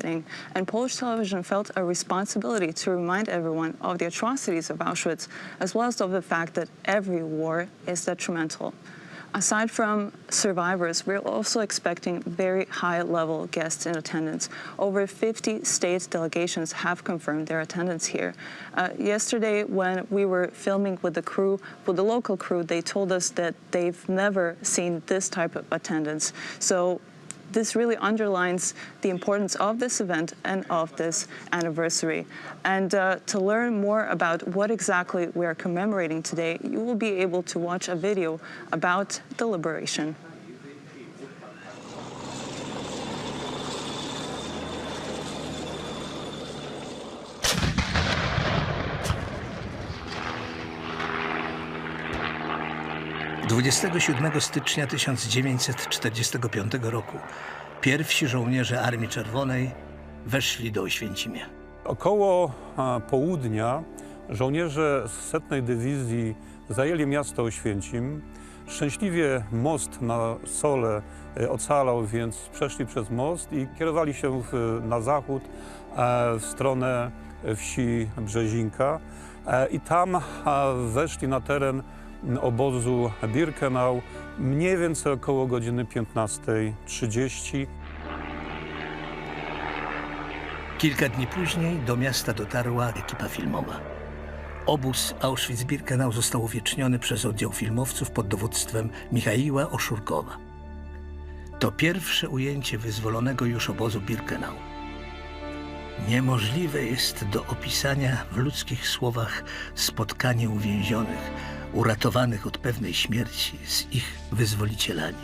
And Polish television felt a responsibility to remind everyone of the atrocities of Auschwitz, as well as of the fact that every war is detrimental. Aside from survivors, we're also expecting very high-level guests in attendance. Over 50 state delegations have confirmed their attendance here. Yesterday, when we were filming with the crew, with the local crew, they told us that they've never seen this type of attendance. So this really underlines the importance of this event and of this anniversary. And to learn more about what exactly we are commemorating today, you will be able to watch a video about the liberation. Dwudziestego 7 stycznia 1945 roku pierwsi żołnierze Armii Czerwonej weszli do Oświęcimia. Około południa żołnierze z 100. Dywizji zajęli miasto Oświęcim. Szczęśliwie most na Sole ocalał, więc przeszli przez most i kierowali się na zachód w stronę wsi Brzezinka. I tam weszli na teren obozu Birkenau mniej więcej około godziny 15:30. Kilka dni później do miasta dotarła ekipa filmowa. Obóz Auschwitz-Birkenau został uwieczniony przez oddział filmowców pod dowództwem Michaiła Oszurkowa. To pierwsze ujęcie wyzwolonego już obozu Birkenau. Niemożliwe jest do opisania w ludzkich słowach spotkanie uwięzionych, uratowanych od pewnej śmierci z ich wyzwolicielami.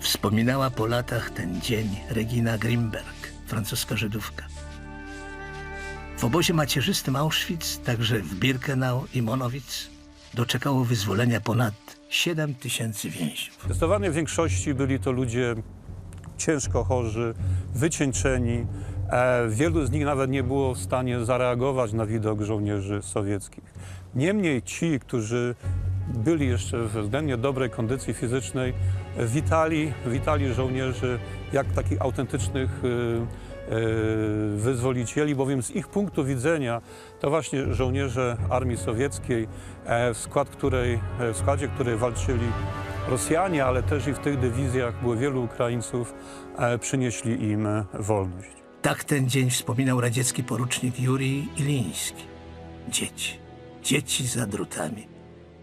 Wspominała po latach ten dzień Regina Grimberg, francuska Żydówka. W obozie macierzystym Auschwitz, także w Birkenau i Monowitz, doczekało wyzwolenia ponad 7 000 więźniów. W zdecydowanej większości byli to ludzie ciężko chorzy, wycieńczeni. Wielu z nich nawet nie było w stanie zareagować na widok żołnierzy sowieckich. Niemniej ci, którzy byli jeszcze w względnie dobrej kondycji fizycznej, witali żołnierzy jak takich autentycznych wyzwolicieli, bowiem z ich punktu widzenia to właśnie żołnierze armii sowieckiej, w składzie której walczyli Rosjanie, ale też i w tych dywizjach było wielu Ukraińców, przynieśli im wolność. Tak ten dzień wspominał radziecki porucznik Jurij Iliński. Dzieci za drutami.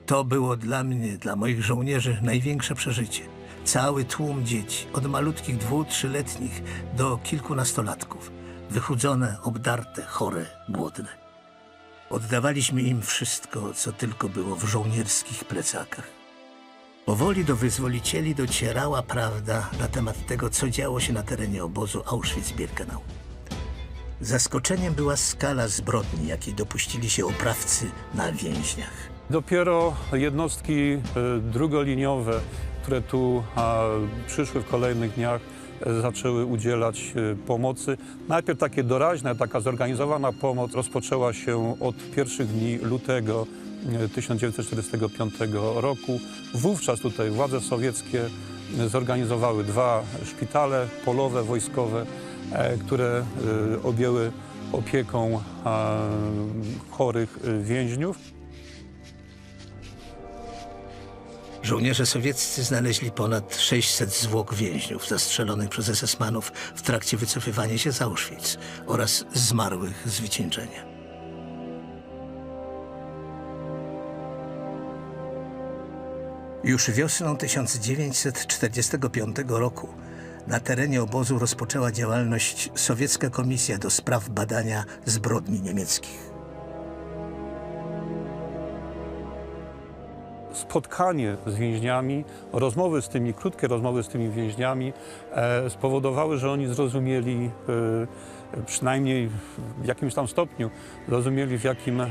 To było dla mnie, dla moich żołnierzy największe przeżycie. Cały tłum dzieci, od malutkich 2-3-letnich do kilkunastolatków. Wychudzone, obdarte, chore, głodne. Oddawaliśmy im wszystko, co tylko było w żołnierskich plecakach. Powoli do wyzwolicieli docierała prawda na temat tego, co działo się na terenie obozu Auschwitz-Birkenau. Zaskoczeniem była skala zbrodni, jakiej dopuścili się oprawcy na więźniach. Dopiero jednostki drugoliniowe, które tu przyszły w kolejnych dniach, zaczęły udzielać pomocy. Najpierw takie doraźne, taka zorganizowana pomoc rozpoczęła się od pierwszych dni lutego 1945 roku. Wówczas tutaj władze sowieckie zorganizowały 2 szpitale polowe, wojskowe, które objęły opieką chorych więźniów. Żołnierze sowieccy znaleźli ponad 600 zwłok więźniów zastrzelonych przez SS-manów w trakcie wycofywania się z Auschwitz oraz zmarłych z wycieńczenia. Już wiosną 1945 roku na terenie obozu rozpoczęła działalność sowiecka komisja do spraw badania zbrodni niemieckich. Spotkanie z więźniami, krótkie rozmowy z tymi więźniami spowodowały, że oni zrozumieli, przynajmniej w jakimś tam stopniu, zrozumieli, w jakim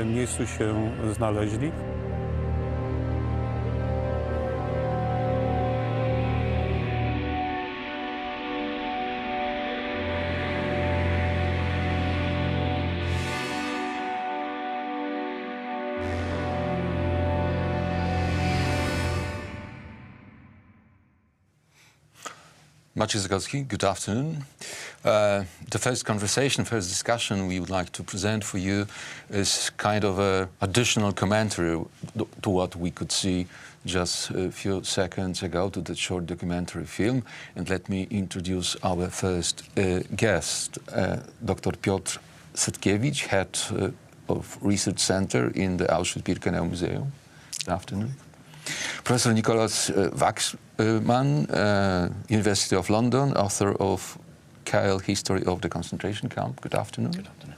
miejscu się znaleźli. Maciej Zagalski, good afternoon. The first conversation, first discussion we would like to present for you is kind of an additional commentary to what we could see just a few seconds ago, to the short documentary film. And let me introduce our first guest, Dr. Piotr Setkiewicz, head of Research Center in the Auschwitz-Birkenau Museum. Good afternoon. Professor Nicholas Waxman, University of London, author of Kyle, History of the Concentration Camp. Good afternoon. Good afternoon.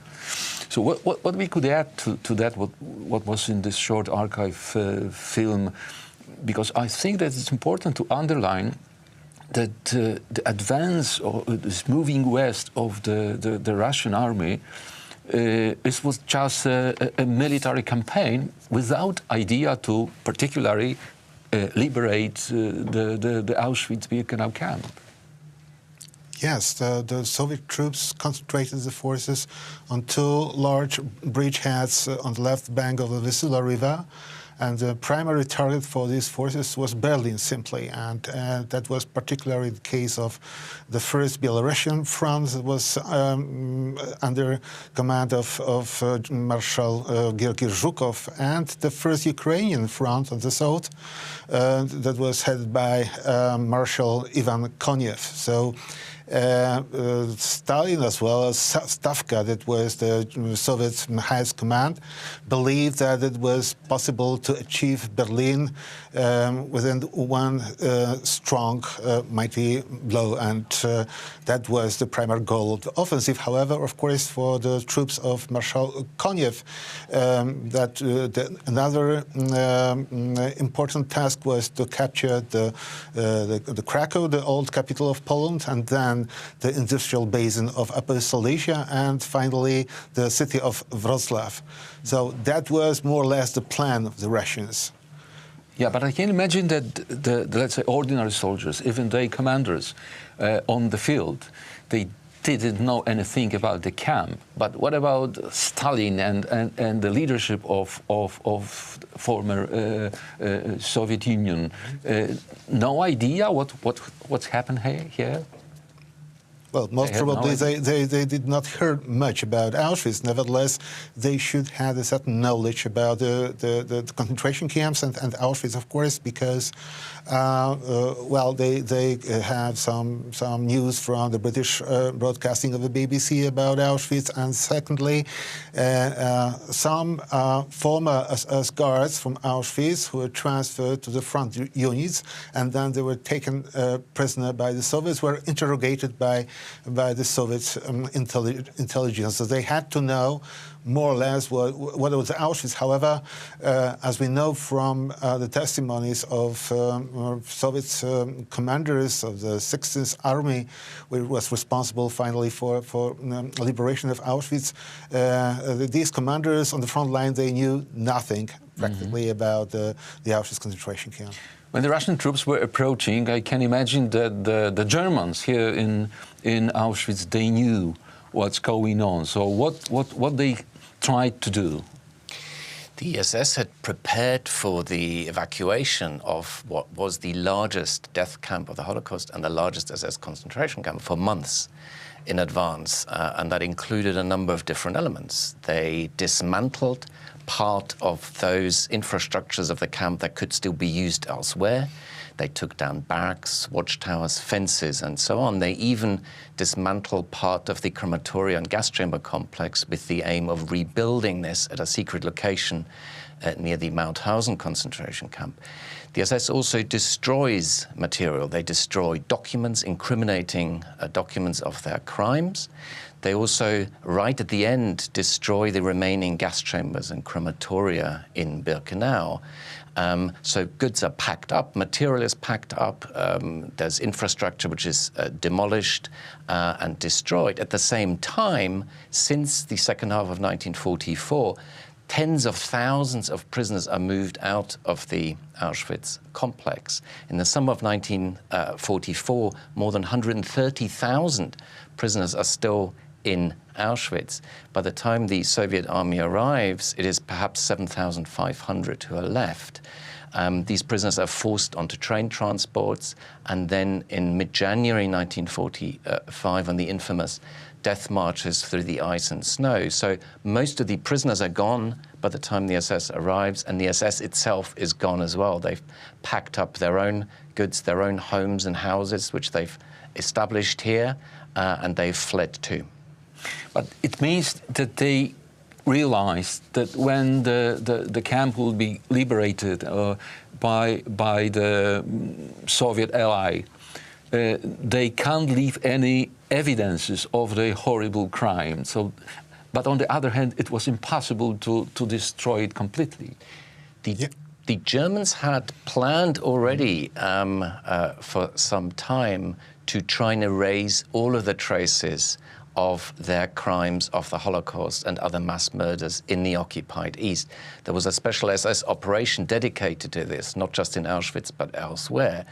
So what we could add to that, what was in this short archive film, because I think that it's important to underline that the advance or this moving west of the Russian army, this was just a military campaign without idea to particularly liberate the Auschwitz-Birkenau camp. Yes, the Soviet troops concentrated the forces on two large bridgeheads on the left bank of the Vistula River, and the primary target for these forces was Berlin, simply, and that was particularly the case of the first Belarusian front that was under command of Marshal Georgy Zhukov, and the first Ukrainian front on the south that was headed by Marshal Ivan Konev. So Stalin, as well as Stavka, that was the Soviet highest command, believed that it was possible to achieve Berlin within one strong, mighty blow, and that was the primary goal of the offensive. However, of course, for the troops of Marshal Konev, another important task was to capture the Krakow, the old capital of Poland, and then the industrial basin of Upper Silesia, and finally the city of Wrocław. So that was more or less the plan of the Russians. Yeah, but I can imagine that the let's say, ordinary soldiers, even the commanders on the field, they didn't know anything about the camp. But what about Stalin and the leadership of former Soviet Union? No idea what's happened here? Well, most probably they did not hear much about Auschwitz. Nevertheless, they should have a certain knowledge about the concentration camps and Auschwitz, of course, because well, they have some news from the British broadcasting of the BBC about Auschwitz, and secondly, some former SS guards from Auschwitz who were transferred to the front units, and then they were taken prisoner by the Soviets, were interrogated by the Soviet intelligence. So they had to know more or less what was Auschwitz. However, as we know from the testimonies of Soviet commanders of the 16th Army, which was responsible finally for liberation of Auschwitz, these commanders on the front line, they knew nothing practically about the Auschwitz concentration camp. When the Russian troops were approaching, I can imagine that the Germans here in Auschwitz, they knew what's going on. So what they tried to do? The SS had prepared for the evacuation of what was the largest death camp of the Holocaust and the largest SS concentration camp for months in advance, and that included a number of different elements. They dismantled part of those infrastructures of the camp that could still be used elsewhere. They took down barracks, watchtowers, fences, and so on. They even dismantled part of the crematoria and gas chamber complex with the aim of rebuilding this at a secret location near the Mauthausen concentration camp. The SS also destroys material. They destroy documents, incriminating documents of their crimes. They also, right at the end, destroy the remaining gas chambers and crematoria in Birkenau. So goods are packed up, material is packed up, there's infrastructure which is demolished and destroyed. At the same time, since the second half of 1944, tens of thousands of prisoners are moved out of the Auschwitz complex. In the summer of 1944, more than 130,000 prisoners are still in Auschwitz. By the time the Soviet army arrives, it is perhaps 7,500 who are left. These prisoners are forced onto train transports, and then in mid-January 1945 on the infamous death marches through the ice and snow. So most of the prisoners are gone by the time the SS arrives, and the SS itself is gone as well. They've packed up their own goods, their own homes and houses, which they've established here, and they've fled too. But it means that they realized that when the camp will be liberated by the Soviet ally, they can't leave any evidences of the horrible crime. So, but on the other hand, it was impossible to destroy it completely. The Germans had planned already for some time to try and erase all of the traces of their crimes of the Holocaust and other mass murders in the occupied East. There was a special SS operation dedicated to this, not just in Auschwitz, but elsewhere.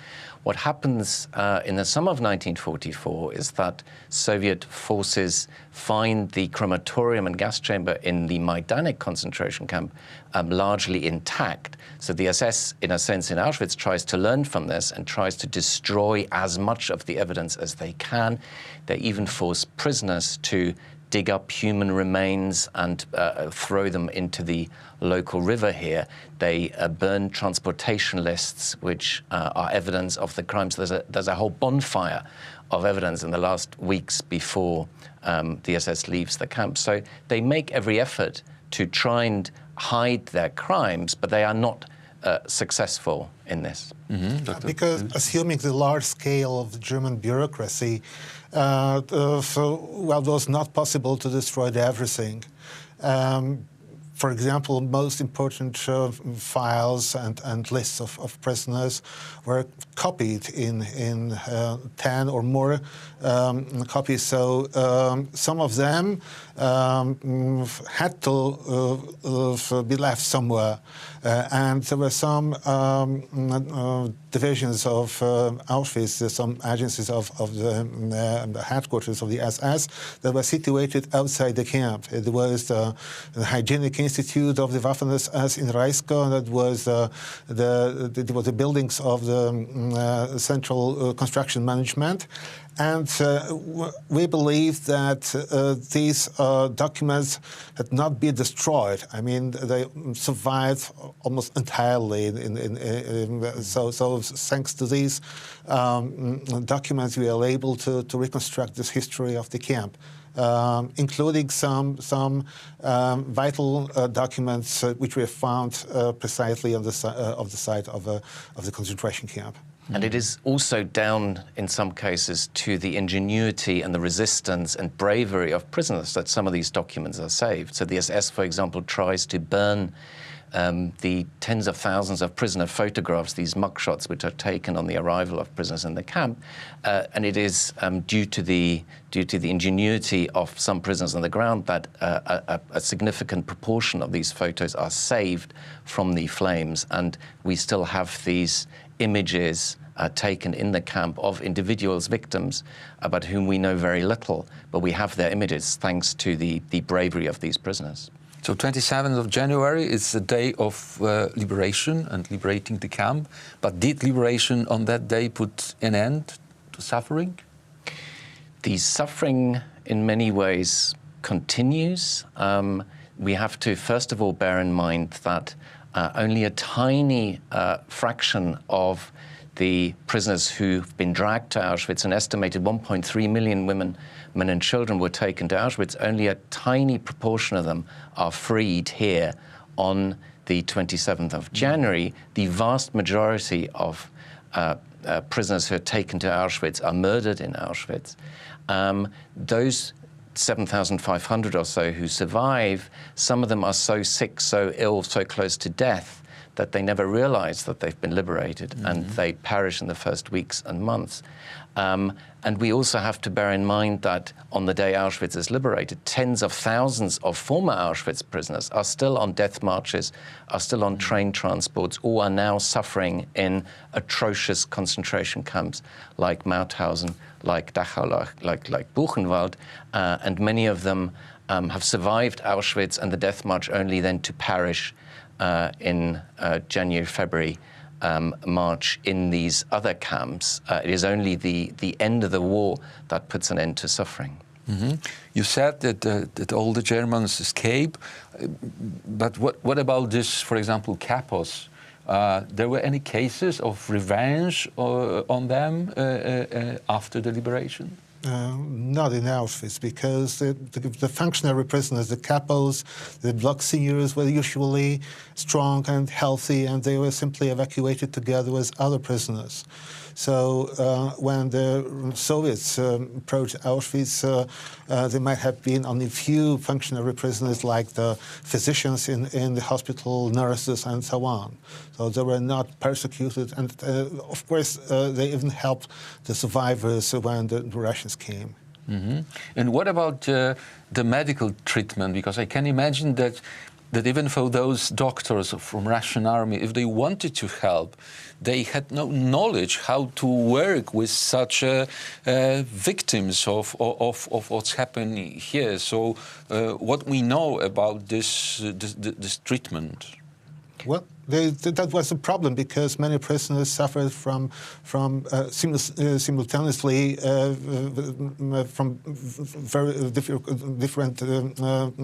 What happens in the summer of 1944 is that Soviet forces find the crematorium and gas chamber in the Majdanek concentration camp largely intact. So the SS, in a sense, in Auschwitz, tries to learn from this and tries to destroy as much of the evidence as they can. They even force prisoners to dig up human remains and throw them into the local river here. They burn transportation lists, which are evidence of the crimes. There's a whole bonfire of evidence in the last weeks before the SS leaves the camp. So they make every effort to try and hide their crimes, but they are not successful in this. Mm-hmm. Because assuming the large scale of the German bureaucracy, it was not possible to destroy everything. For example, most important files and lists of prisoners were copied in 10 or more copies. So some of them had to be left somewhere. And there were some divisions of Auschwitz, some agencies of the headquarters of the SS that were situated outside the camp. It was the Hygienic Institute of the Waffen-SS in Rajsko, and it was the buildings of the Central Construction Management. And we believe that these documents had not been destroyed. I mean, they survived almost entirely. So thanks to these documents, we are able to reconstruct this history of the camp, including some vital documents which we have found precisely on the site of the concentration camp. And it is also down, in some cases, to the ingenuity and the resistance and bravery of prisoners that some of these documents are saved. So the SS, for example, tries to burn the tens of thousands of prisoner photographs, these mugshots which are taken on the arrival of prisoners in the camp, and it is due to the ingenuity of some prisoners on the ground that a significant proportion of these photos are saved from the flames, and we still have these images taken in the camp of individuals, victims, about whom we know very little, but we have their images thanks to the bravery of these prisoners. So 27th of January is the day of liberation and liberating the camp, but did liberation on that day put an end to suffering? The suffering in many ways continues. We have to first of all bear in mind that only a tiny fraction of the prisoners who've been dragged to Auschwitz, an estimated 1.3 million women, men and children were taken to Auschwitz. Only a tiny proportion of them are freed here on the 27th of January. The vast majority of prisoners who are taken to Auschwitz are murdered in Auschwitz. Those 7,500 or so who survive, some of them are so sick, so ill, so close to death that they never realize that they've been liberated, and they perish in the first weeks and months. And we also have to bear in mind that on the day Auschwitz is liberated, tens of thousands of former Auschwitz prisoners are still on death marches, are still on train transports, or are now suffering in atrocious concentration camps like Mauthausen, like Dachau, like Buchenwald, and many of them have survived Auschwitz and the death march only then to perish in January, February, March in these other camps. It is only the end of the war that puts an end to suffering. Mm-hmm. You said that all the Germans escape, but what about this, for example, Kapos? There were any cases of revenge on them after the liberation? Not in Auschwitz, because the functionary prisoners, the kapos, the block seniors were usually strong and healthy, and they were simply evacuated together with other prisoners. So when the Soviets approached Auschwitz, there might have been only few functionary prisoners like the physicians in the hospital, nurses, and so on. So they were not persecuted, and of course they even helped the survivors when the Russians came. Mm-hmm. And what about the medical treatment? Because I can imagine that even for those doctors from Russian army, if they wanted to help, they had no knowledge how to work with such victims of what's happening here. So what we know about this treatment? Well, that was a problem because many prisoners suffered from simultaneously from very different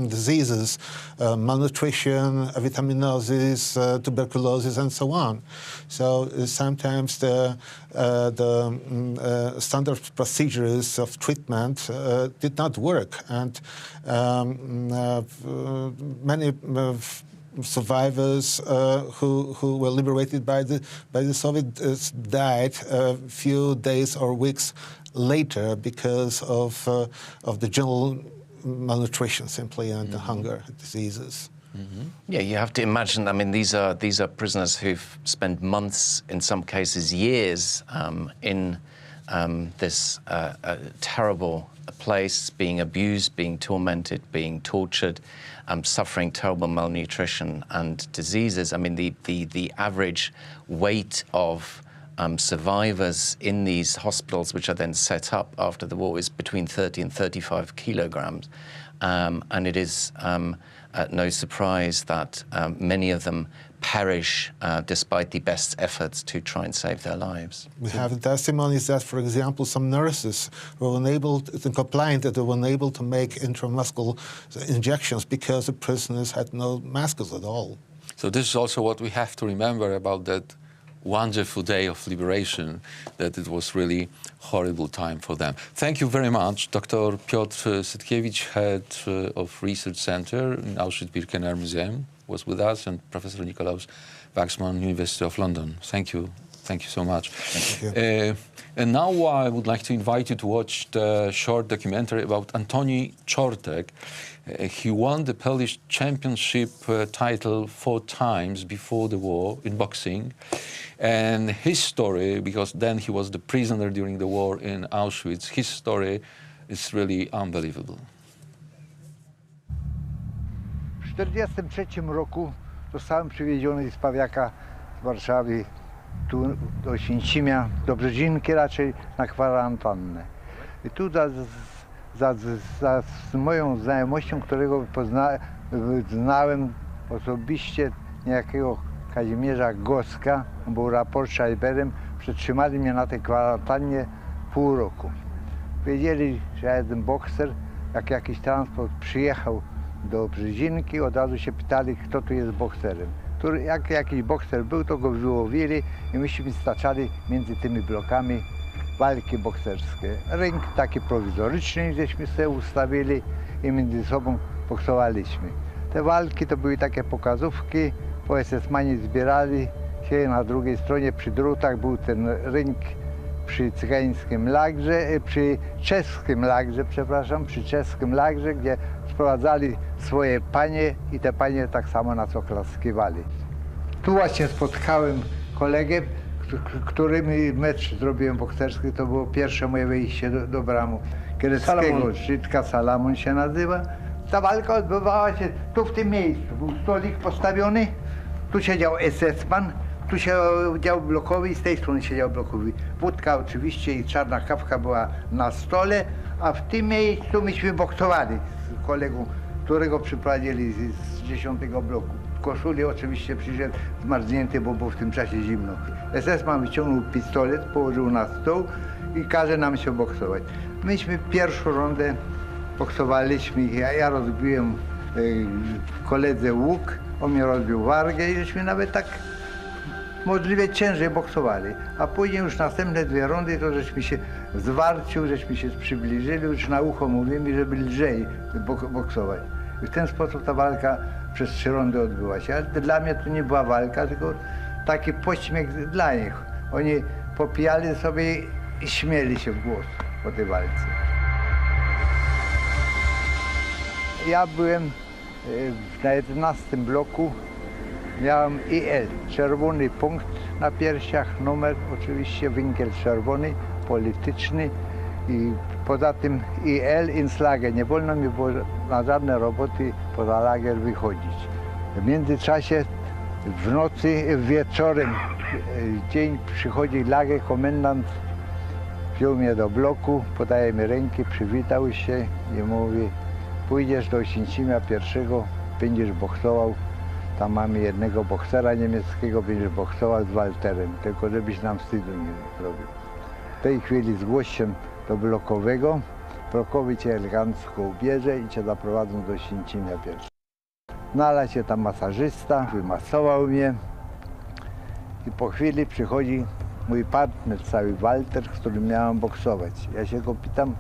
diseases, malnutrition, vitaminosis, tuberculosis, and so on. So sometimes the standard procedures of treatment did not work, and many survivors who were liberated by the Soviets died a few days or weeks later because of the general malnutrition simply and the hunger diseases. Mm-hmm. Yeah, you have to imagine. I mean, these are prisoners who've spent months, in some cases years, in this terrible place, being abused, being tormented, being tortured, suffering terrible malnutrition and diseases. I mean, the average weight of survivors in these hospitals, which are then set up after the war, is between 30 and 35 kilograms. And it is no surprise that many of them perish despite the best efforts to try and save their lives. We have testimonies that, for example, some nurses were unable to complain that they were unable to make intramuscular injections because the prisoners had no masks at all. So this is also what we have to remember about that wonderful day of liberation, that it was really horrible time for them. Thank you very much. Dr. Piotr Sytkiewicz, head of Research Center in Auschwitz-Birkenau Museum, was with us, and Professor Nikolaus Waxman, University of London. Thank you. Thank you so much. Thank you. And now I would like to invite you to watch the short documentary about Antoni Czortek. He won the Polish championship title 4 times before the war in boxing. And his story, because then he was the prisoner during the war in Auschwitz, his story is really unbelievable. W 1943 roku zostałem przywieziony z Pawiaka z Warszawy tu do Oświęcimia, do Brzezinki raczej, na kwarantannę. I tu z moją znajomością, którego znałem osobiście, niejakiego Kazimierza Goska, był raportschreiberem, przetrzymali mnie na tej kwarantannie pół roku. Wiedzieli, że ja jestem bokser, jak jakiś transport przyjechał do Brzezinki, od razu się pytali, kto tu jest bokserem. Jak jakiś bokser był, to go wyłowili i myśmy staczali między tymi blokami walki bokserskie. Ring taki prowizoryczny, żeśmy sobie ustawili i między sobą boksowaliśmy. Te walki to były takie pokazówki, bo SS-mani zbierali się na drugiej stronie, przy drutach był ten ring przy cygańskim lagrze, przy czeskim lagrze, gdzie sprowadzali swoje panie i te panie tak samo nas oklaskiwali. Tu właśnie spotkałem kolegę, którymi mecz zrobiłem bokserski, to było pierwsze moje wyjście do bramu greckiego Żydka, Salamon się nazywa. Ta walka odbywała się tu w tym miejscu, był stolik postawiony, tu siedział SS-man, tu siedział blokowy i z tej strony siedział blokowy. Wódka oczywiście i czarna kawka była na stole, a w tym miejscu myśmy boksowali z kolegą, którego przyprowadzili z 10 bloku. w koszuli oczywiście przyszedł zmarznięty, bo było w tym czasie zimno. SS-man wyciągnął pistolet, położył na stół i każe nam się boksować. Myśmy pierwszą rundę boksowaliśmy, ja rozbiłem koledze łuk, on mnie rozbił wargę i żeśmy nawet tak możliwie ciężej boksowali. A później już następne 2 rundy to żeśmy się zwarcił, żeśmy się przybliżyli, już na ucho mówimy, żeby lżej boksować. I w ten sposób ta walka przez 3 rundy odbyła się. Ale dla mnie to nie była walka, tylko taki pośmiech dla nich. Oni popijali sobie i śmieli się w głos po tej walce. Ja byłem na 11 bloku, miałem IL, czerwony punkt na piersiach, numer oczywiście, winkiel czerwony, polityczny i poza tym IL ins Lager. Nie wolno mi było na żadne roboty poza lager wychodzić. W międzyczasie w nocy, wieczorem, dzień przychodzi lager, komendant wziął mnie do bloku, podaje mi rękę, przywitał się i mówi: pójdziesz do Oświęcimia pierwszego, będziesz boksował, tam mamy jednego boksera niemieckiego, będziesz boksował z Walterem, tylko żebyś nam wstydu nie zrobił. W tej chwili zgłoś się do blokowego, blokowy cię elegancko ubierze i cię zaprowadzą do Oświęcimia pierwszego. Znalazł się tam masażysta, wymasował mnie i po chwili przychodzi mój partner cały, Walter, z którym miałem boksować. Ja się go pytam,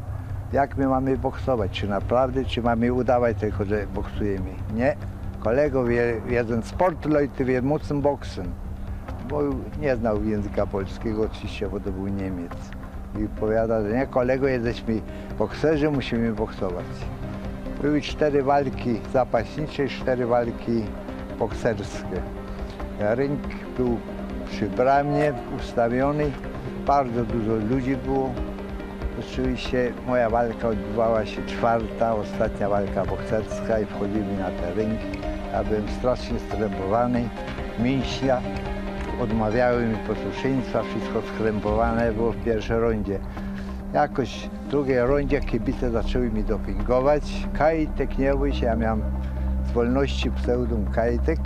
jak my mamy boksować, czy naprawdę, czy mamy udawać tylko, że boksujemy. Nie, kolego, jeden Sportleute, wir müssen boxen. Bo nie znał języka polskiego oczywiście, bo to był Niemiec. I powiada, że nie, kolego, jesteśmy bokserzy, musimy boksować. Były 4 walki zapaśnicze, 4 walki bokserskie. Ring był przy bramie ustawiony, bardzo dużo ludzi było. Oczywiście moja walka odbywała się 4., ostatnia walka bokserska i wchodzimy na ten ring. Ja byłem strasznie strępowany, mięśnia odmawiały mi posłuszeństwa, wszystko skrępowane było w pierwszej rundzie. Jakoś w drugiej rundzie kibice zaczęły mi dopingować. Kajtek, nie bój się, ja miałem z wolności pseudum Kajtek.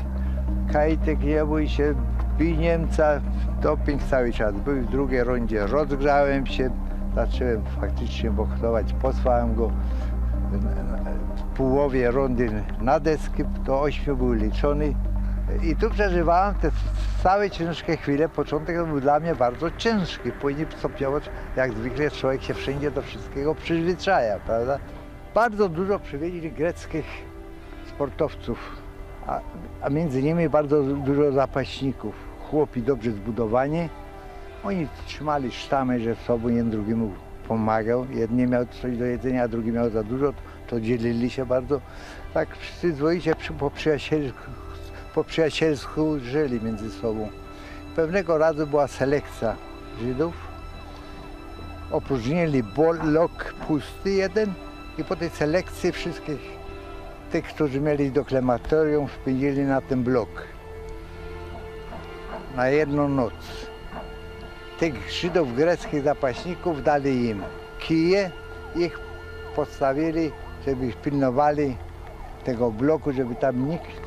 Kajtek, nie bój się, bij Niemca, doping cały czas był. W drugiej rundzie rozgrzałem się, zacząłem faktycznie boksować, posłałem go w połowie rundy na deski, do 8 był liczony. I tu przeżywałem te całe ciężkie chwile. Początek był dla mnie bardzo ciężki. Później stopniowo, jak zwykle, człowiek się wszędzie do wszystkiego przyzwyczaja, prawda? Bardzo dużo przywieźli greckich sportowców, a między nimi bardzo dużo zapaśników. Chłopi dobrze zbudowani. Oni trzymali sztamę, że sobą jeden drugiemu pomagał. Jeden miał coś do jedzenia, a drugi miał za dużo, to dzielili się bardzo. Tak przyzwoicie po przyjacielsku żyli między sobą. Pewnego razu była selekcja Żydów. Opróżnili blok pusty jeden i po tej selekcji wszystkich tych, którzy mieli do krematorium, wpędzili na ten blok. Na jedną noc. Tych Żydów greckich zapaśników dali im kije, ich postawili, żeby pilnowali tego bloku, żeby tam nikt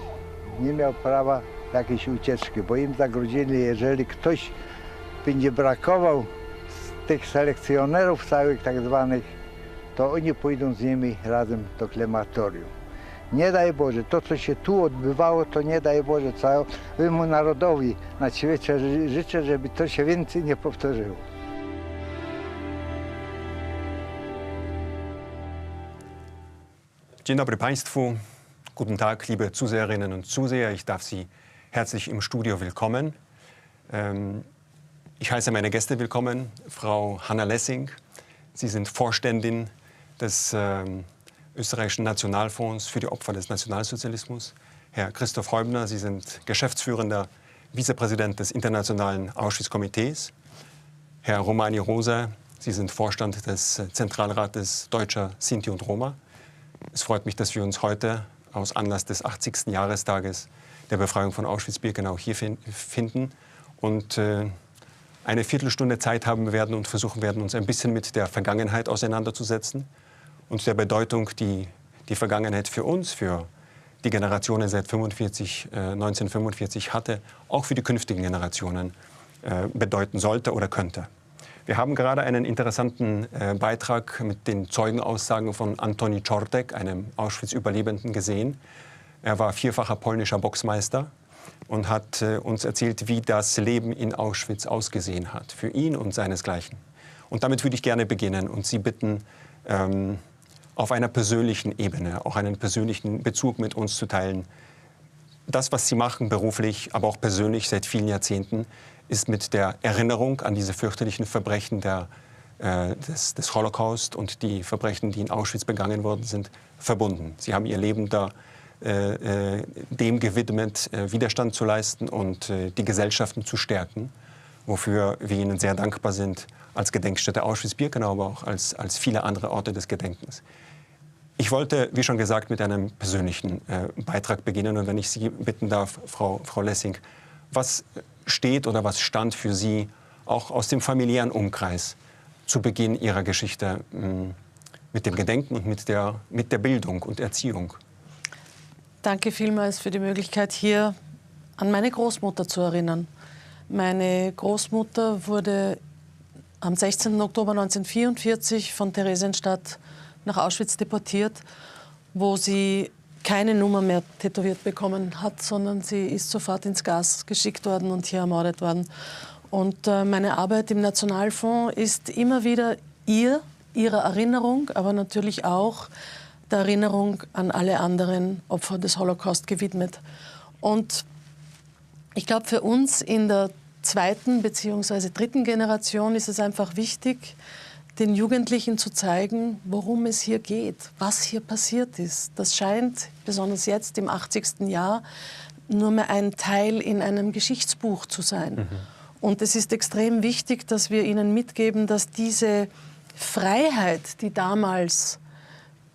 nie miał prawa jakiejś ucieczki, bo im zagrodzili, jeżeli ktoś będzie brakował z tych selekcjonerów całych tak zwanych, to oni pójdą z nimi razem do krematorium. Nie daj Boże, to co się tu odbywało, to nie daj Boże całemu narodowi na świecie życzę, żeby to się więcej nie powtórzyło. Dzień dobry Państwu. Guten Tag, liebe Zuseherinnen und Zuseher. Ich darf Sie herzlich im Studio willkommen. Ich heiße meine Gäste willkommen, Frau Hanna Lessing. Sie sind Vorständin des österreichischen Nationalfonds für die Opfer des Nationalsozialismus. Herr Christoph Häubner, Sie sind geschäftsführender Vizepräsident des Internationalen Auschwitz-Komitees. Herr Romani Rosa, Sie sind Vorstand des Zentralrates Deutscher Sinti und Roma. Es freut mich, dass wir uns heute aus Anlass des 80. Jahrestages der Befreiung von Auschwitz-Birkenau hier finden und eine Viertelstunde Zeit haben werden und versuchen werden, uns ein bisschen mit der Vergangenheit auseinanderzusetzen und der Bedeutung, die die Vergangenheit für uns, für die Generationen seit 1945 hatte, auch für die künftigen Generationen bedeuten sollte oder könnte. Wir haben gerade einen interessanten Beitrag mit den Zeugenaussagen von Antoni Czortek, einem Auschwitz-Überlebenden, gesehen. Er war vierfacher polnischer Boxmeister und hat uns erzählt, wie das Leben in Auschwitz ausgesehen hat, für ihn und seinesgleichen. Und damit würde ich gerne beginnen und Sie bitten, auf einer persönlichen Ebene, auch einen persönlichen Bezug mit uns zu teilen. Das, was Sie machen, beruflich, aber auch persönlich seit vielen Jahrzehnten, ist mit der Erinnerung an diese fürchterlichen Verbrechen des Holocaust und die Verbrechen, die in Auschwitz begangen worden sind, verbunden. Sie haben Ihr Leben da dem gewidmet, Widerstand zu leisten und die Gesellschaften zu stärken, wofür wir Ihnen sehr dankbar sind als Gedenkstätte Auschwitz-Birkenau, aber auch als viele andere Orte des Gedenkens. Ich wollte, wie schon gesagt, mit einem persönlichen Beitrag beginnen. Und wenn ich Sie bitten darf, Frau Lessing, was steht oder was stand für Sie auch aus dem familiären Umkreis zu Beginn Ihrer Geschichte mit dem Gedenken und mit der Bildung und Erziehung? Danke vielmals für die Möglichkeit, hier an meine Großmutter zu erinnern. Meine Großmutter wurde am 16. Oktober 1944 von Theresienstadt nach Auschwitz deportiert, wo sie keine Nummer mehr tätowiert bekommen hat, sondern sie ist sofort ins Gas geschickt worden und hier ermordet worden. Und meine Arbeit im Nationalfonds ist immer wieder ihrer Erinnerung, aber natürlich auch der Erinnerung an alle anderen Opfer des Holocaust gewidmet. Und ich glaube, für uns in der zweiten bzw. dritten Generation ist es einfach wichtig, den Jugendlichen zu zeigen, worum es hier geht, was hier passiert ist. Das scheint, besonders jetzt im 80. Jahr, nur mehr ein Teil in einem Geschichtsbuch zu sein. Mhm. Und es ist extrem wichtig, dass wir ihnen mitgeben, dass diese Freiheit, die damals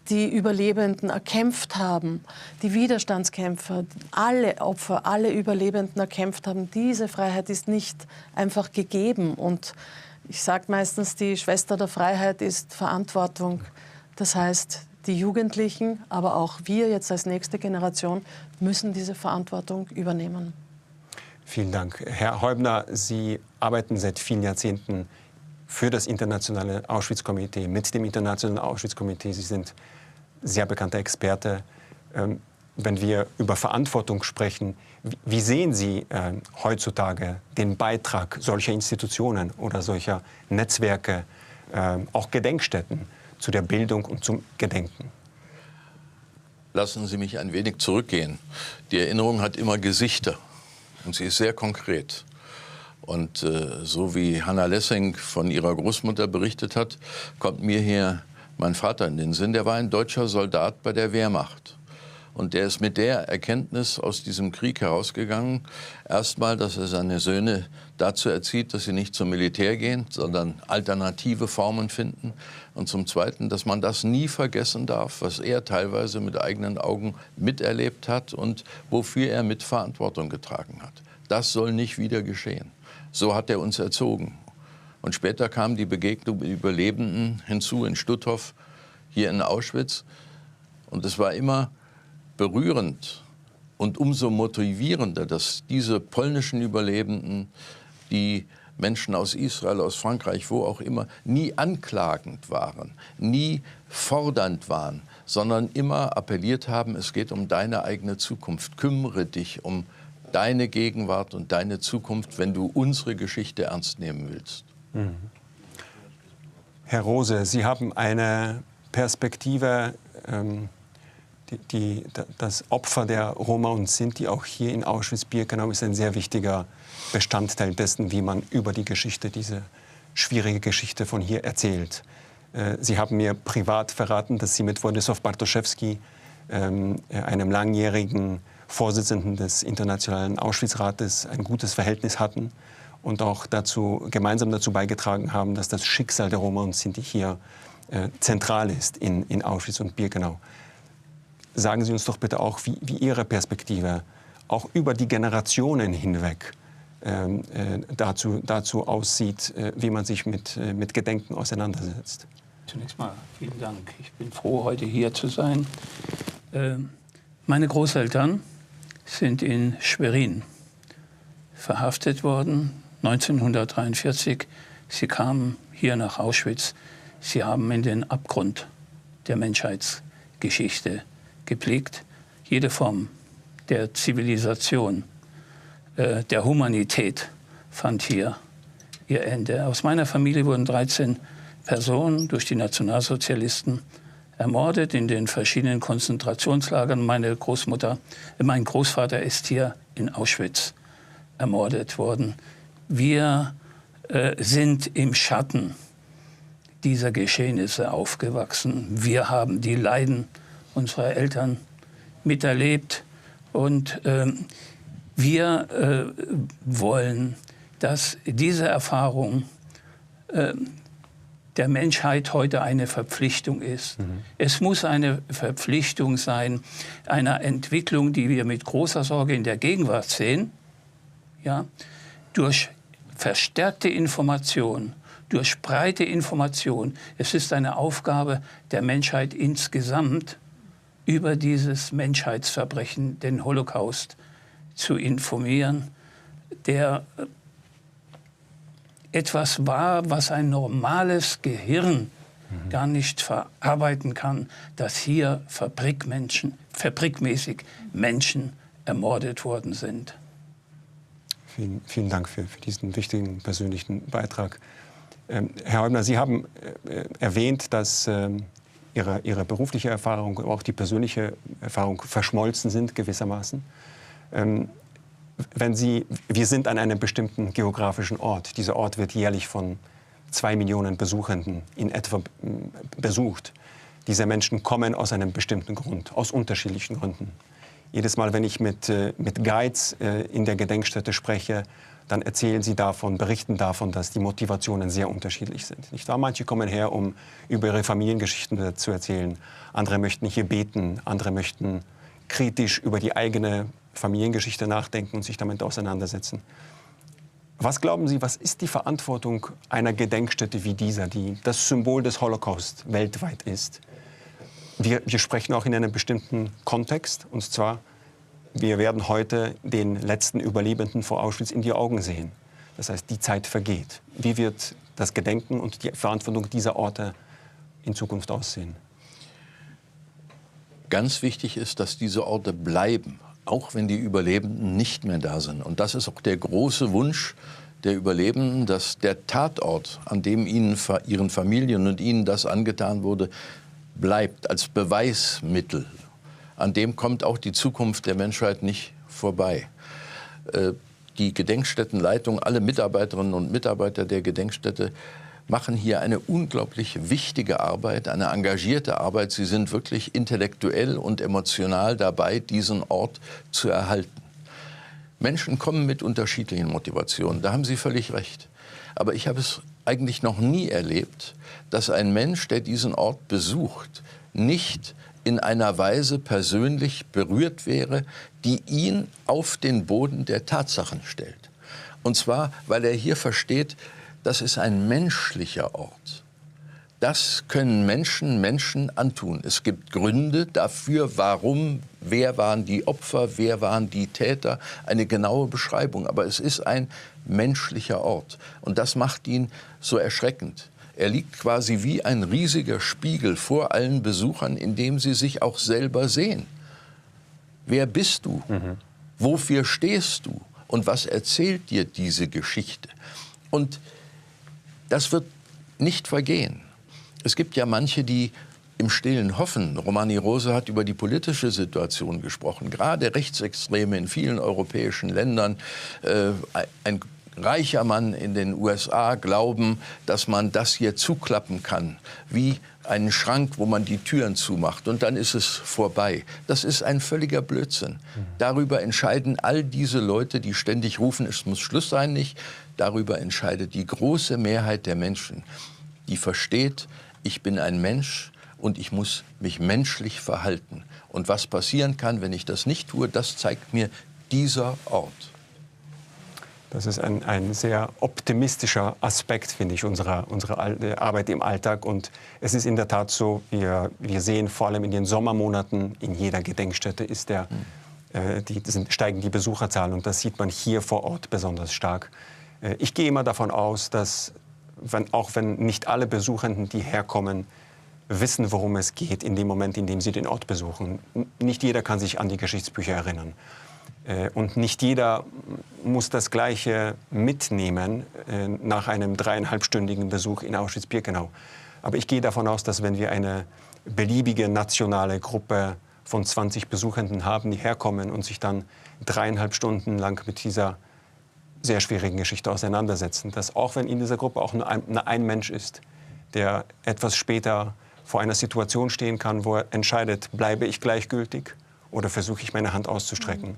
die Überlebenden erkämpft haben, die Widerstandskämpfer, alle Opfer, alle Überlebenden erkämpft haben, diese Freiheit ist nicht einfach gegeben. Und ich sage meistens, die Schwester der Freiheit ist Verantwortung. Das heißt, die Jugendlichen, aber auch wir jetzt als nächste Generation müssen diese Verantwortung übernehmen. Vielen Dank. Herr Häubner, Sie arbeiten seit vielen Jahrzehnten für das internationale Auschwitz-Komitee, mit dem internationalen Auschwitz-Komitee. Sie sind sehr bekannter Experte. Wenn wir über Verantwortung sprechen, wie sehen Sie heutzutage den Beitrag solcher Institutionen oder solcher Netzwerke, auch Gedenkstätten, zu der Bildung und zum Gedenken? Lassen Sie mich ein wenig zurückgehen. Die Erinnerung hat immer Gesichter und sie ist sehr konkret. Und so wie Hannah Lessing von ihrer Großmutter berichtet hat, kommt mir hier mein Vater in den Sinn. Der war ein deutscher Soldat bei der Wehrmacht. Und der ist mit der Erkenntnis aus diesem Krieg herausgegangen, erstmal, dass er seine Söhne dazu erzieht, dass sie nicht zum Militär gehen, sondern alternative Formen finden. Und zum Zweiten, dass man das nie vergessen darf, was er teilweise mit eigenen Augen miterlebt hat und wofür er Mitverantwortung getragen hat. Das soll nicht wieder geschehen. So hat er uns erzogen. Und später kam die Begegnung mit Überlebenden hinzu in Stutthof, hier in Auschwitz. Und es war immer berührend und umso motivierender, dass diese polnischen Überlebenden, die Menschen aus Israel, aus Frankreich, wo auch immer, nie anklagend waren, nie fordernd waren, sondern immer appelliert haben, es geht um deine eigene Zukunft. Kümmere dich um deine Gegenwart und deine Zukunft, wenn du unsere Geschichte ernst nehmen willst. Mhm. Herr Rose, Sie haben eine Perspektive, das Opfer der Roma und Sinti auch hier in Auschwitz-Birkenau ist ein sehr wichtiger Bestandteil dessen, wie man über die Geschichte, diese schwierige Geschichte von hier erzählt. Sie haben mir privat verraten, dass Sie mit Władysław Bartoszewski, einem langjährigen Vorsitzenden des Internationalen Auschwitz-Rates, ein gutes Verhältnis hatten und auch gemeinsam dazu beigetragen haben, dass das Schicksal der Roma und Sinti hier zentral ist in Auschwitz und Birkenau. Sagen Sie uns doch bitte auch, wie Ihre Perspektive auch über die Generationen hinweg dazu aussieht, wie man sich mit Gedenken auseinandersetzt. Zunächst mal vielen Dank. Ich bin froh, heute hier zu sein. Meine Großeltern sind in Schwerin verhaftet worden, 1943. Sie kamen hier nach Auschwitz. Sie haben in den Abgrund der Menschheitsgeschichte geblickt. Jede Form der Zivilisation, der Humanität fand hier ihr Ende. Aus meiner Familie wurden 13 Personen durch die Nationalsozialisten ermordet in den verschiedenen Konzentrationslagern. Mein Großvater ist hier in Auschwitz ermordet worden. Wir sind im Schatten dieser Geschehnisse aufgewachsen. Wir haben die Leiden unserer Eltern miterlebt und wir wollen, dass diese Erfahrung der Menschheit heute eine Verpflichtung ist. Es muss eine Verpflichtung sein, einer Entwicklung, die wir mit großer Sorge in der Gegenwart sehen, ja, durch verstärkte Information, durch breite Information. Es ist eine Aufgabe der Menschheit insgesamt, über dieses Menschheitsverbrechen, den Holocaust, zu informieren, der etwas war, was ein normales Gehirn gar nicht verarbeiten kann, dass hier fabrikmäßig Menschen ermordet worden sind. Vielen Dank für diesen wichtigen persönlichen Beitrag. Herr Häubner, Sie haben erwähnt, dass Ihre berufliche Erfahrung, aber auch die persönliche Erfahrung verschmolzen sind gewissermaßen. Wir sind an einem bestimmten geografischen Ort. Dieser Ort wird jährlich von 2 Millionen Besuchenden in etwa besucht. Diese Menschen kommen aus einem bestimmten Grund, aus unterschiedlichen Gründen. Jedes Mal, wenn ich mit Guides in der Gedenkstätte spreche, dann erzählen sie davon, berichten davon, dass die Motivationen sehr unterschiedlich sind. Nicht wahr? Manche kommen her, um über ihre Familiengeschichten zu erzählen. Andere möchten hier beten, andere möchten kritisch über die eigene Familiengeschichte nachdenken und sich damit auseinandersetzen. Was glauben Sie, was ist die Verantwortung einer Gedenkstätte wie dieser, die das Symbol des Holocaust weltweit ist? Wir sprechen auch in einem bestimmten Kontext, und zwar, wir werden heute den letzten Überlebenden vor Auschwitz in die Augen sehen. Das heißt, die Zeit vergeht. Wie wird das Gedenken und die Verantwortung dieser Orte in Zukunft aussehen? Ganz wichtig ist, dass diese Orte bleiben, auch wenn die Überlebenden nicht mehr da sind. Und das ist auch der große Wunsch der Überlebenden, dass der Tatort, an dem ihren Familien und ihnen das angetan wurde, bleibt als Beweismittel. An dem kommt auch die Zukunft der Menschheit nicht vorbei. Die Gedenkstättenleitung, alle Mitarbeiterinnen und Mitarbeiter der Gedenkstätte machen hier eine unglaublich wichtige Arbeit, eine engagierte Arbeit. Sie sind wirklich intellektuell und emotional dabei, diesen Ort zu erhalten. Menschen kommen mit unterschiedlichen Motivationen, da haben Sie völlig recht. Aber ich habe es eigentlich noch nie erlebt, dass ein Mensch, der diesen Ort besucht, nicht in einer Weise persönlich berührt wäre, die ihn auf den Boden der Tatsachen stellt. Und zwar, weil er hier versteht, das ist ein menschlicher Ort. Das können Menschen antun. Es gibt Gründe dafür, warum, wer waren die Opfer, wer waren die Täter, eine genaue Beschreibung. Aber es ist ein menschlicher Ort. Und das macht ihn so erschreckend. Er liegt quasi wie ein riesiger Spiegel vor allen Besuchern, in dem sie sich auch selber sehen. Wer bist du? Wofür stehst du? Und was erzählt dir diese Geschichte? Und das wird nicht vergehen. Es gibt ja manche, die im Stillen hoffen. Romani Rose hat über die politische Situation gesprochen. Gerade Rechtsextreme in vielen europäischen Ländern, ein reicher Mann in den USA glauben, dass man das hier zuklappen kann, wie einen Schrank, wo man die Türen zumacht und dann ist es vorbei. Das ist ein völliger Blödsinn. Darüber entscheiden all diese Leute, die ständig rufen, es muss Schluss sein, nicht. Darüber entscheidet die große Mehrheit der Menschen, die versteht, ich bin ein Mensch und ich muss mich menschlich verhalten. Und was passieren kann, wenn ich das nicht tue, das zeigt mir dieser Ort. Das ist ein sehr optimistischer Aspekt, finde ich, unserer Arbeit im Alltag. Und es ist in der Tat so, wir sehen vor allem in den Sommermonaten, in jeder Gedenkstätte steigen die Besucherzahlen. Und das sieht man hier vor Ort besonders stark. Ich gehe immer davon aus, dass, auch wenn nicht alle Besuchenden, die herkommen, wissen, worum es geht in dem Moment, in dem sie den Ort besuchen. Nicht jeder kann sich an die Geschichtsbücher erinnern. Und nicht jeder muss das Gleiche mitnehmen nach einem 3,5-stündigen Besuch in Auschwitz-Birkenau. Aber ich gehe davon aus, dass wenn wir eine beliebige nationale Gruppe von 20 Besuchenden haben, die herkommen und sich dann 3,5 Stunden lang mit dieser sehr schwierigen Geschichte auseinandersetzen, dass auch wenn in dieser Gruppe auch nur ein Mensch ist, der etwas später vor einer Situation stehen kann, wo er entscheidet, bleibe ich gleichgültig oder versuche ich meine Hand auszustrecken.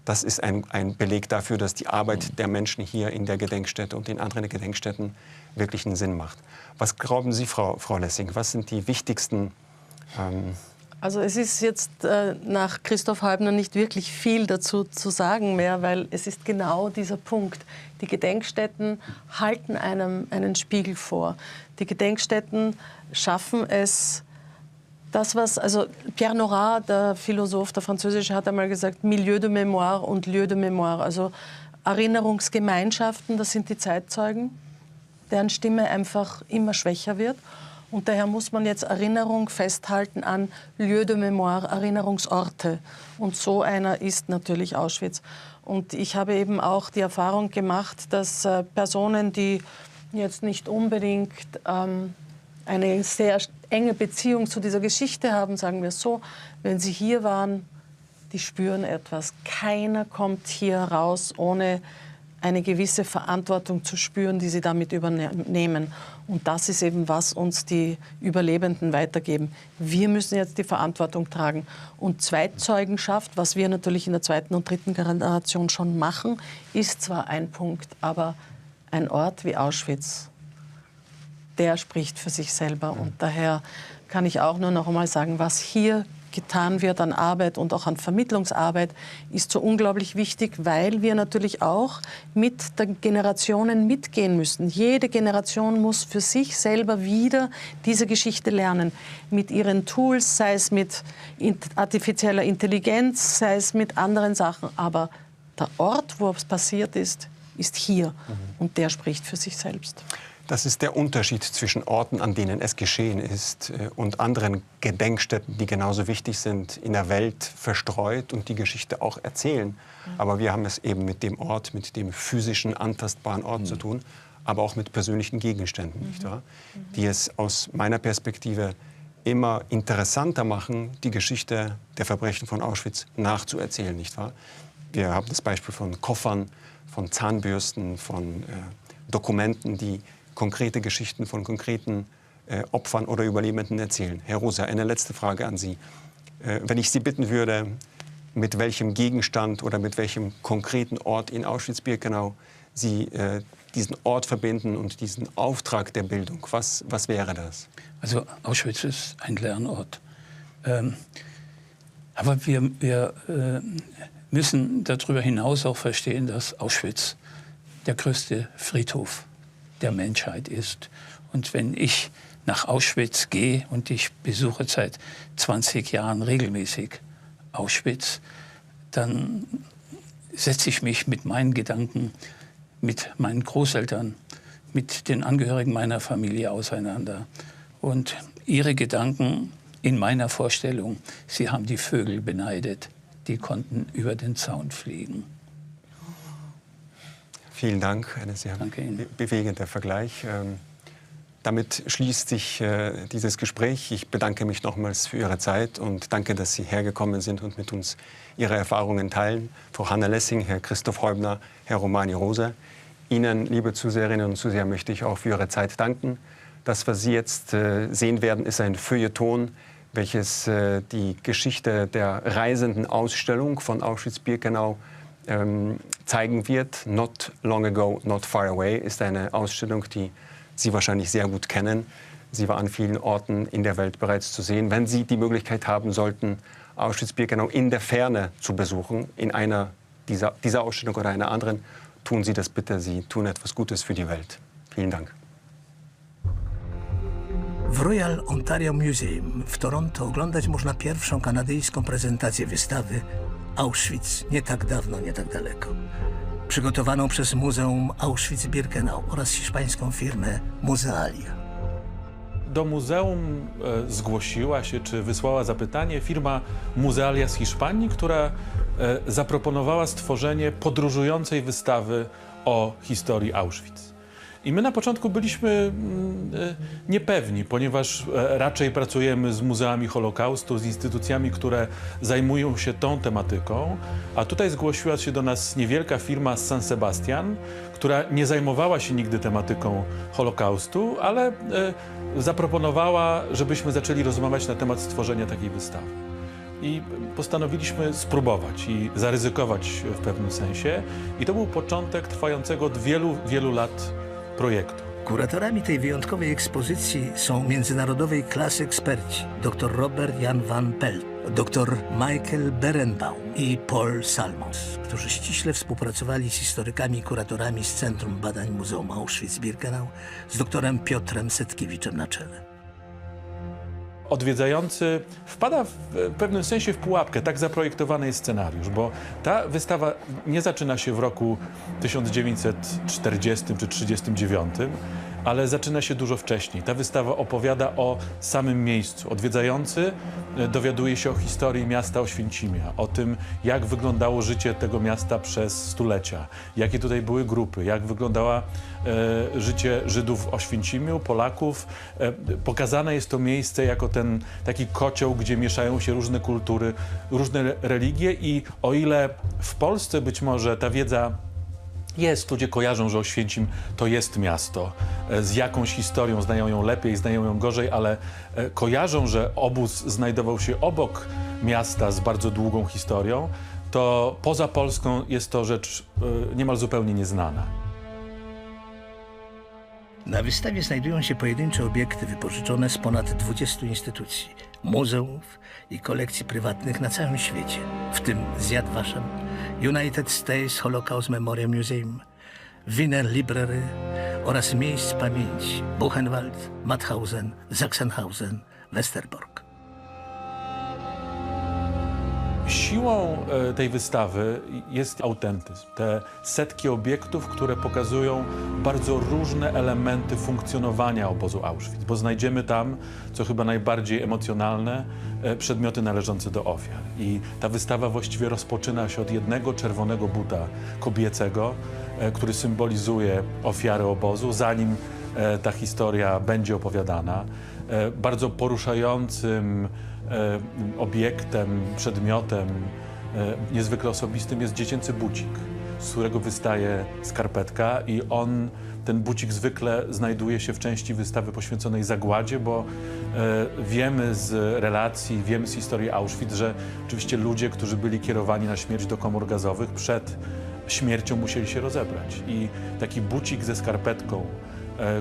Das ist ein Beleg dafür, dass die Arbeit der Menschen hier in der Gedenkstätte und in anderen Gedenkstätten wirklich einen Sinn macht. Was glauben Sie, Frau Lessing, was sind die wichtigsten... Also es ist jetzt nach Christoph Häubner nicht wirklich viel dazu zu sagen mehr, weil es ist genau dieser Punkt. Die Gedenkstätten halten einem einen Spiegel vor. Die Gedenkstätten schaffen es, also Pierre Nora, der Philosoph, der Französische, hat einmal gesagt, Milieu de Mémoire und Lieu de Mémoire, also Erinnerungsgemeinschaften, das sind die Zeitzeugen, deren Stimme einfach immer schwächer wird. Und daher muss man jetzt Erinnerung festhalten an Lieu de Mémoire, Erinnerungsorte. Und so einer ist natürlich Auschwitz. Und ich habe eben auch die Erfahrung gemacht, dass Personen, die jetzt nicht unbedingt eine sehr enge Beziehung zu dieser Geschichte haben, sagen wir so, wenn sie hier waren, die spüren etwas. Keiner kommt hier raus, ohne eine gewisse Verantwortung zu spüren, die sie damit übernehmen. Und das ist eben, was uns die Überlebenden weitergeben. Wir müssen jetzt die Verantwortung tragen. Und Zweitzeugenschaft, was wir natürlich in der zweiten und dritten Generation schon machen, ist zwar ein Punkt, aber ein Ort wie Auschwitz, der spricht für sich selber. Und daher kann ich auch nur noch einmal sagen, was hier getan wird an Arbeit und auch an Vermittlungsarbeit, ist so unglaublich wichtig, weil wir natürlich auch mit den Generationen mitgehen müssen. Jede Generation muss für sich selber wieder diese Geschichte lernen. Mit ihren Tools, sei es mit artifizieller Intelligenz, sei es mit anderen Sachen. Aber der Ort, wo es passiert ist hier. Und der spricht für sich selbst. Das ist der Unterschied zwischen Orten, an denen es geschehen ist, und anderen Gedenkstätten, die genauso wichtig sind, in der Welt verstreut und die Geschichte auch erzählen. Aber wir haben es eben mit dem Ort, mit dem physischen, antastbaren Ort zu tun, aber auch mit persönlichen Gegenständen, nicht wahr? Die es aus meiner Perspektive immer interessanter machen, die Geschichte der Verbrechen von Auschwitz nachzuerzählen, nicht wahr? Wir haben das Beispiel von Koffern, von Zahnbürsten, von Dokumenten, die konkrete Geschichten von konkreten Opfern oder Überlebenden erzählen. Herr Rosa, eine letzte Frage an Sie. Wenn ich Sie bitten würde, mit welchem Gegenstand oder mit welchem konkreten Ort in Auschwitz-Birkenau Sie diesen Ort verbinden und diesen Auftrag der Bildung, was wäre das? Also Auschwitz ist ein Lernort. Aber wir müssen darüber hinaus auch verstehen, dass Auschwitz der größte Friedhof der Menschheit ist. Und wenn ich nach Auschwitz gehe und ich besuche seit 20 Jahren regelmäßig Auschwitz, dann setze ich mich mit meinen Gedanken, mit meinen Großeltern, mit den Angehörigen meiner Familie auseinander. Und ihre Gedanken in meiner Vorstellung, sie haben die Vögel beneidet, die konnten über den Zaun fliegen. Vielen Dank, ein sehr bewegender Vergleich. Damit schließt sich dieses Gespräch. Ich bedanke mich nochmals für Ihre Zeit und danke, dass Sie hergekommen sind und mit uns Ihre Erfahrungen teilen. Frau Hanna Lessing, Herr Christoph Häubner, Herr Romani Rosa. Ihnen, liebe Zuseherinnen und Zuseher, möchte ich auch für Ihre Zeit danken. Das, was Sie jetzt sehen werden, ist ein Feuilleton, welches die Geschichte der Reisendenausstellung von Auschwitz-Birkenau zeigen wird. Not Long Ago, Not Far Away ist eine Ausstellung, die Sie wahrscheinlich sehr gut kennen. Sie war an vielen Orten in der Welt bereits zu sehen. Wenn Sie die Möglichkeit haben sollten, Auschwitz-Birkenau in der Ferne zu besuchen, in einer dieser Ausstellung oder einer anderen, tun Sie das bitte, Sie tun etwas Gutes für die Welt. Vielen Dank. W Royal Ontario Museum w Toronto oglądać można pierwszą kanadyjską prezentację wystawy Auschwitz nie tak dawno, nie tak daleko, przygotowaną przez Muzeum Auschwitz-Birkenau oraz hiszpańską firmę Muzealia. Do muzeum zgłosiła się, czy wysłała zapytanie firma Muzealia z Hiszpanii, która zaproponowała stworzenie podróżującej wystawy o historii Auschwitz. I my na początku byliśmy niepewni, ponieważ raczej pracujemy z muzeami Holokaustu, z instytucjami, które zajmują się tą tematyką, a tutaj zgłosiła się do nas niewielka firma z San Sebastian, która nie zajmowała się nigdy tematyką Holokaustu, ale zaproponowała, żebyśmy zaczęli rozmawiać na temat stworzenia takiej wystawy. I postanowiliśmy spróbować i zaryzykować w pewnym sensie. I to był początek trwającego od wielu, wielu lat projektu. Kuratorami tej wyjątkowej ekspozycji są międzynarodowej klasy eksperci dr Robert Jan van Pelt, dr Michael Berenbaum i Paul Salmons, którzy ściśle współpracowali z historykami i kuratorami z Centrum Badań Muzeum Auschwitz-Birkenau z doktorem Piotrem Setkiewiczem na czele. Odwiedzający wpada w pewnym sensie w pułapkę, tak zaprojektowany jest scenariusz, bo ta wystawa nie zaczyna się w roku 1940 czy 1939, ale zaczyna się dużo wcześniej. Ta wystawa opowiada o samym miejscu. Odwiedzający dowiaduje się o historii miasta Oświęcimia, o tym, jak wyglądało życie tego miasta przez stulecia, jakie tutaj były grupy, jak wyglądało życie Żydów w Oświęcimiu, Polaków. Pokazane jest to miejsce jako ten taki kocioł, gdzie mieszają się różne kultury, różne religie i o ile w Polsce być może ta wiedza jest, ludzie kojarzą, że Oświęcim to jest miasto z jakąś historią, znają ją lepiej, znają ją gorzej, ale kojarzą, że obóz znajdował się obok miasta z bardzo długą historią, to poza Polską jest to rzecz niemal zupełnie nieznana. Na wystawie znajdują się pojedyncze obiekty wypożyczone z ponad 20 instytucji, muzeów i kolekcji prywatnych na całym świecie, w tym z Yad Vashem, United States Holocaust Memorial Museum, Wiener Library oraz miejsc pamięci Buchenwald, Mauthausen, Sachsenhausen, Westerbork. Siłą tej wystawy jest autentyzm. Te setki obiektów, które pokazują bardzo różne elementy funkcjonowania obozu Auschwitz, bo znajdziemy tam, co chyba najbardziej emocjonalne, przedmioty należące do ofiar. I ta wystawa właściwie rozpoczyna się od jednego czerwonego buta kobiecego, który symbolizuje ofiary obozu, zanim ta historia będzie opowiadana. Bardzo poruszającym obiektem, przedmiotem niezwykle osobistym jest dziecięcy bucik, z którego wystaje skarpetka i ten bucik zwykle znajduje się w części wystawy poświęconej zagładzie, bo wiemy z relacji, wiemy z historii Auschwitz, że oczywiście ludzie, którzy byli kierowani na śmierć do komór gazowych, przed śmiercią musieli się rozebrać. I taki bucik ze skarpetką,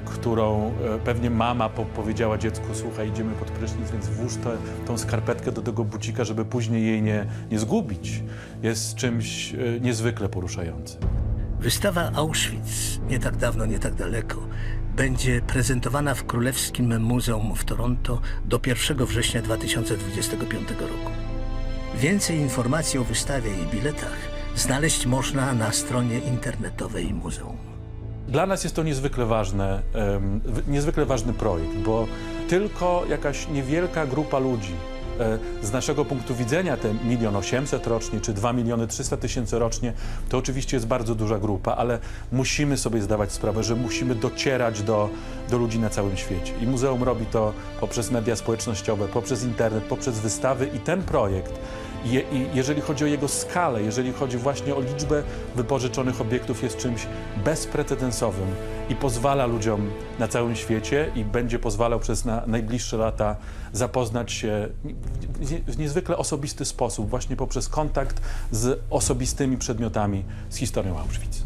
którą pewnie mama powiedziała dziecku: słuchaj, idziemy pod prysznic, więc włóż tą skarpetkę do tego bucika, żeby później jej nie zgubić, jest czymś niezwykle poruszającym. Wystawa Auschwitz, nie tak dawno, nie tak daleko, będzie prezentowana w Królewskim Muzeum w Toronto do 1 września 2025 roku. Więcej informacji o wystawie i biletach znaleźć można na stronie internetowej muzeum. Dla nas jest to niezwykle ważny projekt, bo tylko jakaś niewielka grupa ludzi, z naszego punktu widzenia te 1 800 000 rocznie, czy 2 300 000 rocznie, to oczywiście jest bardzo duża grupa, ale musimy sobie zdawać sprawę, że musimy docierać do ludzi na całym świecie. I muzeum robi to poprzez media społecznościowe, poprzez internet, poprzez wystawy i ten projekt, jeżeli chodzi o jego skalę, jeżeli chodzi właśnie o liczbę wypożyczonych obiektów, jest czymś bezprecedensowym i pozwala ludziom na całym świecie i będzie pozwalał przez najbliższe lata zapoznać się w niezwykle osobisty sposób, właśnie poprzez kontakt z osobistymi przedmiotami z historią Auschwitz.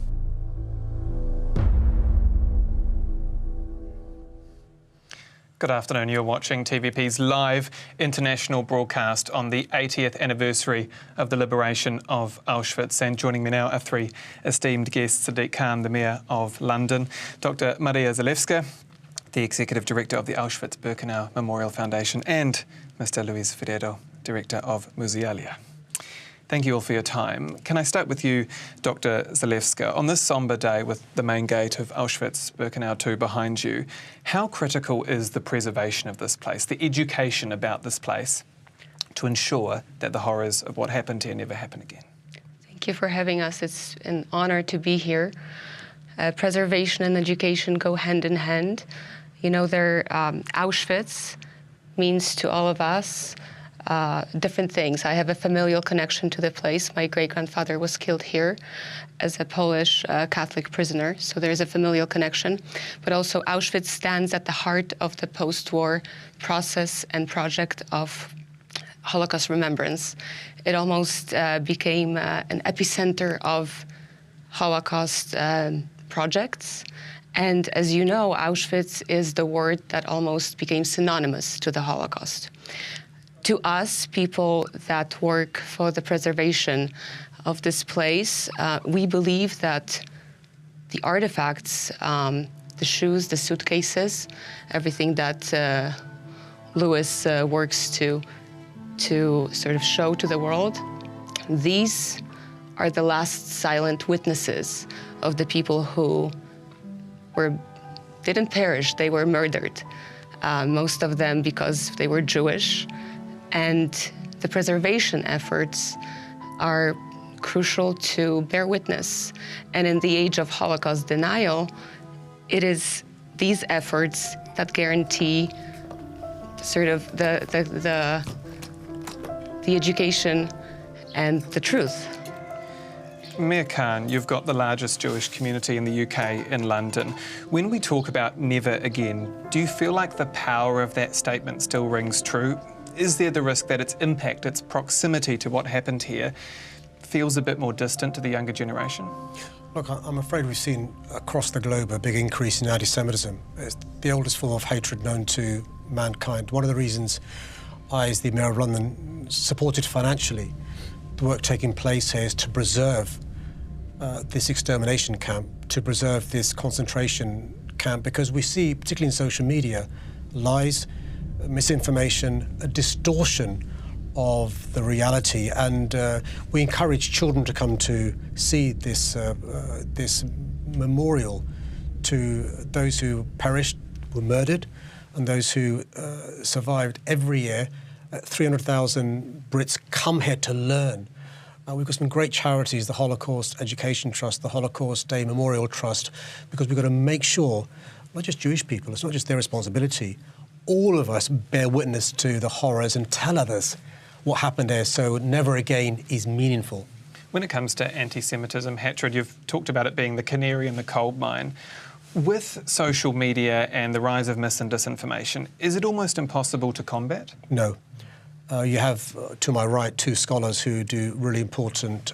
Good afternoon. You're watching TVP's live international broadcast on the 80th anniversary of the liberation of Auschwitz. And joining me now are three esteemed guests: Sadiq Khan, the Mayor of London; Dr. Maria Zalewska, the Executive Director of the Auschwitz-Birkenau Memorial Foundation; and Mr. Luis Ferreiro, Director of Musealia. Thank you all for your time. Can I start with you, Dr. Zalewska? On this sombre day with the main gate of Auschwitz-Birkenau II behind you, how critical is the preservation of this place, the education about this place, to ensure that the horrors of what happened here never happen again? Thank you for having us. It's an honor to be here. Preservation and education go hand in hand. You know, Auschwitz means to all of us different things. I have a familial connection to the place. My great-grandfather was killed here as a Polish Catholic prisoner, so there is a familial connection. But also Auschwitz stands at the heart of the post-war process and project of Holocaust remembrance. It almost became an epicenter of Holocaust projects. And as you know, Auschwitz is the word that almost became synonymous to the Holocaust. To us, people that work for the preservation of this place, we believe that the artifacts, the shoes, the suitcases, everything that Louis works to sort of show to the world, these are the last silent witnesses of the people who didn't perish, they were murdered. Most of them because they were Jewish. And the preservation efforts are crucial to bear witness. And in the age of Holocaust denial, it is these efforts that guarantee sort of the education and the truth. Mayor Khan, you've got the largest Jewish community in the UK in London. When we talk about never again, do you feel like the power of that statement still rings true? Is there the risk that its impact, its proximity to what happened here, feels a bit more distant to the younger generation? Look, I'm afraid we've seen across the globe a big increase in anti-Semitism. It's the oldest form of hatred known to mankind. One of the reasons I, as the Mayor of London, supported financially the work taking place here is to preserve this extermination camp, to preserve this concentration camp, because we see, particularly in social media, lies, misinformation, a distortion of the reality, and we encourage children to come to see this memorial to those who perished, were murdered, and those who survived. Every year, 300,000 Brits come here to learn. We've got some great charities, the Holocaust Education Trust, the Holocaust Day Memorial Trust, because we've got to make sure, not just Jewish people, it's not just their responsibility, all of us bear witness to the horrors and tell others what happened there, so never again is meaningful. When it comes to anti-Semitism, hatred, you've talked about it being the canary in the coal mine. With social media and the rise of mis and disinformation, is it almost impossible to combat? No. You have, to my right, two scholars who do really important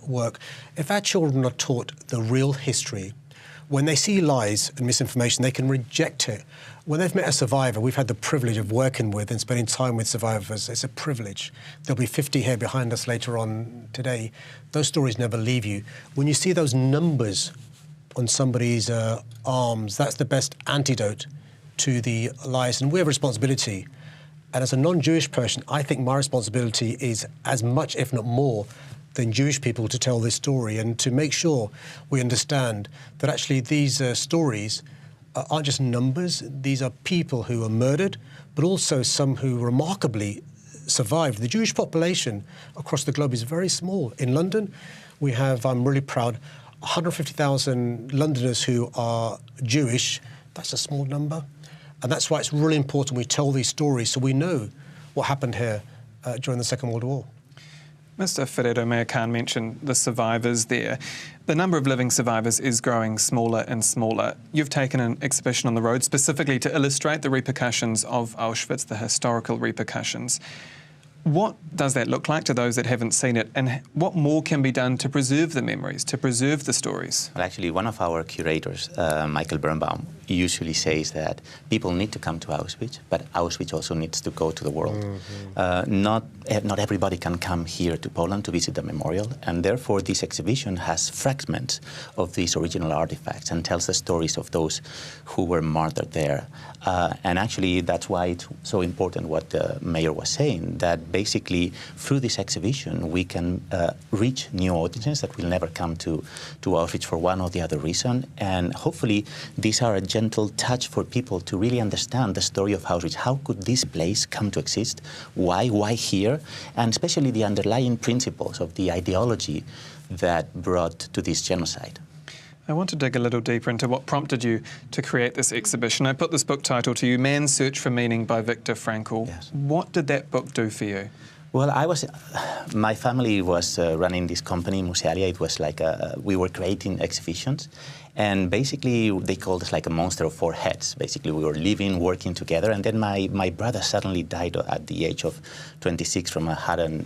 work. If our children are taught the real history, when they see lies and misinformation, they can reject it. When they've met a survivor, we've had the privilege of working with and spending time with survivors. It's a privilege. There'll be 50 here behind us later on today. Those stories never leave you. When you see those numbers on somebody's arms, that's the best antidote to the lies. And we have a responsibility. And as a non-Jewish person, I think my responsibility is as much, if not more, than Jewish people to tell this story and to make sure we understand that actually these stories aren't just numbers. These are people who are murdered, but also some who remarkably survived. The Jewish population across the globe is very small. In London, we have, I'm really proud, 150,000 Londoners who are Jewish. That's a small number. And that's why it's really important we tell these stories so we know what happened here during the Second World War. Mr. Ferreiro, Mayor Khan mentioned the survivors there. The number of living survivors is growing smaller and smaller. You've taken an exhibition on the road specifically to illustrate the repercussions of Auschwitz, the historical repercussions. What does that look like to those that haven't seen it, and what more can be done to preserve the memories, to preserve the stories? Well, actually, one of our curators, Michael Birnbaum, usually says that people need to come to Auschwitz, but Auschwitz also needs to go to the world. Not everybody can come here to Poland to visit the memorial, and therefore this exhibition has fragments of these original artifacts and tells the stories of those who were martyred there. And actually, that's why it's so important what the mayor was saying, that basically through this exhibition we can reach new audiences that will never come to Auschwitz for one or the other reason. And hopefully these are a gentle touch for people to really understand the story of Auschwitz. How could this place come to exist? Why here? And especially the underlying principles of the ideology that brought to this genocide. I want to dig a little deeper into what prompted you to create this exhibition. I put this book title to you, Man's Search for Meaning by Viktor Frankl. Yes. What did that book do for you? Well, my family was running this company, Musealia. It was like we were creating exhibitions, and basically they called us like a monster of four heads. Basically, we were living, working together, and then my brother suddenly died at the age of 26 from a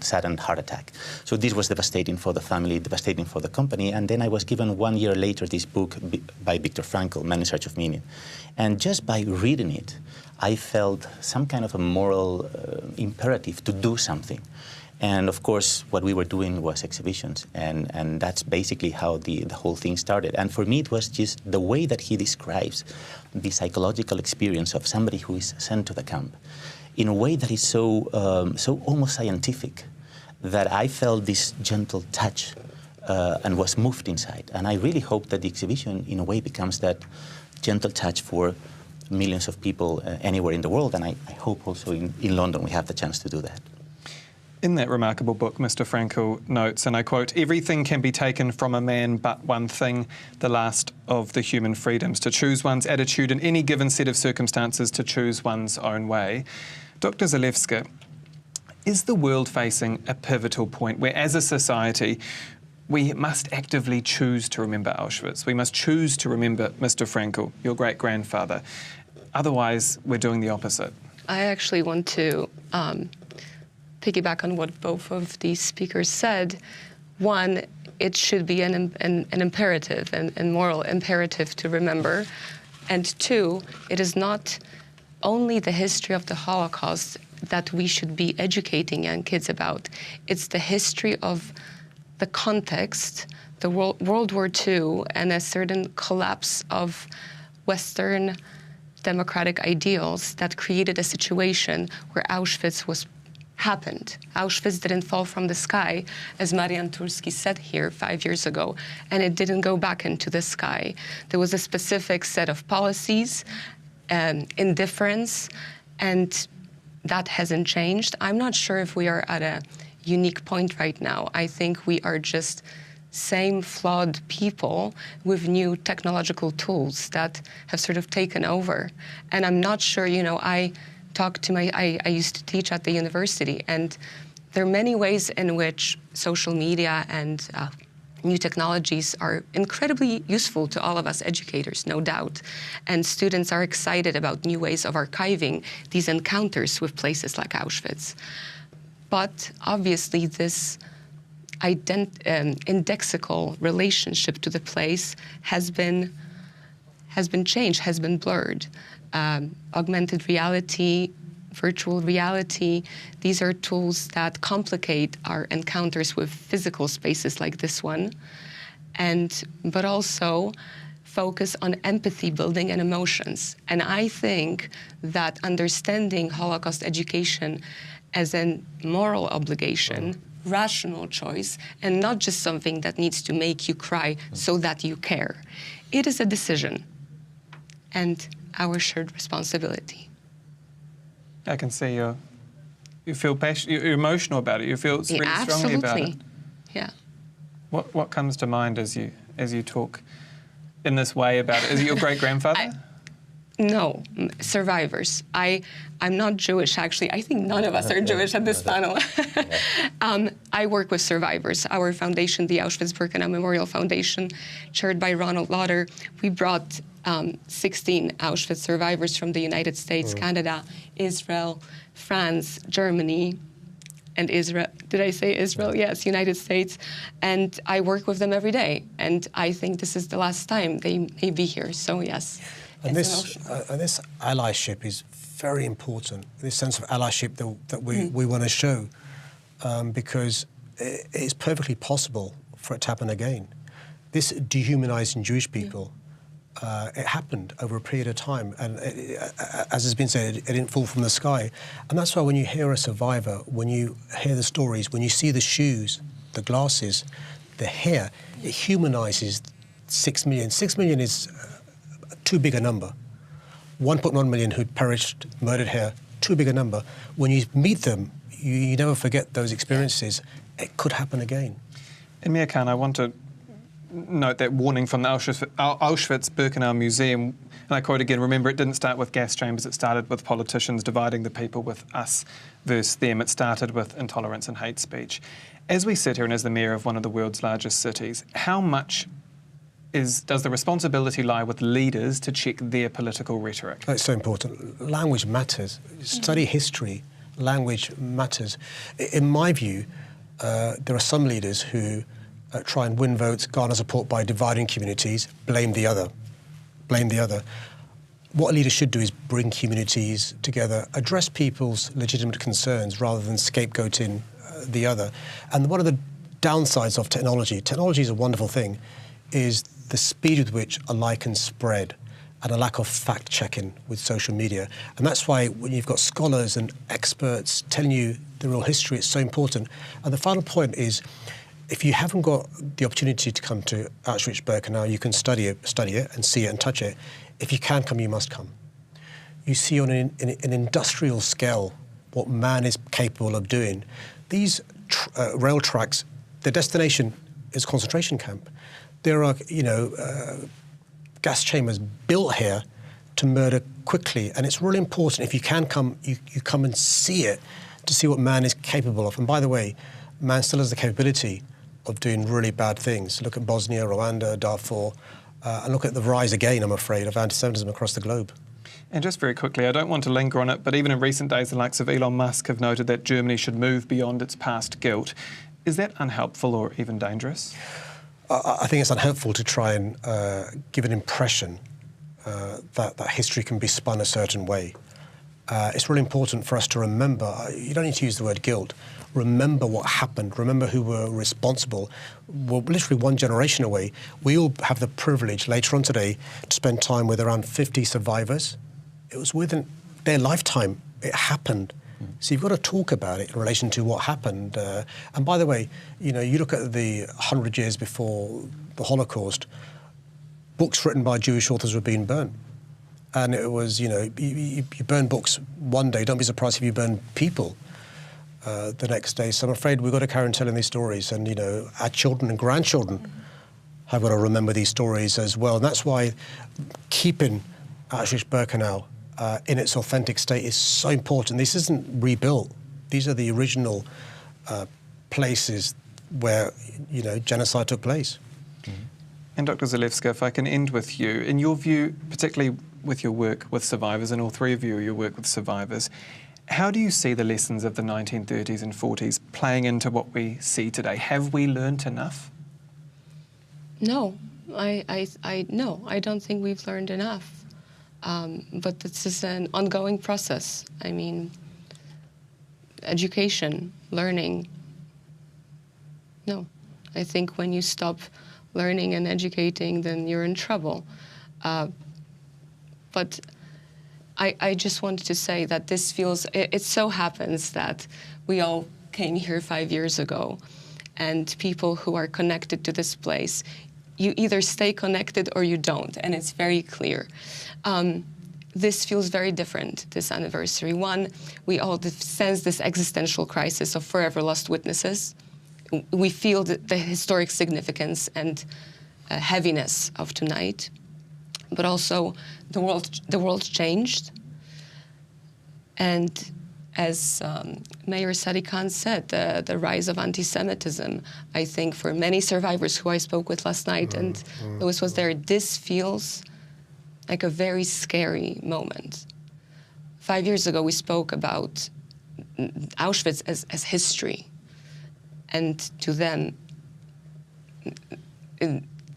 sudden heart attack. So this was devastating for the family, devastating for the company, and then I was given 1 year later this book by Viktor Frankl, Man in Search of Meaning. And just by reading it, I felt some kind of a moral imperative to do something. And of course, what we were doing was exhibitions. And that's basically how the whole thing started. And for me, it was just the way that he describes the psychological experience of somebody who is sent to the camp in a way that is so almost scientific, that I felt this gentle touch and was moved inside. And I really hope that the exhibition, in a way, becomes that gentle touch for millions of people anywhere in the world, and I hope also in London we have the chance to do that. In that remarkable book, Mr. Frankl notes, and I quote, "Everything can be taken from a man but one thing, the last of the human freedoms, to choose one's attitude in any given set of circumstances, to choose one's own way." Dr. Zalewska, is the world facing a pivotal point where, as a society, we must actively choose to remember Auschwitz? We must choose to remember Mr. Frankl, your great-grandfather. Otherwise, we're doing the opposite. I actually want to piggyback on what both of these speakers said. One, it should be an imperative, and moral imperative to remember. And two, it is not only the history of the Holocaust that we should be educating young kids about. It's the history of the context, the World War II, and a certain collapse of Western democratic ideals that created a situation where Auschwitz happened. Auschwitz didn't fall from the sky, as Marian Turski said here 5 years ago, and it didn't go back into the sky. There was a specific set of policies, indifference, and that hasn't changed. I'm not sure if we are at a unique point right now. I think we are just same flawed people with new technological tools that have sort of taken over. And I'm not sure, I used to teach at the university, and there are many ways in which social media and new technologies are incredibly useful to all of us educators, no doubt. And students are excited about new ways of archiving these encounters with places like Auschwitz. But obviously this indexical relationship to the place has been changed, has been blurred. Augmented reality, virtual reality, these are tools that complicate our encounters with physical spaces like this one, but also focus on empathy building and emotions. And I think that understanding Holocaust education as a moral obligation, rational choice, and not just something that needs to make you cry so that you care. It is a decision and our shared responsibility. I can see you feel passionate, you're emotional about it, you feel really strongly about it. Yeah. What comes to mind as you talk in this way about it? Is it your great-grandfather? No, survivors. I'm not Jewish, actually. I think none of us are Jewish at this panel. I work with survivors. Our foundation, the Auschwitz-Birkenau Memorial Foundation, chaired by Ronald Lauder, we brought 16 Auschwitz survivors from the United States, Canada, Israel, France, Germany, and Israel. Did I say Israel? Yes, United States. And I work with them every day. And I think this is the last time they may be here, so yes. And this allyship is very important, this sense of allyship that we want to show, because it's perfectly possible for it to happen again. This dehumanizing Jewish people, it happened over a period of time, and as has been said, it didn't fall from the sky. And that's why when you hear a survivor, when you hear the stories, when you see the shoes, the glasses, the hair, it humanizes 6 million. 6 million is too big a number. 1.1 million who'd perished, murdered here, too big a number. When you meet them, you never forget those experiences. It could happen again. In Mir Khan, I want to note that warning from the Auschwitz-Birkenau Museum, and I quote again, remember, it didn't start with gas chambers, it started with politicians dividing the people with us versus them. It started with intolerance and hate speech. As we sit here and as the mayor of one of the world's largest cities, how much does the responsibility lie with leaders to check their political rhetoric? It's so important. Language matters. Study history. Language matters. In my view, there are some leaders who try and win votes, garner support by dividing communities, blame the other. Blame the other. What a leader should do is bring communities together, address people's legitimate concerns rather than scapegoating the other. And one of the downsides of technology is a wonderful thing, is the speed with which a lie can spread and a lack of fact-checking with social media. And that's why when you've got scholars and experts telling you the real history, it's so important. And the final point is, if you haven't got the opportunity to come to Auschwitz-Birkenau, you can study it and see it and touch it. If you can come, you must come. You see on an industrial scale what man is capable of doing. These rail tracks, the destination is a concentration camp. There are, gas chambers built here to murder quickly, and it's really important. If you can come, you come and see it to see what man is capable of. And by the way, man still has the capability of doing really bad things. Look at Bosnia, Rwanda, Darfur, and look at the rise again, I'm afraid, of anti-Semitism across the globe. And just very quickly, I don't want to linger on it, but even in recent days, the likes of Elon Musk have noted that Germany should move beyond its past guilt. Is that unhelpful or even dangerous? I think it's unhelpful to try and give an impression that history can be spun a certain way. It's really important for us to remember, you don't need to use the word guilt, remember what happened, remember who were responsible. We're literally one generation away. We all have the privilege later on today to spend time with around 50 survivors. It was within their lifetime, it happened. So you've got to talk about it in relation to what happened. And by the way, you look at the 100 years before the Holocaust, books written by Jewish authors were being burnt. And it was, you burn books one day, don't be surprised if you burn people the next day. So I'm afraid we've got to carry on telling these stories. And, our children and grandchildren have got to remember these stories as well. And that's why keeping Auschwitz-Birkenau in its authentic state is so important. This isn't rebuilt. These are the original places where, genocide took place. And Dr. Zalewska, if I can end with you, in your view, particularly with your work with survivors, and all three of you, your work with survivors, how do you see the lessons of the 1930s and 40s playing into what we see today? Have we learned enough? No, I don't think we've learned enough. But this is an ongoing process. I mean, education, learning. No, I think when you stop learning and educating, then you're in trouble. But I just wanted to say that this feels, it so happens that we all came here 5 years ago, and people who are connected to this place, you either stay connected or you don't, and it's very clear. This feels very different, this anniversary. One, we all sense this existential crisis of forever lost witnesses. We feel the historic significance and heaviness of tonight. But also, the world changed. And as Mayor Sadiq Khan said, the rise of anti-Semitism, I think for many survivors who I spoke with last night, and Louis was there, this feels like a very scary moment. 5 years ago, we spoke about Auschwitz as history. And to them,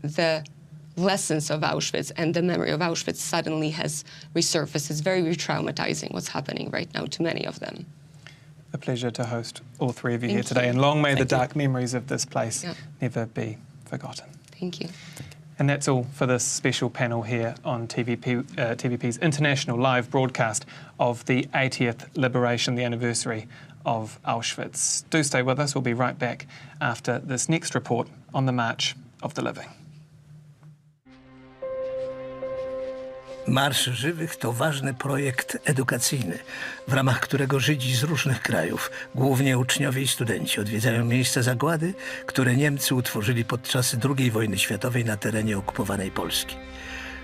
the lessons of Auschwitz and the memory of Auschwitz suddenly has resurfaced. It's very re-traumatizing what's happening right now to many of them. A pleasure to host all three of you Thank here today, you. and long may the Thank you. dark memories of this place Yeah. never be forgotten. Thank you. And that's all for this special panel here on TVP's international live broadcast of the 80th Liberation, the anniversary of Auschwitz. Do stay with us. We'll be right back after this next report on the March of the Living. Marsz Żywych to ważny projekt edukacyjny, w ramach którego Żydzi z różnych krajów, głównie uczniowie i studenci, odwiedzają miejsca zagłady, które Niemcy utworzyli podczas II wojny światowej na terenie okupowanej Polski.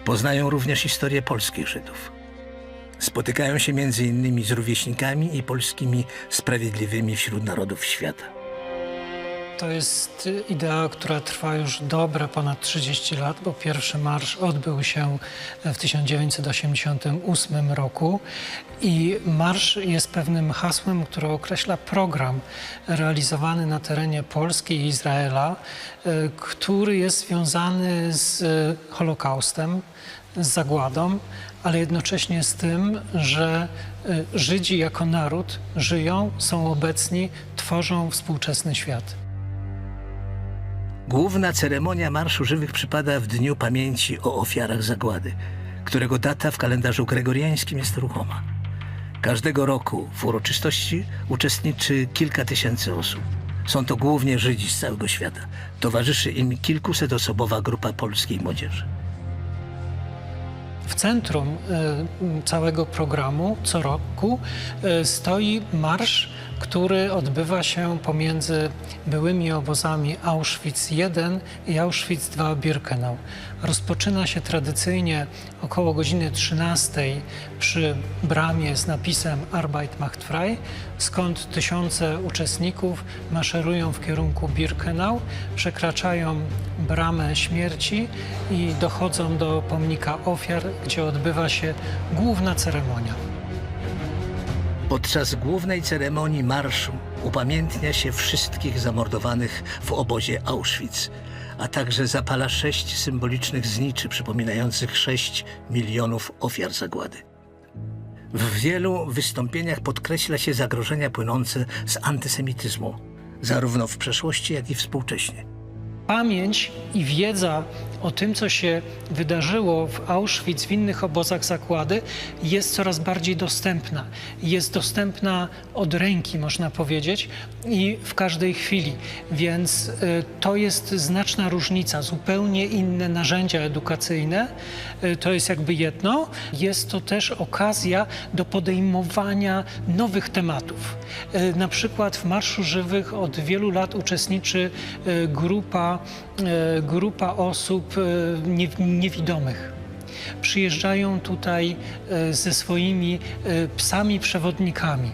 Poznają również historię polskich Żydów. Spotykają się m.in. z rówieśnikami i polskimi sprawiedliwymi wśród narodów świata. To jest idea, która trwa już dobre ponad 30 lat, bo pierwszy marsz odbył się w 1988 roku i marsz jest pewnym hasłem, które określa program realizowany na terenie Polski i Izraela, który jest związany z Holokaustem, z zagładą, ale jednocześnie z tym, że Żydzi jako naród żyją, są obecni, tworzą współczesny świat. Główna ceremonia Marszu Żywych przypada w Dniu Pamięci o Ofiarach Zagłady, którego data w kalendarzu gregoriańskim jest ruchoma. Każdego roku w uroczystości uczestniczy kilka tysięcy osób. Są to głównie Żydzi z całego świata. Towarzyszy im kilkusetosobowa grupa polskiej młodzieży. W centrum całego programu co roku stoi marsz, który odbywa się pomiędzy byłymi obozami Auschwitz I i Auschwitz II Birkenau. Rozpoczyna się tradycyjnie około godziny 13 przy bramie z napisem Arbeit macht frei, skąd tysiące uczestników maszerują w kierunku Birkenau, przekraczają bramę śmierci i dochodzą do pomnika ofiar, gdzie odbywa się główna ceremonia. Podczas głównej ceremonii marszu upamiętnia się wszystkich zamordowanych w obozie Auschwitz, a także zapala 6 symbolicznych zniczy przypominających 6 milionów ofiar zagłady. W wielu wystąpieniach podkreśla się zagrożenia płynące z antysemityzmu, zarówno w przeszłości, jak i współcześnie. Pamięć i wiedza o tym, co się wydarzyło w Auschwitz, w innych obozach zagłady, jest coraz bardziej dostępna. Jest dostępna od ręki, można powiedzieć, i w każdej chwili. Więc to jest znaczna różnica, zupełnie inne narzędzia edukacyjne. To jest jakby jedno. Jest to też okazja do podejmowania nowych tematów. Na przykład w Marszu Żywych od wielu lat uczestniczy grupa osób niewidomych. Przyjeżdżają tutaj ze swoimi psami przewodnikami.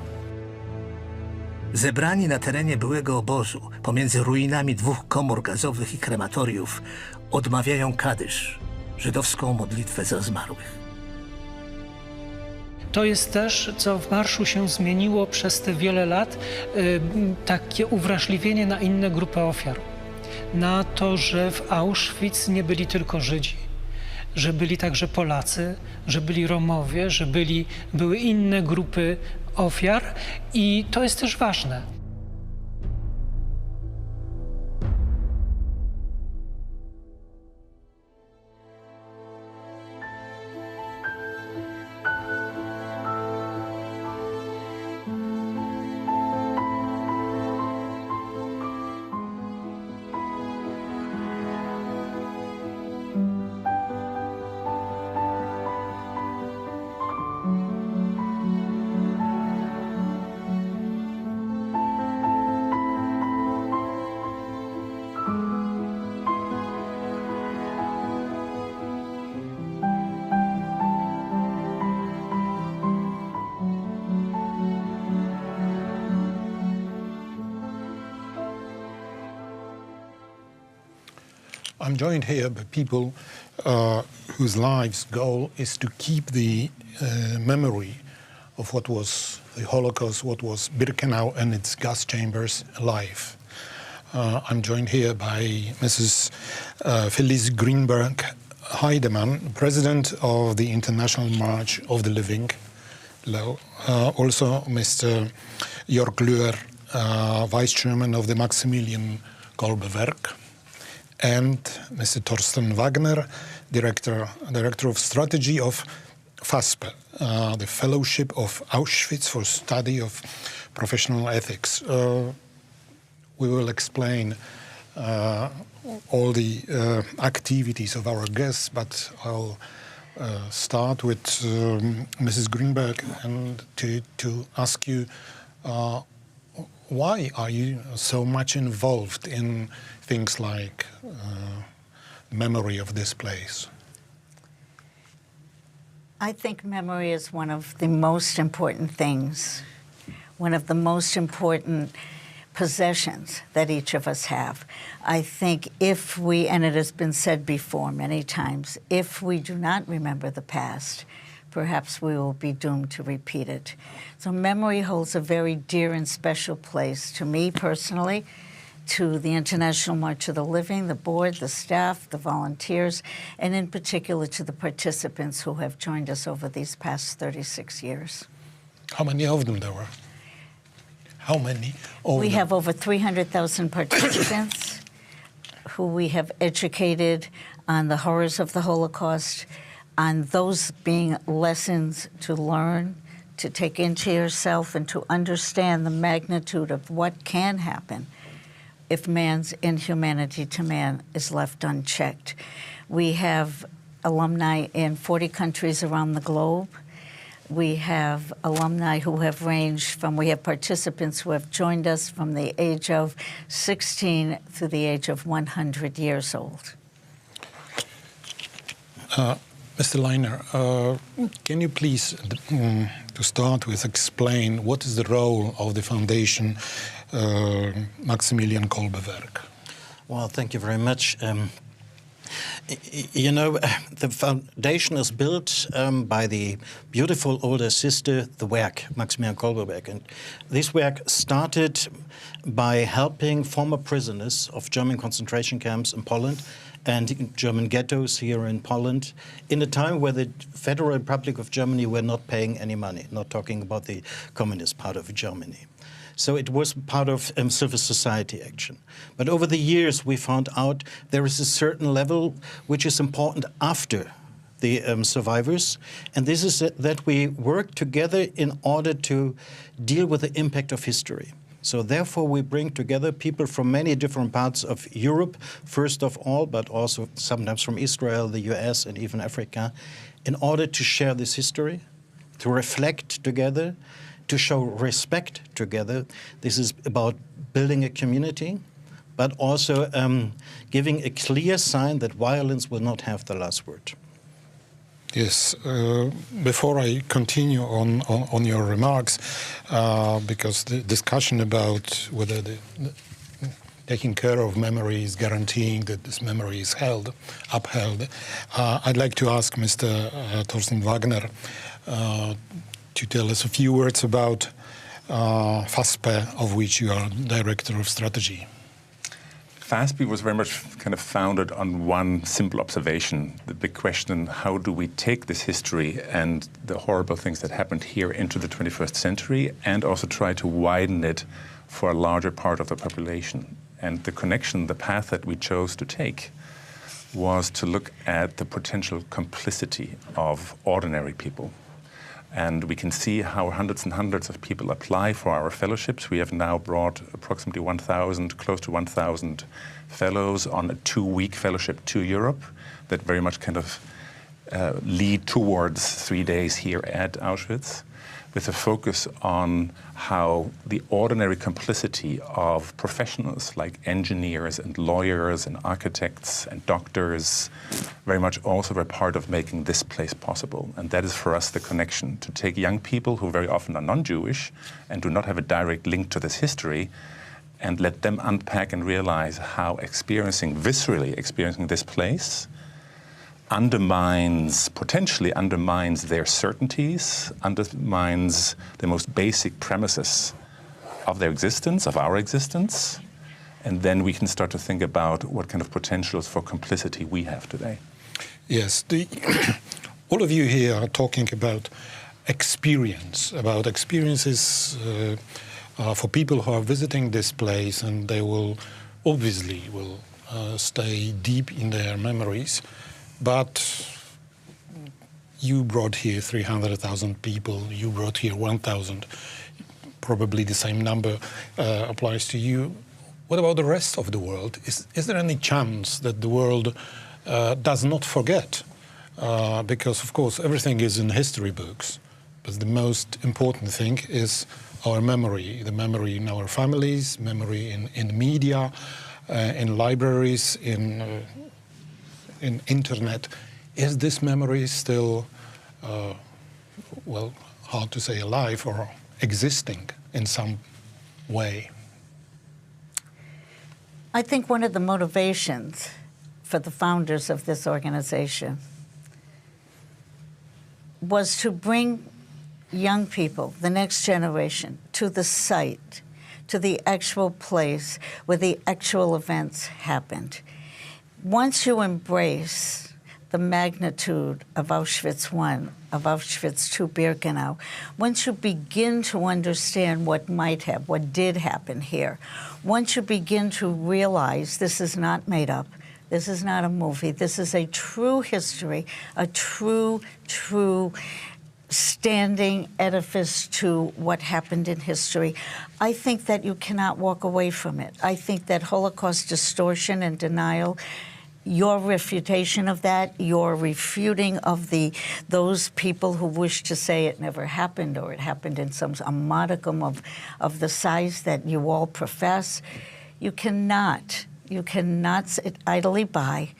Zebrani na terenie byłego obozu, pomiędzy ruinami 2 komór gazowych i krematoriów, odmawiają kadysz, żydowską modlitwę za zmarłych. To jest też, co w marszu się zmieniło przez te wiele lat, takie uwrażliwienie na inne grupy ofiar. Na to, że w Auschwitz nie byli tylko Żydzi, że byli także Polacy, że byli Romowie, że były inne grupy ofiar i to jest też ważne. I'm joined here by people whose lives' goal is to keep the memory of what was the Holocaust, what was Birkenau and its gas chambers alive. I'm joined here by Mrs. Felice Greenberg, Heidemann, president of the International March of the Living, also Mr. Jörg Löhr, vice chairman of the Maximilian Kolbe-Werk, and Mr. Thorsten Wagner, director of strategy of FASPE, the Fellowship of Auschwitz for Study of Professional Ethics. We will explain all the activities of our guests, but I'll start with Mrs. Greenberg and to ask you, why are you so much involved in things like memory of this place? I think memory is one of the most important things, one of the most important possessions that each of us have. I think if we, and it has been said before many times, if we do not remember the past, perhaps we will be doomed to repeat it. So memory holds a very dear and special place to me personally, to the International March of the Living, the board, the staff, the volunteers, and in particular to the participants who have joined us over these past 36 years. How many of them there were? How many? We have over 300,000 participants who we have educated on the horrors of the Holocaust, on those being lessons to learn, to take into yourself, and to understand the magnitude of what can happen if man's inhumanity to man is left unchecked. We have alumni in 40 countries around the globe. We have alumni who have ranged from, we have participants who have joined us from the age of 16 through the age of 100 years old. Mr. Leiner, can you please, to start with, explain what is the role of the foundation Maximilian Kolbe-Werk? Well, thank you very much. You know, the foundation is built by the beautiful older sister, the Werk, Maximilian Kolbe-Werk. And this work started by helping former prisoners of German concentration camps in Poland and German ghettos here in Poland in a time where the Federal Republic of Germany were not paying any money, not talking about the communist part of Germany. So it was part of civil society action. But over the years, we found out there is a certain level which is important after the survivors, and this is that we work together in order to deal with the impact of history. So therefore, we bring together people from many different parts of Europe, first of all, but also sometimes from Israel, the US, and even Africa, in order to share this history, to reflect together, to show respect together. This is about building a community, but also giving a clear sign that violence will not have the last word. Yes. Before I continue on your remarks, because the discussion about whether taking care of memory is guaranteeing that this memory is upheld, I'd like to ask Mr. Thorsten Wagner to tell us a few words about FASPE, of which you are Director of Strategy. FASPE was very much kind of founded on one simple observation, the big question, how do we take this history and the horrible things that happened here into the 21st century and also try to widen it for a larger part of the population. And the connection, the path that we chose to take was to look at the potential complicity of ordinary people. And we can see how hundreds and hundreds of people apply for our fellowships. We have now brought approximately 1,000, close to 1,000 fellows on a 2-week fellowship to Europe that very much kind of lead towards 3 days here at Auschwitz, with a focus on how the ordinary complicity of professionals like engineers and lawyers and architects and doctors very much also were part of making this place possible. And that is for us the connection, to take young people who very often are non-Jewish and do not have a direct link to this history and let them unpack and realize how viscerally experiencing this place potentially undermines their certainties, undermines the most basic premises of their existence, of our existence, and then we can start to think about what kind of potentials for complicity we have today. Yes, all of you here are talking about experiences for people who are visiting this place, and they will obviously stay deep in their memories. But you brought here 300,000 people, you brought here 1,000, probably the same number applies to you. What about the rest of the world? Is there any chance that the world does not forget? Because, of course, everything is in history books, but the most important thing is our memory, the memory in our families, memory in media, in libraries, in internet. Is this memory still, well, hard to say alive or existing in some way? I think one of the motivations for the founders of this organization was to bring young people, the next generation, to the site, to the actual place where the actual events happened. Once you embrace the magnitude of Auschwitz I, of Auschwitz II Birkenau, once you begin to understand what did happen here, once you begin to realize this is not made up, this is not a movie, this is a true history, a true standing edifice to what happened in history, I think that you cannot walk away from it. I think that Holocaust distortion and denial, your refutation of that, your refuting of those people who wish to say it never happened or it happened in a modicum of the size that you all profess, you cannot sit idly by.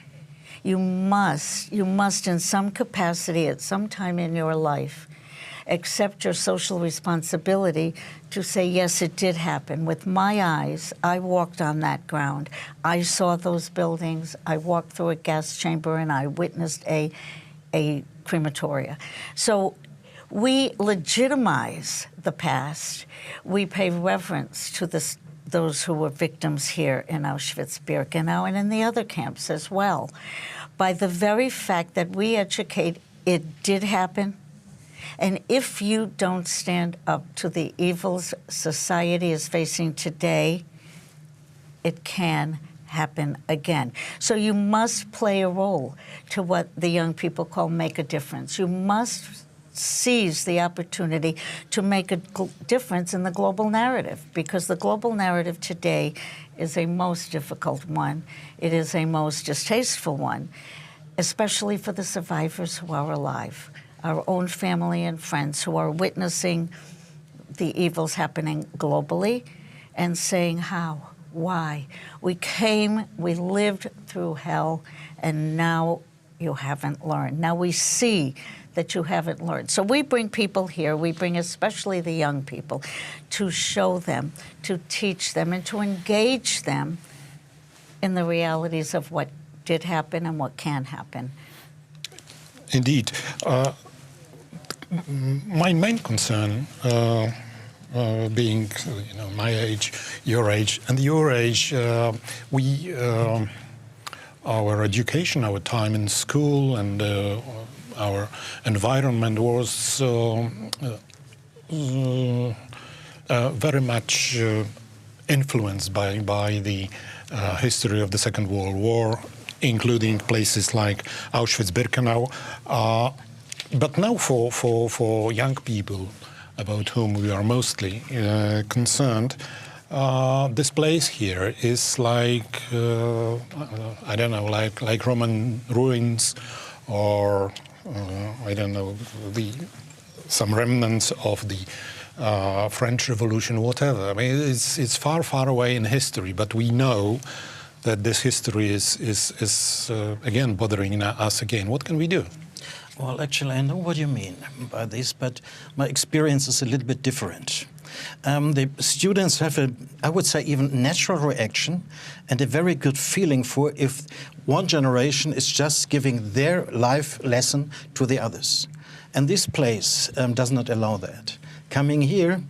You must in some capacity at some time in your life accept your social responsibility to say, yes, it did happen. With my eyes, I walked on that ground. I saw those buildings. I walked through a gas chamber and I witnessed a crematoria. So we legitimize the past. We pay reverence to those who were victims here in Auschwitz-Birkenau and in the other camps as well. By the very fact that we educate, it did happen. And if you don't stand up to the evils society is facing today, it can happen again. So you must play a role to what the young people call make a difference. You must seize the opportunity to make a difference in the global narrative, because the global narrative today is a most difficult one. It is a most distasteful one, especially for the survivors who are alive, our own family and friends who are witnessing the evils happening globally and saying how, why. We came, we lived through hell, and now you haven't learned. Now we see that you haven't learned. So we bring people here, we bring especially the young people, to show them, to teach them, and to engage them in the realities of what did happen and what can happen. Indeed. My main concern, being my age, your age, and your age, our education, our time in school, and our environment was very much influenced by the history of the Second World War, including places like Auschwitz-Birkenau. But now for young people, about whom we are mostly concerned, this place here is like, I don't know, like Roman ruins, or I don't know, some remnants of the French Revolution, whatever. I mean, it's far, far away in history, but we know that this history is again bothering us again. What can we do? Well, actually, I know what you mean by this, but my experience is a little bit different. The students have I would say, even natural reaction and a very good feeling for if one generation is just giving their life lesson to the others. And this place does not allow that. Coming here,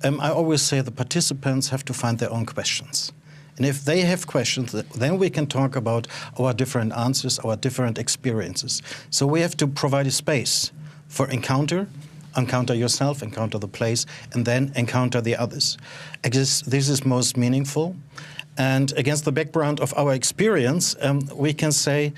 I always say the participants have to find their own questions. And if they have questions, then we can talk about our different answers, our different experiences. So we have to provide a space for encounter yourself, encounter the place, and then encounter the others. This is most meaningful. And against the background of our experience, we can say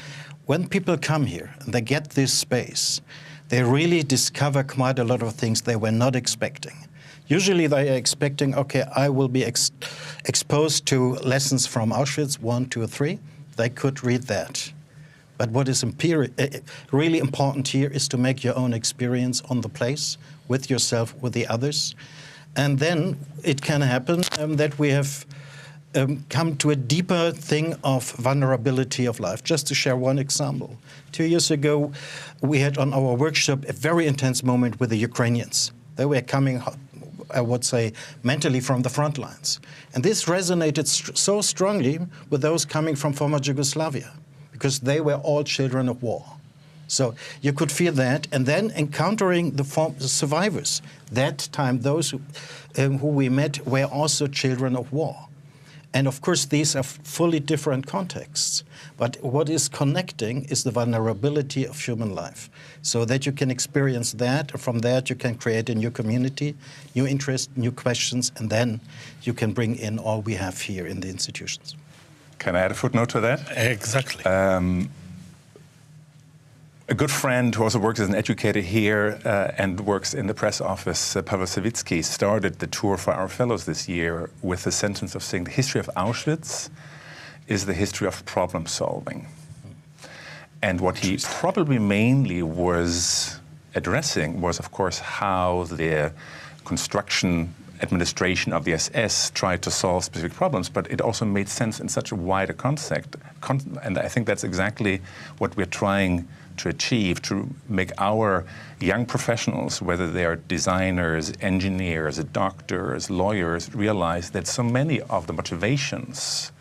when people come here and they get this space, they really discover quite a lot of things they were not expecting. Usually they are expecting, okay, I will be exposed to lessons from Auschwitz 1, 2, 3. They could read that. But what is really important here is to make your own experience on the place, with yourself, with the others. And then it can happen that we have come to a deeper thing of vulnerability of life. Just to share one example. 2 years ago, we had on our workshop a very intense moment with the Ukrainians. They were coming, I would say, mentally from the front lines. And this resonated so strongly with those coming from former Yugoslavia, because they were all children of war. So you could feel that, and then encountering the survivors. That time, those who we met were also children of war. And of course, these are fully different contexts. But what is connecting is the vulnerability of human life, so that you can experience that, and from that you can create a new community, new interests, new questions, and then you can bring in all we have here in the institutions. Can I add a footnote to that? Exactly. A good friend who also works as an educator here and works in the press office, Pavel Savitsky, started the tour for our fellows this year with the sentence of saying the history of Auschwitz is the history of problem solving. And what he probably mainly was addressing was, of course, how the construction administration of the SS tried to solve specific problems, but it also made sense in such a wider concept. And I think that's exactly what we're trying to achieve, to make our young professionals, whether they are designers, engineers, doctors, lawyers, realize that so many of the motivations,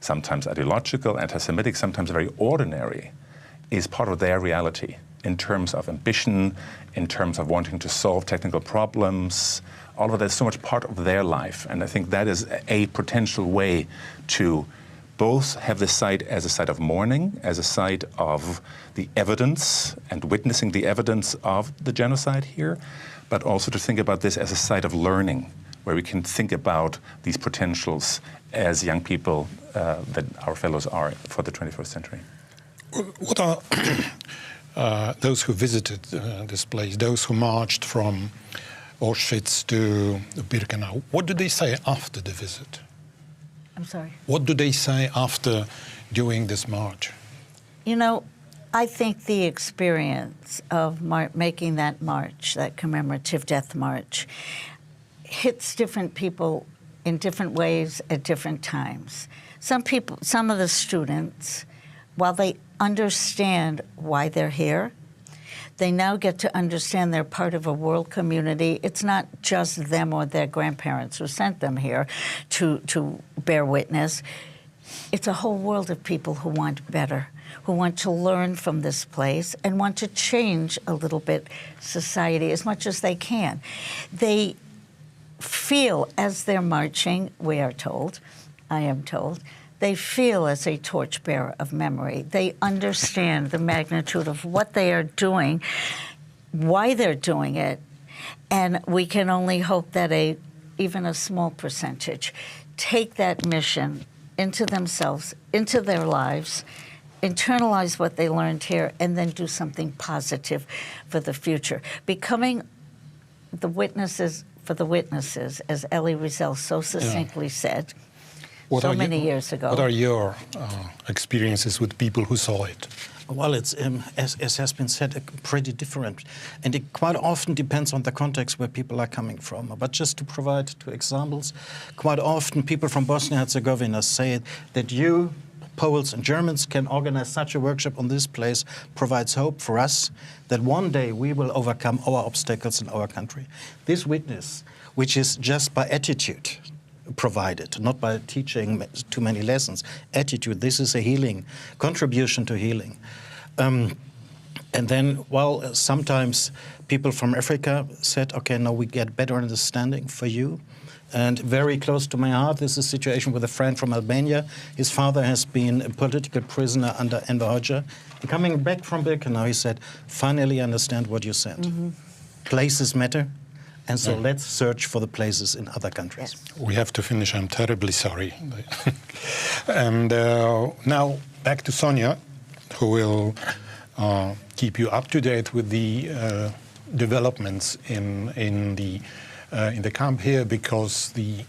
sometimes ideological, anti-Semitic, sometimes very ordinary, is part of their reality in terms of ambition, in terms of wanting to solve technical problems. All of that is so much part of their life. And I think that is a potential way to both have the site as a site of mourning, as a site of the evidence and witnessing the evidence of the genocide here, but also to think about this as a site of learning, where we can think about these potentials as young people that our fellows are for the 21st century. What are those who visited this place, those who marched from Auschwitz to Birkenau, what do they say after the visit? I'm sorry? What do they say after doing this march? You know, I think the experience of making that march, that commemorative death march, hits different people in different ways at different times. Some of the students, while they understand why they're here, they now get to understand they're part of a world community. It's not just them or their grandparents who sent them here to bear witness. It's a whole world of people who want better, who want to learn from this place and want to change a little bit society as much as they can. They feel as they're marching, we are told, I am told, they feel as a torchbearer of memory. They understand the magnitude of what they are doing, why they're doing it, and we can only hope that even a small percentage take that mission into themselves, into their lives, internalize what they learned here, and then do something positive for the future. Becoming the witnesses for the witnesses, as Elie Wiesel so succinctly said, so many years ago. What are your experiences with people who saw it? Well, it's, as has been said, pretty different. And it quite often depends on the context where people are coming from. But just to provide two examples, quite often people from Bosnia-Herzegovina say that you, Poles and Germans, can organize such a workshop on this place, provides hope for us that one day we will overcome our obstacles in our country. This witness, which is just by attitude, provided, not by teaching too many lessons. Attitude, this is a healing, contribution to healing. And then, well, sometimes people from Africa said, okay, now we get better understanding for you. And very close to my heart is the situation with a friend from Albania. His father has been a political prisoner under Enver Hoxha. And coming back from Birkenau, he said, finally understand what you said. Places matter, and so let's search for the places in other countries. We have to finish. I'm terribly sorry. And now back to Sonia, who will keep you up to date with the developments in the camp here, because the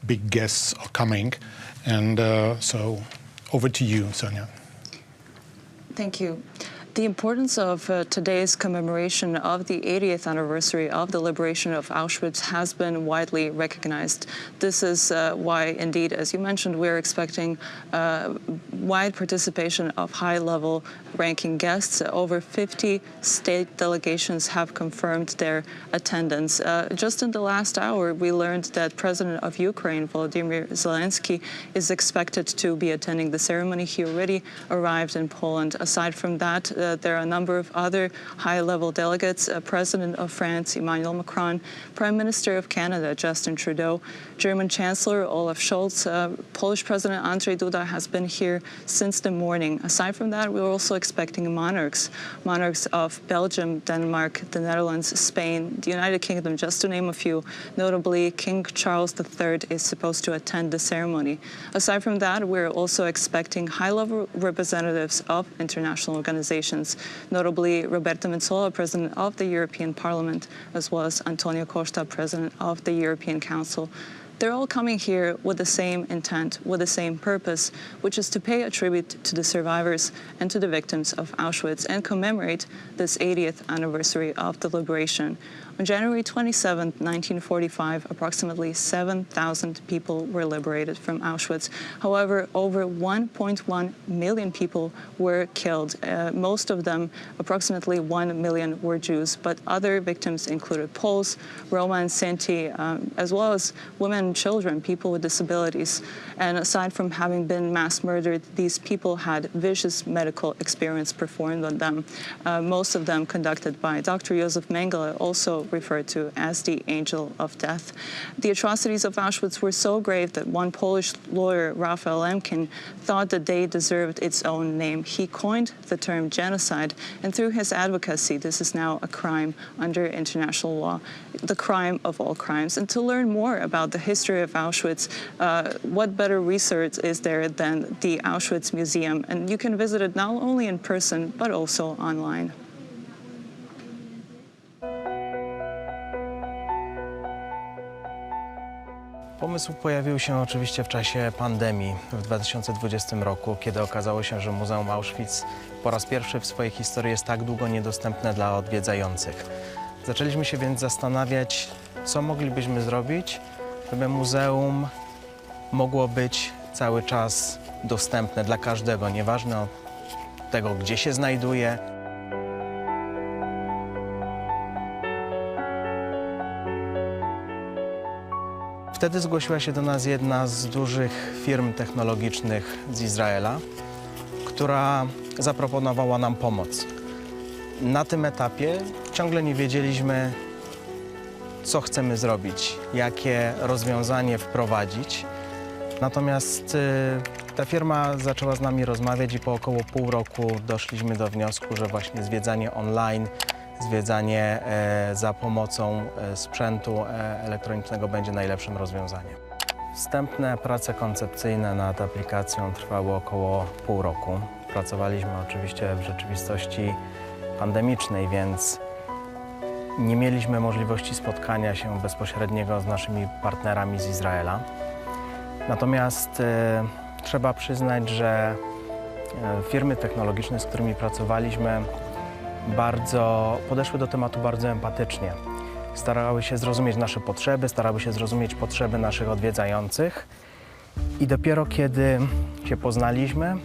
big guests are coming. And so over to you, Sonia. Thank you. The importance of today's commemoration of the 80th anniversary of the liberation of Auschwitz has been widely recognized. This is why, indeed, as you mentioned, we're expecting wide participation of high-level ranking guests. Over 50 state delegations have confirmed their attendance. Just in the last hour, we learned that President of Ukraine, Volodymyr Zelensky, is expected to be attending the ceremony. He already arrived in Poland. Aside from that, there are a number of other high-level delegates, President of France, Emmanuel Macron, Prime Minister of Canada, Justin Trudeau, German Chancellor Olaf Scholz, Polish President Andrzej Duda has been here since the morning. Aside from that, we're also expecting monarchs of Belgium, Denmark, the Netherlands, Spain, the United Kingdom, just to name a few. Notably, King Charles III is supposed to attend the ceremony. Aside from that, we're also expecting high-level representatives of international organizations, notably Roberta Metsola, President of the European Parliament, as well as Antonio Costa, President of the European Council. They're all coming here with the same intent, with the same purpose, which is to pay a tribute to the survivors and to the victims of Auschwitz and commemorate this 80th anniversary of the liberation. On January 27, 1945, approximately 7,000 people were liberated from Auschwitz. However, over 1.1 million people were killed. Most of them, approximately 1 million, were Jews, but other victims included Poles, Roma and Sinti, as well as women and children, people with disabilities. And aside from having been mass murdered, these people had vicious medical experiments performed on them, most of them conducted by Dr. Josef Mengele, also referred to as the Angel of Death. The atrocities of Auschwitz were so grave that one Polish lawyer, Raphael Lemkin, thought the day deserved its own name. He coined the term genocide, and through his advocacy, this is now a crime under international law, the crime of all crimes. And to learn more about the history of Auschwitz, what better research is there than the Auschwitz Museum? And you can visit it not only in person, but also online. Pomysł pojawił się oczywiście w czasie pandemii w 2020 roku, kiedy okazało się, że Muzeum Auschwitz po raz pierwszy w swojej historii jest tak długo niedostępne dla odwiedzających. Zaczęliśmy się więc zastanawiać, co moglibyśmy zrobić, żeby muzeum mogło być cały czas dostępne dla każdego, nieważne od tego, gdzie się znajduje. Wtedy zgłosiła się do nas jedna z dużych firm technologicznych z Izraela, która zaproponowała nam pomoc. Na tym etapie ciągle nie wiedzieliśmy, co chcemy zrobić, jakie rozwiązanie wprowadzić. Natomiast ta firma zaczęła z nami rozmawiać i po około pół roku doszliśmy do wniosku, że właśnie zwiedzanie online, zwiedzanie za pomocą sprzętu elektronicznego będzie najlepszym rozwiązaniem. Wstępne prace koncepcyjne nad aplikacją trwały około pół roku. Pracowaliśmy oczywiście w rzeczywistości pandemicznej, więc nie mieliśmy możliwości spotkania się bezpośredniego z naszymi partnerami z Izraela. Natomiast trzeba przyznać, że firmy technologiczne, z którymi pracowaliśmy, podeszły do tematu bardzo empatycznie. Starały się zrozumieć nasze potrzeby, starały się zrozumieć potrzeby naszych odwiedzających. I dopiero kiedy się poznaliśmy,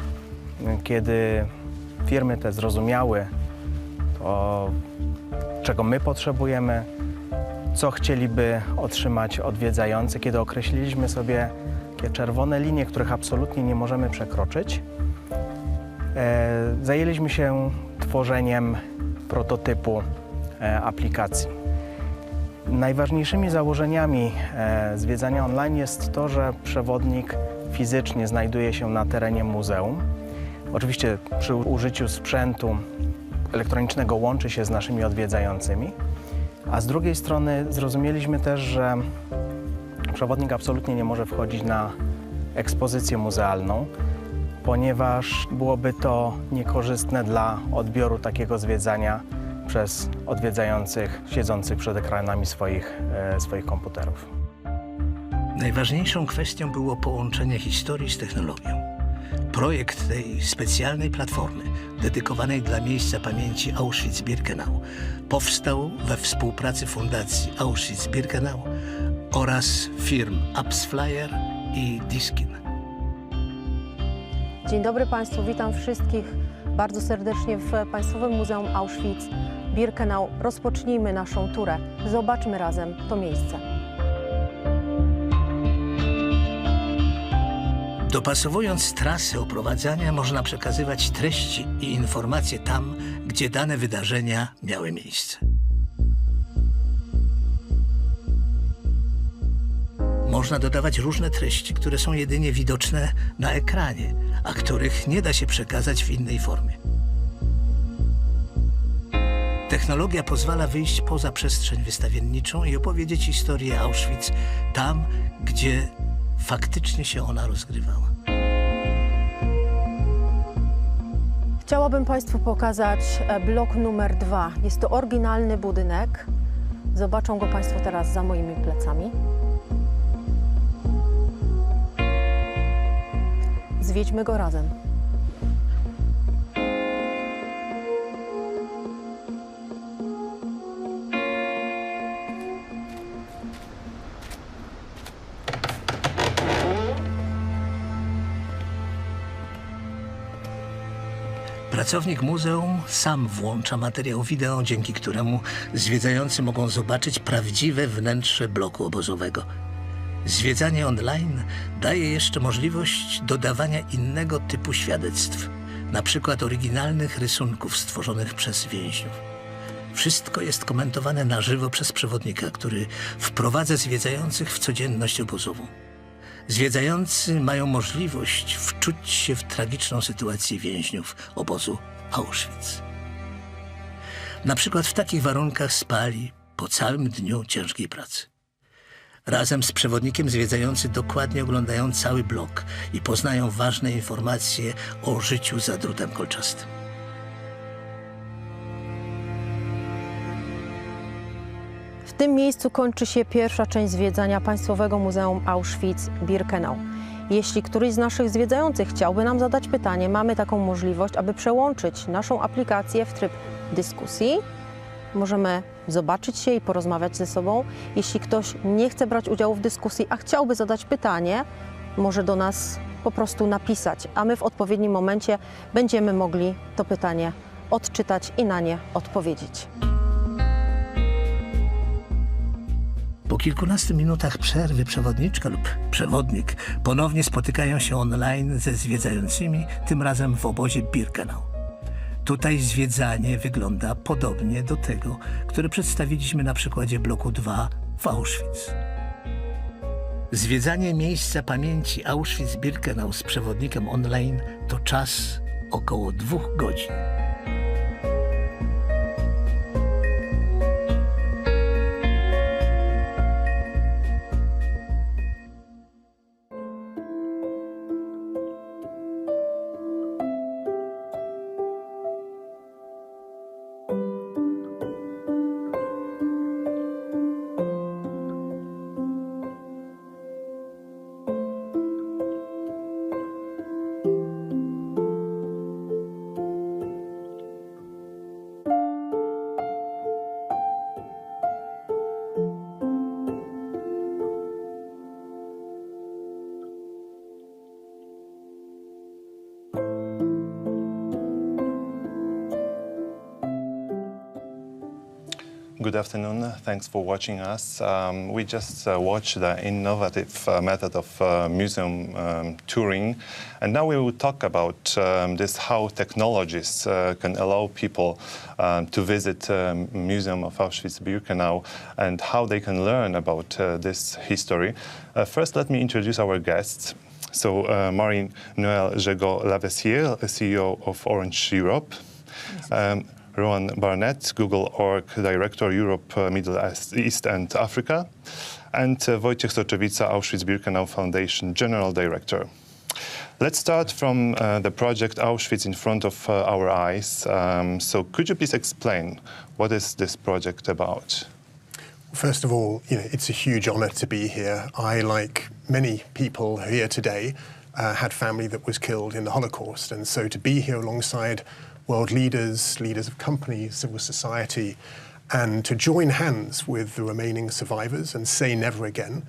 kiedy firmy te zrozumiały to, czego my potrzebujemy, co chcieliby otrzymać odwiedzający, kiedy określiliśmy sobie takie czerwone linie, których absolutnie nie możemy przekroczyć, zajęliśmy się tworzeniem prototypu aplikacji. Najważniejszymi założeniami zwiedzania online jest to, że przewodnik fizycznie znajduje się na terenie muzeum. Oczywiście przy użyciu sprzętu elektronicznego łączy się z naszymi odwiedzającymi, a z drugiej strony zrozumieliśmy też, że przewodnik absolutnie nie może wchodzić na ekspozycję muzealną, ponieważ byłoby to niekorzystne dla odbioru takiego zwiedzania przez odwiedzających siedzących przed ekranami swoich komputerów. Najważniejszą kwestią było połączenie historii z technologią. Projekt tej specjalnej platformy, dedykowanej dla miejsca pamięci Auschwitz-Birkenau, powstał we współpracy Fundacji Auschwitz-Birkenau oraz firm Appsflyer i Diskin. Dzień dobry Państwu, witam wszystkich bardzo serdecznie w Państwowym Muzeum Auschwitz-Birkenau. Rozpocznijmy naszą turę. Zobaczmy razem to miejsce. Dopasowując trasy oprowadzania, można przekazywać treści i informacje tam, gdzie dane wydarzenia miały miejsce. Można dodawać różne treści, które są jedynie widoczne na ekranie, a których nie da się przekazać w innej formie. Technologia pozwala wyjść poza przestrzeń wystawienniczą i opowiedzieć historię Auschwitz tam, gdzie faktycznie się ona rozgrywała. Chciałabym Państwu pokazać blok numer 2. Jest to oryginalny budynek. Zobaczą go Państwo teraz za moimi plecami. Zwiedźmy go razem. Pracownik muzeum sam włącza materiał wideo, dzięki któremu zwiedzający mogą zobaczyć prawdziwe wnętrze bloku obozowego. Zwiedzanie online daje jeszcze możliwość dodawania innego typu świadectw, na przykład oryginalnych rysunków stworzonych przez więźniów. Wszystko jest komentowane na żywo przez przewodnika, który wprowadza zwiedzających w codzienność obozową. Zwiedzający mają możliwość wczuć się w tragiczną sytuację więźniów obozu Auschwitz. Na przykład w takich warunkach spali po całym dniu ciężkiej pracy. Razem z przewodnikiem zwiedzający dokładnie oglądają cały blok i poznają ważne informacje o życiu za drutem kolczastym. W tym miejscu kończy się pierwsza część zwiedzania Państwowego Muzeum Auschwitz-Birkenau. Jeśli któryś z naszych zwiedzających chciałby nam zadać pytanie, mamy taką możliwość, aby przełączyć naszą aplikację w tryb dyskusji. Możemy zobaczyć się i porozmawiać ze sobą. Jeśli ktoś nie chce brać udziału w dyskusji, a chciałby zadać pytanie, może do nas po prostu napisać, a my w odpowiednim momencie będziemy mogli to pytanie odczytać i na nie odpowiedzieć. Po kilkunastu minutach przerwy przewodniczka lub przewodnik ponownie spotykają się online ze zwiedzającymi, tym razem w obozie Birkenau. Tutaj zwiedzanie wygląda podobnie do tego, które przedstawiliśmy na przykładzie bloku 2 w Auschwitz. Zwiedzanie miejsca pamięci Auschwitz-Birkenau z przewodnikiem online to czas około 2 godzin. Good afternoon. Thanks for watching us. We just watched the innovative method of museum touring, and now we will talk about this how technologies can allow people to visit Museum of Auschwitz-Birkenau and how they can learn about this history. First, let me introduce our guests. So, Marie-Noëlle Jégot-Lavessière, CEO of Orange Europe. Rowan Barnett, Google Org Director, Europe, Middle East and Africa. And Wojciech Soczywica, Auschwitz-Birkenau Foundation General Director. Let's start from the project Auschwitz in front of our eyes. So could you please explain what is this project about? First of all, it's a huge honor to be here. I, like many people here today, had family that was killed in the Holocaust. And so to be here alongside world leaders, leaders of companies, civil society, and to join hands with the remaining survivors and say never again,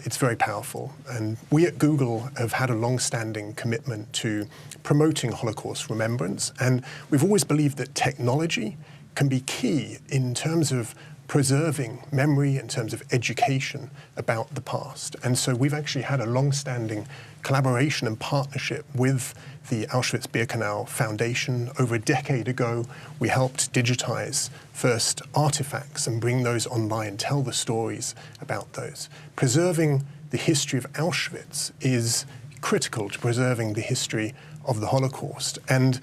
it's very powerful. And we at Google have had a long-standing commitment to promoting Holocaust remembrance. And we've always believed that technology can be key in terms of preserving memory, in terms of education about the past. And so we've actually had a long-standing collaboration and partnership with the Auschwitz-Birkenau Foundation. Over a decade ago, we helped digitize first artifacts and bring those online, tell the stories about those. Preserving the history of Auschwitz is critical to preserving the history of the Holocaust. And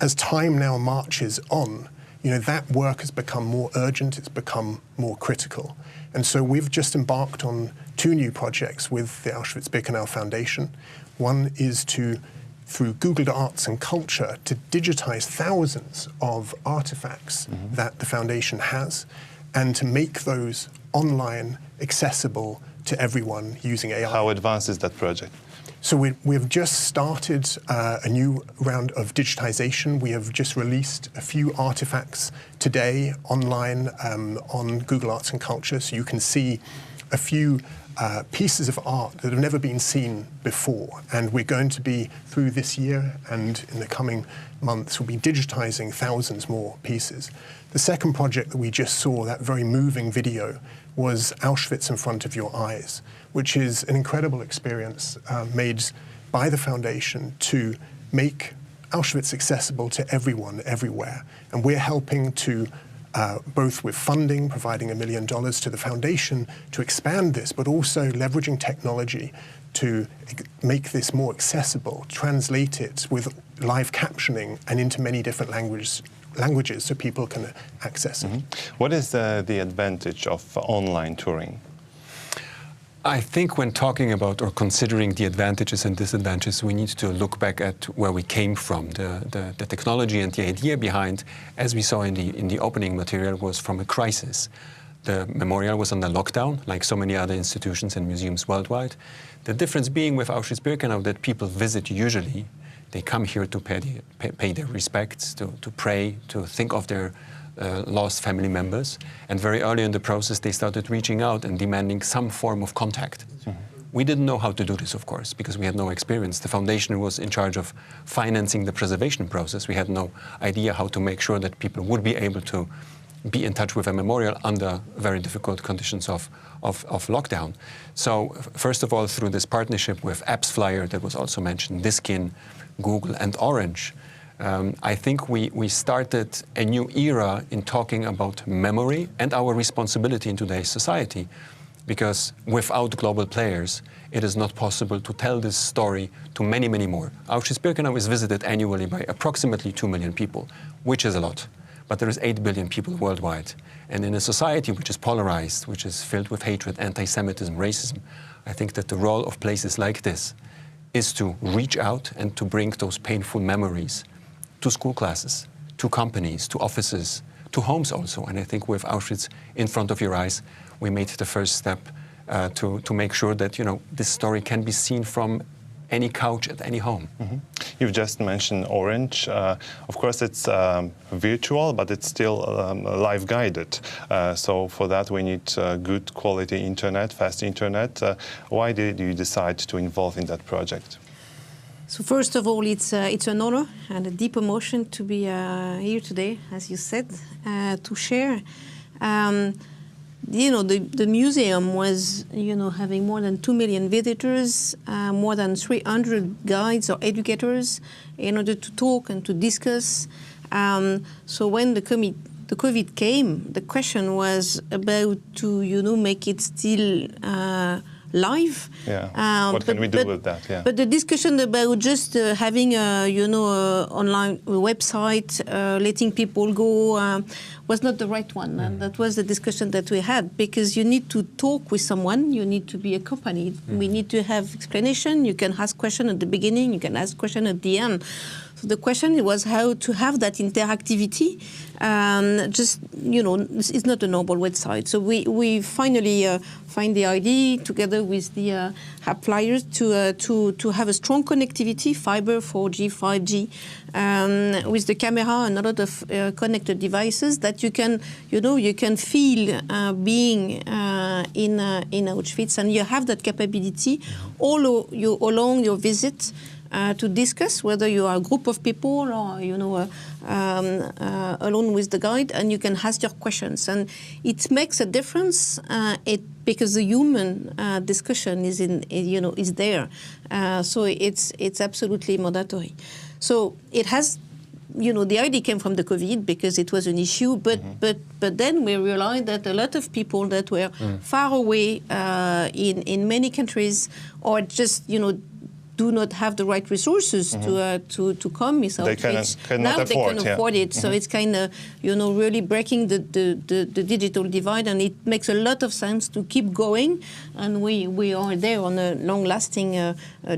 as time now marches on, that work has become more urgent, it's become more critical. And so we've just embarked on 2 new projects with the Auschwitz-Birkenau Foundation. One is to, through Google Arts and Culture, to digitize thousands of artifacts that the foundation has and to make those online accessible to everyone using AI. How advanced is that project? So we've just started a new round of digitization. We have just released a few artifacts today online on Google Arts and Culture, so you can see a few pieces of art that have never been seen before. And we're going to be, through this year and in the coming months, we'll be digitizing thousands more pieces. The second project that we just saw, that very moving video, was Auschwitz in Front of Your Eyes, which is an incredible experience made by the foundation to make Auschwitz accessible to everyone, everywhere. And we're helping to, both with funding, providing $1 million to the foundation to expand this, but also leveraging technology to make this more accessible, translate it with live captioning and into many different languages so people can access it. What is the advantage of online touring? I think when talking about or considering the advantages and disadvantages, we need to look back at where we came from. The technology and the idea behind, as we saw in the opening material, was from a crisis. The memorial was under lockdown, like so many other institutions and museums worldwide. The difference being with Auschwitz-Birkenau that people visit usually. They come here to pay their respects, to pray, to think of their lost family members. And very early in the process, they started reaching out and demanding some form of contact. We didn't know how to do this, of course, because we had no experience. The foundation was in charge of financing the preservation process. We had no idea how to make sure that people would be able to be in touch with a memorial under very difficult conditions of lockdown. So first of all, through this partnership with AppsFlyer that was also mentioned, Diskin, Google and Orange, I think we started a new era in talking about memory and our responsibility in today's society, because without global players, it is not possible to tell this story to many, many more. Auschwitz-Birkenau is visited annually by approximately 2 million people, which is a lot. But there is 8 billion people worldwide. And in a society which is polarized, which is filled with hatred, anti-Semitism, racism, I think that the role of places like this is to reach out and to bring those painful memories to school classes, to companies, to offices, to homes also. And I think with Auschwitz in front of your eyes, we made the first step to make sure that this story can be seen from any couch at any home. You've just mentioned Orange. Of course, it's virtual, but it's still live guided. So for that, we need good quality internet, fast internet. Why did you decide to involve in that project? So first of all, it's an honor and a deep emotion to be here today, as you said, to share The museum was, having more than 2 million visitors, more than 300 guides or educators in order to talk and to discuss. So when the COVID came, the question was about to, make it still live. Yeah. What can we do with that? Yeah. But the discussion about just having a online website, letting people go, was not the right one, and that was the discussion that we had, because you need to talk with someone, you need to be accompanied. We need to have explanation. You can ask question at the beginning, you can ask question at the end. So the question was how to have that interactivity. It's not a normal website. So we finally find the idea together with the appliers to have a strong connectivity, fiber, 4G, 5G, with the camera and a lot of connected devices that you can feel being in Auschwitz, and you have that capability all along your visit. To discuss whether you are a group of people or alone with the guide, and you can ask your questions, and it makes a difference. Because the human discussion is there, so it's absolutely mandatory. So it has. The idea came from the COVID because it was an issue, but then we realized that a lot of people that were far away in many countries, or just do not have the right resources to come with Auschwitz. Now they can afford it. So it's kind of really breaking the digital divide, and it makes a lot of sense to keep going. And we are there on a long-lasting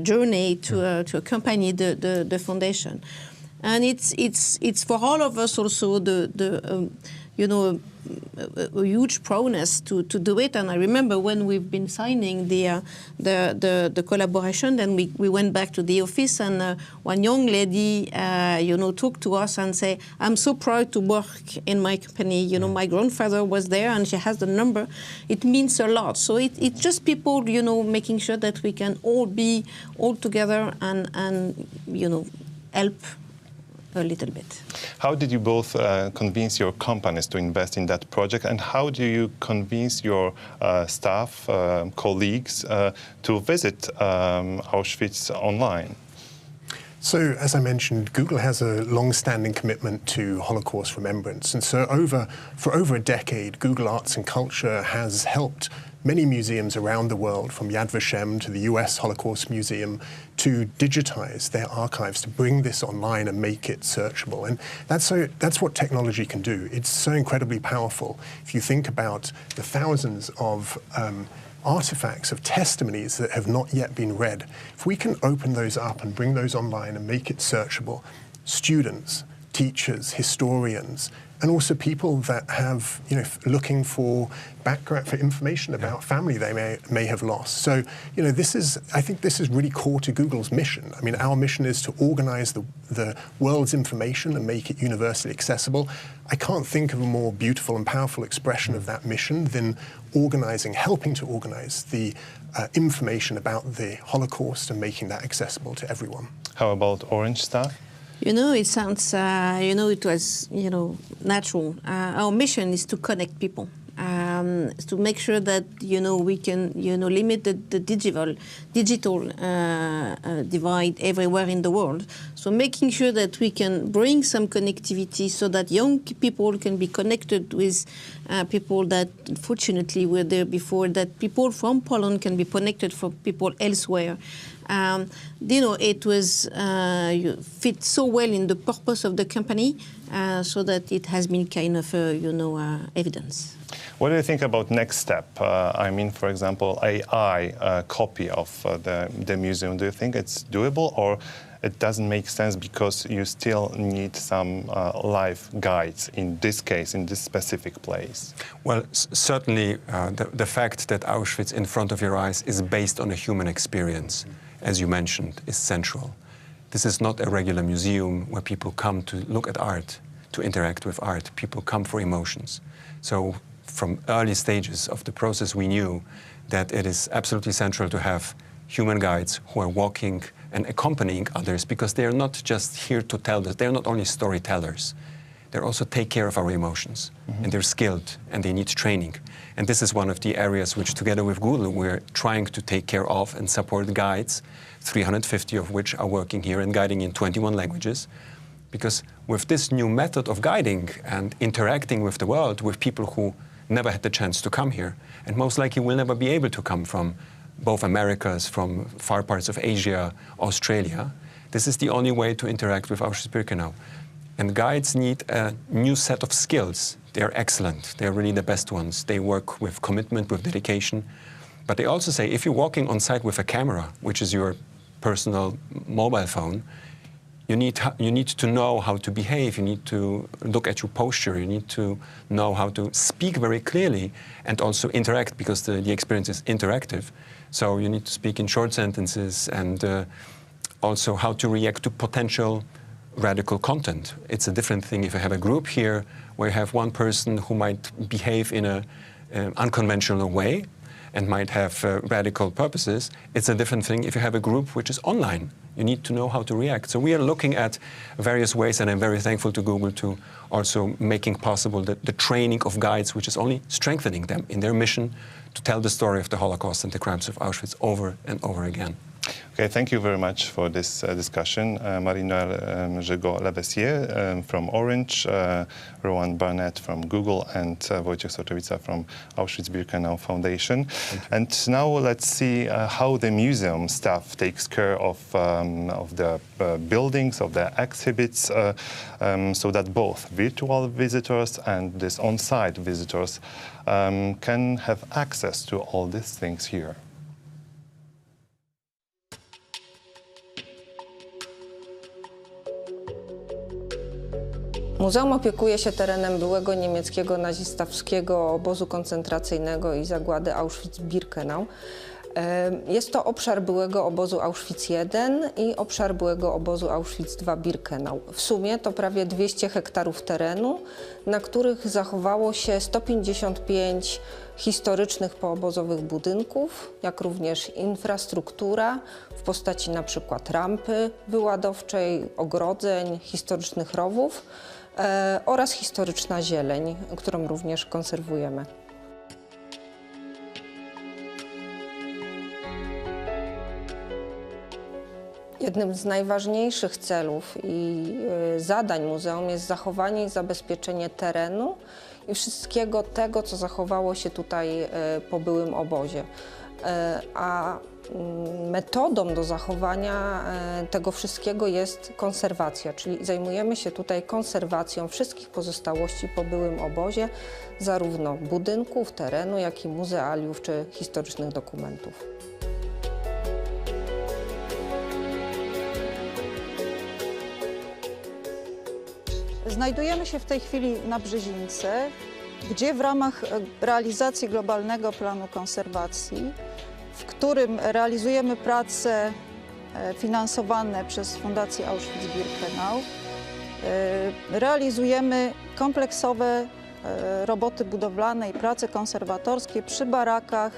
journey to accompany the foundation. And it's for all of us also a huge proneness to do it. And I remember when we've been signing the collaboration, then we went back to the office, and one young lady, talked to us and say, "I'm so proud to work in my company. My grandfather was there, and she has the number." It means a lot. So it's just people, making sure that we can all be all together and help a little bit. How did you both convince your companies to invest in that project, and how do you convince your staff, colleagues, to visit Auschwitz online? So, as I mentioned, Google has a long-standing commitment to Holocaust remembrance, and so for over a decade, Google Arts and Culture has helped many museums around the world, from Yad Vashem to the US Holocaust Museum, to digitize their archives, to bring this online and make it searchable. And that's what technology can do. It's so incredibly powerful. If you think about the thousands of artifacts, of testimonies that have not yet been read, if we can open those up and bring those online and make it searchable, students, teachers, historians, and also people that have, looking for background, for information about family they may have lost. So, I think this is really core to Google's mission. I mean, our mission is to organize the world's information and make it universally accessible. I can't think of a more beautiful and powerful expression of that mission than helping to organize the information about the Holocaust and making that accessible to everyone. How about Orange staff? It sounds, it was, natural. Our mission is to connect people, to make sure that, we can, limit the digital divide everywhere in the world. So making sure that we can bring some connectivity so that young people can be connected with people that unfortunately were there before, that people from Poland can be connected for people elsewhere. It was fit so well in the purpose of the company, so that it has been kind of, evidence. What do you think about next step? For example, AI copy of the museum. Do you think it's doable, or it doesn't make sense because you still need some live guides in this case, in this specific place? Well, certainly the fact that Auschwitz in front of your eyes is based on a human experience, as you mentioned, is central. This is not a regular museum where people come to look at art, to interact with art. People come for emotions. So from early stages of the process, we knew that it is absolutely central to have human guides who are walking and accompanying others, because they are not just here to tell us. They are not only storytellers. they also take care of our emotions. And they're skilled and they need training. And this is one of the areas which, together with Google, we're trying to take care of and support guides, 350 of which are working here and guiding in 21 languages. Because with this new method of guiding and interacting with the world, with people who never had the chance to come here, and most likely will never be able to come from both Americas, from far parts of Asia, Australia, this is the only way to interact with Auschwitz-Birkenau. And guides need a new set of skills. They're excellent. They're really the best ones. They work with commitment, with dedication. But they also say, if you're walking on site with a camera, which is your personal mobile phone, you need to know how to behave. You need to look at your posture. You need to know how to speak very clearly and also interact, because the experience is interactive. So you need to speak in short sentences and also how to react to potential radical content. It's a different thing if you have a group here where you have one person who might behave in an unconventional way and might have radical purposes. It's a different thing if you have a group which is online. You need to know how to react. So we are looking at various ways, and I'm very thankful to Google to also making possible the training of guides, which is only strengthening them in their mission to tell the story of the Holocaust and the crimes of Auschwitz over and over again. Okay, thank you very much for this discussion. Marie-Noëlle Jegot-Lavessier from Orange, Rowan Barnett from Google, and Wojciech Soczywica from Auschwitz-Birkenau Foundation. And now let's see how the museum staff takes care of the buildings, of the exhibits, so that both virtual visitors and these on-site visitors can have access to all these things here. Muzeum opiekuje się terenem byłego niemieckiego nazistowskiego obozu koncentracyjnego i zagłady Auschwitz-Birkenau. Jest to obszar byłego obozu Auschwitz I i obszar byłego obozu Auschwitz II Birkenau. W sumie to prawie 200 hektarów terenu, na których zachowało się 155 historycznych poobozowych budynków, jak również infrastruktura w postaci na przykład rampy wyładowczej, ogrodzeń, historycznych rowów oraz historyczna zieleń, którą również konserwujemy. Jednym z najważniejszych celów i zadań muzeum jest zachowanie i zabezpieczenie terenu i wszystkiego tego, co zachowało się tutaj po byłym obozie. A metodą do zachowania tego wszystkiego jest konserwacja, czyli zajmujemy się tutaj konserwacją wszystkich pozostałości po byłym obozie, zarówno budynków, terenu, jak i muzealiów czy historycznych dokumentów. Znajdujemy się w tej chwili na Brzezińce, gdzie w ramach realizacji globalnego planu konserwacji, w którym realizujemy prace finansowane przez Fundację Auschwitz-Birkenau, realizujemy kompleksowe roboty budowlane i prace konserwatorskie przy barakach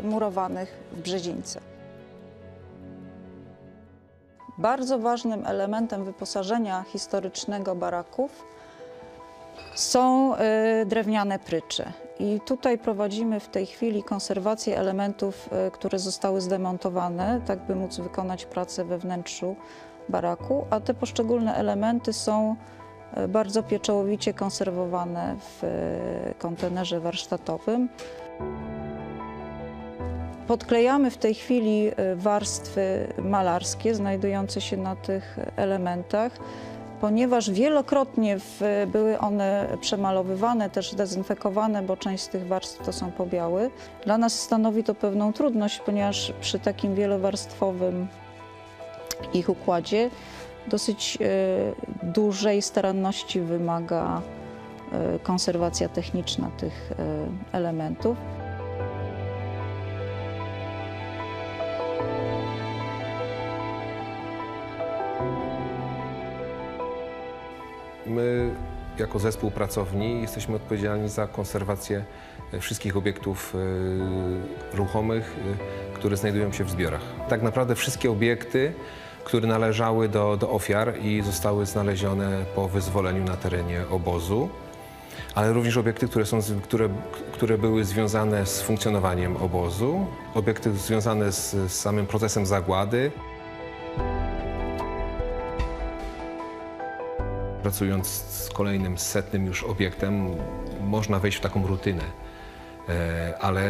murowanych w Brzezińce. Bardzo ważnym elementem wyposażenia historycznego baraków są drewniane prycze. I tutaj prowadzimy w tej chwili konserwację elementów, które zostały zdemontowane, tak by móc wykonać pracę we wnętrzu baraku, a te poszczególne elementy są bardzo pieczołowicie konserwowane w kontenerze warsztatowym. Podklejamy w tej chwili warstwy malarskie znajdujące się na tych elementach, ponieważ wielokrotnie były one przemalowywane, też dezynfekowane, bo część z tych warstw to są pobiały. Dla nas stanowi to pewną trudność, ponieważ przy takim wielowarstwowym ich układzie dosyć dużej staranności wymaga konserwacja techniczna tych elementów. My jako zespół pracowni jesteśmy odpowiedzialni za konserwację wszystkich obiektów ruchomych, które znajdują się w zbiorach. Tak naprawdę wszystkie obiekty które należały do ofiar i zostały znalezione po wyzwoleniu na terenie obozu, ale również obiekty, które były związane z funkcjonowaniem obozu, obiekty związane z samym procesem zagłady. Pracując z kolejnym 100. już obiektem, można wejść w taką rutynę. Ale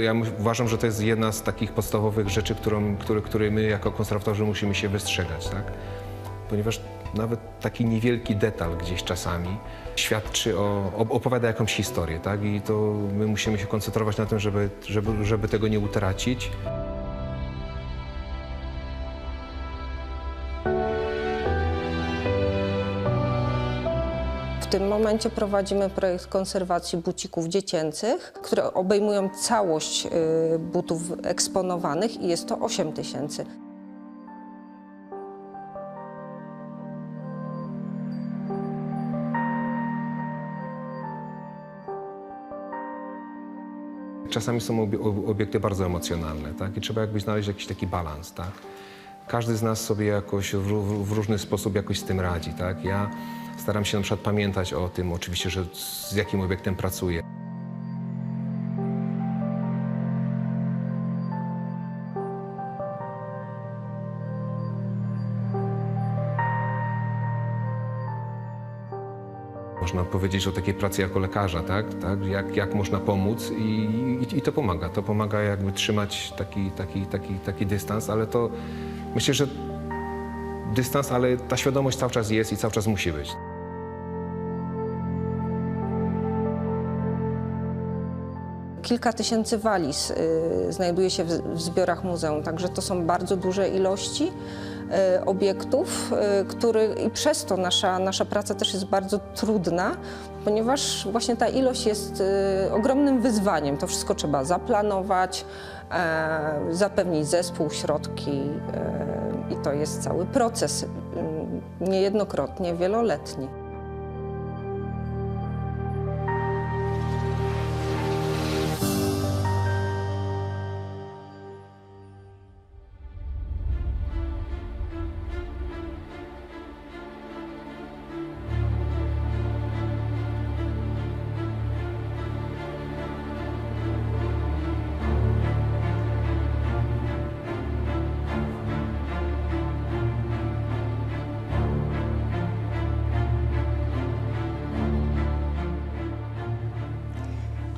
ja uważam, że to jest jedna z takich podstawowych rzeczy, które my jako konserwatorzy musimy się wystrzegać, tak? Ponieważ nawet taki niewielki detal gdzieś czasami świadczy opowiada jakąś historię, tak? I to my musimy się koncentrować na tym, żeby tego nie utracić. W tym momencie prowadzimy projekt konserwacji bucików dziecięcych, które obejmują całość butów eksponowanych i jest to 8000. Czasami są obiekty bardzo emocjonalne, tak? I trzeba jakby znaleźć jakiś taki balans, tak? Każdy z nas sobie jakoś w różny sposób jakoś z tym radzi, tak? Ja staram się na przykład pamiętać o tym oczywiście, że z jakim obiektem pracuję. Można powiedzieć o takiej pracy jako lekarza, tak? Jak można pomóc i to pomaga. To pomaga jakby trzymać taki dystans, ale to myślę, że dystans, ale ta świadomość cały czas jest i cały czas musi być. Kilka tysięcy waliz znajduje się w zbiorach muzeum, także to są bardzo duże ilości obiektów, i przez to nasza praca też jest bardzo trudna, ponieważ właśnie ta ilość jest ogromnym wyzwaniem. To wszystko trzeba zaplanować, zapewnić zespół, środki i to jest cały proces, niejednokrotnie wieloletni.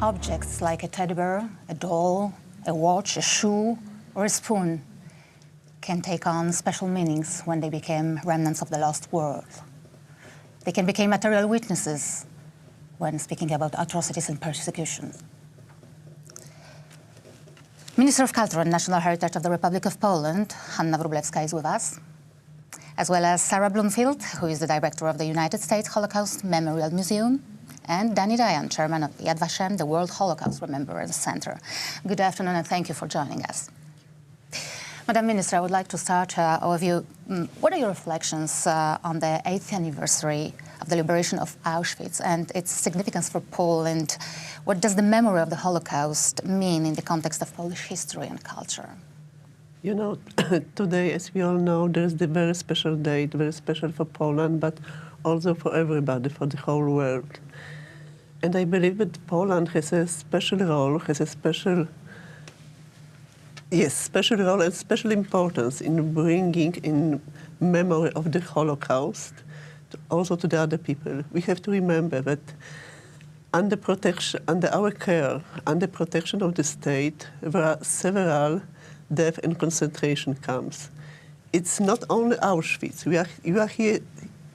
Objects like a teddy bear, a doll, a watch, a shoe, or a spoon can take on special meanings when they become remnants of the lost world. They can become material witnesses when speaking about atrocities and persecution. Minister of Culture and National Heritage of the Republic of Poland, Hanna Wróblewska, is with us, as well as Sarah Bloomfield, who is the director of the United States Holocaust Memorial Museum, and Danny Dayan, chairman of Yad Vashem, the World Holocaust Remembrance Center. Good afternoon, and thank you for joining us. Madam Minister, I would like to start with you. What are your reflections on the 8th anniversary of the liberation of Auschwitz and its significance for Poland? What does the memory of the Holocaust mean in the context of Polish history and culture? You know, today, as we all know, there's the very special date, very special for Poland, but also for everybody, for the whole world. And I believe that Poland has a special role, special role and special importance in bringing in memory of the Holocaust also to the other people. We have to remember that under our care, under protection of the state, there are several death and concentration camps. It's not only Auschwitz. You are here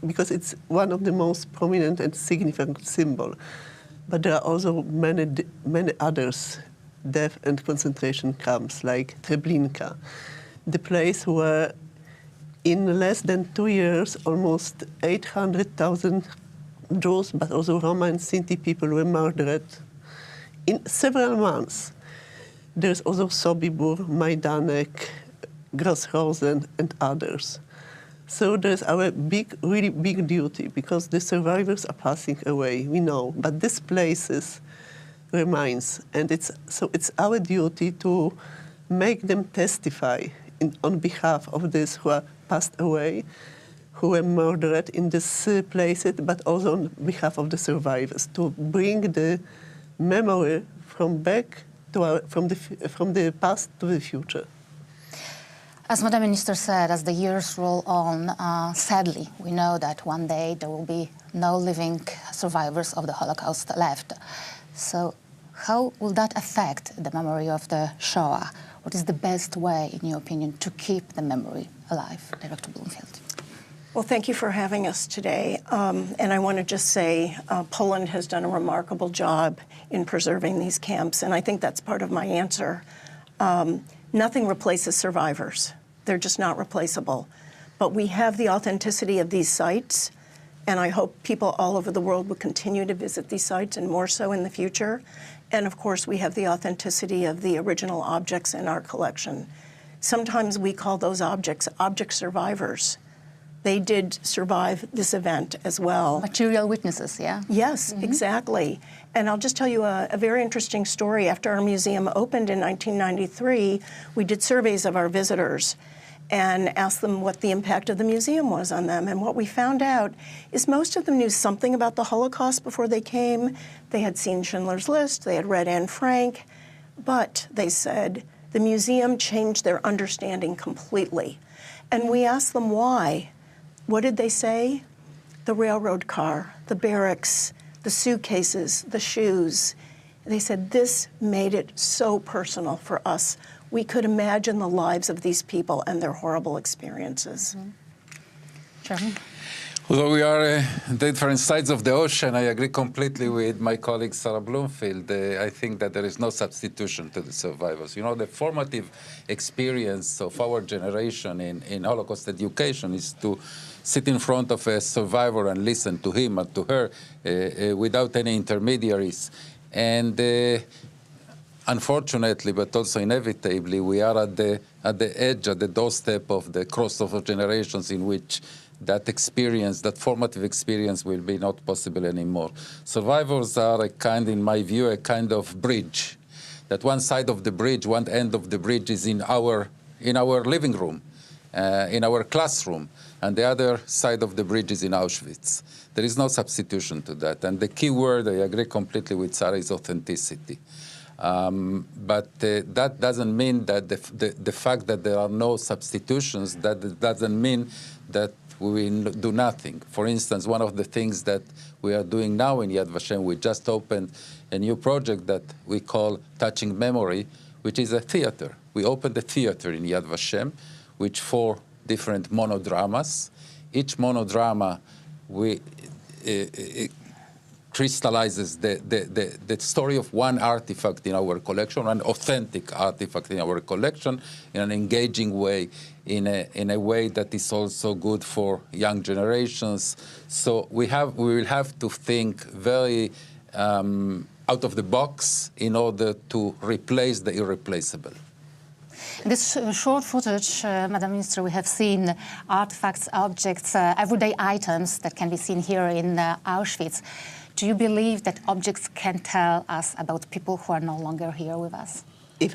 because it's one of the most prominent and significant symbols. But there are also many others, death and concentration camps, like Treblinka, the place where in less than 2 years, almost 800,000 Jews, but also Roma and Sinti people were murdered in several months. There's also Sobibór, Majdanek, Grossrosen, and others. So there's our really big duty, because the survivors are passing away, we know, but these places remains, and it's our duty to make them testify on behalf of these who are passed away, who were murdered in these places, but also on behalf of the survivors, to bring the memory from back to from the past to the future. As Madam Minister said, as the years roll on, sadly, we know that one day there will be no living survivors of the Holocaust left. So how will that affect the memory of the Shoah? What is the best way, in your opinion, to keep the memory alive? Director Bloomfield. Well, thank you for having us today. And I want to just say Poland has done a remarkable job in preserving these camps, and I think that's part of my answer. Nothing replaces survivors. They're just not replaceable. But we have the authenticity of these sites, and I hope people all over the world will continue to visit these sites, and more so in the future. And of course, we have the authenticity of the original objects in our collection. Sometimes we call those objects object survivors. They did survive this event as well. Material witnesses, yeah? Yes, exactly. And I'll just tell you a very interesting story. After our museum opened in 1993, we did surveys of our visitors and asked them what the impact of the museum was on them. And what we found out is most of them knew something about the Holocaust before they came. They had seen Schindler's List, they had read Anne Frank, but they said the museum changed their understanding completely. And we asked them why. What did they say? The railroad car, the barracks, the suitcases, the shoes. They said this made it so personal for us. We could imagine the lives of these people and their horrible experiences. Chairman? Although we are different sides of the ocean, I agree completely with my colleague Sarah Bloomfield. I think that there is no substitution to the survivors. You know, the formative experience of our generation in Holocaust education is to sit in front of a survivor and listen to him or to her without any intermediaries. And unfortunately, but also inevitably, we are at the edge, at the doorstep of the crossover generations in which that experience, that formative experience, will be not possible anymore. Survivors are a kind, in my view, a kind of bridge. That one side of the bridge, one end of the bridge is in our living room, in our classroom, and the other side of the bridge is in Auschwitz. There is no substitution to that. And the key word, I agree completely with Sarah, is authenticity. But that doesn't mean that the fact that there are no substitutions, that doesn't mean that we will do nothing. For instance, one of the things that we are doing now in Yad Vashem, we just opened a new project that we call Touching Memory, which is a theater. We opened a theater in Yad Vashem, which 4 different monodramas. Each monodrama crystallizes the story of one artifact in our collection, an authentic artifact in our collection, in an engaging way, in a way that is also good for young generations. So we will have to think very out of the box in order to replace the irreplaceable. In this short footage, Madam Minister, we have seen artifacts, objects, everyday items that can be seen here in Auschwitz. Do you believe that objects can tell us about people who are no longer here with us? If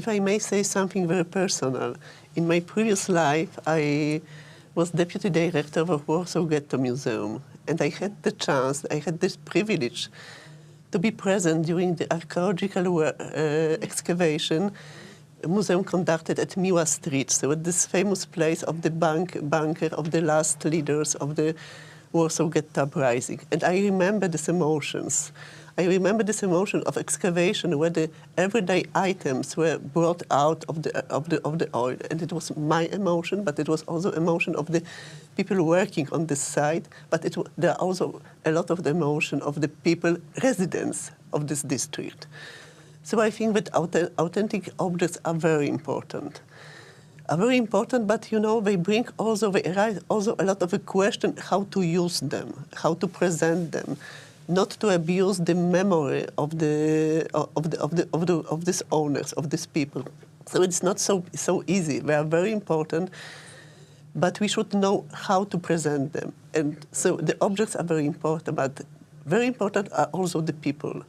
I may say something very personal, in my previous life, I was deputy director of Warsaw Ghetto Museum, and I had the chance, I had this privilege to be present during the archaeological excavation museum conducted at Miła Street, so at this famous place of the bunker of the last leaders of the Warsaw Ghetto uprising. And I remember these emotions. I remember this emotion of excavation where the everyday items were brought out of the oil. And it was my emotion, but it was also emotion of the people working on this site. But there are also a lot of the emotion of the people, residents of this district. So I think that authentic objects are very important. But you know, they bring also, they arise also a lot of a question how to use them, how to present them, not to abuse the memory of these owners, of these people. So it's not so easy. They are very important, but we should know how to present them. And so the objects are very important, but very important are also the people.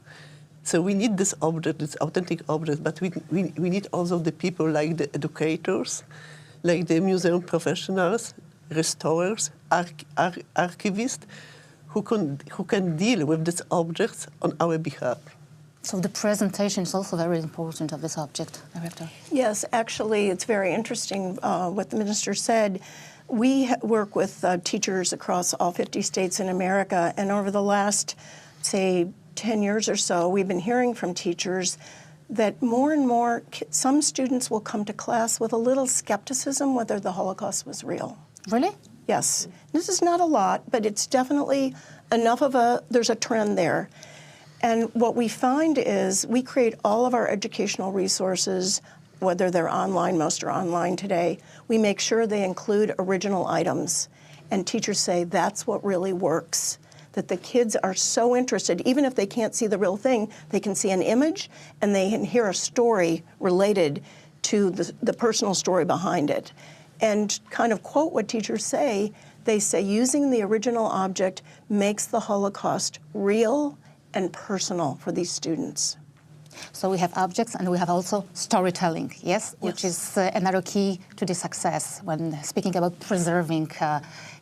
So we need this object, this authentic object, but we need also the people like the educators, like the museum professionals, restorers, archivists, who can deal with these objects on our behalf. So the presentation is also very important of this object, Director. Yes, actually, it's very interesting what the minister said. We work with teachers across all 50 states in America, and over the last, say, 10 years or so, we've been hearing from teachers that more and more, some students will come to class with a little skepticism whether the Holocaust was real. Really? Yes. This is not a lot, but it's definitely enough of there's a trend there. And what we find is we create all of our educational resources, whether they're online, most are online today, we make sure they include original items. And teachers say that's what really works, that the kids are so interested, even if they can't see the real thing, they can see an image and they can hear a story related to the personal story behind it. And kind of quote what teachers say, they say using the original object makes the Holocaust real and personal for these students. So we have objects and we have also storytelling, yes? Which is another key to the success when speaking about preserving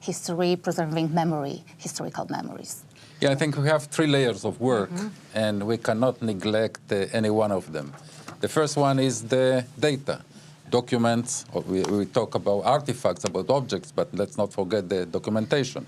history, preserving memory, historical memories. Yeah, I think we have 3 layers of work, and we cannot neglect any one of them. The first one is the data. Documents, we talk about artifacts, about objects, but let's not forget the documentation.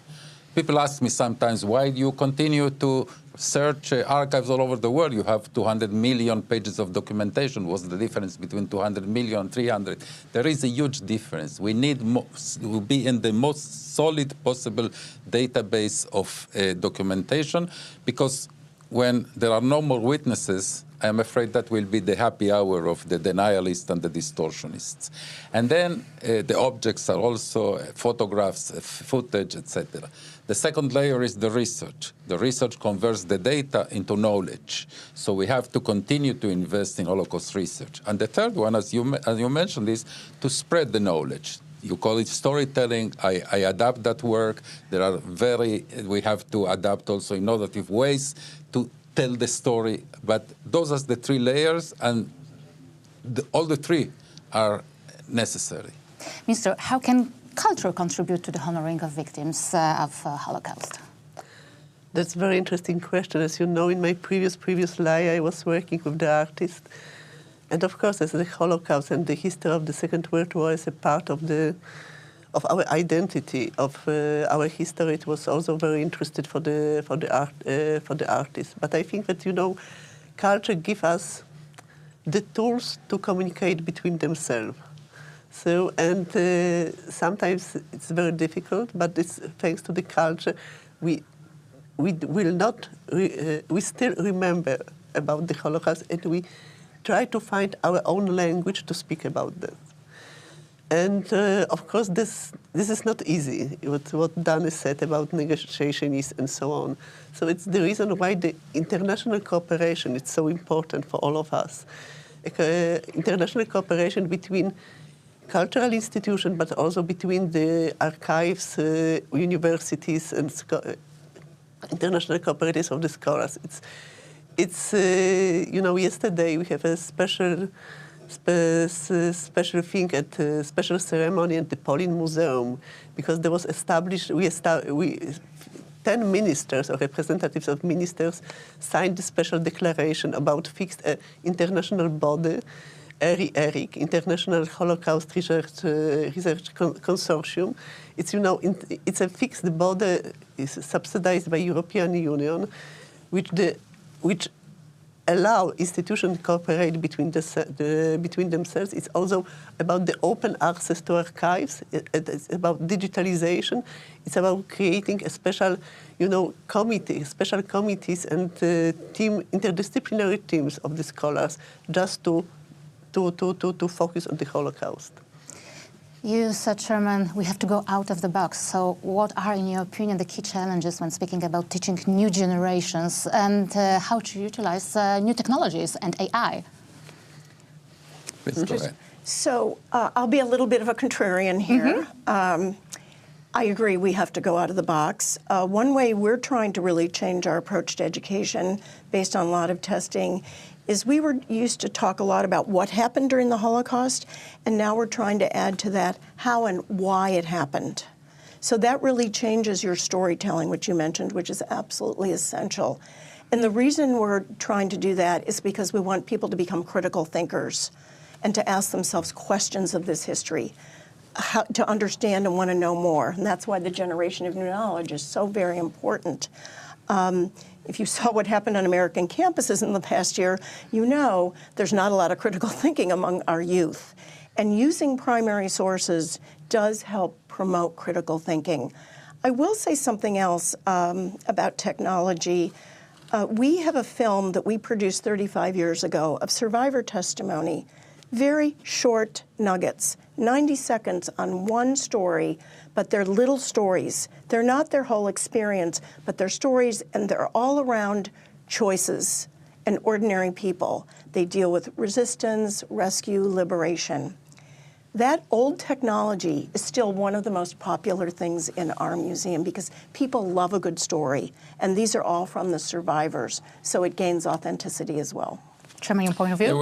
People ask me sometimes, why do you continue to search archives all over the world? You have 200 million pages of documentation. What's the difference between 200 million and 300? There is a huge difference. We need to be in the most solid possible database of documentation, because when there are no more witnesses, I'm afraid that will be the happy hour of the denialists and the distortionists. And then the objects are also photographs, footage, etc. The second layer is the research. The research converts the data into knowledge. So we have to continue to invest in Holocaust research. And the third one, as you mentioned, is to spread the knowledge. You call it storytelling. I adapt that work. We have to adapt also innovative ways to tell the story. But those are the 3 layers, and all the 3 are necessary. Minister, how can culture contribute to the honoring of victims of Holocaust? That's a very interesting question. As you know, in my previous life, I was working with the artist. And of course, as the Holocaust and the history of the Second World War is a part of our identity, of our history, it was also very interested for the artist. But I think that, you know, culture gives us the tools to communicate between themselves. So, and sometimes it's very difficult, but it's thanks to the culture, we still remember about the Holocaust, and we try to find our own language to speak about that. And of course, this is not easy, what Dana said about negotiations and so on. So it's the reason why the international cooperation is so important for all of us. International cooperation between cultural institutions, but also between the archives, universities, and international cooperatives of the scholars. It's you know, yesterday we have a special thing at a special ceremony at the Polin Museum, because there was established, 10 ministers or representatives of ministers signed a special declaration about fixed international body, ERIC, International Holocaust Research Consortium. It's, you know, it's a fixed body, is subsidized by European Union, which allow institutions to cooperate between themselves. It's also about the open access to archives. It's about digitalization. It's about creating a special, you know, special committees and interdisciplinary teams of the scholars just to focus on the Holocaust. You said, Chairman, we have to go out of the box. So what are, in your opinion, the key challenges when speaking about teaching new generations and how to utilize new technologies and AI? So I'll be a little bit of a contrarian here. I agree we have to go out of the box. One way we're trying to really change our approach to education based on a lot of testing is we were used to talk a lot about what happened during the Holocaust, and now we're trying to add to that how and why it happened. So that really changes your storytelling, which you mentioned, which is absolutely essential. And the reason we're trying to do that is because we want people to become critical thinkers and to ask themselves questions of this history, how to understand and want to know more. And that's why the generation of new knowledge is so very important. If you saw what happened on American campuses in the past year, you know there's not a lot of critical thinking among our youth. And using primary sources does help promote critical thinking. I will say something else about technology. We have a film that we produced 35 years ago of survivor testimony, very short nuggets, 90 seconds on one story, but they're little stories. They're not their whole experience, but they're stories, and they're all around choices and ordinary people. They deal with resistance, rescue, liberation. That old technology is still one of the most popular things in our museum because people love a good story, and these are all from the survivors, so it gains authenticity as well. Chairman, your point of view?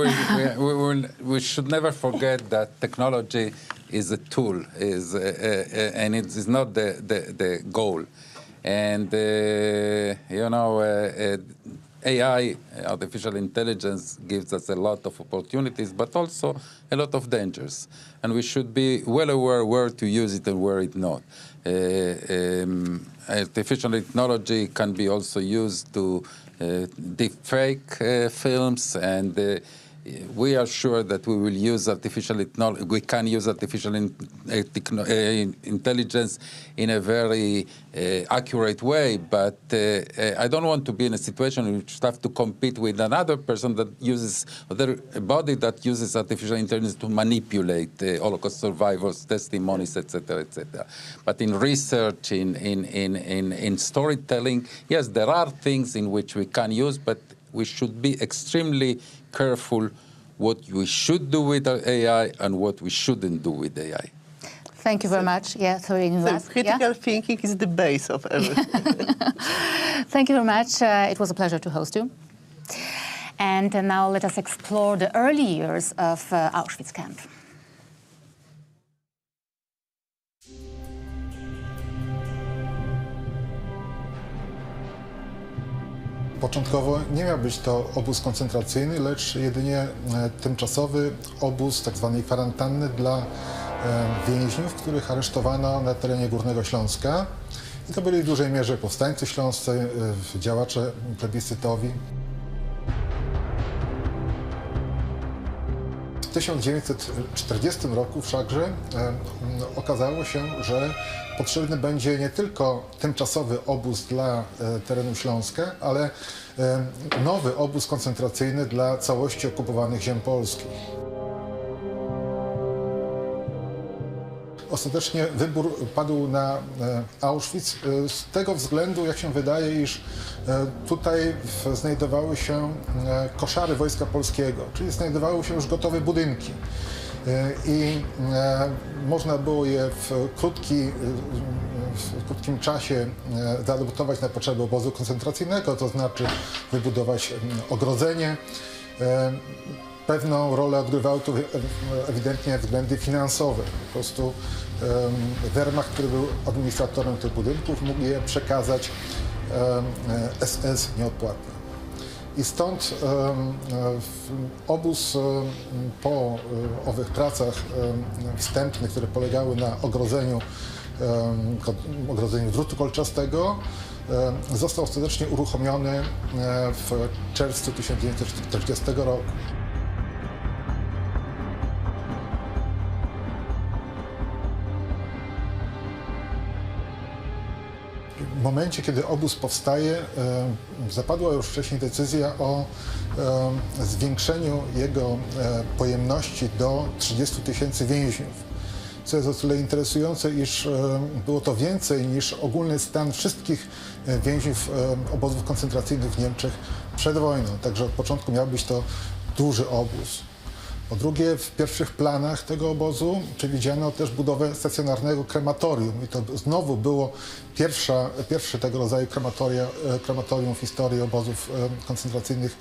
We should never forget that technology is a tool, and it is not the goal. And, you know, AI, artificial intelligence, gives us a lot of opportunities, but also a lot of dangers. And we should be well aware where to use it and where it not. Artificial technology can be also used to deepfake films, and we are sure that we will use we can use artificial intelligence in a very accurate way, but I don't want to be in a situation in which we have to compete with another person that uses, a body that uses artificial intelligence to manipulate Holocaust survivors' testimonies, etc., etc. But in research, in storytelling, yes, there are things in which we can use, but we should be extremely careful what we should do with AI and what we shouldn't do with AI. Thank you very much. Yeah, so critical thinking is the base of everything. Thank you very much. It was a pleasure to host you. And now let us explore the early years of Auschwitz camp. Początkowo nie miał być to obóz koncentracyjny, lecz jedynie tymczasowy obóz tzw. kwarantanny dla więźniów, których aresztowano na terenie Górnego Śląska. I to byli w dużej mierze powstańcy śląscy, działacze plebiscytowi. W 1940 roku wszakże okazało się, że potrzebny będzie nie tylko tymczasowy obóz dla terenu Śląska, ale nowy obóz koncentracyjny dla całości okupowanych ziem polskich. Ostatecznie wybór padł na Auschwitz z tego względu, jak się wydaje, iż tutaj znajdowały się koszary Wojska Polskiego, czyli znajdowały się już gotowe budynki. I można było je w krótkim czasie zaadaptować na potrzeby obozu koncentracyjnego, to znaczy wybudować ogrodzenie. Pewną rolę odgrywały tu ewidentnie względy finansowe. Po prostu Wehrmacht, który był administratorem tych budynków, mógł je przekazać SS nieodpłatnie. I stąd obóz po owych pracach wstępnych, które polegały na ogrodzeniu drutu kolczastego, został ostatecznie uruchomiony w czerwcu 1940 roku. W momencie, kiedy obóz powstaje, zapadła już wcześniej decyzja o zwiększeniu jego pojemności do 30 000 więźniów. Co jest o tyle interesujące, iż było to więcej niż ogólny stan wszystkich więźniów obozów koncentracyjnych w Niemczech przed wojną. Także od początku miał być to duży obóz. Po drugie, w pierwszych planach tego obozu przewidziano też budowę stacjonarnego krematorium i to znowu było pierwsze tego rodzaju krematorium w historii obozów koncentracyjnych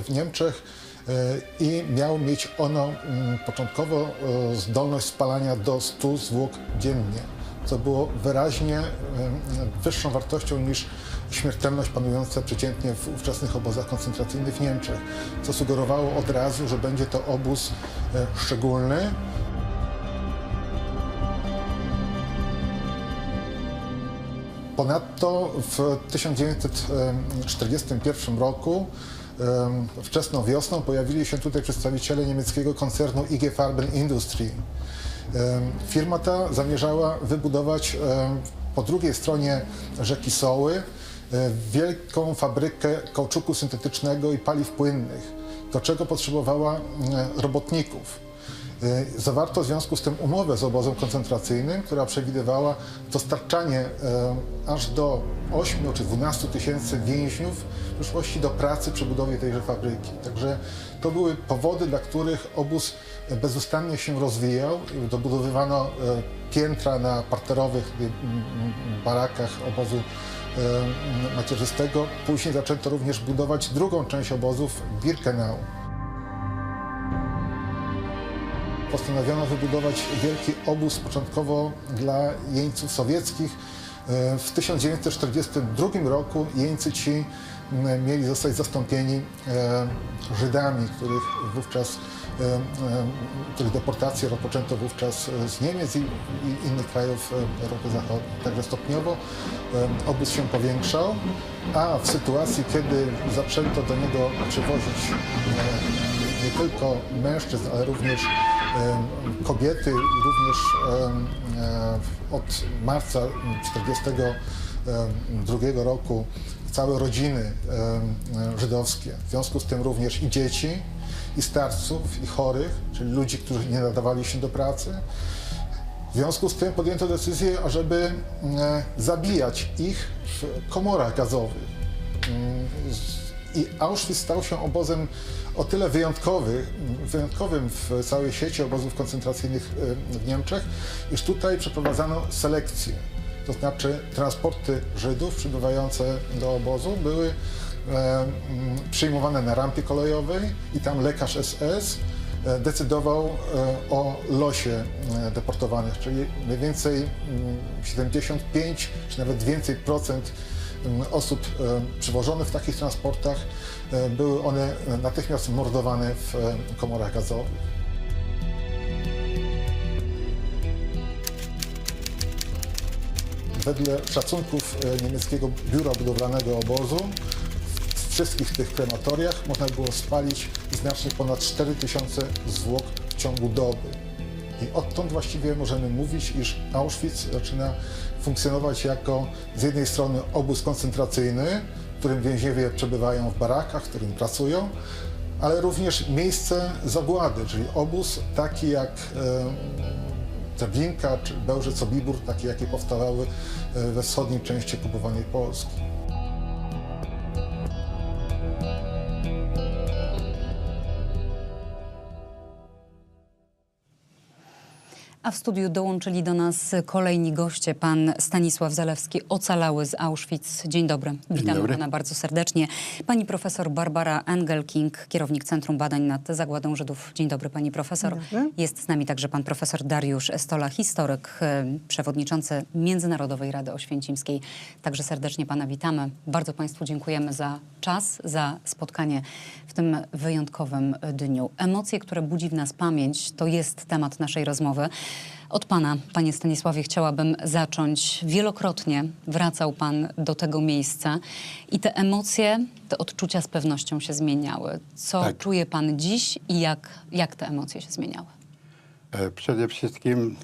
w Niemczech i miało mieć ono początkowo zdolność spalania do 100 zwłok dziennie, co było wyraźnie wyższą wartością niż śmiertelność panująca przeciętnie w ówczesnych obozach koncentracyjnych w Niemczech, co sugerowało od razu, że będzie to obóz szczególny. Ponadto w 1941 roku wczesną wiosną pojawili się tutaj przedstawiciele niemieckiego koncernu IG Farben Industrie. Firma ta zamierzała wybudować po drugiej stronie rzeki Soły wielką fabrykę kauczuku syntetycznego i paliw płynnych, do czego potrzebowała robotników. Zawarto w związku z tym umowę z obozem koncentracyjnym, która przewidywała dostarczanie aż do 8 czy 12 tysięcy więźniów w przyszłości do pracy przy budowie tejże fabryki. Także to były powody, dla których obóz bezustannie się rozwijał. Dobudowywano piętra na parterowych barakach obozu macierzystego. Później zaczęto również budować drugą część obozów, Birkenau. Postanowiono wybudować wielki obóz początkowo dla jeńców sowieckich. W 1942 roku jeńcy ci mieli zostać zastąpieni Żydami, których deportację rozpoczęto wówczas z Niemiec i innych krajów Europy Zachodniej. Także stopniowo obóz się powiększał, a w sytuacji, kiedy zaczęto do niego przywozić nie tylko mężczyzn, ale również kobiety, również od marca 1942 roku całe rodziny żydowskie, w związku z tym również i dzieci, i starców, i chorych, czyli ludzi, którzy nie nadawali się do pracy. W związku z tym podjęto decyzję, ażeby zabijać ich w komorach gazowych. I Auschwitz stał się obozem o tyle wyjątkowym w całej sieci obozów koncentracyjnych w Niemczech, iż tutaj przeprowadzano selekcję. To znaczy transporty Żydów przybywające do obozu były przyjmowane na rampie kolejowej i tam lekarz SS decydował o losie deportowanych, czyli mniej więcej 75 czy nawet więcej procent osób przywożonych w takich transportach były one natychmiast mordowane w komorach gazowych. Wedle szacunków niemieckiego biura budowlanego obozu w wszystkich tych krematoriach można było spalić znacznie ponad 4000 zwłok w ciągu doby. I odtąd właściwie możemy mówić, iż Auschwitz zaczyna funkcjonować jako z jednej strony obóz koncentracyjny, w którym więźniowie przebywają w barakach, w którym pracują, ale również miejsce zagłady, czyli obóz taki jak Treblinka czy Bełżec-Sobibór, takie jakie powstawały we wschodniej części okupowanej Polski. A w studiu dołączyli do nas kolejni goście. Pan Stanisław Zalewski, ocalały z Auschwitz. Dzień dobry. Witamy pana bardzo serdecznie. Pani profesor Barbara Engelking, kierownik Centrum Badań nad Zagładą Żydów. Dzień dobry, pani profesor. Jest z nami także pan profesor Dariusz Stola, historyk, przewodniczący Międzynarodowej Rady Oświęcimskiej. Także serdecznie pana witamy. Bardzo państwu dziękujemy za czas, za spotkanie w tym wyjątkowym dniu. Emocje, które budzi w nas pamięć, to jest temat naszej rozmowy. Od pana, panie Stanisławie, chciałabym zacząć. Wielokrotnie wracał pan do tego miejsca i te emocje, te odczucia z pewnością się zmieniały. Co czuje pan dziś i jak te emocje się zmieniały? Przede wszystkim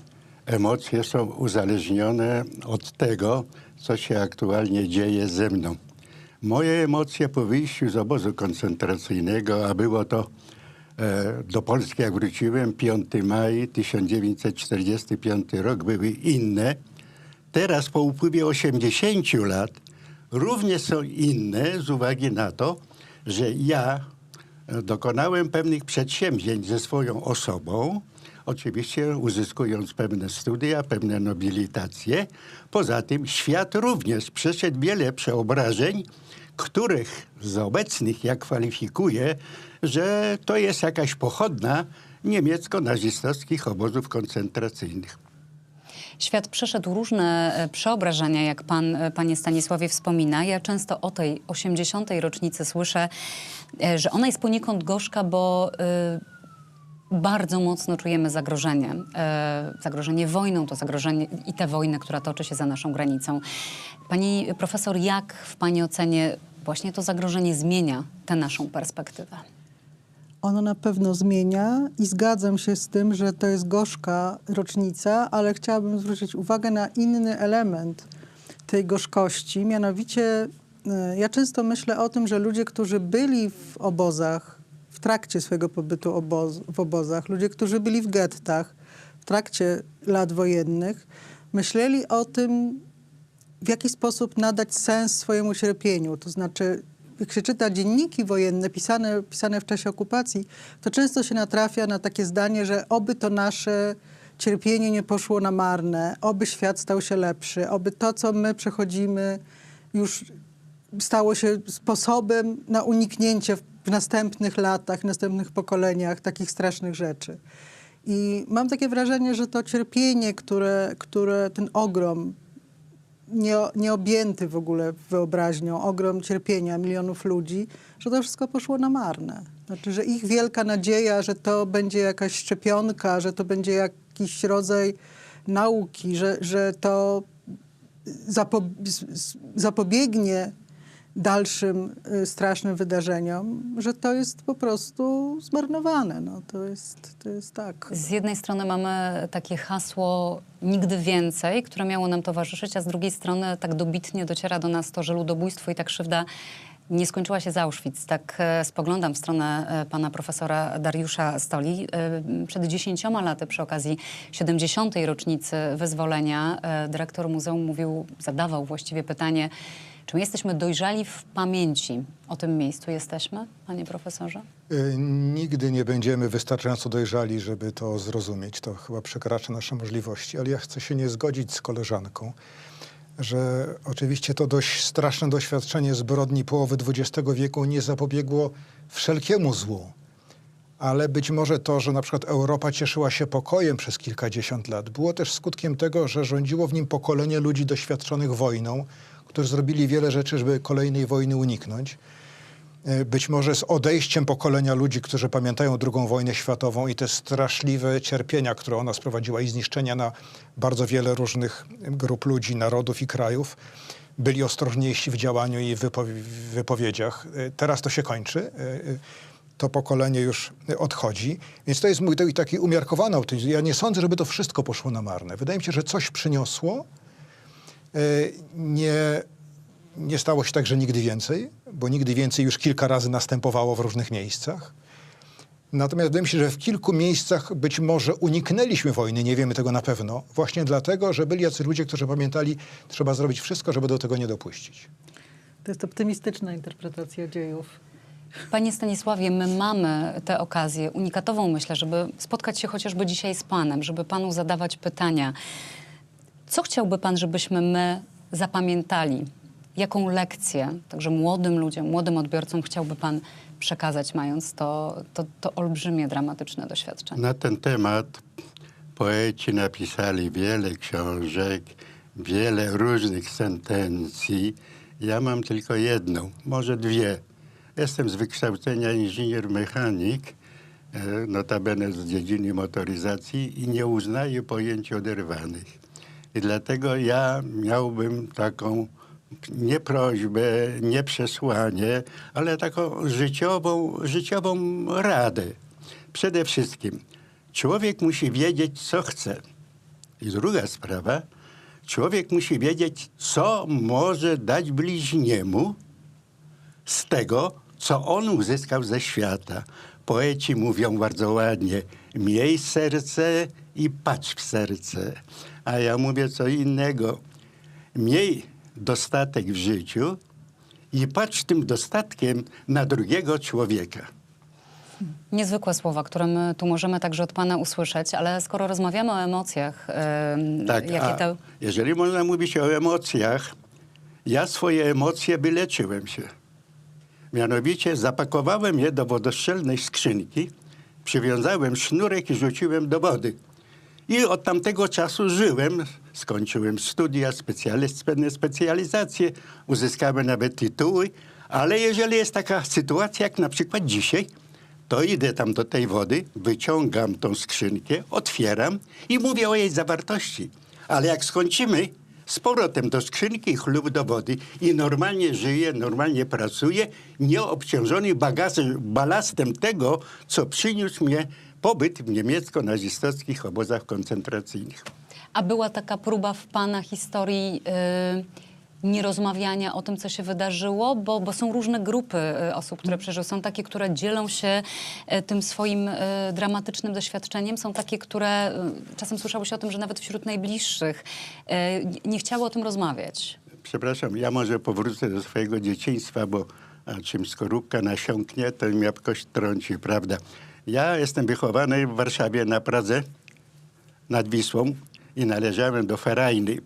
emocje są uzależnione od tego, co się aktualnie dzieje ze mną. Moje emocje po wyjściu z obozu koncentracyjnego, a było to do Polski, jak wróciłem, 5 maja 1945 rok, były inne. Teraz po upływie 80 lat również są inne z uwagi na to, że ja dokonałem pewnych przedsięwzięć ze swoją osobą, oczywiście uzyskując pewne studia, pewne nobilitacje. Poza tym świat również przeszedł wiele przeobrażeń, których z obecnych ja kwalifikuję, że to jest jakaś pochodna niemiecko-nazistowskich obozów koncentracyjnych. Świat przeszedł różne przeobrażenia, jak pan, panie Stanisławie, wspomina. Ja często o tej 80. rocznicy słyszę, że ona jest poniekąd gorzka, bo bardzo mocno czujemy zagrożenie. Zagrożenie wojną, to zagrożenie i tę wojnę, która toczy się za naszą granicą. Pani profesor, jak w pani ocenie właśnie to zagrożenie zmienia tę naszą perspektywę? Ono na pewno zmienia i zgadzam się z tym, że to jest gorzka rocznica, ale chciałabym zwrócić uwagę na inny element tej gorzkości. Mianowicie ja często myślę o tym, że ludzie, którzy byli w obozach, w trakcie swojego pobytu w obozach, ludzie, którzy byli w gettach w trakcie lat wojennych, myśleli o tym, w jaki sposób nadać sens swojemu cierpieniu. To znaczy, jak się czyta dzienniki wojenne pisane w czasie okupacji, to często się natrafia na takie zdanie, że oby to nasze cierpienie nie poszło na marne, oby świat stał się lepszy, oby to, co my przechodzimy, już stało się sposobem na uniknięcie w następnych latach, w następnych pokoleniach takich strasznych rzeczy. I mam takie wrażenie, że to cierpienie, które ten ogrom, nieobjęty w ogóle wyobraźnią, ogrom cierpienia milionów ludzi, że to wszystko poszło na marne. Znaczy, że ich wielka nadzieja, że to będzie jakaś szczepionka, że to będzie jakiś rodzaj nauki, że to zapobiegnie dalszym strasznym wydarzeniom, że to jest po prostu zmarnowane. No, to jest tak. Z jednej strony mamy takie hasło nigdy więcej, które miało nam towarzyszyć, a z drugiej strony tak dobitnie dociera do nas to, że ludobójstwo i ta krzywda nie skończyła się z Auschwitz. Tak spoglądam w stronę pana profesora Dariusza Stoli. Przed 10 laty przy okazji 70. rocznicy wyzwolenia dyrektor muzeum zadawał właściwie pytanie, czy my jesteśmy dojrzali w pamięci o tym miejscu? Jesteśmy, panie profesorze? Nigdy nie będziemy wystarczająco dojrzali, żeby to zrozumieć. To chyba przekracza nasze możliwości. Ale ja chcę się nie zgodzić z koleżanką, że oczywiście to dość straszne doświadczenie zbrodni połowy XX wieku nie zapobiegło wszelkiemu złu. Ale być może to, że na przykład Europa cieszyła się pokojem przez kilkadziesiąt lat, było też skutkiem tego, że rządziło w nim pokolenie ludzi doświadczonych wojną, którzy zrobili wiele rzeczy, żeby kolejnej wojny uniknąć. Być może z odejściem pokolenia ludzi, którzy pamiętają II wojnę światową i te straszliwe cierpienia, które ona sprowadziła i zniszczenia na bardzo wiele różnych grup ludzi, narodów i krajów, byli ostrożniejsi w działaniu i w wypowiedziach. Teraz to się kończy. To pokolenie już odchodzi. Więc to jest mój taki umiarkowany optymizm. Ja nie sądzę, żeby to wszystko poszło na marne. Wydaje mi się, że coś przyniosło. Nie stało się tak, że nigdy więcej, bo nigdy więcej już kilka razy następowało w różnych miejscach. Natomiast wydaje mi się, że w kilku miejscach być może uniknęliśmy wojny, nie wiemy tego na pewno, właśnie dlatego, że byli jacyś ludzie, którzy pamiętali, trzeba zrobić wszystko, żeby do tego nie dopuścić. To jest optymistyczna interpretacja dziejów. Panie Stanisławie, my mamy tę okazję unikatową, myślę, żeby spotkać się chociażby dzisiaj z panem, żeby panu zadawać pytania. Co chciałby pan, żebyśmy my zapamiętali? Jaką lekcję, także młodym ludziom, młodym odbiorcom chciałby pan przekazać, mając to olbrzymie, dramatyczne doświadczenie? Na ten temat poeci napisali wiele książek, wiele różnych sentencji. Ja mam tylko jedną, może dwie. Jestem z wykształcenia inżynier-mechanik, notabene z dziedziny motoryzacji i nie uznaję pojęć oderwanych. I dlatego ja miałbym taką nie prośbę, nie przesłanie, ale taką życiową radę. Przede wszystkim człowiek musi wiedzieć, co chce. I druga sprawa, człowiek musi wiedzieć, co może dać bliźniemu z tego, co on uzyskał ze świata. Poeci mówią bardzo ładnie, miej serce i patrz w serce. A ja mówię co innego. Miej dostatek w życiu i patrz tym dostatkiem na drugiego człowieka. Niezwykłe słowa, które my tu możemy także od pana usłyszeć, ale skoro rozmawiamy o emocjach, Tak, jakie to... jeżeli można mówić o emocjach, ja swoje emocje wyleczyłem się. Mianowicie zapakowałem je do wodostrzelnej skrzynki, przywiązałem sznurek i rzuciłem do wody. I od tamtego czasu żyłem, skończyłem studia, specjalizacje, uzyskałem nawet tytuły, ale jeżeli jest taka sytuacja jak na przykład dzisiaj, to idę tam do tej wody, wyciągam tą skrzynkę, otwieram i mówię o jej zawartości. Ale jak skończymy, z powrotem do skrzynki, chlub do wody i normalnie żyję, normalnie pracuję, nie obciążony balastem tego, co przyniósł mnie pobyt w niemiecko-nazistowskich obozach koncentracyjnych. A była taka próba w pana historii nierozmawiania o tym, co się wydarzyło? Bo są różne grupy osób, które przeżyły. Są takie, które dzielą się tym swoim dramatycznym doświadczeniem. Są takie, które czasem słyszało się o tym, że nawet wśród najbliższych nie chciały o tym rozmawiać. Przepraszam, ja może powrócę do swojego dzieciństwa, bo czym skorupka nasiąknie, to mnie jakoś trąci, prawda? Ja jestem wychowany w Warszawie na Pradze nad Wisłą i należałem do Ferajny.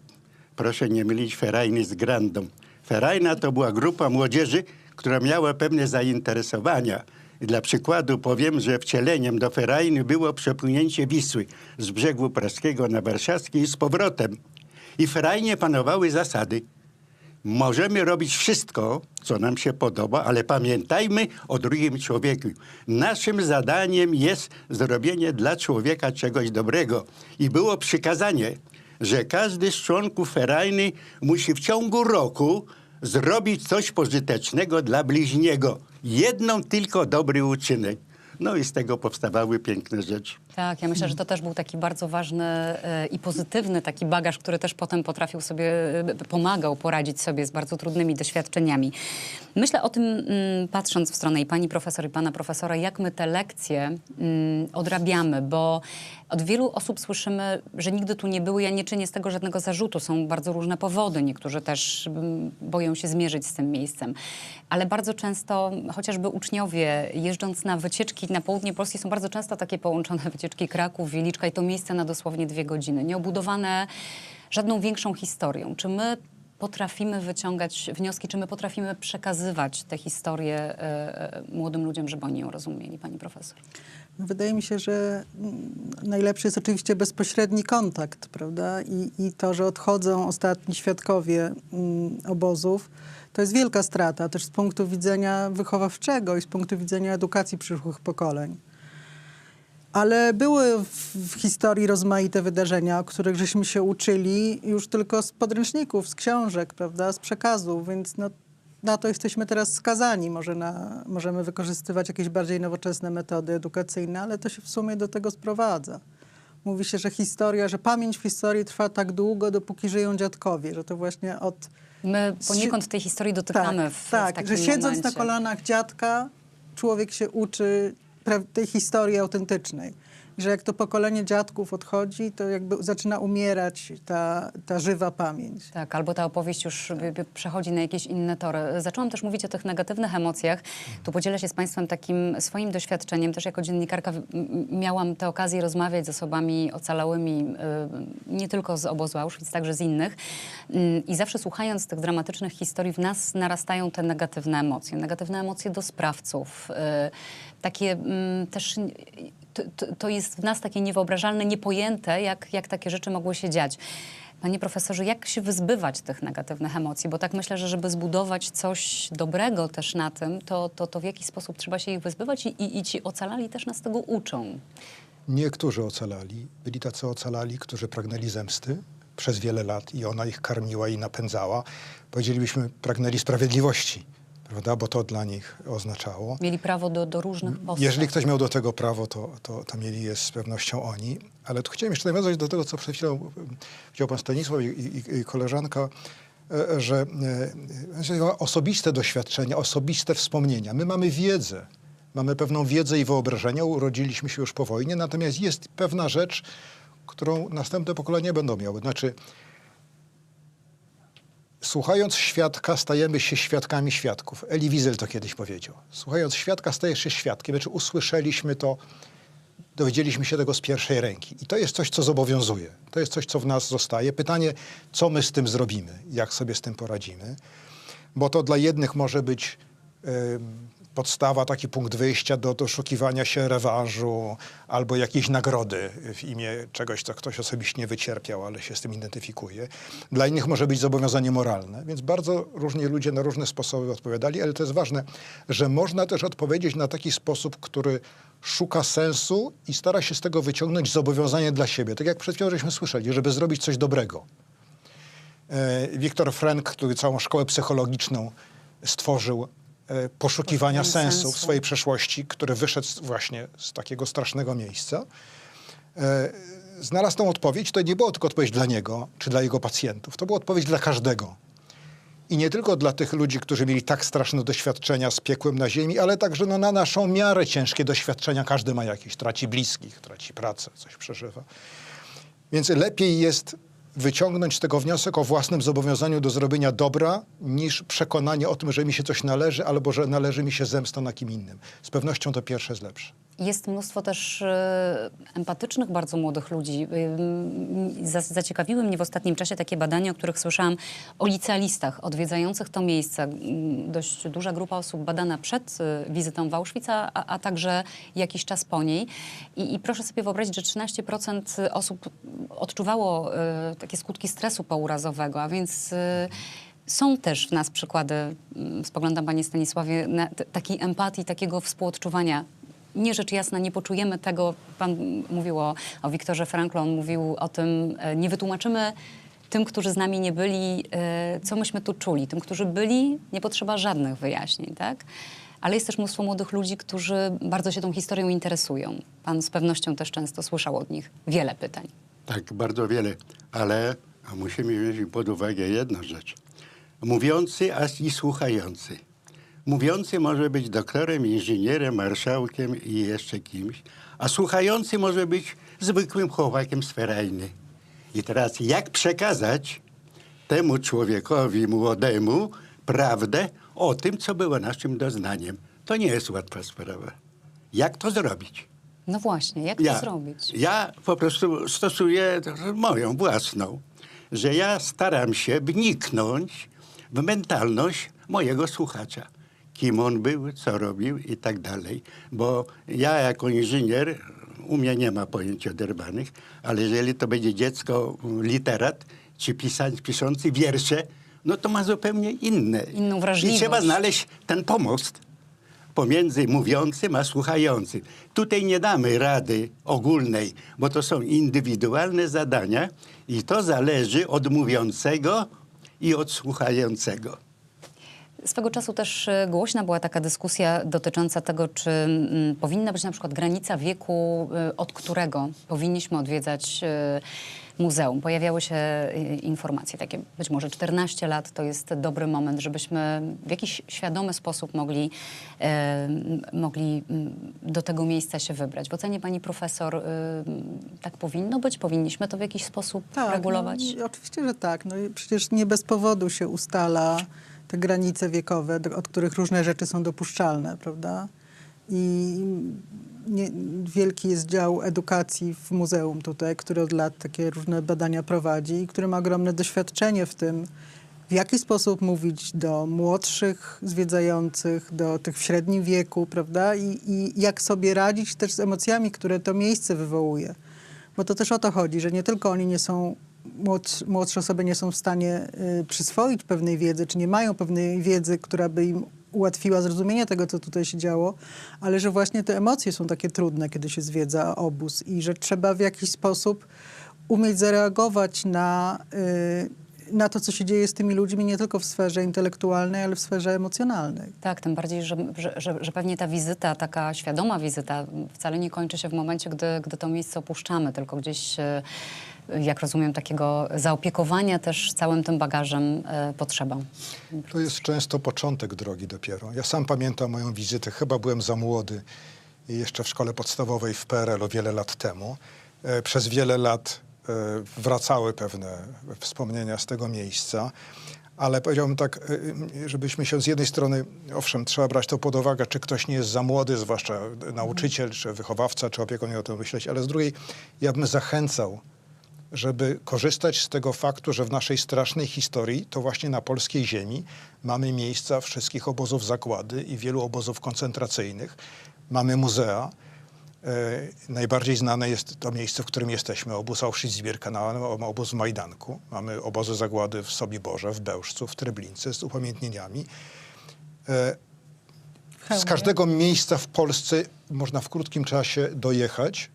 Proszę nie mylić Ferajny z Grandą. Ferajna to była grupa młodzieży, która miała pewne zainteresowania. I dla przykładu powiem, że wcieleniem do Ferajny było przepłynięcie Wisły z brzegu praskiego na warszawski i z powrotem. I w Ferajnie panowały zasady. Możemy robić wszystko, co nam się podoba, ale pamiętajmy o drugim człowieku. Naszym zadaniem jest zrobienie dla człowieka czegoś dobrego. I było przykazanie, że każdy z członków Ferajny musi w ciągu roku zrobić coś pożytecznego dla bliźniego. Jedną tylko dobry uczynek. No i z tego powstawały piękne rzeczy. Tak, ja myślę, że to też był taki bardzo ważny i pozytywny taki bagaż, który też potem potrafił sobie, pomagał poradzić sobie z bardzo trudnymi doświadczeniami. Myślę o tym, patrząc w stronę i pani profesor, i pana profesora, jak my te lekcje odrabiamy, bo od wielu osób słyszymy, że nigdy tu nie były. Ja nie czynię z tego żadnego zarzutu. Są bardzo różne powody. Niektórzy też boją się zmierzyć z tym miejscem. Ale bardzo często, chociażby uczniowie, jeżdżąc na wycieczki na południe Polski, są bardzo często takie połączone wycieczki Kraków, Wieliczka i to miejsce na dosłownie 2 godziny. Nieobudowane żadną większą historią. Czy my potrafimy wyciągać wnioski, czy my potrafimy przekazywać tę historię młodym ludziom, żeby oni ją rozumieli, pani profesor? Wydaje mi się, że najlepszy jest oczywiście bezpośredni kontakt, prawda? I to, że odchodzą ostatni świadkowie obozów, to jest wielka strata też z punktu widzenia wychowawczego i z punktu widzenia edukacji przyszłych pokoleń. Ale były w historii rozmaite wydarzenia, o których żeśmy się uczyli już tylko z podręczników, z książek, prawda, z przekazów, więc no, na to jesteśmy teraz skazani. Możemy wykorzystywać jakieś bardziej nowoczesne metody edukacyjne, ale to się w sumie do tego sprowadza. Mówi się, że pamięć w historii trwa tak długo, dopóki żyją dziadkowie, że to właśnie od... My poniekąd tej historii dotykamy w takim że siedząc momencie. na kolanach dziadka, człowiek się uczy tej historii autentycznej. I że jak to pokolenie dziadków odchodzi, to jakby zaczyna umierać ta żywa pamięć. Tak, albo ta opowieść już przechodzi na jakieś inne tory. Zaczęłam też mówić o tych negatywnych emocjach. Tu podzielę się z państwem takim swoim doświadczeniem. Też jako dziennikarka miałam tę okazję rozmawiać z osobami ocalałymi, nie tylko z obozu Auschwitz, także z innych. I zawsze słuchając tych dramatycznych historii, w nas narastają te negatywne emocje. Negatywne emocje do sprawców. Takie też... To jest w nas takie niewyobrażalne, niepojęte, jak takie rzeczy mogły się dziać. Panie profesorze, jak się wyzbywać tych negatywnych emocji? Bo tak myślę, że żeby zbudować coś dobrego też na tym, to w jaki sposób trzeba się ich wyzbywać i ci ocalali też nas tego uczą. Niektórzy ocalali. Byli tacy ocalali, którzy pragnęli zemsty przez wiele lat i ona ich karmiła i napędzała. Powiedzielibyśmy, pragnęli sprawiedliwości. Prawda? Bo to dla nich oznaczało. Mieli prawo do różnych postaw. Jeżeli ktoś miał do tego prawo, to mieli je z pewnością oni. Ale tu chciałem jeszcze nawiązać do tego, co przed chwilą powiedział pan Stanisław i koleżanka, że osobiste doświadczenia, osobiste wspomnienia. My mamy wiedzę, mamy pewną wiedzę i wyobrażenia, urodziliśmy się już po wojnie, natomiast jest pewna rzecz, którą następne pokolenia będą miały. Znaczy, słuchając świadka, stajemy się świadkami świadków. Elie Wiesel to kiedyś powiedział. Słuchając świadka, stajesz się świadkiem. Znaczy usłyszeliśmy to, dowiedzieliśmy się tego z pierwszej ręki. I to jest coś, co zobowiązuje. To jest coś, co w nas zostaje. Pytanie, co my z tym zrobimy? Jak sobie z tym poradzimy? Bo to dla jednych może być podstawa, taki punkt wyjścia do doszukiwania się rewanżu albo jakiejś nagrody w imię czegoś, co ktoś osobiście nie wycierpiał, ale się z tym identyfikuje. Dla innych może być zobowiązanie moralne, więc bardzo różni ludzie na różne sposoby odpowiadali, ale to jest ważne, że można też odpowiedzieć na taki sposób, który szuka sensu i stara się z tego wyciągnąć zobowiązanie dla siebie. Tak jak przed chwilą żeśmy słyszeli, żeby zrobić coś dobrego. Viktor Frankl, który całą szkołę psychologiczną stworzył, poszukiwania sensu w swojej przeszłości, który wyszedł właśnie z takiego strasznego miejsca, znalazł tą odpowiedź. To nie była tylko odpowiedź dla niego, czy dla jego pacjentów. To była odpowiedź dla każdego. I nie tylko dla tych ludzi, którzy mieli tak straszne doświadczenia z piekłem na ziemi, ale także na naszą miarę ciężkie doświadczenia. Każdy ma jakieś, traci bliskich, traci pracę, coś przeżywa. Więc lepiej jest wyciągnąć z tego wniosek o własnym zobowiązaniu do zrobienia dobra, niż przekonanie o tym, że mi się coś należy, albo że należy mi się zemsta na kim innym. Z pewnością to pierwsze jest lepsze. Jest mnóstwo też empatycznych, bardzo młodych ludzi. Zaciekawiły mnie w ostatnim czasie takie badania, o których słyszałam, o licealistach odwiedzających to miejsce. Dość duża grupa osób badana przed wizytą w Auschwitz, a także jakiś czas po niej. I proszę sobie wyobrazić, że 13% osób odczuwało takie skutki stresu pourazowego, a więc są też w nas przykłady, spoglądam panie Stanisławie, takiej empatii, takiego współodczuwania. Nie, rzecz jasna, nie poczujemy tego. Pan mówił o Wiktorze Franklu, on mówił o tym, nie wytłumaczymy tym, którzy z nami nie byli, co myśmy tu czuli. Tym, którzy byli, nie potrzeba żadnych wyjaśnień, tak? Ale jest też mnóstwo młodych ludzi, którzy bardzo się tą historią interesują. Pan z pewnością też często słyszał od nich wiele pytań. Tak, bardzo wiele, ale musimy wziąć pod uwagę jedną rzecz. Mówiący i słuchający. Mówiący może być doktorem, inżynierem, marszałkiem i jeszcze kimś, a słuchający może być zwykłym chłopakiem z ferajny. I teraz jak przekazać temu człowiekowi młodemu prawdę o tym, co było naszym doznaniem? To nie jest łatwa sprawa. Jak to zrobić? No właśnie, jak to zrobić? Ja po prostu stosuję moją własną, że ja staram się wniknąć w mentalność mojego słuchacza. Kim on był, co robił i tak dalej. Bo ja jako inżynier, u mnie nie ma pojęć oderwanych, ale jeżeli to będzie dziecko literat, czy piszący wiersze, no to ma zupełnie inną wrażliwość. I trzeba znaleźć ten pomost pomiędzy mówiącym a słuchającym. Tutaj nie damy rady ogólnej, bo to są indywidualne zadania i to zależy od mówiącego i od słuchającego. Swego czasu też głośna była taka dyskusja dotycząca tego, czy powinna być na przykład granica wieku, od którego powinniśmy odwiedzać muzeum. Pojawiały się informacje takie, być może 14 lat to jest dobry moment, żebyśmy w jakiś świadomy sposób mogli do tego miejsca się wybrać. W ocenie pani profesor tak powinno być? Powinniśmy to w jakiś sposób regulować? No, oczywiście, że tak. No, przecież nie bez powodu się ustala te granice wiekowe, od których różne rzeczy są dopuszczalne, prawda? I wielki jest dział edukacji w muzeum tutaj, który od lat takie różne badania prowadzi i który ma ogromne doświadczenie w tym, w jaki sposób mówić do młodszych zwiedzających, do tych w średnim wieku, prawda? I jak sobie radzić też z emocjami, które to miejsce wywołuje. Bo to też o to chodzi, że nie tylko oni nie są, młodsze osoby nie są w stanie przyswoić pewnej wiedzy, czy nie mają pewnej wiedzy, która by im ułatwiła zrozumienie tego, co tutaj się działo, ale że właśnie te emocje są takie trudne, kiedy się zwiedza obóz i że trzeba w jakiś sposób umieć zareagować na to, co się dzieje z tymi ludźmi, nie tylko w sferze intelektualnej, ale w sferze emocjonalnej. Tak, tym bardziej, że pewnie ta wizyta, taka świadoma wizyta wcale nie kończy się w momencie, gdy to miejsce opuszczamy, tylko gdzieś, jak rozumiem, takiego zaopiekowania też całym tym bagażem potrzeba. To jest często początek drogi dopiero. Ja sam pamiętam moją wizytę, chyba byłem za młody, jeszcze w szkole podstawowej w PRL-u wiele lat temu. Przez wiele lat wracały pewne wspomnienia z tego miejsca, Ale powiedziałbym tak, żebyśmy się z jednej strony, owszem, trzeba brać to pod uwagę, czy ktoś nie jest za młody, zwłaszcza nauczyciel, czy wychowawca, czy opiekun, nie o tym myśleć, ale z drugiej ja bym zachęcał, żeby korzystać z tego faktu, że w naszej strasznej historii, to właśnie na polskiej ziemi, mamy miejsca wszystkich obozów zagłady i wielu obozów koncentracyjnych. Mamy muzea. Najbardziej znane jest to miejsce, w którym jesteśmy. Obóz Auschwitz-Birkenau, obóz w Majdanku. Mamy obozy zagłady w Sobiborze, w Bełżcu, w Treblince z upamiętnieniami. Z każdego miejsca w Polsce można w krótkim czasie dojechać,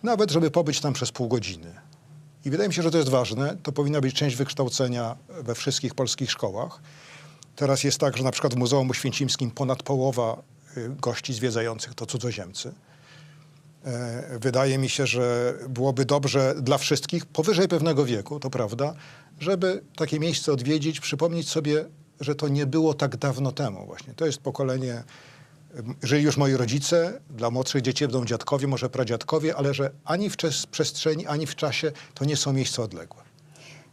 nawet żeby pobyć tam przez pół godziny. I wydaje mi się, że to jest ważne. To powinna być część wykształcenia we wszystkich polskich szkołach. Teraz jest tak, że na przykład w Muzeum Oświęcimskim ponad połowa gości zwiedzających to cudzoziemcy. Wydaje mi się, że byłoby dobrze dla wszystkich, powyżej pewnego wieku, to prawda, żeby takie miejsce odwiedzić, przypomnieć sobie, że to nie było tak dawno temu właśnie. To jest pokolenie, żyli już moi rodzice, dla młodszych dzieci będą dziadkowie, może pradziadkowie, ale że ani w przestrzeni, ani w czasie to nie są miejsca odległe.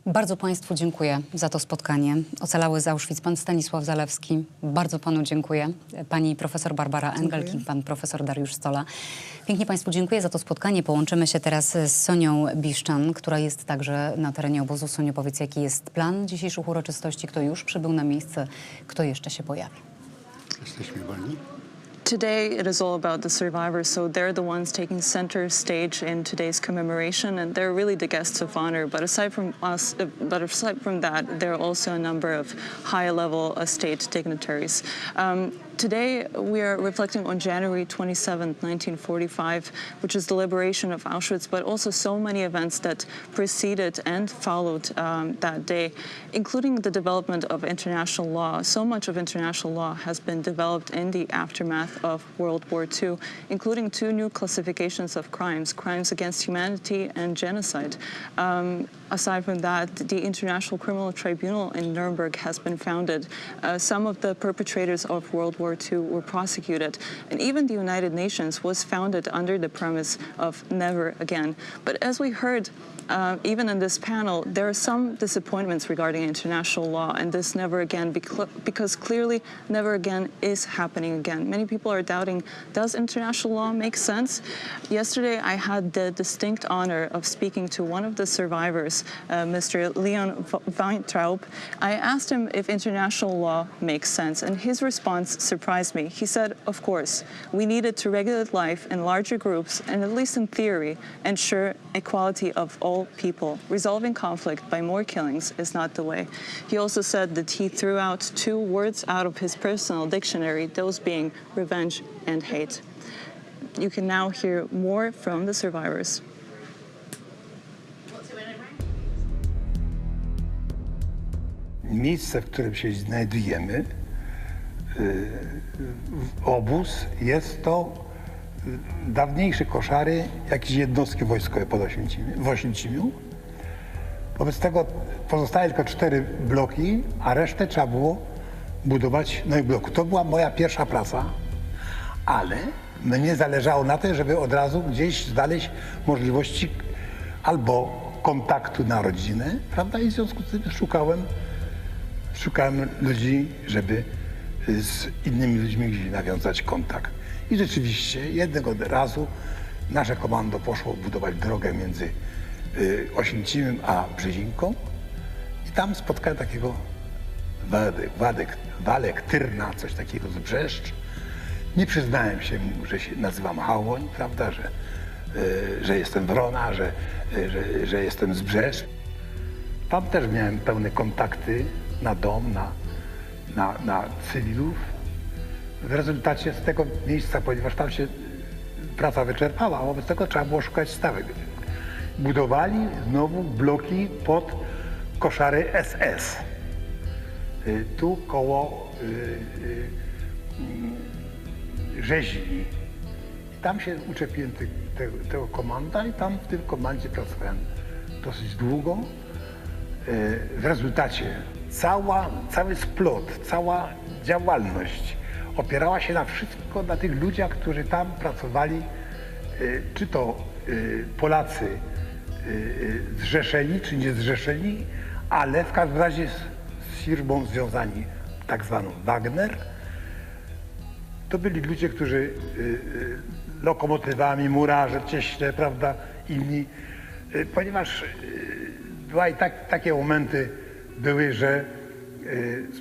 Bardzo Państwu dziękuję za to spotkanie. Ocalały z Auschwitz pan Stanisław Zalewski. Bardzo Panu dziękuję. Pani profesor Barbara Engelking, pan profesor Dariusz Stola. Pięknie Państwu dziękuję za to spotkanie. Połączymy się teraz z Sonią Biszczan, która jest także na terenie obozu. Sonio, powiedz, jaki jest plan dzisiejszych uroczystości? Kto już przybył na miejsce? Kto jeszcze się pojawi? Jesteśmy wolni? Today, it is all about the survivors, so they're the ones taking center stage in today's commemoration, and they're really the guests of honor. But aside from us, that, there are also a number of high-level state dignitaries. Today, we are reflecting on January 27th, 1945, which is the liberation of Auschwitz, but also so many events that preceded and followed that day, including the development of international law. So much of international law has been developed in the aftermath of World War II, including 2 new classifications of crimes, crimes against humanity and genocide. Aside from that, the International Criminal Tribunal in Nuremberg has been founded. Some of the perpetrators of World War II were prosecuted, and even the United Nations was founded under the premise of never again. But as we heard, even in this panel, there are some disappointments regarding international law and this never again, because clearly never again is happening again. Many people are doubting, does international law make sense? Yesterday, I had the distinct honor of speaking to one of the survivors, Mr. Leon Weintraub. I asked him if international law makes sense, and his response surprised me. He said, of course, we needed to regulate life in larger groups and, at least in theory, ensure equality of all people. Resolving conflict by more killings is not the way. He also said that he threw out 2 words out of his personal dictionary, those being revenge and hate. You can now hear more from the survivors. Miejsce, w którym się znajdujemy, obóz, jest to dawniejsze koszary, jakieś jednostki wojskowe w Oświęcimiu. Wobec tego pozostały tylko 4 bloki, a resztę trzeba było budować nowych bloków. To była moja pierwsza praca, ale mnie zależało na tym, żeby od razu gdzieś znaleźć możliwości albo kontaktu na rodzinę, prawda? I w związku z tym szukałem ludzi, żeby z innymi ludźmi gdzieś nawiązać kontakt. I rzeczywiście jednego razu nasze komando poszło budować drogę między Oświęcimiem a Brzezinką i tam spotkałem takiego Walek Tyrna, coś takiego z Brzeszcz. Nie przyznałem się mu, że się nazywam Hałoń, prawda, że jestem Wrona, że jestem z Brzeszcz. Tam też miałem pełne kontakty na dom, na cywilów. W rezultacie z tego miejsca, ponieważ tam się praca wyczerpała, wobec tego trzeba było szukać stawek. Budowali znowu bloki pod koszary SS. Tu koło Rzeźni. I tam się uczepiłem tego komanda i tam w tym komandzie pracowałem dosyć długo. W rezultacie cały splot, cała działalność opierała się na wszystko na tych ludziach, którzy tam pracowali, czy to Polacy zrzeszeni, czy niezrzeszeni, ale w każdym razie z firmą związani, tak zwaną Wagner. To byli ludzie, którzy lokomotywami, murarze, cieśle, prawda, inni, ponieważ była i takie momenty były, że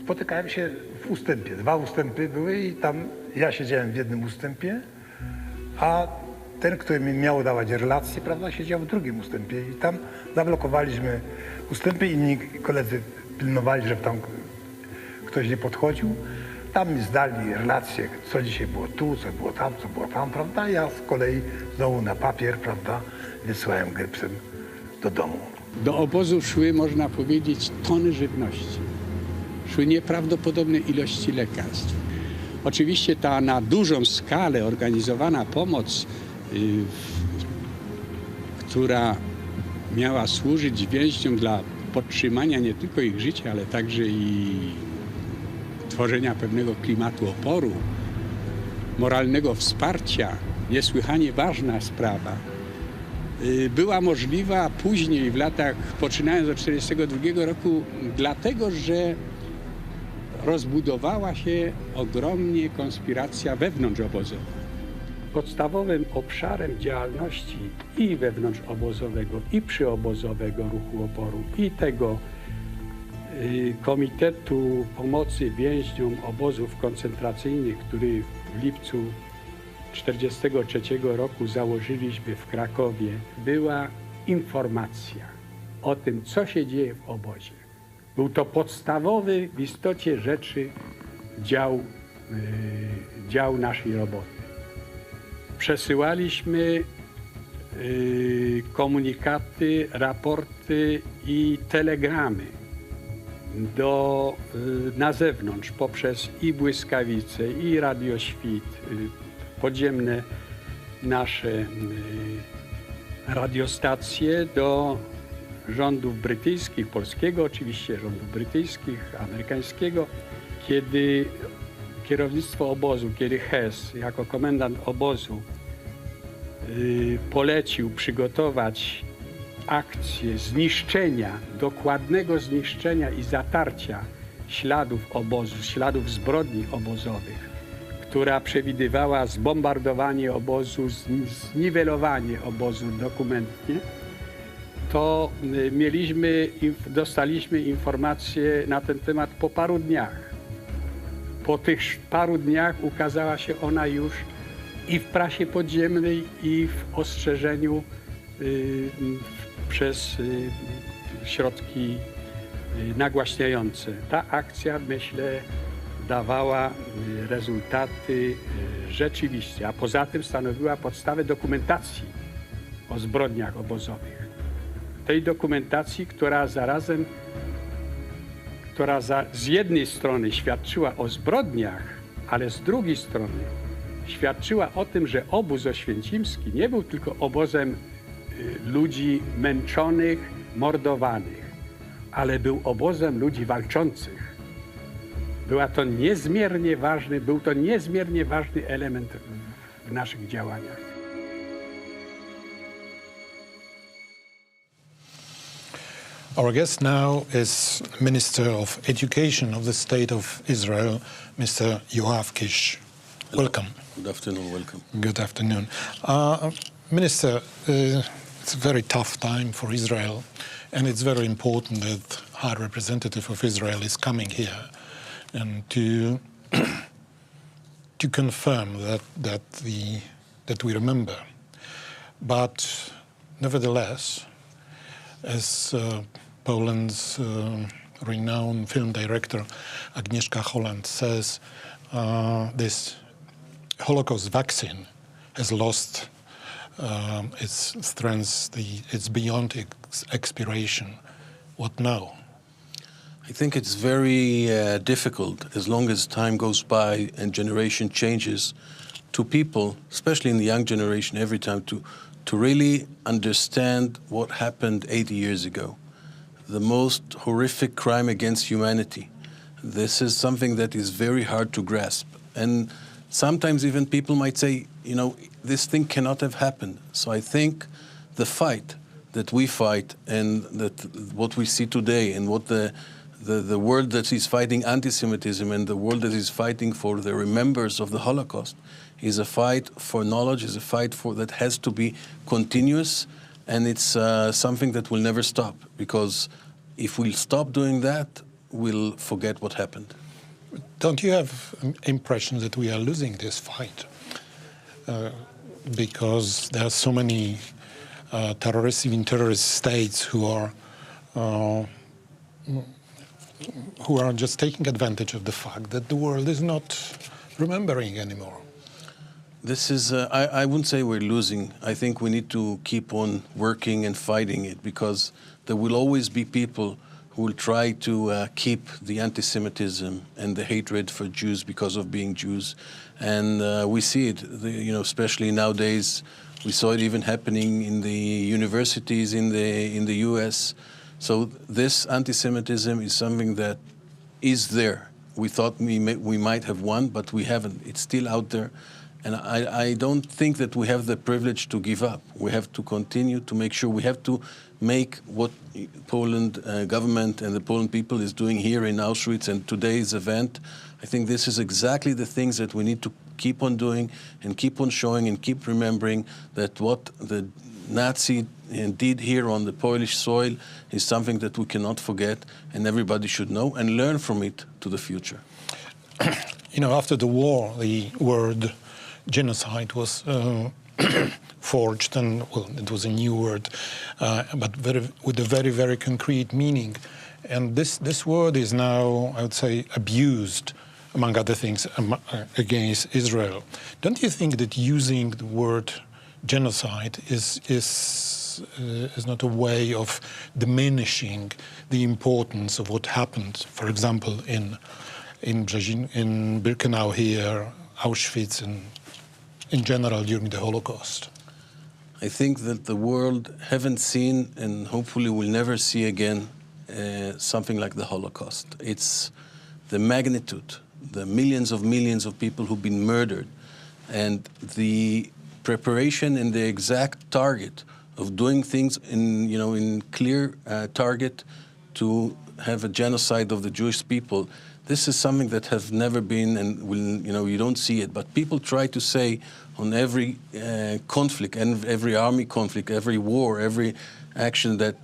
spotykałem się w ustępie. 2 ustępy były i tam ja siedziałem w jednym ustępie, a ten, który mi miał dawać relacje, prawda, siedział w drugim ustępie i tam zablokowaliśmy ustępy, inni koledzy pilnowali, żeby tam ktoś nie podchodził. Tam mi zdali relacje, co dzisiaj było tu, co było tam, prawda? Ja z kolei znowu na papier, prawda, wysyłałem grypsem do domu. Do obozu szły, można powiedzieć, tony żywności. Szły nieprawdopodobne ilości lekarstw. Oczywiście ta na dużą skalę organizowana pomoc, która miała służyć więźniom dla podtrzymania nie tylko ich życia, ale także i tworzenia pewnego klimatu oporu, moralnego wsparcia, niesłychanie ważna sprawa, była możliwa później, w latach, poczynając od 1942 roku, dlatego, że rozbudowała się ogromnie konspiracja wewnątrzobozowa. Podstawowym obszarem działalności i wewnątrzobozowego, i przyobozowego ruchu oporu, i tego Komitetu Pomocy Więźniom Obozów Koncentracyjnych, który w lipcu 1943 roku założyliśmy w Krakowie, była informacja o tym, co się dzieje w obozie. Był to podstawowy w istocie rzeczy dział naszej roboty. Przesyłaliśmy komunikaty, raporty i telegramy na zewnątrz poprzez i błyskawice, i radioświt, podziemne nasze radiostacje do rządów brytyjskich, polskiego oczywiście, rządów brytyjskich, amerykańskiego, kiedy kierownictwo obozu, kiedy Hess jako komendant obozu polecił przygotować akcję zniszczenia, dokładnego zniszczenia i zatarcia śladów obozu, śladów zbrodni obozowych, która przewidywała zbombardowanie obozu, zniwelowanie obozu dokumentnie, to dostaliśmy informację na ten temat po paru dniach. Po tych paru dniach ukazała się ona już i w prasie podziemnej, i w ostrzeżeniu przez środki nagłaśniające. Ta akcja, myślę, dawała rezultaty rzeczywiście, a poza tym stanowiła podstawę dokumentacji o zbrodniach obozowych. Tej dokumentacji, która z jednej strony świadczyła o zbrodniach, ale z drugiej strony świadczyła o tym, że obóz oświęcimski nie był tylko obozem ludzi męczonych, mordowanych, ale był obozem ludzi walczących. Był to niezmiernie ważny element w naszych działaniach. Our guest now is Minister of Education of the State of Israel, Mr. Yoav Kish. Welcome. Good afternoon, welcome. Good afternoon. Minister, it's a very tough time for Israel, and it's very important that High Representative of Israel is coming here and to confirm that we remember. But nevertheless, as Poland's renowned film director Agnieszka Holland says, this Holocaust vaccine has lost its strength, it's beyond its expiration. What now? I think it's very difficult, as long as time goes by and generation changes, to people, especially in the young generation, every time to really understand what happened 80 years ago. The most horrific crime against humanity. This is something that is very hard to grasp. And sometimes even people might say, you know, this thing cannot have happened. So I think the fight that we fight and that what we see today and what the the world that is fighting anti-Semitism and the world that is fighting for the remembrance of the Holocaust is a fight for knowledge, is a fight that has to be continuous, and it's something that will never stop, because if we stop doing that, we'll forget what happened. Don't you have impression that we are losing this fight? Because there are so many terrorist states who are just taking advantage of the fact that the world is not remembering anymore. This is, I wouldn't say we're losing. I think we need to keep on working and fighting it, because there will always be people who will try to keep the anti-Semitism and the hatred for Jews because of being Jews. And we see it, especially nowadays. We saw it even happening in the universities in the US. So this anti-Semitism is something that is there. We thought we might have won, but we haven't. It's still out there. And I don't think that we have the privilege to give up. We have to continue to make sure. We have to make what Poland government and the Poland people is doing here in Auschwitz and today's event. I think this is exactly the things that we need to keep on doing and keep on showing and keep remembering that what the Nazi did here on the Polish soil is something that we cannot forget, and everybody should know and learn from it to the future. After the war, the word genocide was forged, and it was a new word, but with a very, very concrete meaning. And this word is now, I would say, abused, among other things, against Israel. Don't you think that using the word genocide is not a way of diminishing the importance of what happened, for example, in Birkenau here, Auschwitz, and in general during the Holocaust? I think that the world haven't seen, and hopefully will never see again, something like the Holocaust. It's the magnitude, the millions of people who've been murdered, and the preparation and the exact target of doing things in clear target to have a genocide of the Jewish people. This is something that has never been, and will, you don't see it. But people try to say on every conflict, and every army conflict, every war, every action that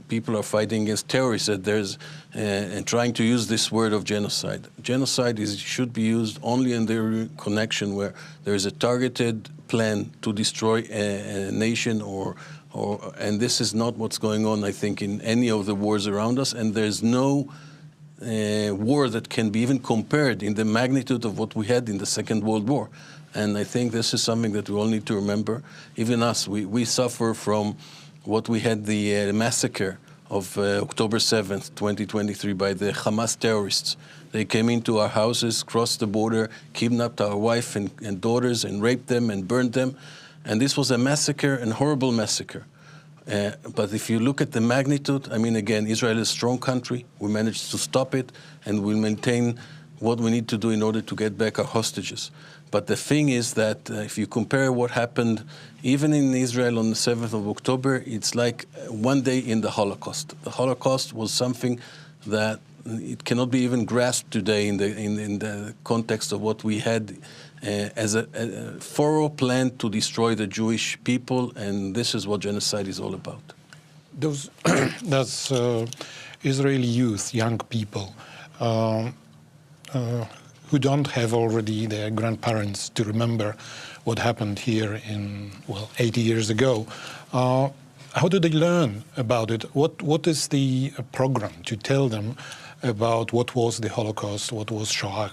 people are fighting against terrorists, that there's and trying to use this word of genocide. Genocide should be used only in the connection where there is a targeted plan to destroy a nation, and this is not what's going on, I think, in any of the wars around us. And there's no war that can be even compared in the magnitude of what we had in the Second World War. And I think this is something that we all need to remember. Even us, we suffer from what we had, the massacre of October 7th, 2023, by the Hamas terrorists. They came into our houses, crossed the border, kidnapped our wife and daughters, and raped them and burned them. And this was a massacre, a horrible massacre. But if you look at the magnitude, I mean, again, Israel is a strong country. We managed to stop it, and we'll maintain what we need to do in order to get back our hostages. But the thing is that if you compare what happened even in Israel on the 7th of October, it's like one day in the Holocaust. The Holocaust was something that it cannot be even grasped today in the context of what we had as a thorough plan to destroy the Jewish people, and this is what genocide is all about. Those Israeli youth, young people, who don't have already their grandparents to remember what happened here 80 years ago, how do they learn about it? What is the program to tell them about what was the Holocaust, what was Shoah?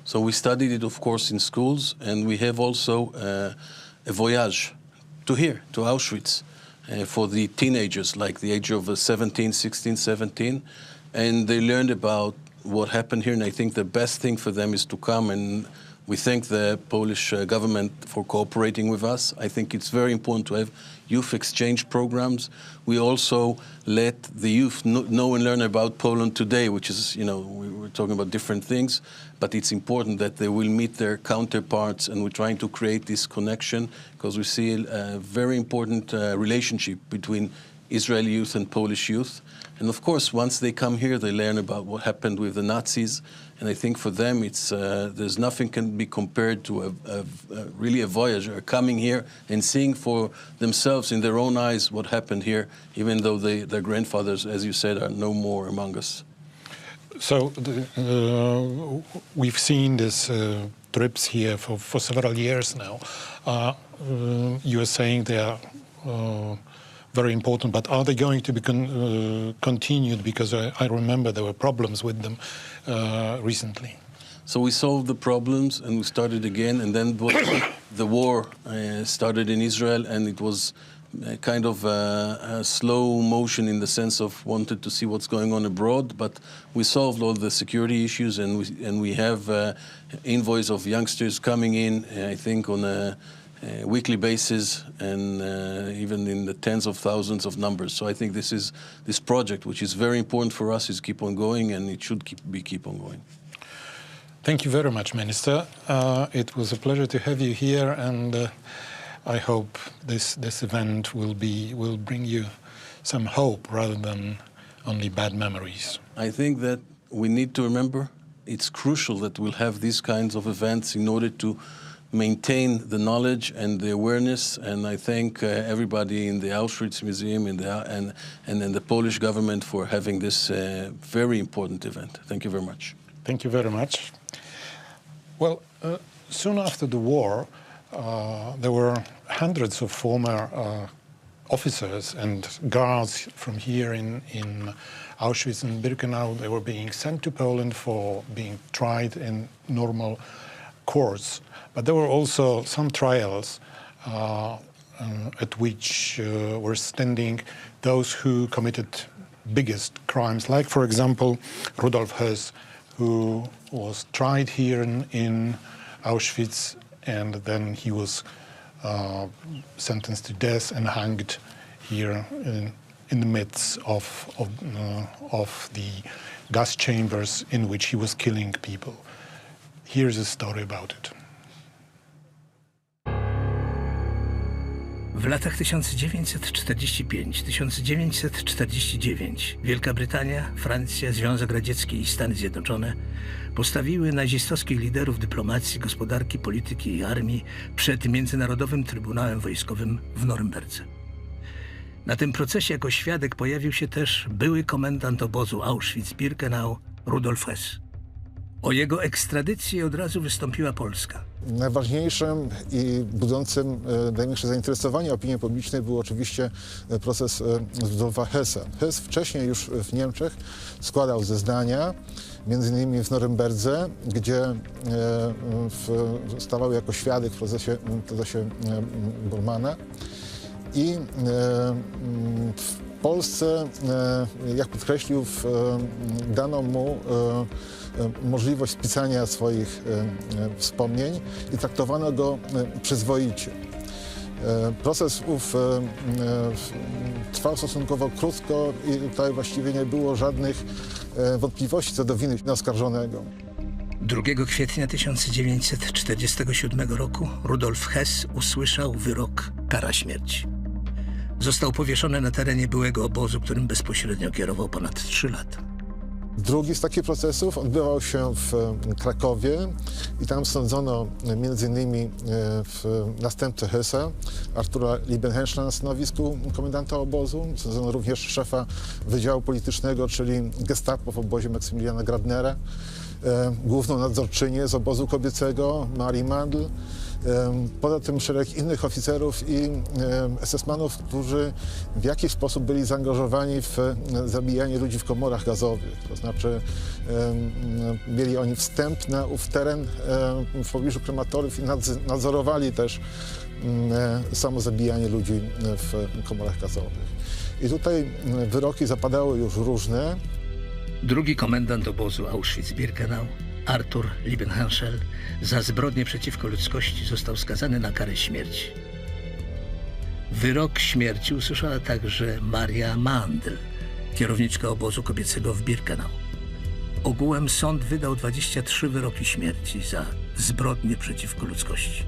So we studied it, of course, in schools, and we have also a voyage to Auschwitz, for the teenagers, like the age of 16, 17, and they learned about what happened here, and I think the best thing for them is to come, and we thank the Polish government for cooperating with us. I think it's very important to have youth exchange programs. We also let the youth know and learn about Poland today, which is, we're talking about different things, but it's important that they will meet their counterparts, and we're trying to create this connection because we see a very important relationship between Israeli youth and Polish youth. And of course, once they come here, they learn about what happened with the Nazis. And I think for them, it's there's nothing can be compared to really a voyager coming here and seeing for themselves in their own eyes what happened here, even though their grandfathers, as you said, are no more among us. So we've seen this trips here for several years now. You are saying they are very important, but are they going to be continued? Because I remember there were problems with them recently. So we solved the problems and we started again, and then the war started in Israel, and it was kind of a slow motion in the sense of wanted to see what's going on abroad, but we solved all the security issues, and we have envoys of youngsters coming in, I think, on a weekly basis, and even in the tens of thousands of numbers. So I think this project, which is very important for us, is keep on going, and it should keep on going. Thank you very much, Minister. It was a pleasure to have you here, and I hope this event will bring you some hope rather than only bad memories. I think that we need to remember it's crucial that we'll have these kinds of events in order to maintain the knowledge and the awareness, and I thank everybody in the Auschwitz Museum and then the Polish government for having this very important event. Thank you very much. Thank you very much. Well, soon after the war, there were hundreds of former officers and guards from here in Auschwitz and Birkenau. They were being sent to Poland for being tried in normal courts. But there were also some trials at which were standing those who committed biggest crimes, like, for example, Rudolf Hess, who was tried here in Auschwitz, and then he was sentenced to death and hanged here in the midst of the gas chambers in which he was killing people. Here's a story about it. W latach 1945-1949 Wielka Brytania, Francja, Związek Radziecki i Stany Zjednoczone postawiły nazistowskich liderów dyplomacji, gospodarki, polityki i armii przed Międzynarodowym Trybunałem Wojskowym w Norymberdze. Na tym procesie jako świadek pojawił się też były komendant obozu Auschwitz-Birkenau Rudolf Hess. O jego ekstradycję od razu wystąpiła Polska. Najważniejszym i budzącym największe zainteresowanie opinii publicznej był oczywiście proces Rudolfa Hessa. Hess wcześniej już w Niemczech składał zeznania, między innymi w Norymberdze, gdzie stawał jako świadek w procesie Bormana. I w Polsce, jak podkreślił, dano mu możliwość spisania swoich wspomnień i traktowano go przyzwoicie. Proces ów trwał stosunkowo krótko i tutaj właściwie nie było żadnych wątpliwości co do winy oskarżonego. 2 kwietnia 1947 roku Rudolf Hess usłyszał wyrok kara śmierci. Został powieszony na terenie byłego obozu, którym bezpośrednio kierował ponad 3 lata. Drugi z takich procesów odbywał się w Krakowie i tam sądzono m.in. następcę Hessa, Artura Liebenhenschla na stanowisku komendanta obozu. Sądzono również szefa Wydziału Politycznego, czyli Gestapo w obozie Maksymiliana Grabnera, główną nadzorczynię z obozu kobiecego, Marii Mandl. Poza tym szereg innych oficerów i SS-manów, którzy w jakiś sposób byli zaangażowani w zabijanie ludzi w komorach gazowych. To znaczy mieli oni wstęp na ów teren w pobliżu krematoriów i nadzorowali też samo zabijanie ludzi w komorach gazowych. I tutaj wyroki zapadały już różne. Drugi komendant obozu Auschwitz-Birkenau, Artur Liebenhenschel, za zbrodnie przeciwko ludzkości został skazany na karę śmierci. Wyrok śmierci usłyszała także Maria Mandl, kierowniczka obozu kobiecego w Birkenau. Ogółem sąd wydał 23 wyroki śmierci za zbrodnie przeciwko ludzkości.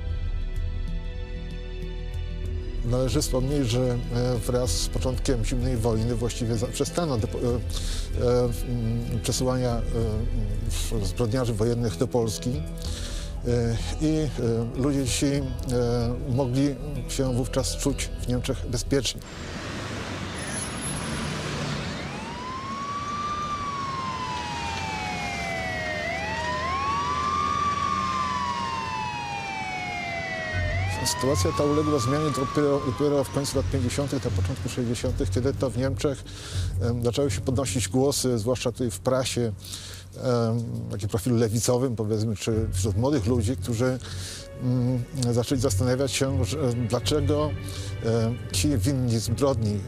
Należy wspomnieć, że wraz z początkiem zimnej wojny właściwie przestano przesyłania zbrodniarzy wojennych do Polski i ludzie ci mogli się wówczas czuć w Niemczech bezpiecznie. Sytuacja ta uległa zmianie dopiero w końcu lat 50., na początku 60., kiedy to w Niemczech zaczęły się podnosić głosy, zwłaszcza tutaj w prasie, takim profilu lewicowym, powiedzmy, czy wśród młodych ludzi, którzy zaczęli zastanawiać się, dlaczego ci winni zbrodni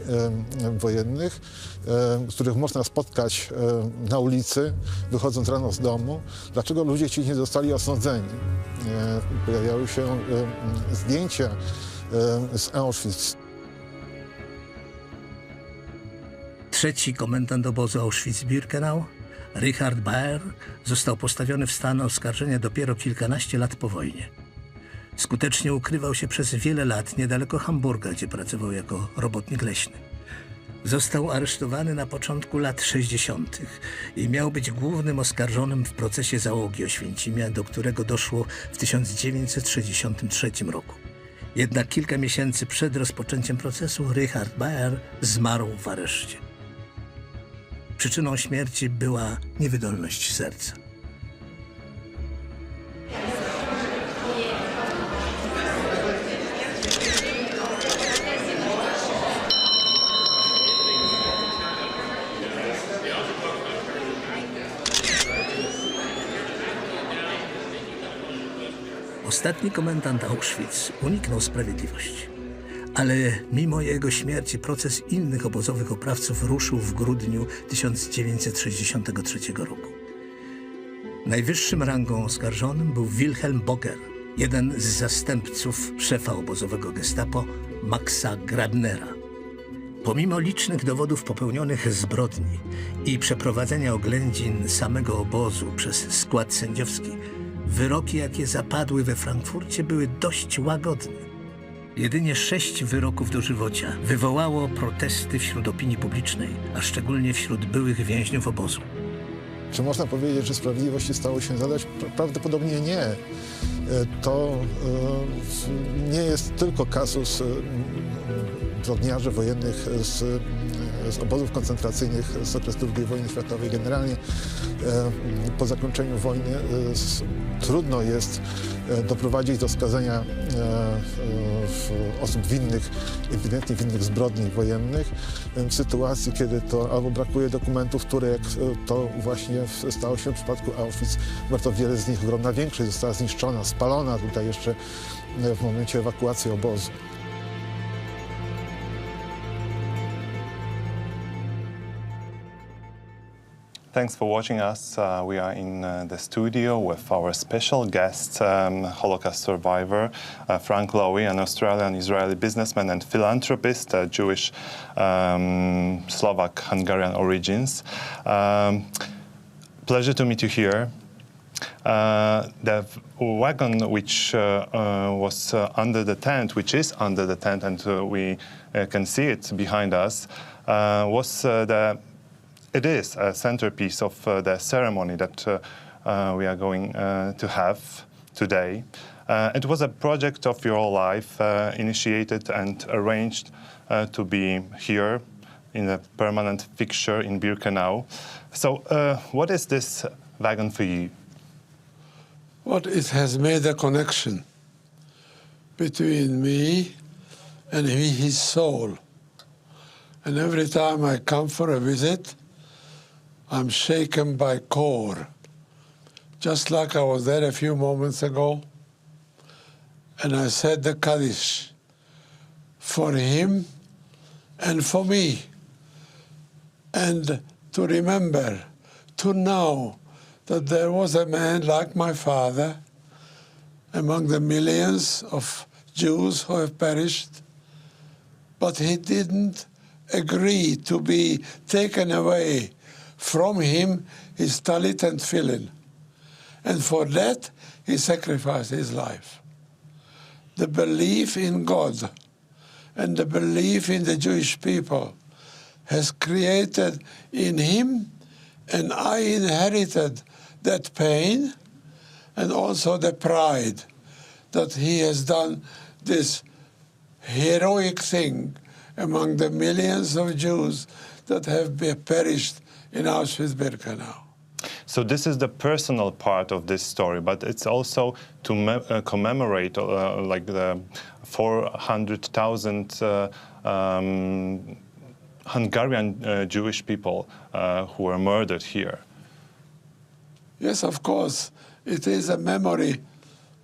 wojennych, których można spotkać na ulicy, wychodząc rano z domu, dlaczego ludzie ci nie zostali osądzeni. Pojawiały się zdjęcia z Auschwitz. Trzeci komendant obozu Auschwitz-Birkenau, Richard Baer, został postawiony w stan oskarżenia dopiero kilkanaście lat po wojnie. Skutecznie ukrywał się przez wiele lat niedaleko Hamburga, gdzie pracował jako robotnik leśny. Został aresztowany na początku lat 60. i miał być głównym oskarżonym w procesie załogi Oświęcimia, do którego doszło w 1963 roku. Jednak kilka miesięcy przed rozpoczęciem procesu Richard Baer zmarł w areszcie. Przyczyną śmierci była niewydolność serca. Ostatni komendant Auschwitz uniknął sprawiedliwości. Ale mimo jego śmierci proces innych obozowych oprawców ruszył w grudniu 1963 roku. Najwyższym rangą oskarżonym był Wilhelm Boger, jeden z zastępców szefa obozowego gestapo Maxa Grabnera. Pomimo licznych dowodów popełnionych zbrodni i przeprowadzenia oględzin samego obozu przez skład sędziowski, wyroki, jakie zapadły we Frankfurcie, były dość łagodne. Jedynie 6 wyroków dożywocia wywołało protesty wśród opinii publicznej, a szczególnie wśród byłych więźniów obozu. Czy można powiedzieć, że sprawiedliwości stało się zadać? Prawdopodobnie nie. To nie jest tylko kazus zbrodniarzy wojennych z obozów koncentracyjnych z okresu II wojny światowej. Generalnie po zakończeniu wojny trudno jest doprowadzić do skazania osób winnych, ewidentnie winnych zbrodni wojennych, w sytuacji, kiedy to albo brakuje dokumentów, które jak to właśnie stało się w przypadku Auschwitz, bardzo wiele z nich, ogromna większość została zniszczona, spalona tutaj jeszcze w momencie ewakuacji obozu. Thanks for watching us. We are in the studio with our special guest, Holocaust survivor Frank Lowy, an Australian-Israeli businessman and philanthropist, Jewish, Slovak, Hungarian origins. Pleasure to meet you here. The wagon which was under the tent, which is under the tent, and we can see it behind us, It is a centerpiece of the ceremony that we are going to have today. It was a project of your life, initiated and arranged to be here in a permanent fixture in Birkenau. So what is this wagon for you? What it has made a connection between me and his soul. And every time I come for a visit, I'm shaken by core, just like I was there a few moments ago, and I said the Kaddish for him and for me, and to remember, to know that there was a man like my father among the millions of Jews who have perished, but he didn't agree to be taken away from him his talit and tefillin. And for that, he sacrificed his life. The belief in God and the belief in the Jewish people has created in him, and I inherited that pain and also the pride that he has done this heroic thing among the millions of Jews that have perished in Auschwitz-Birkenau. So this is the personal part of this story, but it's also to commemorate like the 400,000 Hungarian Jewish people who were murdered here. Yes, of course, it is a memory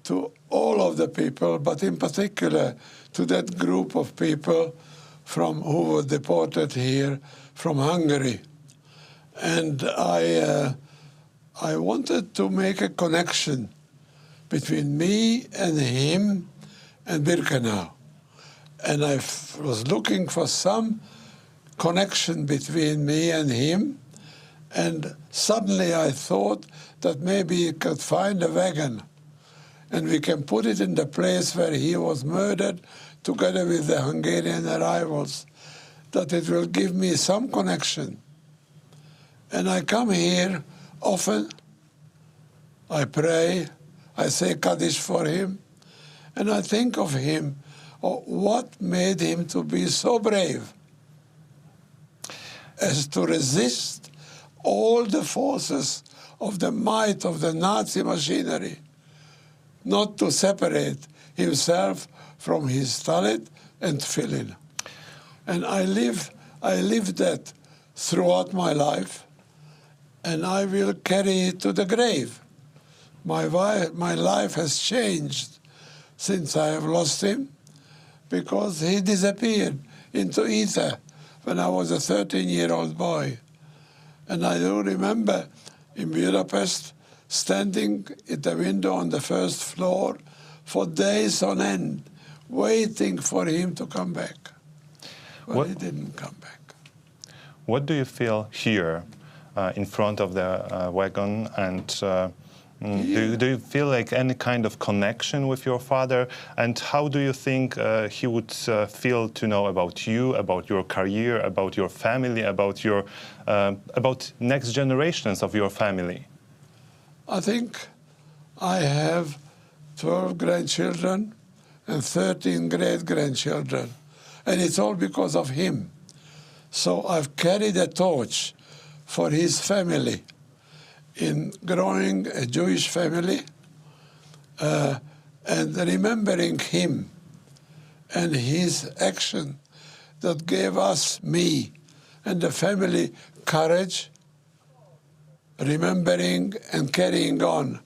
to all of the people, but in particular to that group of people who were deported here from Hungary. And I wanted to make a connection between me and him and Birkenau. And I was looking for some connection between me and him, and suddenly I thought that maybe he could find a wagon and we can put it in the place where he was murdered together with the Hungarian arrivals, that it will give me some connection. And I come here often, I pray, I say Kaddish for him, and I think of him, what made him to be so brave as to resist all the forces of the might of the Nazi machinery, not to separate himself from his talit and tefillin. And I lived that throughout my life, and I will carry it to the grave. My life has changed since I have lost him, because he disappeared into ether when I was a 13-year-old boy. And I do remember in Budapest standing at the window on the first floor for days on end, waiting for him to come back. Well, he didn't come back. What do you feel here in front of the wagon, and do you feel like any kind of connection with your father? And how do you think he would feel to know about you, about your career, about your family, about your about next generations of your family? I think I have 12 grandchildren and 13 great-grandchildren, and it's all because of him. So I've carried a torch for his family in growing a Jewish family and remembering him and his action that gave us, me, and the family courage, remembering and carrying on,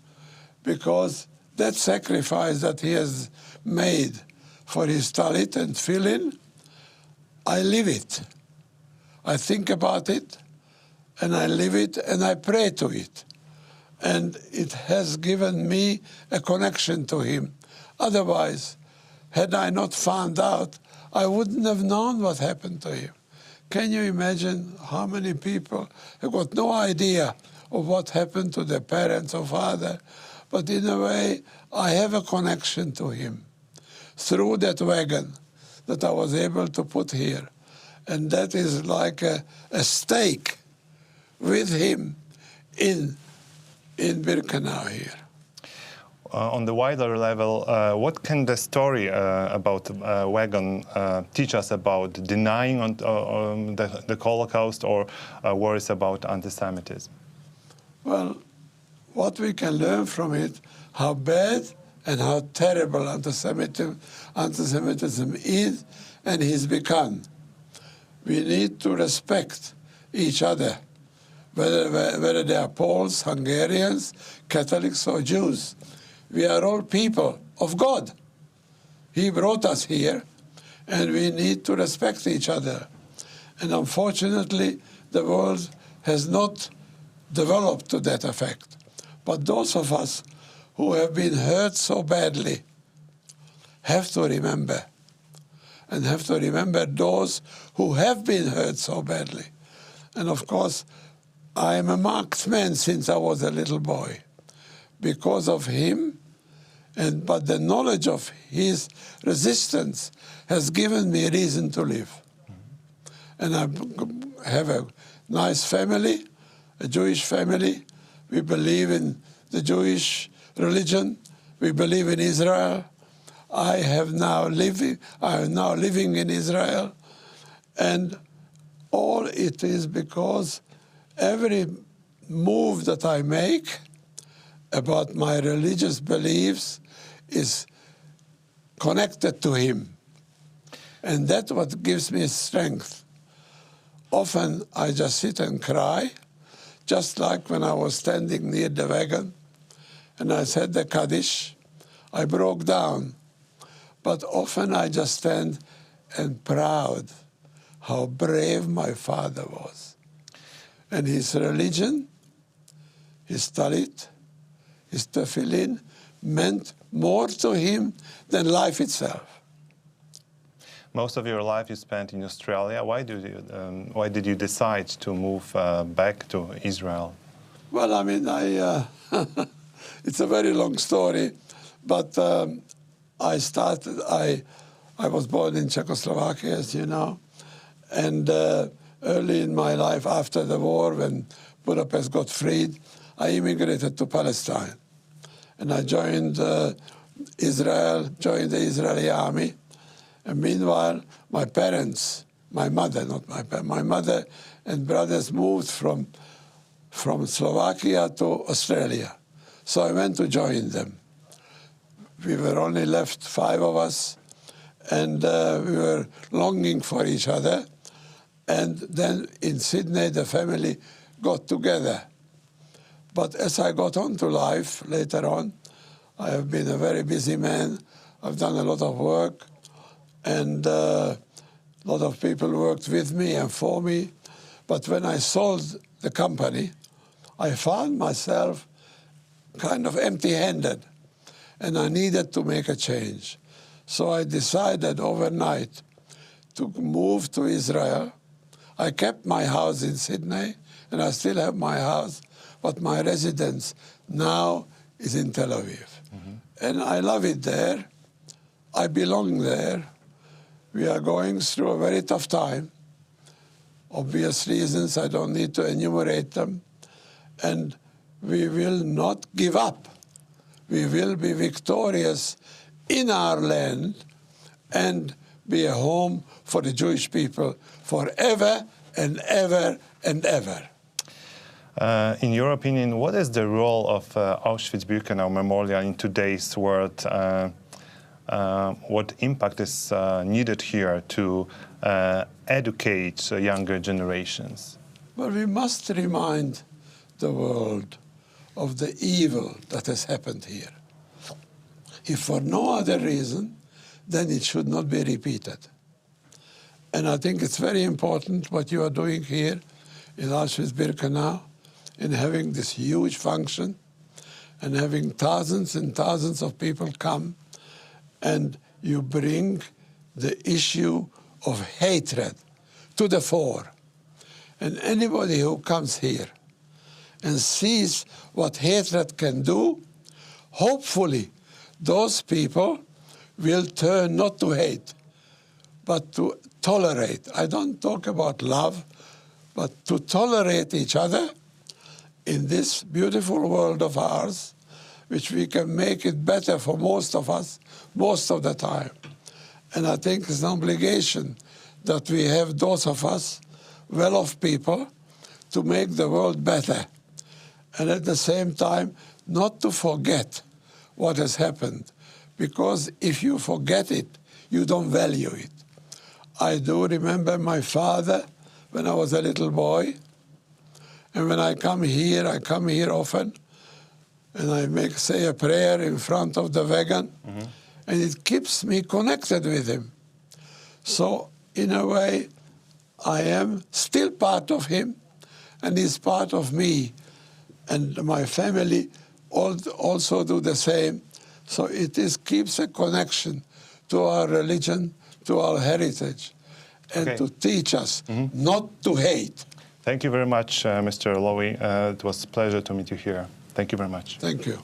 because that sacrifice that he has made for his talit and tefillin, I live it. I think about it, and I live it, and I pray to it. And it has given me a connection to him. Otherwise, had I not found out, I wouldn't have known what happened to him. Can you imagine how many people have got no idea of what happened to their parents or father? But in a way, I have a connection to him through that wagon that I was able to put here. And that is like a stake with him in Birkenau here. On the wider level, what can the story about wagon teach us about denying the Holocaust or worries about anti-Semitism? Well, what we can learn from it, how bad and how terrible anti-Semitism is and has become. We need to respect each other, whether they are Poles, Hungarians, Catholics or Jews. We are all people of God. He brought us here, and we need to respect each other. And unfortunately, the world has not developed to that effect. But those of us who have been hurt so badly have to remember, and have to remember those who have been hurt so badly. And of course, I am a marked man since I was a little boy. Because of him But the knowledge of his resistance has given me reason to live. And I have a nice family, a Jewish family. We believe in the Jewish religion. We believe in Israel. I am now living in Israel. And all it is because every move that I make about my religious beliefs is connected to him. And that's what gives me strength. Often I just sit and cry, just like when I was standing near the wagon and I said the Kaddish, I broke down. But often I just stand and proud how brave my father was. And his religion, his talit, his tefillin, meant more to him than life itself. Most of your life you spent in Australia. Why did you decide to move back to Israel? Well, I mean, it's a very long story, but I was born in Czechoslovakia, as you know, and early in my life, after the war, when Budapest got freed, I immigrated to Palestine. And I joined Israel, joined the Israeli army. And meanwhile, my parents, my mother and brothers moved from Slovakia to Australia. So I went to join them. We were only left 5 of us, and we were longing for each other. And then in Sydney, the family got together. But as I got on to life later on, I have been a very busy man. I've done a lot of work, and a lot of people worked with me and for me. But when I sold the company, I found myself kind of empty-handed, and I needed to make a change. So I decided overnight to move to Israel. I kept my house in Sydney, and I still have my house, but my residence now is in Tel Aviv. And I love it there. I belong there. We are going through a very tough time. Obvious reasons, I don't need to enumerate them. And we will not give up. We will be victorious in our land and be a home for the Jewish people forever and ever and ever. In your opinion, what is the role of Auschwitz-Birkenau Memorial in today's world? What impact is needed here to educate younger generations? Well, we must remind the world of the evil that has happened here. If for no other reason, then it should not be repeated. And I think it's very important what you are doing here in Auschwitz-Birkenau, in having this huge function and having thousands and thousands of people come, and you bring the issue of hatred to the fore. And anybody who comes here and sees what hatred can do, hopefully those people will turn not to hate, but to tolerate. I don't talk about love, but to tolerate each other in this beautiful world of ours, which we can make it better for most of us, most of the time. And I think it's an obligation that we have, those of us, well-off people, to make the world better. And at the same time, not to forget what has happened. Because if you forget it, you don't value it. I do remember my father when I was a little boy. And when I come here often, and I say a prayer in front of the wagon, and it keeps me connected with him. So, in a way, I am still part of him, and he's part of me. And my family also do the same. So it keeps a connection to our religion, to our heritage, and to teach us not to hate. Thank you very much, Mr. Lowy. It was a pleasure to meet you here. Thank you very much. Thank you.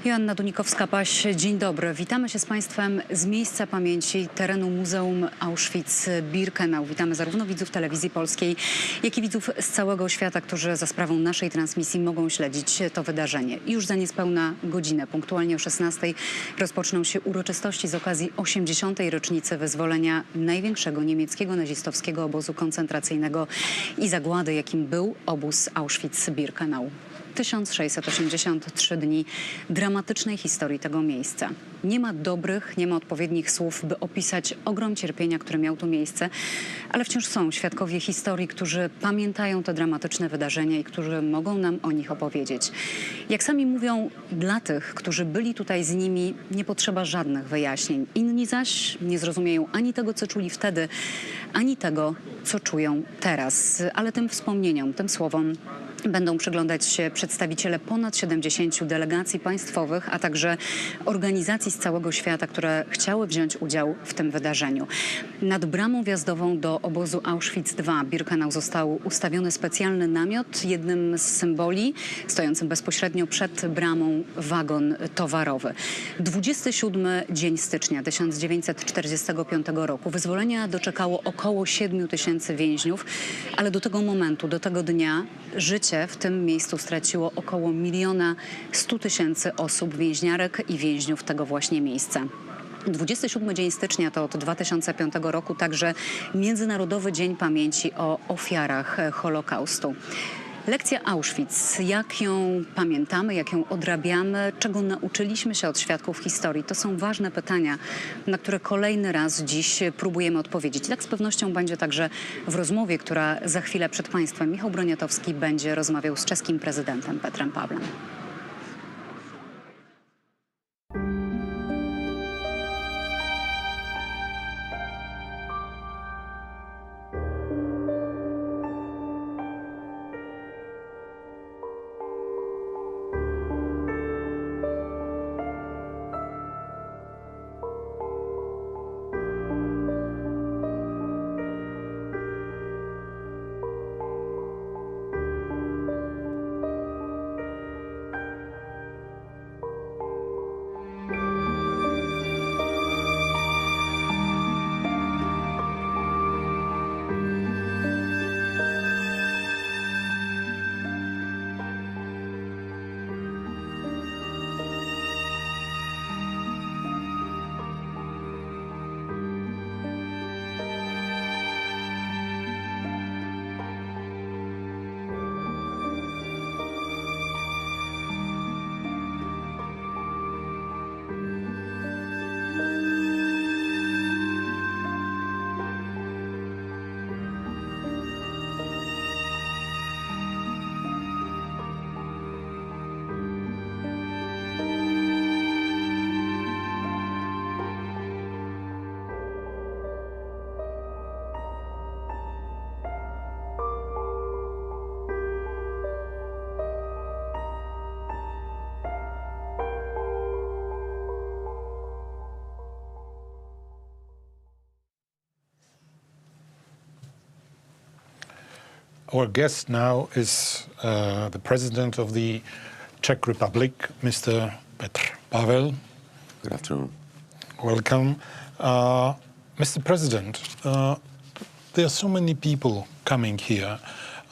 Joanna Dunikowska-Paś, dzień dobry. Witamy się z Państwem z miejsca pamięci terenu Muzeum Auschwitz-Birkenau. Witamy zarówno widzów Telewizji Polskiej, jak i widzów z całego świata, którzy za sprawą naszej transmisji mogą śledzić to wydarzenie. Już za niespełna godzinę, punktualnie o 16:00 rozpoczną się uroczystości z okazji 80. rocznicy wyzwolenia największego niemieckiego nazistowskiego obozu koncentracyjnego i zagłady, jakim był obóz Auschwitz-Birkenau. 1683 dni dramatycznej historii tego miejsca. Nie ma dobrych, nie ma odpowiednich słów, by opisać ogrom cierpienia, które miał tu miejsce, ale wciąż są świadkowie historii, którzy pamiętają te dramatyczne wydarzenia i którzy mogą nam o nich opowiedzieć. Jak sami mówią, dla tych, którzy byli tutaj z nimi, nie potrzeba żadnych wyjaśnień. Inni zaś nie zrozumieją ani tego, co czuli wtedy, ani tego, co czują teraz. Ale tym wspomnieniom, tym słowom będą przyglądać się przedstawiciele ponad 70 delegacji państwowych, a także organizacji z całego świata, które chciały wziąć udział w tym wydarzeniu. Nad bramą wjazdową do obozu Auschwitz-Birkenau został ustawiony specjalny namiot. Jednym z symboli, stojącym bezpośrednio przed bramą, wagon towarowy. 27 dzień stycznia 1945 roku. Wyzwolenia doczekało około 7 000 więźniów, ale do tego momentu, do tego dnia życie w tym miejscu straciło około 1 100 000 osób, więźniarek i więźniów tego właśnie miejsca. 27 dzień stycznia to od 2005 roku także Międzynarodowy Dzień Pamięci o ofiarach Holokaustu. Lekcja Auschwitz, jak ją pamiętamy, jak ją odrabiamy, czego nauczyliśmy się od świadków historii, to są ważne pytania, na które kolejny raz dziś próbujemy odpowiedzieć. Tak z pewnością będzie także w rozmowie, która za chwilę przed Państwem Michał Broniatowski będzie rozmawiał z czeskim prezydentem Petrem Pawlem. Our guest now is the President of the Czech Republic, Mr. Petr Pavel. Good afternoon. Welcome. Mr. President, there are so many people coming here.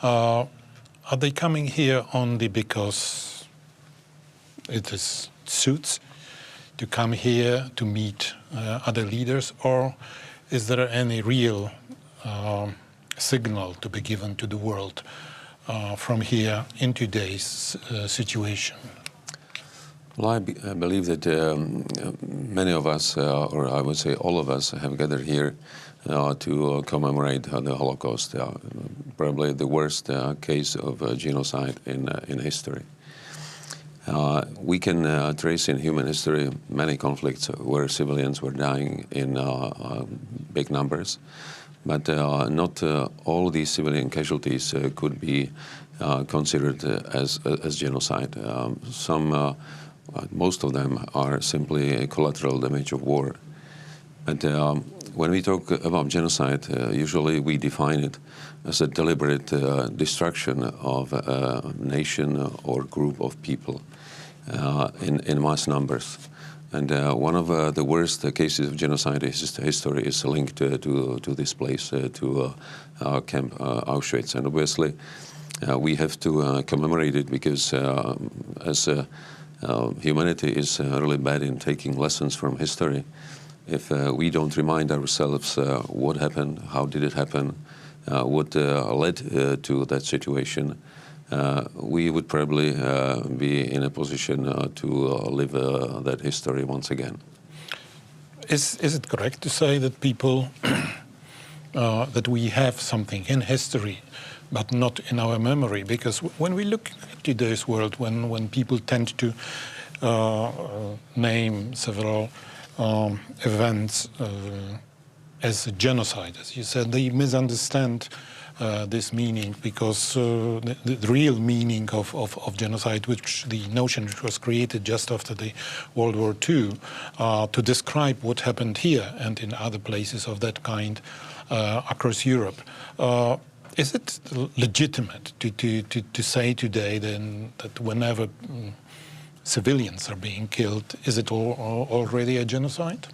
Are they coming here only because it is suits to come here to meet other leaders, or is there any real signal to be given to the world from here in today's situation? Well, I believe that many of us, or I would say all of us, have gathered here to commemorate the Holocaust, probably the worst case of genocide in history. We can trace in human history many conflicts where civilians were dying in big numbers. But not all these civilian casualties could be considered as genocide. Most of them are simply a collateral damage of war. But when we talk about genocide, usually we define it as a deliberate destruction of a nation or group of people. in mass numbers. And one of the worst cases of genocide in history is linked to this place, to Camp Auschwitz. And obviously, we have to commemorate it because as humanity is really bad in taking lessons from history. If we don't remind ourselves what happened, how did it happen, what led to that situation, we would probably be in a position to live that history once again. Is it correct to say that people, that we have something in history, but not in our memory? Because when we look at today's world, when people tend to name several events as a genocide, as you said, they misunderstand this meaning, because the real meaning of genocide, which the notion which was created just after the World War II, to describe what happened here and in other places of that kind across Europe. Is it legitimate to say today then that whenever civilians are being killed, is it already a genocide?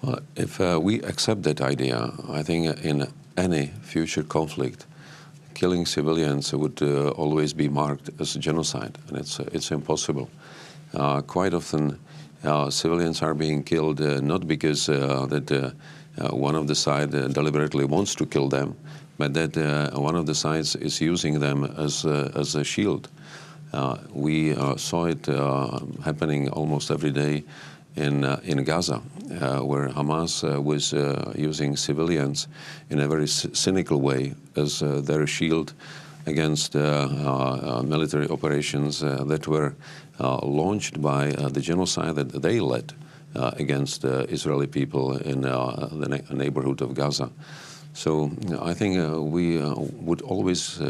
Well, if we accept that idea, I think in any future conflict, killing civilians would always be marked as a genocide, and it's impossible. Quite often, civilians are being killed not because that one of the sides deliberately wants to kill them, but that one of the sides is using them as a shield. We saw it happening almost every day in Gaza, where Hamas was using civilians in a very cynical way as their shield against military operations that were launched by the genocide that they led against Israeli people in the neighborhood of Gaza. So I think we would always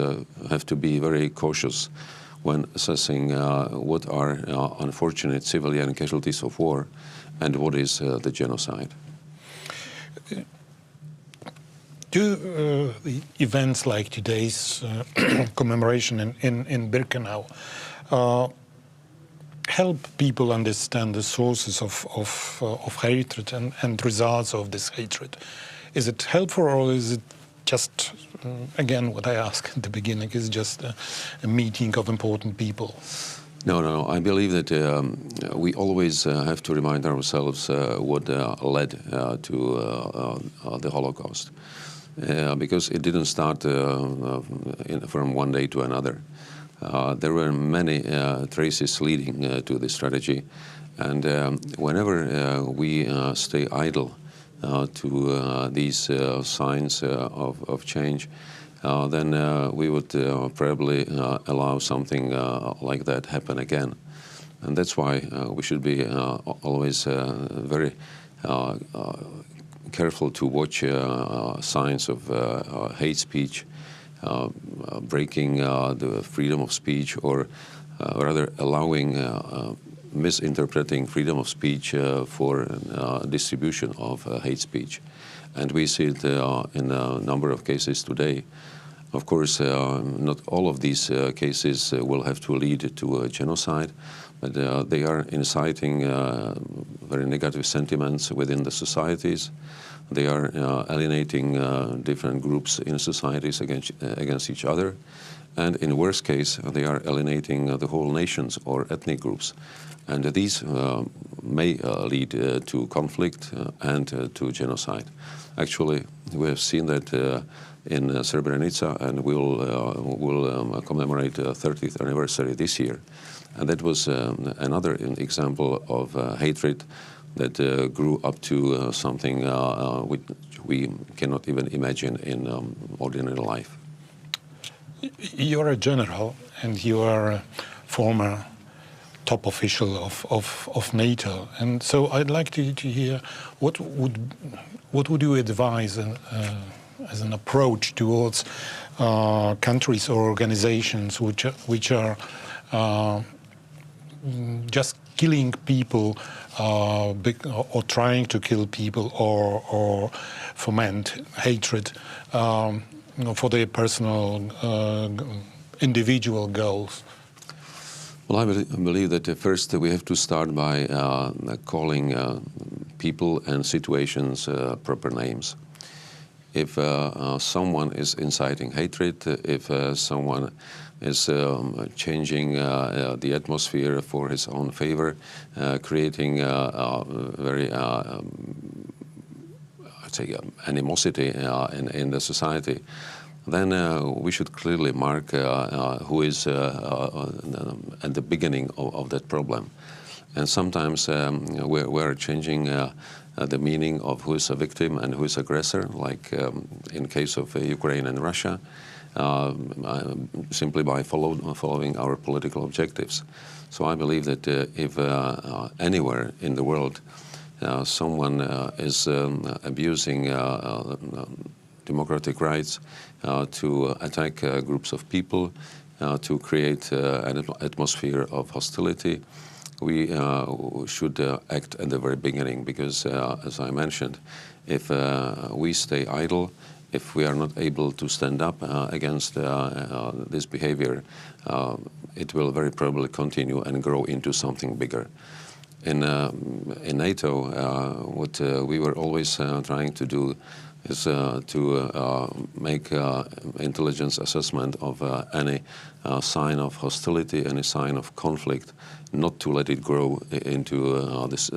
have to be very cautious when assessing what are unfortunate civilian casualties of war and what is the genocide. Do the events like today's commemoration in Birkenau help people understand the sources of hatred and results of this hatred? Is it helpful, or is it just, again, what I asked at the beginning, is just a meeting of important people? No. I believe that we always have to remind ourselves what led to the Holocaust, because it didn't start from one day to another. There were many traces leading to this strategy, and whenever we stay idle to these signs of change, then we would probably allow something like that happen again. And that's why we should be always very careful to watch signs of hate speech, breaking the freedom of speech, or rather allowing misinterpreting freedom of speech for distribution of hate speech. And we see it in a number of cases today. Of course, not all of these cases will have to lead to a genocide, but they are inciting very negative sentiments within the societies. They are alienating different groups in societies against each other. And in worst case, they are alienating the whole nations or ethnic groups. And these may lead to conflict and to genocide. Actually, we have seen that in Srebrenica, and we'll commemorate the 30th anniversary this year. And that was another example of hatred that grew up to something which we cannot even imagine in ordinary life. You're a general, and you are a former top official of NATO, and so I'd like to hear what would you advise as an approach towards countries or organizations which are just killing people or trying to kill people or foment hatred for their personal individual goals? Well, I believe that first we have to start by calling people and situations proper names. If someone is inciting hatred, if someone is changing the atmosphere for his own favor, creating very, I'd say, animosity in the society, then we should clearly mark who is at the beginning of that problem. And sometimes we're changing the meaning of who is a victim and who is aggressor, like in case of Ukraine and Russia, simply by following our political objectives. So I believe that if anywhere in the world someone is abusing democratic rights, to attack groups of people, to create an atmosphere of hostility, we should act at the very beginning, because, as I mentioned, if we stay idle, if we are not able to stand up against this behavior, it will very probably continue and grow into something bigger. In NATO, what we were always trying to do is to make intelligence assessment of any sign of hostility, any sign of conflict, not to let it grow into this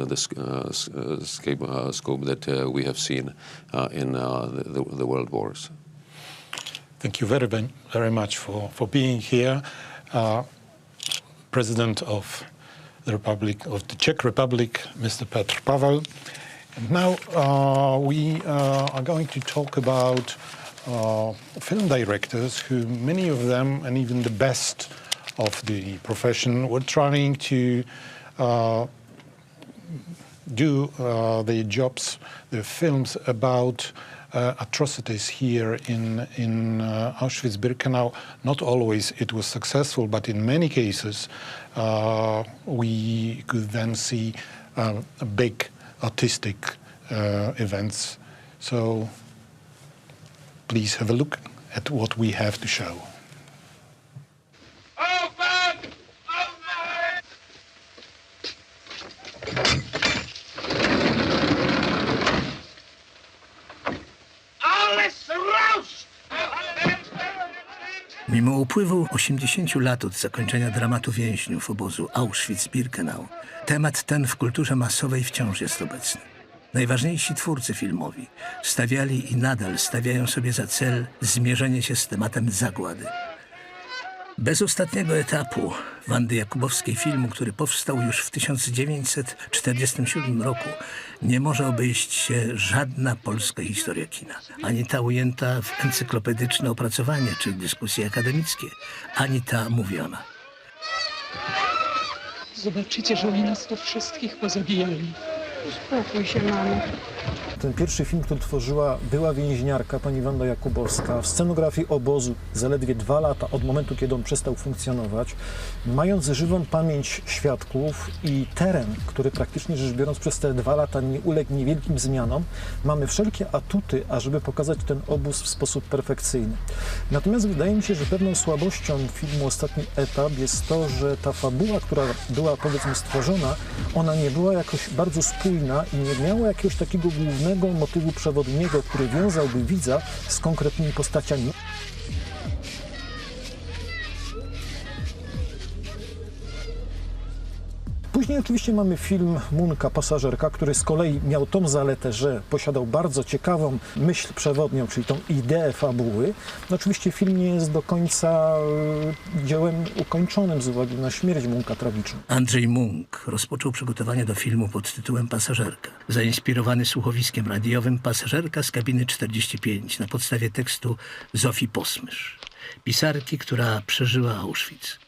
scope that we have seen in the world wars. Thank you very much for being here. President of the Czech Republic, Mr. Petr Pavel. And now we are going to talk about film directors who, many of them, and even the best of the profession, were trying to do their jobs, their films about atrocities here in Auschwitz-Birkenau. Not always it was successful, but in many cases we could then see big artistic events. So please have a look at what we have to show. Mimo upływu 80 lat od zakończenia dramatu więźniów obozu Auschwitz-Birkenau, temat ten w kulturze masowej wciąż jest obecny. Najważniejsi twórcy filmowi stawiali i nadal stawiają sobie za cel zmierzenie się z tematem zagłady. Bez ostatniego etapu Wandy Jakubowskiej filmu, który powstał już w 1947 roku, nie może obejść się żadna polska historia kina. Ani ta ujęta w encyklopedyczne opracowanie czy dyskusje akademickie, ani ta mówiona. Zobaczycie, że oni nas tu wszystkich pozabijali. Uspokój się, mamo. Ten pierwszy film, który tworzyła była więźniarka, pani Wanda Jakubowska, w scenografii obozu zaledwie 2 lata od momentu, kiedy on przestał funkcjonować, mając żywą pamięć świadków i teren, który praktycznie rzecz biorąc przez te 2 lata nie uległ niewielkim zmianom, mamy wszelkie atuty, ażeby pokazać ten obóz w sposób perfekcyjny. Natomiast wydaje mi się, że pewną słabością filmu Ostatni etap jest to, że ta fabuła, która była, powiedzmy, stworzona, ona nie była jakoś bardzo spójna i nie miała jakiegoś takiego głównego motywu przewodniego, który wiązałby widza z konkretnymi postaciami. Później oczywiście mamy film Munka, Pasażerka, który z kolei miał tą zaletę, że posiadał bardzo ciekawą myśl przewodnią, czyli tą ideę fabuły. No oczywiście film nie jest do końca dziełem ukończonym z uwagi na śmierć Munka tragiczną. Andrzej Munk rozpoczął przygotowanie do filmu pod tytułem Pasażerka. Zainspirowany słuchowiskiem radiowym Pasażerka z kabiny 45 na podstawie tekstu Zofii Posmysz, pisarki, która przeżyła Auschwitz.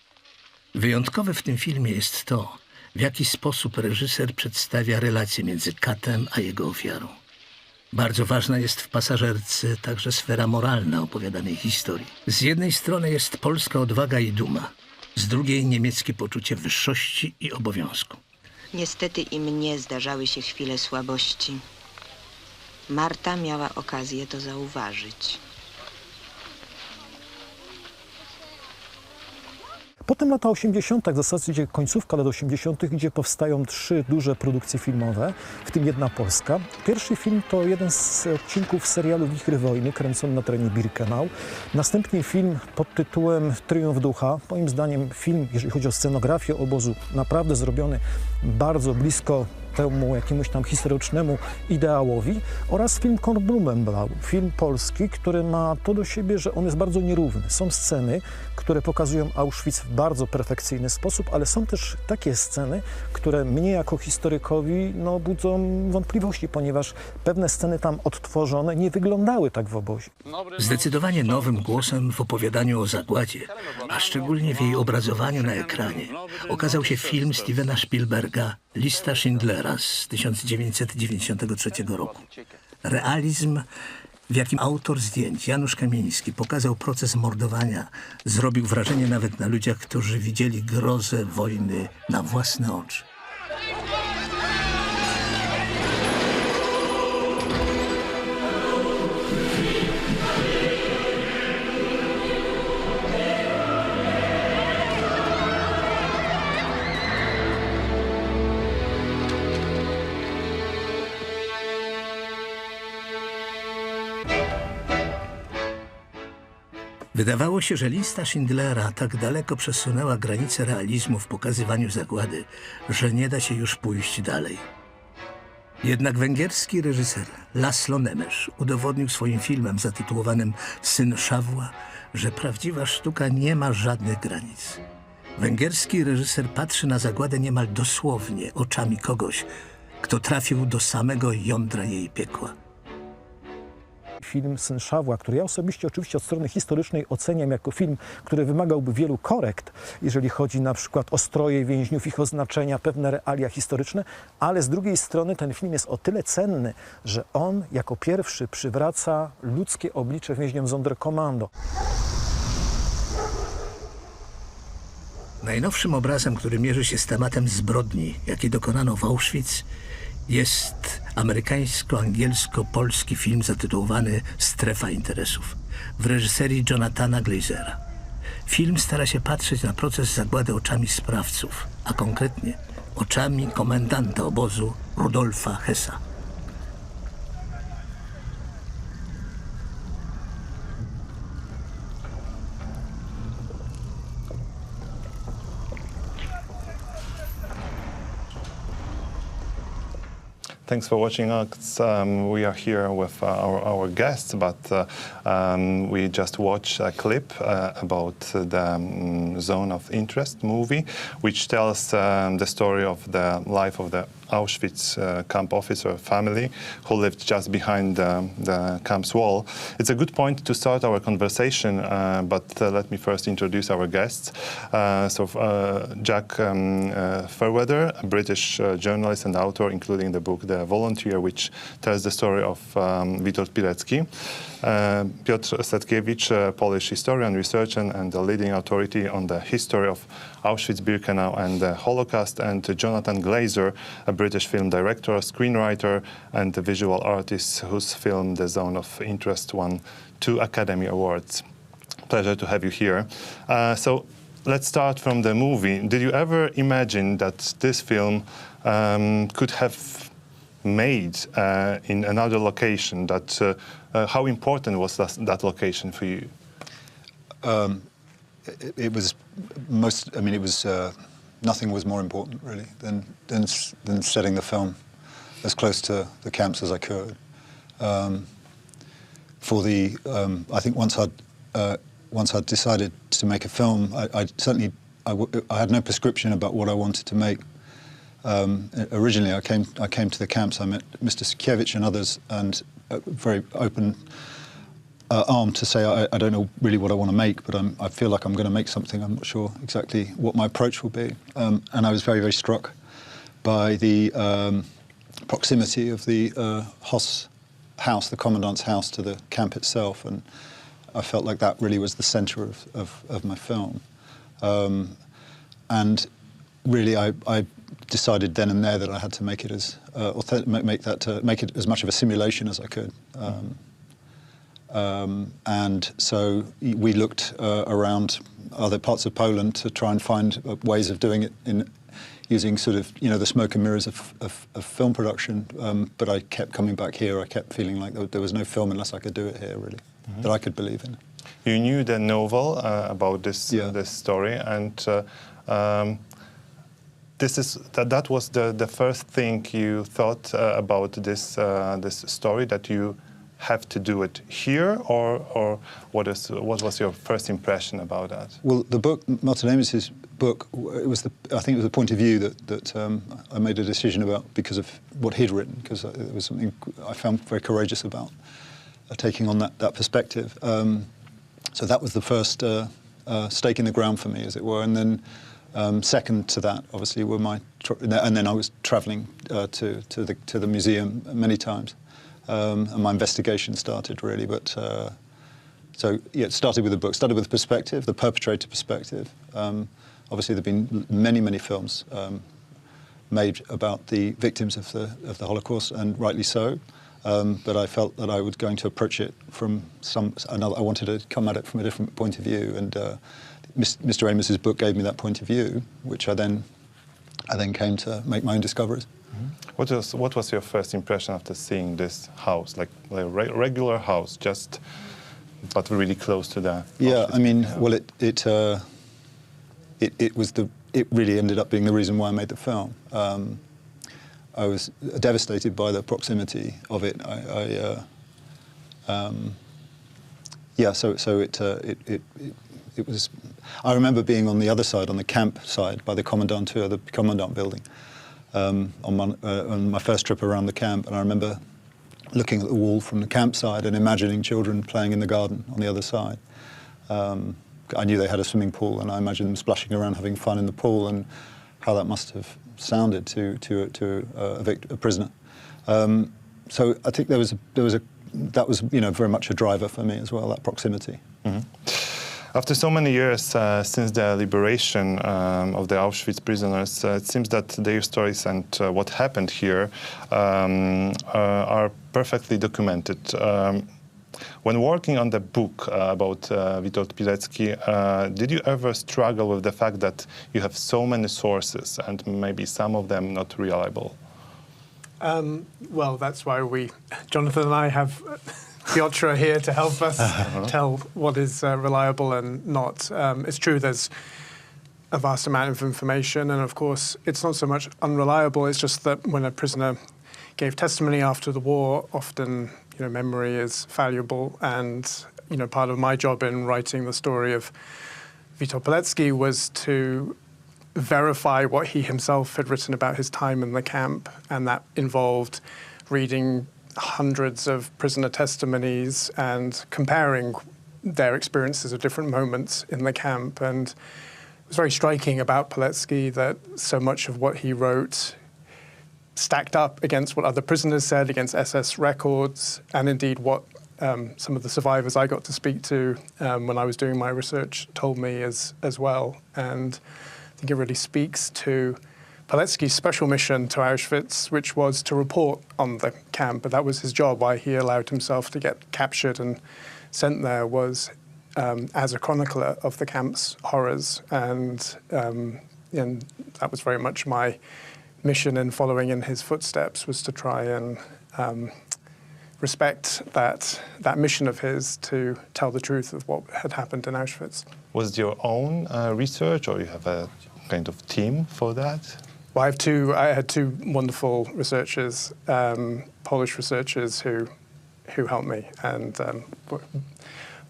Wyjątkowe w tym filmie jest to, w jaki sposób reżyser przedstawia relacje między katem a jego ofiarą. Bardzo ważna jest w Pasażerce także sfera moralna opowiadanej historii. Z jednej strony jest polska odwaga i duma, z drugiej niemieckie poczucie wyższości i obowiązku. Niestety i mnie zdarzały się chwile słabości. Marta miała okazję to zauważyć. Potem lata 80., w zasadzie końcówka lat 80., gdzie powstają 3 duże produkcje filmowe, w tym jedna polska. Pierwszy film to jeden z odcinków serialu Wichry Wojny, kręcony na terenie Birkenau. Następnie film pod tytułem Triumf Ducha. Moim zdaniem film, jeżeli chodzi o scenografię obozu, naprawdę zrobiony bardzo blisko temu jakiemuś tam historycznemu ideałowi, oraz film Kornblumenblau, film polski, który ma to do siebie, że on jest bardzo nierówny. Są sceny, które pokazują Auschwitz w bardzo perfekcyjny sposób, ale są też takie sceny, które mnie jako historykowi budzą wątpliwości, ponieważ pewne sceny tam odtworzone nie wyglądały tak w obozie. Zdecydowanie nowym głosem w opowiadaniu o zagładzie, a szczególnie w jej obrazowaniu na ekranie, okazał się film Stevena Spielberga Lista Schindlera z 1993 roku. Realizm, w jakim autor zdjęć Janusz Kamiński pokazał proces mordowania, zrobił wrażenie nawet na ludziach, którzy widzieli grozę wojny na własne oczy. Wydawało się, że lista Schindlera tak daleko przesunęła granice realizmu w pokazywaniu zagłady, że nie da się już pójść dalej. Jednak węgierski reżyser László Nemes udowodnił swoim filmem zatytułowanym Syn Szawła, że prawdziwa sztuka nie ma żadnych granic. Węgierski reżyser patrzy na zagładę niemal dosłownie oczami kogoś, kto trafił do samego jądra jej piekła. Film Syn Szawła, który ja osobiście oczywiście od strony historycznej oceniam jako film, który wymagałby wielu korekt, jeżeli chodzi na przykład o stroje więźniów, ich oznaczenia, pewne realia historyczne, ale z drugiej strony ten film jest o tyle cenny, że on jako pierwszy przywraca ludzkie oblicze więźniom Sonderkommando. Najnowszym obrazem, który mierzy się z tematem zbrodni, jakie dokonano w Auschwitz, jest amerykańsko-angielsko-polski film zatytułowany Strefa interesów w reżyserii Jonathana Glazera. Film stara się patrzeć na proces zagłady oczami sprawców, a konkretnie oczami komendanta obozu Rudolfa Hessa. Thanks for watching us. We are here with our guests, but we just watched a clip about the Zone of Interest movie, which tells the story of the life of the Auschwitz camp officer family who lived just behind the camp's wall. It's a good point to start our conversation, but let me first introduce our guests. Jack Fairweather, a British journalist and author, including the book The Volunteer, which tells the story of Witold Pilecki. Piotr Setkiewicz, a Polish historian, researcher, and a leading authority on the history of Auschwitz-Birkenau and the Holocaust, and Jonathan Glazer, a British film director, screenwriter, and a visual artist whose film The Zone of Interest won 2 Academy Awards. Pleasure to have you here. So let's start from the movie. Did you ever imagine that this film could have made in another location? How important was that location for you? It was most. I mean, it was nothing was more important really than setting the film as close to the camps as I could. I think once I'd decided to make a film, I had no prescription about what I wanted to make. Originally, I came to the camps. I met Mr. Sienkiewicz and others, and very open arm to say I don't know really what I want to make, but I feel like I'm going to make something. I'm not sure exactly what my approach will be, and I was very, very struck by the proximity of the Hoss house, the commandant's house, to the camp itself, and I felt like that really was the centre of my film. And really, I decided then and there that I had to make it as make it as much of a simulation as I could. And so we looked around other parts of Poland to try and find ways of doing it using sort of, the smoke and mirrors of film production. But I kept coming back here. I kept feeling like there was no film unless I could do it here, really, that I could believe in. You knew the novel about this story, and that was the first thing you thought about this story, that you have to do it here, or what was your first impression about that? Well, the book, Martin Amis's book, I think it was the point of view that I made a decision about because of what he'd written, because it was something I found very courageous about taking on that perspective. So that was the first stake in the ground for me, as it were, and then second to that, obviously, were and then I was travelling to the museum many times. And my investigation started, really. But it started with the book, started with the perspective, the perpetrator perspective. Obviously, there have been many films made about the victims of the Holocaust, and rightly so. But I felt that I was going to approach it from another. I wanted to come at it from a different point of view, and Mr. Amis's book gave me that point of view, which I then came to make my own discoveries. What was your first impression after seeing this house, like a regular house, but really close to the? Yeah, I mean, well, it really ended up being the reason why I made the film. I was devastated by the proximity of it. It was. I remember being on the other side, on the camp side, by the commandant building. On my first trip around the camp, and I remember looking at the wall from the campsite and imagining children playing in the garden on the other side. I knew they had a swimming pool, and I imagined them splashing around, having fun in the pool, and how that must have sounded to a prisoner. So I think that was very much a driver for me as well, that proximity. Mm-hmm. After so many years since the liberation of the Auschwitz prisoners, it seems that their stories and what happened here are perfectly documented. When working on the book about Witold Pilecki, did you ever struggle with the fact that you have so many sources and maybe some of them not reliable? Well, that's why Jonathan and I have Piotr here to help us tell what is reliable and not. It's true there's a vast amount of information, and of course it's not so much unreliable, it's just that when a prisoner gave testimony after the war, often memory is valuable, and part of my job in writing the story of Witold Pilecki was to verify what he himself had written about his time in the camp, and that involved reading hundreds of prisoner testimonies and comparing their experiences at different moments in the camp. And it was very striking about Pilecki that so much of what he wrote stacked up against what other prisoners said, against SS records, and indeed what some of the survivors I got to speak to when I was doing my research told me as well. And I think it really speaks to Pilecki's special mission to Auschwitz, which was to report on the camp, but that was his job. Why he allowed himself to get captured and sent there was as a chronicler of the camp's horrors, and that was very much my mission in following in his footsteps, was to try and respect that mission of his to tell the truth of what had happened in Auschwitz. Was it your own research, or you have a kind of team for that? Well, I had two wonderful researchers, Polish researchers who helped me and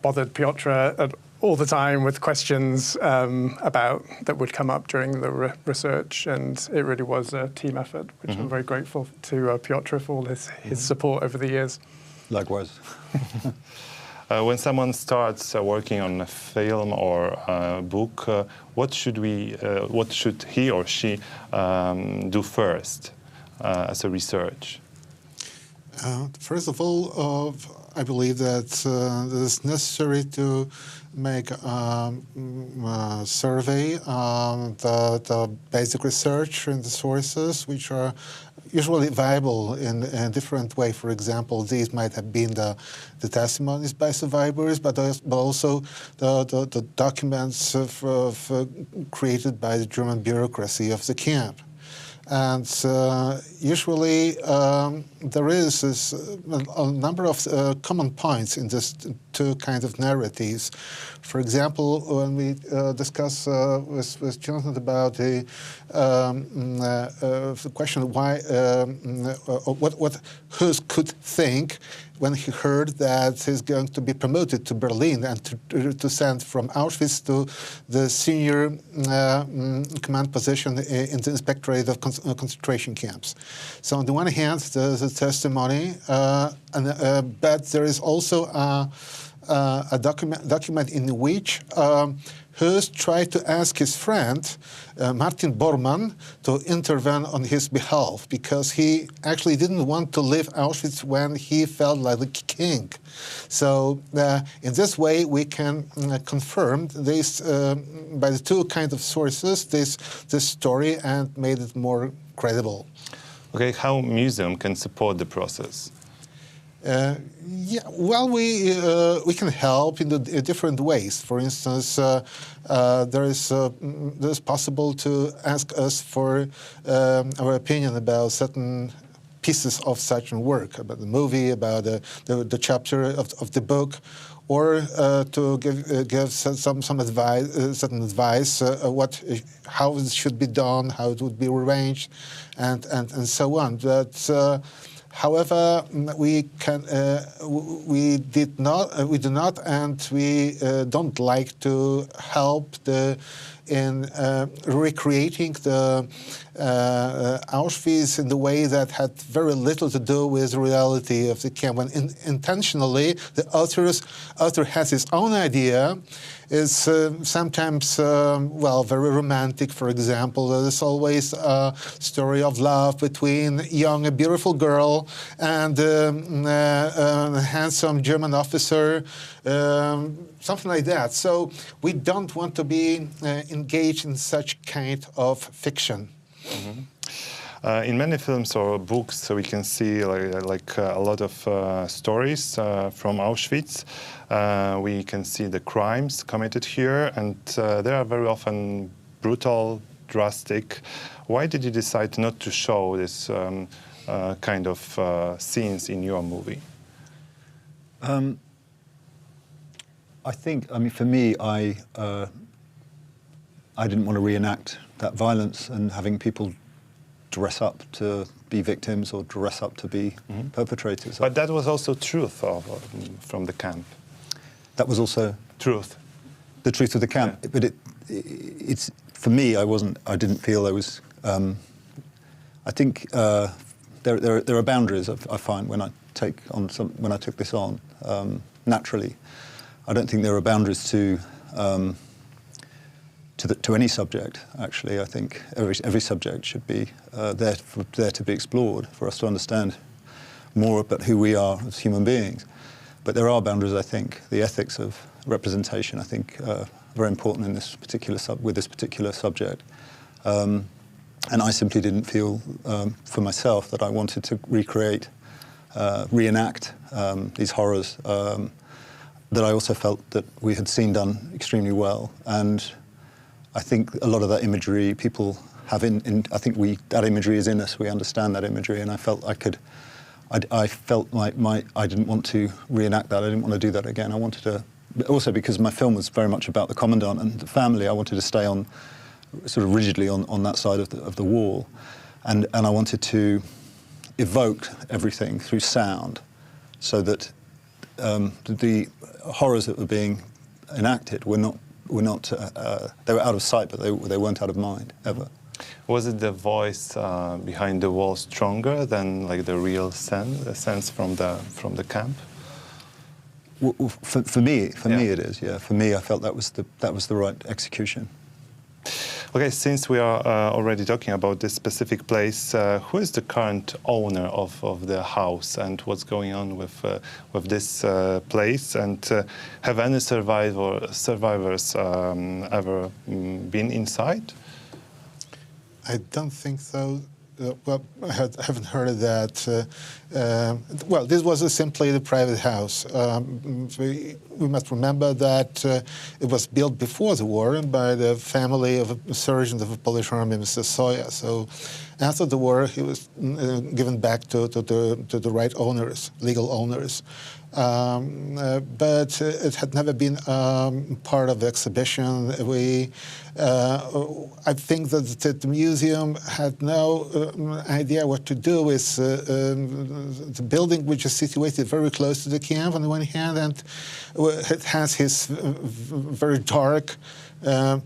bothered Piotr all the time with questions that would come up during the research, and it really was a team effort, which I'm very grateful to Piotr for all his support over the years. Likewise. When someone starts working on a film or a book, what should he or she do first as a research? First of all, I believe that it is necessary to make a survey, the basic research and the sources, which are usually viable in a different way. For example, these might have been the testimonies by survivors, but also the documents created by the German bureaucracy of the camp. And usually there is a number of common points in this two kinds of narratives. For example, when we discuss with Jonathan about the question of why, what Hus could think when he heard that he's going to be promoted to Berlin and to send from Auschwitz to the senior command position in the Inspectorate of concentration camps. So on the one hand, there's a testimony, but there is also a document in which Hus tried to ask his friend, Martin Bormann, to intervene on his behalf because he actually didn't want to leave Auschwitz when he felt like the king. So in this way, we can confirm this by the two kinds of sources, this story, and made it more credible. Okay, how museum can support the process? Yeah, well, we can help in different ways. For instance, there's possible to ask us for our opinion about certain pieces of such work, about the movie, about the chapter of the book, or to give some advice, certain advice, how it should be done, how it would be arranged, and so on. But however, we do not, and we don't like to help in recreating the Auschwitz in the way that had very little to do with the reality of the camp. When intentionally the author has his own idea, is sometimes, very romantic, for example. There's always a story of love between a young and beautiful girl and a handsome German officer, something like that. So we don't want to be engaged in such kind of fiction. Mm-hmm. In many films or books, we can see like a lot of stories from Auschwitz. We can see the crimes committed here, and they are very often brutal, drastic. Why did you decide not to show this kind of scenes in your movie? I mean, for me, I didn't want to reenact that violence and having people dress up to be victims or dress up to be perpetrators. But that was also truth from the camp. That was also truth. The truth of the camp. Yeah. But it's for me. I didn't feel there was. I think there are boundaries. I find when I took this on naturally. I don't think there are boundaries to any subject. Actually, I think every subject should be there to be explored for us to understand more about who we are as human beings. But there are boundaries. I think the ethics of representation, I think, very important in this particular with this particular subject. And I simply didn't feel for myself that I wanted to reenact these horrors. That I also felt that we had seen done extremely well, and I think a lot of that imagery people have I think that imagery is in us. We understand that imagery, and I felt I felt like I didn't want to reenact that. I didn't want to do that again. I wanted to, also because my film was very much about the commandant and the family. I wanted to stay on, sort of rigidly on that side of the wall, and I wanted to evoke everything through sound, so that the horrors that were being enacted were not they were out of sight, but they weren't out of mind ever. Was it the voice behind the wall stronger than like the real sense from the camp? Well, for me it is. Yeah, for me, I felt that was the right execution. Okay, since we are already talking about this specific place, who is the current owner of the house and what's going on with this place? And have any survivors ever been inside? I don't think so. Well, I haven't heard of that. Well, this was simply the private house. We must remember that it was built before the war by the family of a sergeant of the Polish army, Mr. Soya. So after the war, he was given back to the right owners, legal owners. But it had never been part of the exhibition. I think that the museum had no idea what to do with the building, which is situated very close to the camp on the one hand, and it has his very dark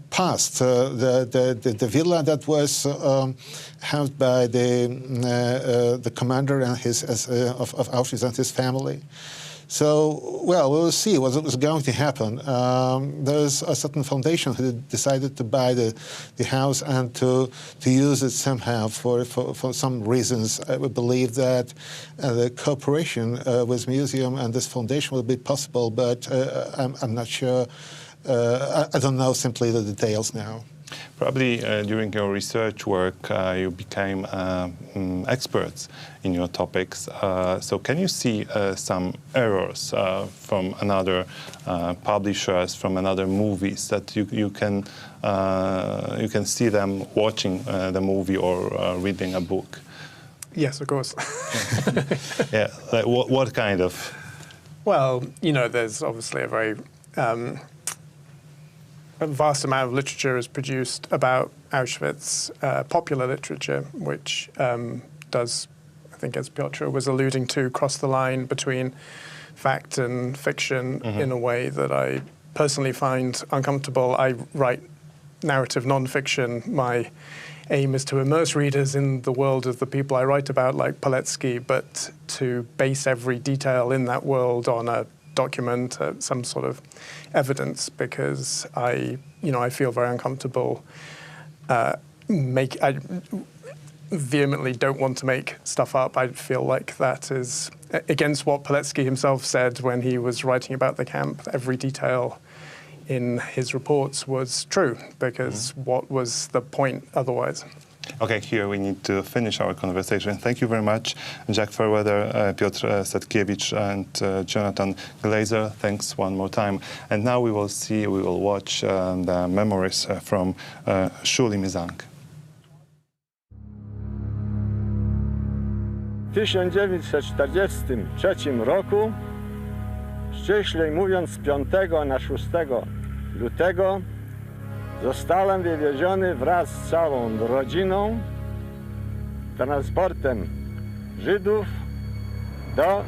past. The villa that was housed by the commander and of Auschwitz and his family. So, well, we'll see what was going to happen. There's a certain foundation who decided to buy the house and to use it somehow for some reasons. I would believe that the cooperation with museum and this foundation will be possible, but I'm not sure. I don't know simply the details now. Probably during your research work, you became experts in your topics. So can you see some errors from another publishers, from another movies that you can see them watching the movie or reading a book? Yes, of course. Yeah, like what kind of? Well, you know, there's obviously a vast amount of literature is produced about Auschwitz, popular literature, which does, I think as Piotr was alluding to, cross the line between fact and fiction in a way that I personally find uncomfortable. I write narrative non-fiction. My aim is to immerse readers in the world of the people I write about, like Pilecki, but to base every detail in that world on a document, some sort of evidence, because I feel very uncomfortable. I vehemently don't want to make stuff up. I feel like that is against what Pilecki himself said when he was writing about the camp. Every detail in his reports was true, because what was the point otherwise? Okay, here we need to finish our conversation. Thank you very much, Jack Fairweather, Piotr Setkiewicz, and Jonathan Glazer. Thanks one more time. And now we will watch the memories from Shuli Mizang. W 1943 roku, ściślej mówiąc z 5 na 6 lutego, zostałem wywieziony wraz z całą rodziną transportem Żydów do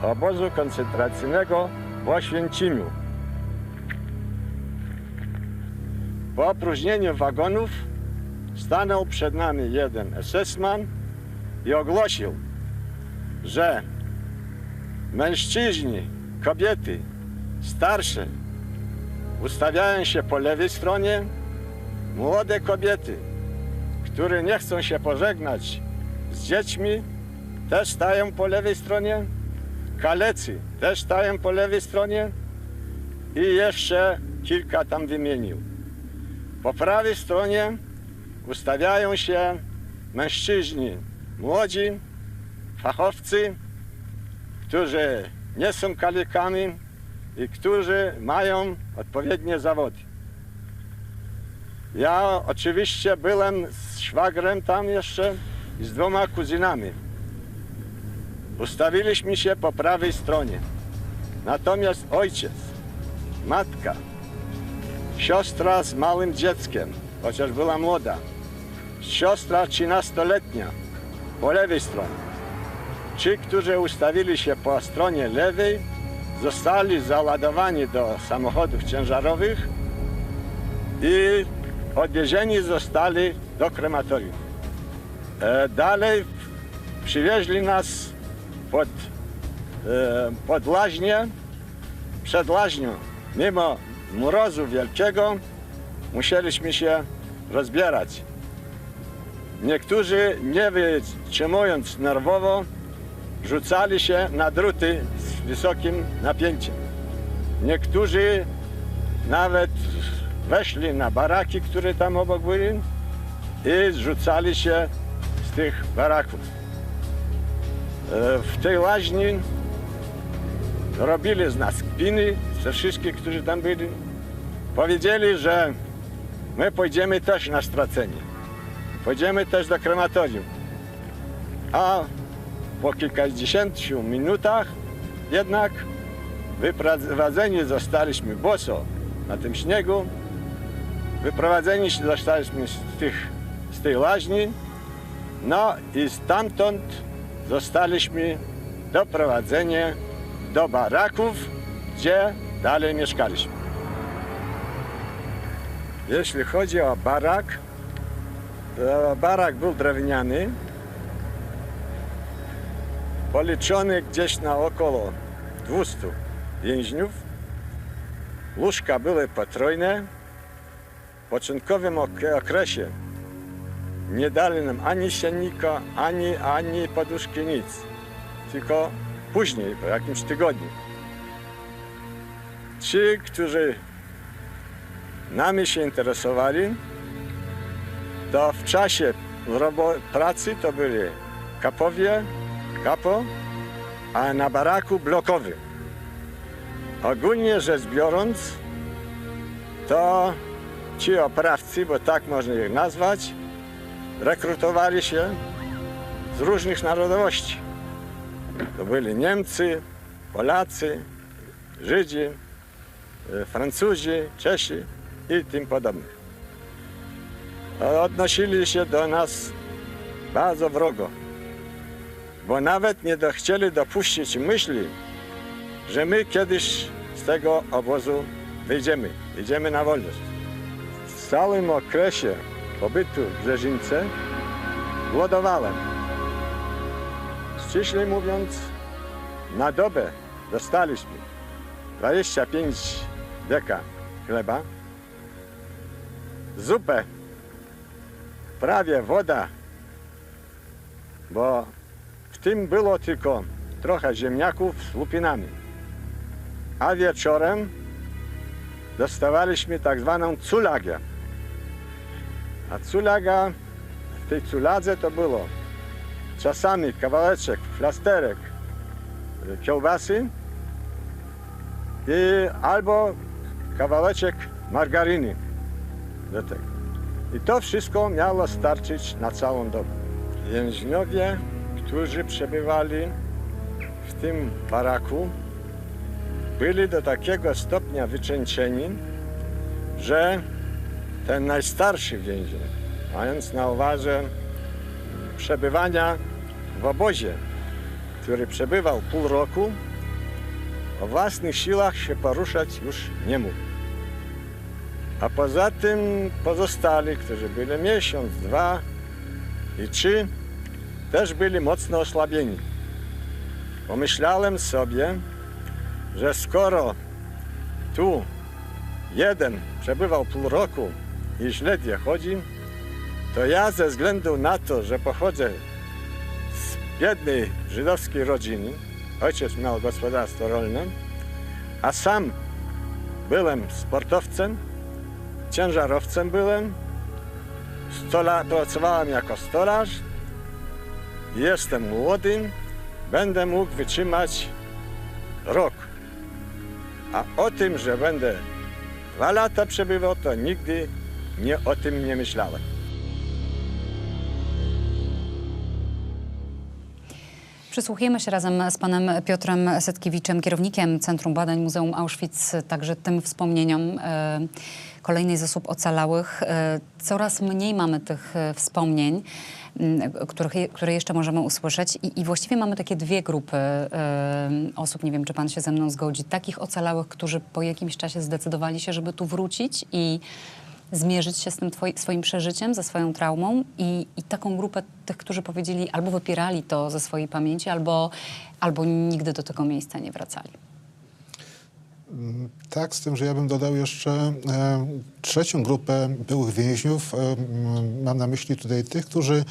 obozu koncentracyjnego w Oświęcimiu. Po opróżnieniu wagonów stanął przed nami jeden SS-man i ogłosił, że mężczyźni, kobiety, starsze ustawiają się po lewej stronie, młode kobiety, które nie chcą się pożegnać z dziećmi, też stają po lewej stronie, kalecy też stają po lewej stronie i jeszcze kilka tam wymienił. Po prawej stronie ustawiają się mężczyźni młodzi, fachowcy, którzy nie są kalekami i którzy mają odpowiednie zawody. Ja oczywiście byłem z szwagrem tam jeszcze i z 2 kuzynami. Ustawiliśmy się po prawej stronie. Natomiast ojciec, matka, siostra z małym dzieckiem, chociaż była młoda, siostra 13-letnia po lewej stronie. Ci, którzy ustawili się po stronie lewej, zostali załadowani do samochodów ciężarowych i odwiezieni zostali do krematorium. Dalej przywieźli nas pod Laźnię. Przed Laźnią, mimo mrozu wielkiego, musieliśmy się rozbierać. Niektórzy, nie wytrzymując nerwowo, rzucali się na druty z wysokim napięciem. Niektórzy nawet weszli na baraki, które tam obok były i zrzucali się z tych baraków. W tej łaźni robili z nas kpiny, ze wszystkich, którzy tam byli. Powiedzieli, że my pójdziemy też na stracenie. Pójdziemy też do krematorium. A po kilkudziesięciu minutach jednak wyprowadzeni zostaliśmy boso na tym śniegu. Wyprowadzeni zostaliśmy z tej łaźni. No i stamtąd zostaliśmy doprowadzeni do baraków, gdzie dalej mieszkaliśmy. Jeśli chodzi o barak, to barak był drewniany, policzony gdzieś na około 200 więźniów. Łóżka były potrójne. W początkowym okresie nie dali nam ani siennika, ani poduszki, nic. Tylko później, po jakimś tygodniu. Ci, którzy nami się interesowali, to w czasie pracy to byli kapowie, kapo, a na baraku blokowy. Ogólnie rzecz biorąc, to ci oprawcy, bo tak można ich nazwać, rekrutowali się z różnych narodowości. To byli Niemcy, Polacy, Żydzi, Francuzi, Czesi i tym podobnych. Odnosili się do nas bardzo wrogo, bo nawet nie chcieli dopuścić myśli, że my kiedyś z tego obozu wyjdziemy na wolność. W całym okresie pobytu w Brzezińce głodowałem. Ściślej mówiąc, na dobę dostaliśmy 25 deka chleba, zupę, prawie woda, bo w tym było tylko trochę ziemniaków z lupinami. A wieczorem dostawaliśmy tak zwaną culagę. A culaga, w tej culadze to było czasami kawałeczek, plasterek kiełbasy albo kawałeczek margaryny do tego. I to wszystko miało starczyć na całą dobę. Więźniowie, którzy przebywali w tym baraku, byli do takiego stopnia wycieńczeni, że ten najstarszy więzień, mając na uwadze przebywania w obozie, który przebywał pół roku, o własnych siłach się poruszać już nie mógł. A poza tym pozostali, którzy byli miesiąc, 2 i 3, też byli mocno osłabieni. Pomyślałem sobie, że skoro tu jeden przebywał pół roku i źle chodzi, to ja ze względu na to, że pochodzę z biednej żydowskiej rodziny, ojciec miał gospodarstwo rolne, a sam byłem sportowcem, ciężarowcem byłem, pracowałem jako stolarz, jestem młody, będę mógł wytrzymać rok. A o tym, że będę 2 lata przebywał, to nigdy o tym nie myślałem. Przysłuchujemy się razem z panem Piotrem Setkiewiczem, kierownikiem Centrum Badań Muzeum Auschwitz, także tym wspomnieniom kolejnej z osób ocalałych. Coraz mniej mamy tych wspomnień, które jeszcze możemy usłyszeć i właściwie mamy takie 2 grupy osób, nie wiem, czy pan się ze mną zgodzi, takich ocalałych, którzy po jakimś czasie zdecydowali się, żeby tu wrócić i zmierzyć się z tym swoim przeżyciem, ze swoją traumą i taką grupę tych, którzy powiedzieli albo wypierali to ze swojej pamięci, albo nigdy do tego miejsca nie wracali. Tak, z tym, że ja bym dodał jeszcze trzecią grupę byłych więźniów. Mam na myśli tutaj tych, którzy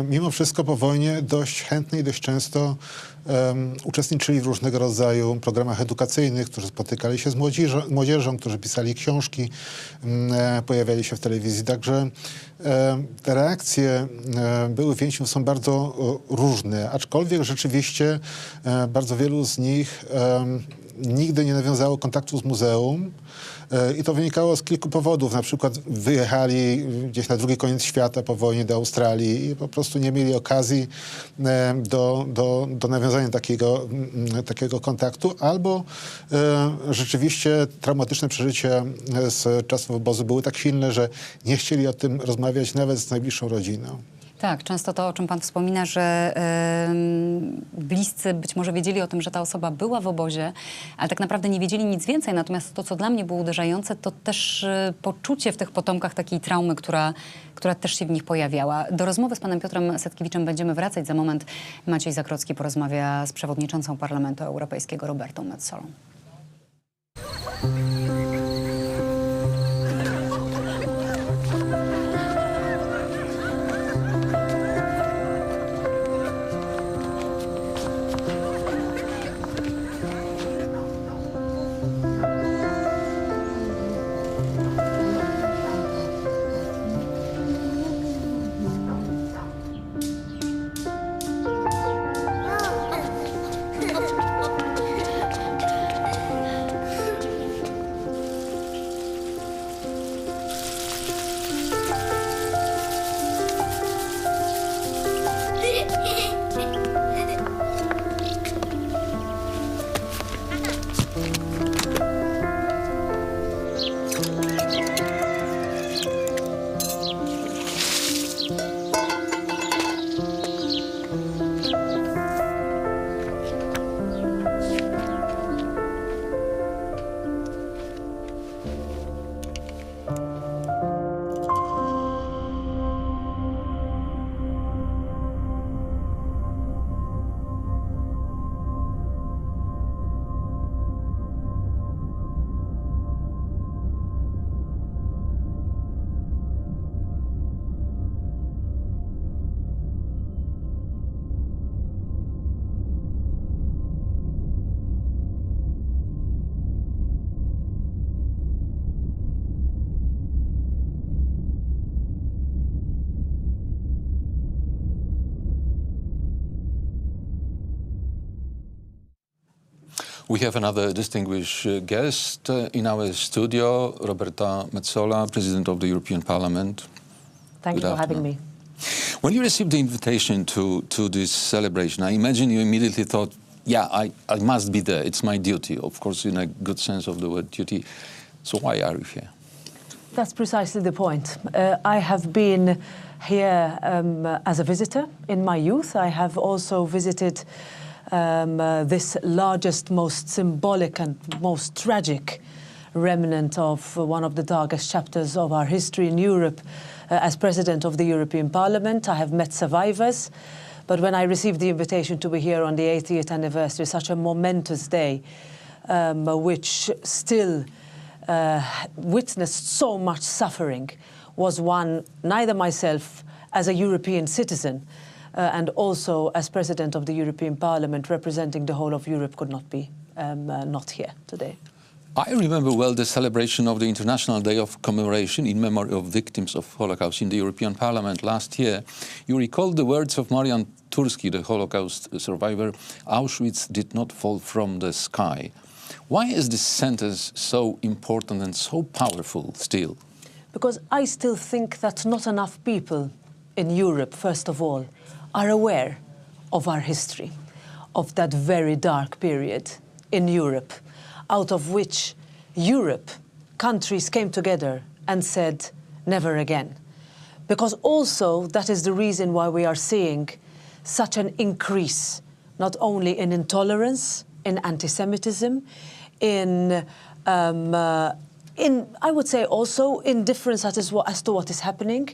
mimo wszystko po wojnie dość chętnie i dość często uczestniczyli w różnego rodzaju programach edukacyjnych, którzy spotykali się z młodzieżą, którzy pisali książki, pojawiali się w telewizji. Także te reakcje byłych więźniów są bardzo różne, aczkolwiek rzeczywiście bardzo wielu z nich nigdy nie nawiązało kontaktu z muzeum i to wynikało z kilku powodów. Na przykład wyjechali gdzieś na drugi koniec świata po wojnie do Australii i po prostu nie mieli okazji do nawiązania takiego kontaktu, albo rzeczywiście traumatyczne przeżycia z czasów obozu były tak silne, że nie chcieli o tym rozmawiać nawet z najbliższą rodziną. Tak, często to, o czym pan wspomina, że bliscy być może wiedzieli o tym, że ta osoba była w obozie, ale tak naprawdę nie wiedzieli nic więcej. Natomiast to, co dla mnie było uderzające, to też poczucie w tych potomkach takiej traumy, która też się w nich pojawiała. Do rozmowy z panem Piotrem Setkiewiczem będziemy wracać. Za moment Maciej Zakrocki porozmawia z przewodniczącą Parlamentu Europejskiego Robertą Metsolą. We have another distinguished guest in our studio, Roberta Metsola, President of the European Parliament. Thank you for having me. When you received the invitation to this celebration, I imagine you immediately thought, yeah, I must be there. It's my duty, of course, in a good sense of the word duty. So why are you here? That's precisely the point. I have been here as a visitor in my youth. I have also visited this largest, most symbolic and most tragic remnant of one of the darkest chapters of our history in Europe. As President of the European Parliament, I have met survivors, but when I received the invitation to be here on the 80th anniversary, such a momentous day, which still witnessed so much suffering, was one neither myself as a European citizen and also as President of the European Parliament representing the whole of Europe could not be not here today. I remember well the celebration of the International Day of Commemoration in memory of victims of Holocaust in the European Parliament last year. You recalled the words of Marian Turski, the Holocaust survivor, "Auschwitz did not fall from the sky." Why is this sentence so important and so powerful still? Because I still think that not enough people in Europe, first of all, are aware of our history, of that very dark period in Europe, out of which Europe, countries came together and said, never again. Because also that is the reason why we are seeing such an increase, not only in intolerance, in anti-Semitism, in I would say also indifference as to what is happening.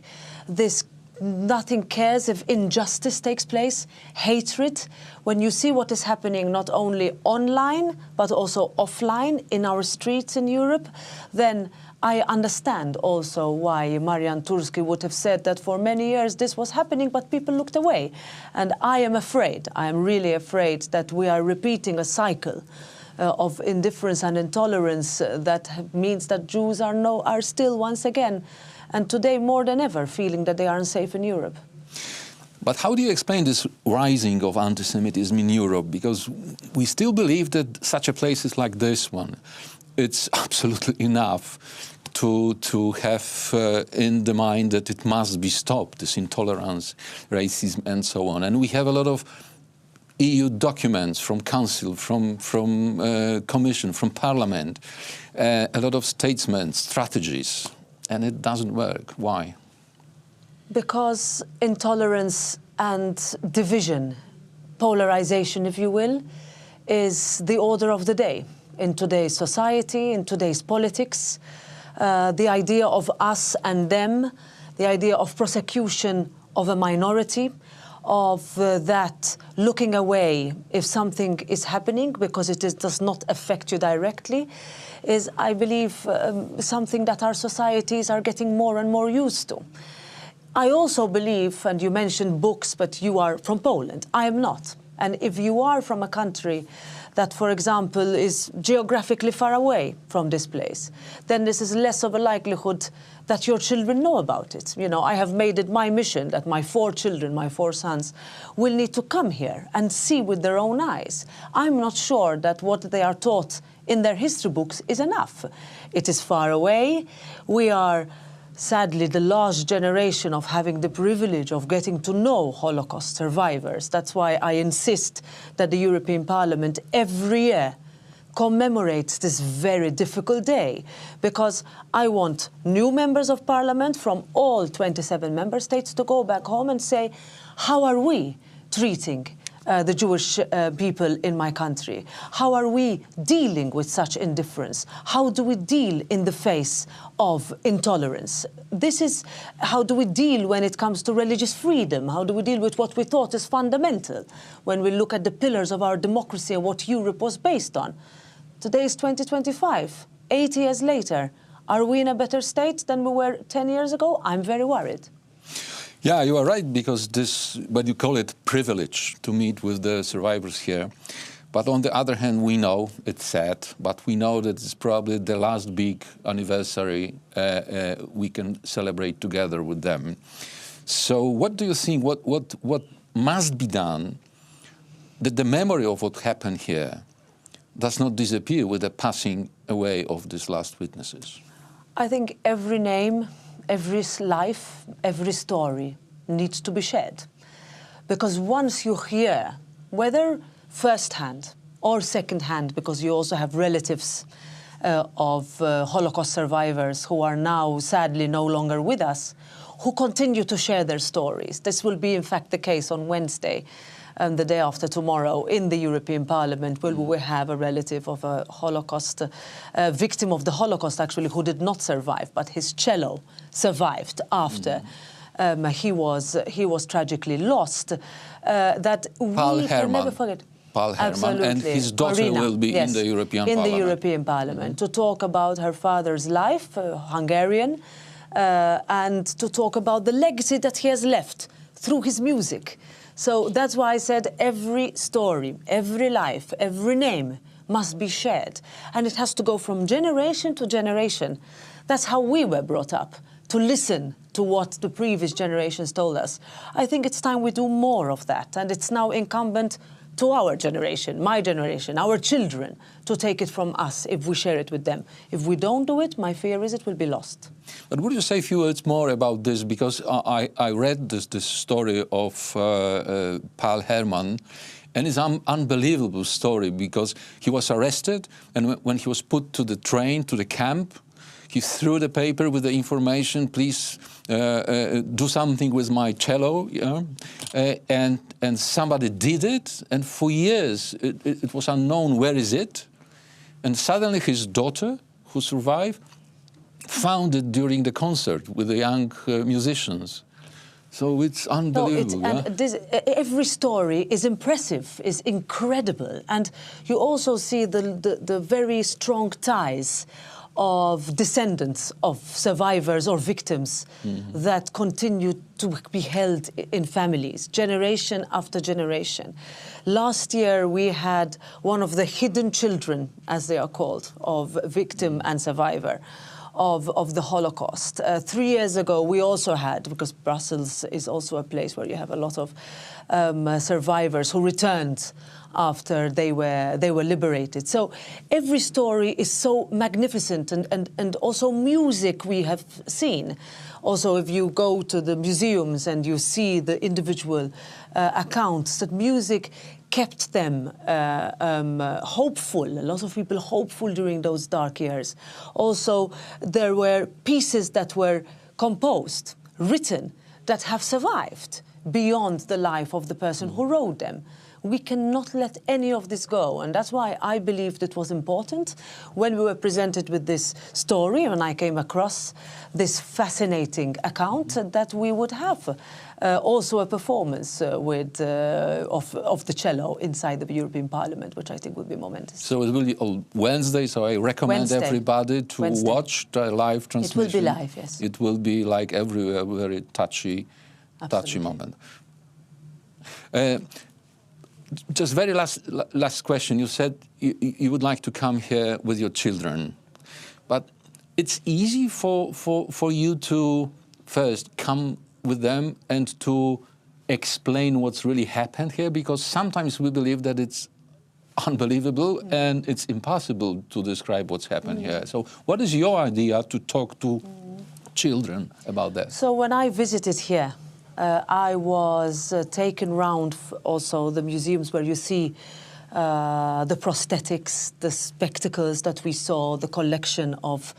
This nothing cares if injustice takes place, hatred. When you see what is happening not only online, but also offline in our streets in Europe, then I understand also why Marian Turski would have said that for many years this was happening, but people looked away. And I am afraid, I am really afraid that we are repeating a cycle of indifference and intolerance that means that Jews are still once again, and today more than ever, feeling that they are unsafe in Europe. But how do you explain this rising of anti-Semitism in Europe? Because we still believe that such a places like this one, it's absolutely enough to have in the mind that it must be stopped, this intolerance, racism, and so on. And we have a lot of EU documents from Council, from Commission, from Parliament, a lot of statesmen, strategies, and it doesn't work. Why? Because intolerance and division, polarization, if you will, is the order of the day in today's society, in today's politics. The idea of us and them, the idea of prosecution of a minority, of that looking away if something is happening because it does not affect you directly, is, I believe, something that our societies are getting more and more used to. I also believe, and you mentioned books, but you are from Poland. I am not. And if you are from a country that, for example, is geographically far away from this place, then this is less of a likelihood that your children know about it. You know, I have made it my mission that my 4 children, my 4 sons, will need to come here and see with their own eyes. I'm not sure that what they are taught in their history books is enough. It is far away. We are sadly the last generation of having the privilege of getting to know Holocaust survivors. That's why I insist that the European Parliament every year commemorates this very difficult day, because I want new members of Parliament from all 27 member states to go back home and say, how are we treating the Jewish people in my country? How are we dealing with such indifference? How do we deal in the face of intolerance? This is how do we deal when it comes to religious freedom? How do we deal with what we thought is fundamental when we look at the pillars of our democracy and what Europe was based on? Today is 2025, 80 years later. Are we in a better state than we were 10 years ago? I'm very worried. Yeah, you are right, because this, what you call it, privilege to meet with the survivors here. But on the other hand, we know, it's sad, but we know that it's probably the last big anniversary we can celebrate together with them. So what do you think, what must be done that the memory of what happened here does not disappear with the passing away of these last witnesses? I think every name, every life, every story needs to be shared. Because once you hear, whether first-hand or second-hand, because you also have relatives of Holocaust survivors who are now sadly no longer with us, who continue to share their stories. This will be, in fact, the case on Wednesday, the day after tomorrow, in the European Parliament, where we will have a relative of a Holocaust, victim of the Holocaust, actually, who did not survive, but his cello survived after he was tragically lost. That we can never forget. Paul Herman, Absolutely. and his daughter Marina, will be yes, in the European Parliament. In the European Parliament, to talk about her father's life, Hungarian, and to talk about the legacy that he has left through his music. So that's why I said every story, every life, every name must be shared. And it has to go from generation to generation. That's how we were brought up, to listen to what the previous generations told us. I think it's time we do more of that. And it's now incumbent to our generation, my generation, our children, to take it from us if we share it with them. If we don't do it, my fear is it will be lost. But would you say a few words more about this? Because I read this story of Paul Herman, and it's an unbelievable story, because he was arrested, and when he was put to the train, to the camp, he threw the paper with the information, please do something with my cello, and somebody did it, and for years it was unknown where is it, and suddenly his daughter, who survived, found it during the concert with the young musicians. So it's unbelievable. No, and every story is impressive, is incredible. And you also see the very strong ties of descendants of survivors or victims that continue to be held in families, generation after generation. Last year, we had one of the hidden children, as they are called, of victim and survivor of the Holocaust. 3 years ago, we also had, because Brussels is also a place where you have a lot of survivors who returned after they were liberated. So every story is so magnificent, and also music we have seen. Also, if you go to the museums and you see the individual accounts, that music kept them hopeful, a lot of people hopeful during those dark years. Also, there were pieces that were composed, written, that have survived beyond the life of the person who wrote them. We cannot let any of this go, and that's why I believed it was important when we were presented with this story, when I came across this fascinating account, that we would have also a performance of the cello inside the European Parliament, which I think would be momentous. So it will be on Wednesday, so I recommend everybody to watch the live transmission. It will be live, yes. It will be, like everywhere, very touchy moment. Just very last question. You said you would like to come here with your children, but it's easy for you to first come with them and to explain what's really happened here, because sometimes we believe that it's unbelievable and it's impossible to describe what's happened here. So what is your idea to talk to children about that? So when I visited here, I was taken round also the museums where you see the prosthetics, the spectacles that we saw, the collection of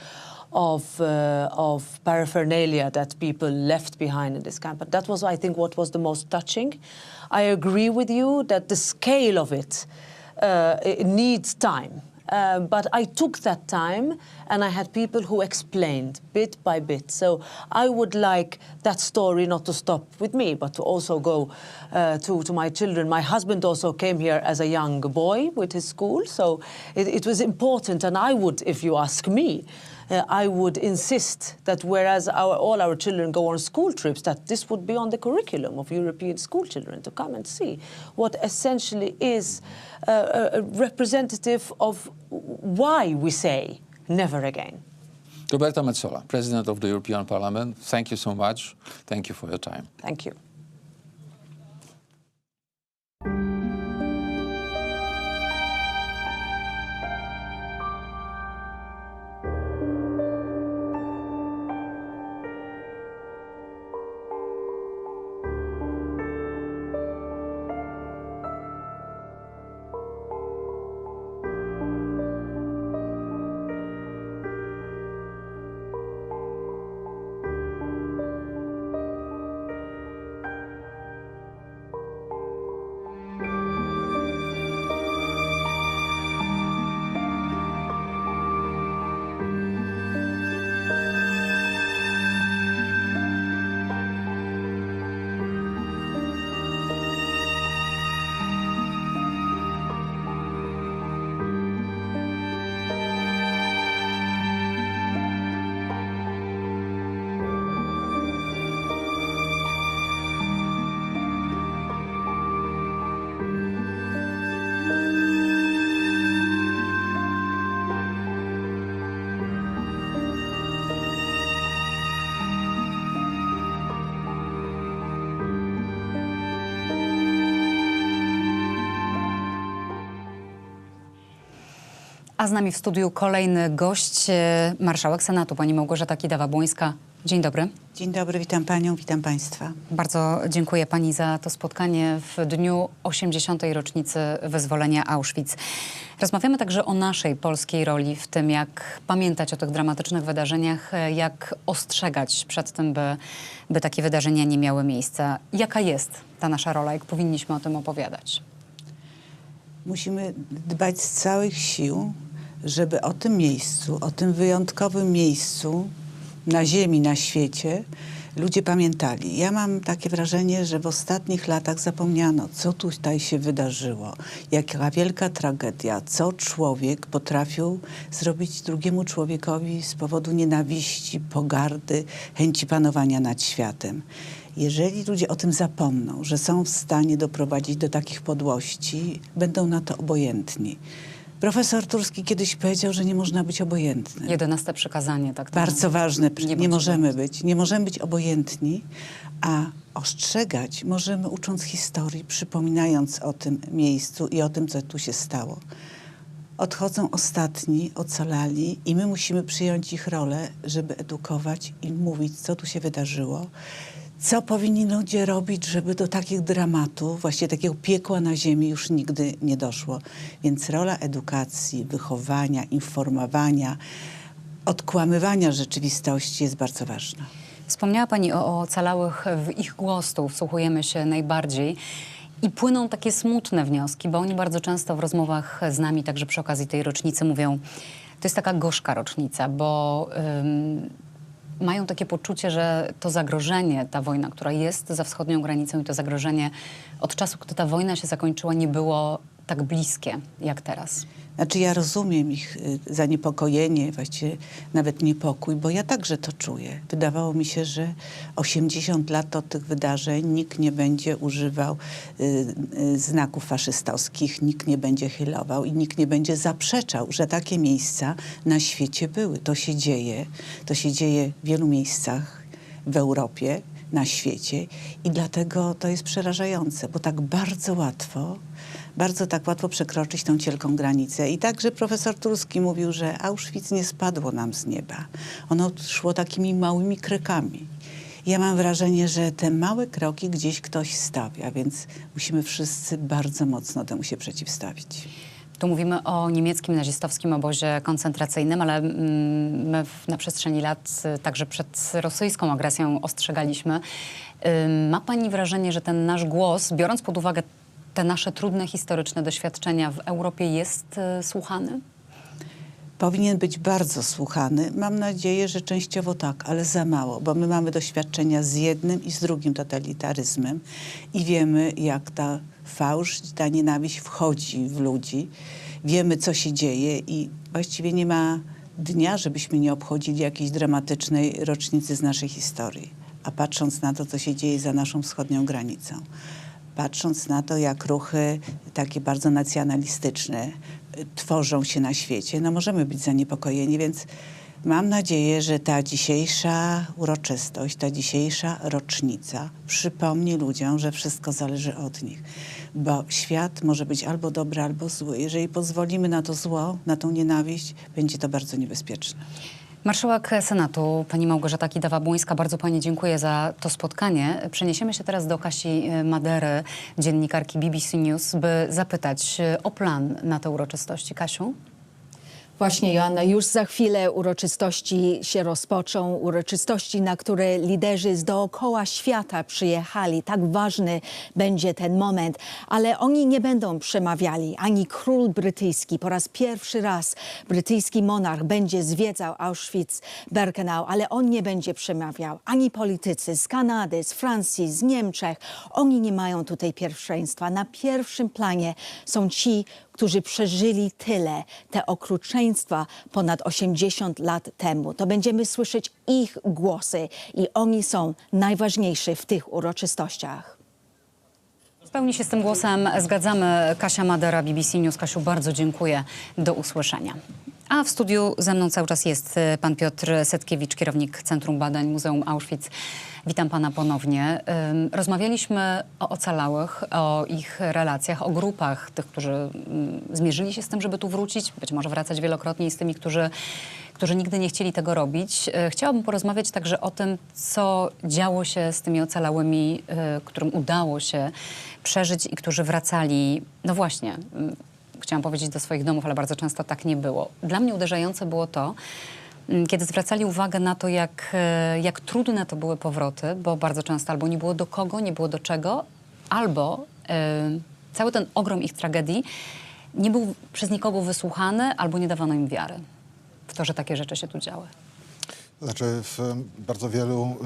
paraphernalia that people left behind in this camp. But that was, I think, what was the most touching. I agree with you that the scale of it needs time. But I took that time, and I had people who explained bit by bit. So I would like that story not to stop with me, but to also go to my children. My husband also came here as a young boy with his school, so it was important. And I would, if you ask me, I would insist that whereas all our children go on school trips, that this would be on the curriculum of European school children, to come and see what essentially is a representative of why we say never again. Roberta Metsola, President of the European Parliament, thank you so much. Thank you for your time. Thank you. A z nami w studiu kolejny gość, marszałek Senatu, pani Małgorzata Kidawa-Błońska. Dzień dobry. Dzień dobry, witam panią, witam państwa. Bardzo dziękuję pani za to spotkanie w dniu 80. rocznicy wyzwolenia Auschwitz. Rozmawiamy także o naszej polskiej roli w tym, jak pamiętać o tych dramatycznych wydarzeniach, jak ostrzegać przed tym, by takie wydarzenia nie miały miejsca. Jaka jest ta nasza rola, jak powinniśmy o tym opowiadać? Musimy dbać z całych sił, żeby o tym miejscu, o tym wyjątkowym miejscu na ziemi, na świecie, ludzie pamiętali. Ja mam takie wrażenie, że w ostatnich latach zapomniano, co tutaj się wydarzyło. Jaka wielka tragedia, co człowiek potrafił zrobić drugiemu człowiekowi z powodu nienawiści, pogardy, chęci panowania nad światem. Jeżeli ludzie o tym zapomną, że są w stanie doprowadzić do takich podłości, będą na to obojętni. Profesor Turski kiedyś powiedział, że nie można być obojętnym. 11 przykazanie, tak? Bardzo ważne. Nie możemy być obojętni, a ostrzegać możemy ucząc historii, przypominając o tym miejscu i o tym, co tu się stało. Odchodzą ostatni, ocalali i my musimy przyjąć ich rolę, żeby edukować i mówić, co tu się wydarzyło. Co powinni ludzie robić, żeby do takich dramatów, właściwie takiego piekła na ziemi już nigdy nie doszło. Więc rola edukacji, wychowania, informowania, odkłamywania rzeczywistości jest bardzo ważna. Wspomniała Pani o ocalałych, w ich głos tu wsłuchujemy się najbardziej. I płyną takie smutne wnioski, bo oni bardzo często w rozmowach z nami, także przy okazji tej rocznicy mówią, to jest taka gorzka rocznica, bo mają takie poczucie, że to zagrożenie, ta wojna, która jest za wschodnią granicą i to zagrożenie od czasu, gdy ta wojna się zakończyła, nie było tak bliskie jak teraz. Znaczy ja rozumiem ich zaniepokojenie, właściwie nawet niepokój, bo ja także to czuję. Wydawało mi się, że 80 lat od tych wydarzeń nikt nie będzie używał znaków faszystowskich, nikt nie będzie hylował i nikt nie będzie zaprzeczał, że takie miejsca na świecie były. To się dzieje w wielu miejscach w Europie, na świecie i dlatego to jest przerażające, bo tak bardzo łatwo przekroczyć tą cienką granicę. I także profesor Turski mówił, że Auschwitz nie spadło nam z nieba. Ono szło takimi małymi krokami. Ja mam wrażenie, że te małe kroki gdzieś ktoś stawia, więc musimy wszyscy bardzo mocno temu się przeciwstawić. Tu mówimy o niemieckim nazistowskim obozie koncentracyjnym, ale my na przestrzeni lat także przed rosyjską agresją ostrzegaliśmy. Ma Pani wrażenie, że ten nasz głos, biorąc pod uwagę te nasze trudne historyczne doświadczenia w Europie, jest słuchany? Powinien być bardzo słuchany. Mam nadzieję, że częściowo tak, ale za mało, bo my mamy doświadczenia z jednym i z drugim totalitaryzmem i wiemy, jak ta fałsz, ta nienawiść wchodzi w ludzi. Wiemy, co się dzieje i właściwie nie ma dnia, żebyśmy nie obchodzili jakiejś dramatycznej rocznicy z naszej historii. A patrząc na to, co się dzieje za naszą wschodnią granicą, patrząc na to, jak ruchy takie bardzo nacjonalistyczne tworzą się na świecie, no możemy być zaniepokojeni, więc mam nadzieję, że ta dzisiejsza uroczystość, ta dzisiejsza rocznica przypomni ludziom, że wszystko zależy od nich. Bo świat może być albo dobry, albo zły. Jeżeli pozwolimy na to zło, na tą nienawiść, będzie to bardzo niebezpieczne. Marszałek Senatu, pani Małgorzata Kidawa-Błońska, bardzo pani dziękuję za to spotkanie. Przeniesiemy się teraz do Kasi Madery, dziennikarki BBC News, by zapytać o plan na te uroczystości. Kasiu? Właśnie, Joanna, już za chwilę uroczystości się rozpoczą. Uroczystości, na które liderzy z dookoła świata przyjechali. Tak ważny będzie ten moment. Ale oni nie będą przemawiali. Ani król brytyjski. Po raz pierwszy raz brytyjski monarch będzie zwiedzał Auschwitz-Birkenau, ale on nie będzie przemawiał. Ani politycy z Kanady, z Francji, z Niemczech. Oni nie mają tutaj pierwszeństwa. Na pierwszym planie są ci, którzy przeżyli tyle, te okrucieństwa ponad 80 lat temu. To będziemy słyszeć ich głosy i oni są najważniejsi w tych uroczystościach. W pełni się z tym głosem zgadzamy. Kasia Madera, BBC News. Kasiu, bardzo dziękuję. Do usłyszenia. A w studiu ze mną cały czas jest pan Piotr Setkiewicz, kierownik Centrum Badań Muzeum Auschwitz. Witam pana ponownie. Rozmawialiśmy o ocalałych, o ich relacjach, o grupach tych, którzy zmierzyli się z tym, żeby tu wrócić, być może wracać wielokrotnie, i z tymi, którzy nigdy nie chcieli tego robić. Chciałabym porozmawiać także o tym, co działo się z tymi ocalałymi, którym udało się przeżyć i którzy wracali, no właśnie, chciałam powiedzieć, do swoich domów, ale bardzo często tak nie było. Dla mnie uderzające było to, kiedy zwracali uwagę na to, jak trudne to były powroty, bo bardzo często albo nie było do kogo, nie było do czego, albo cały ten ogrom ich tragedii nie był przez nikogo wysłuchany, albo nie dawano im wiary w to, że takie rzeczy się tu działy. Znaczy, bardzo wielu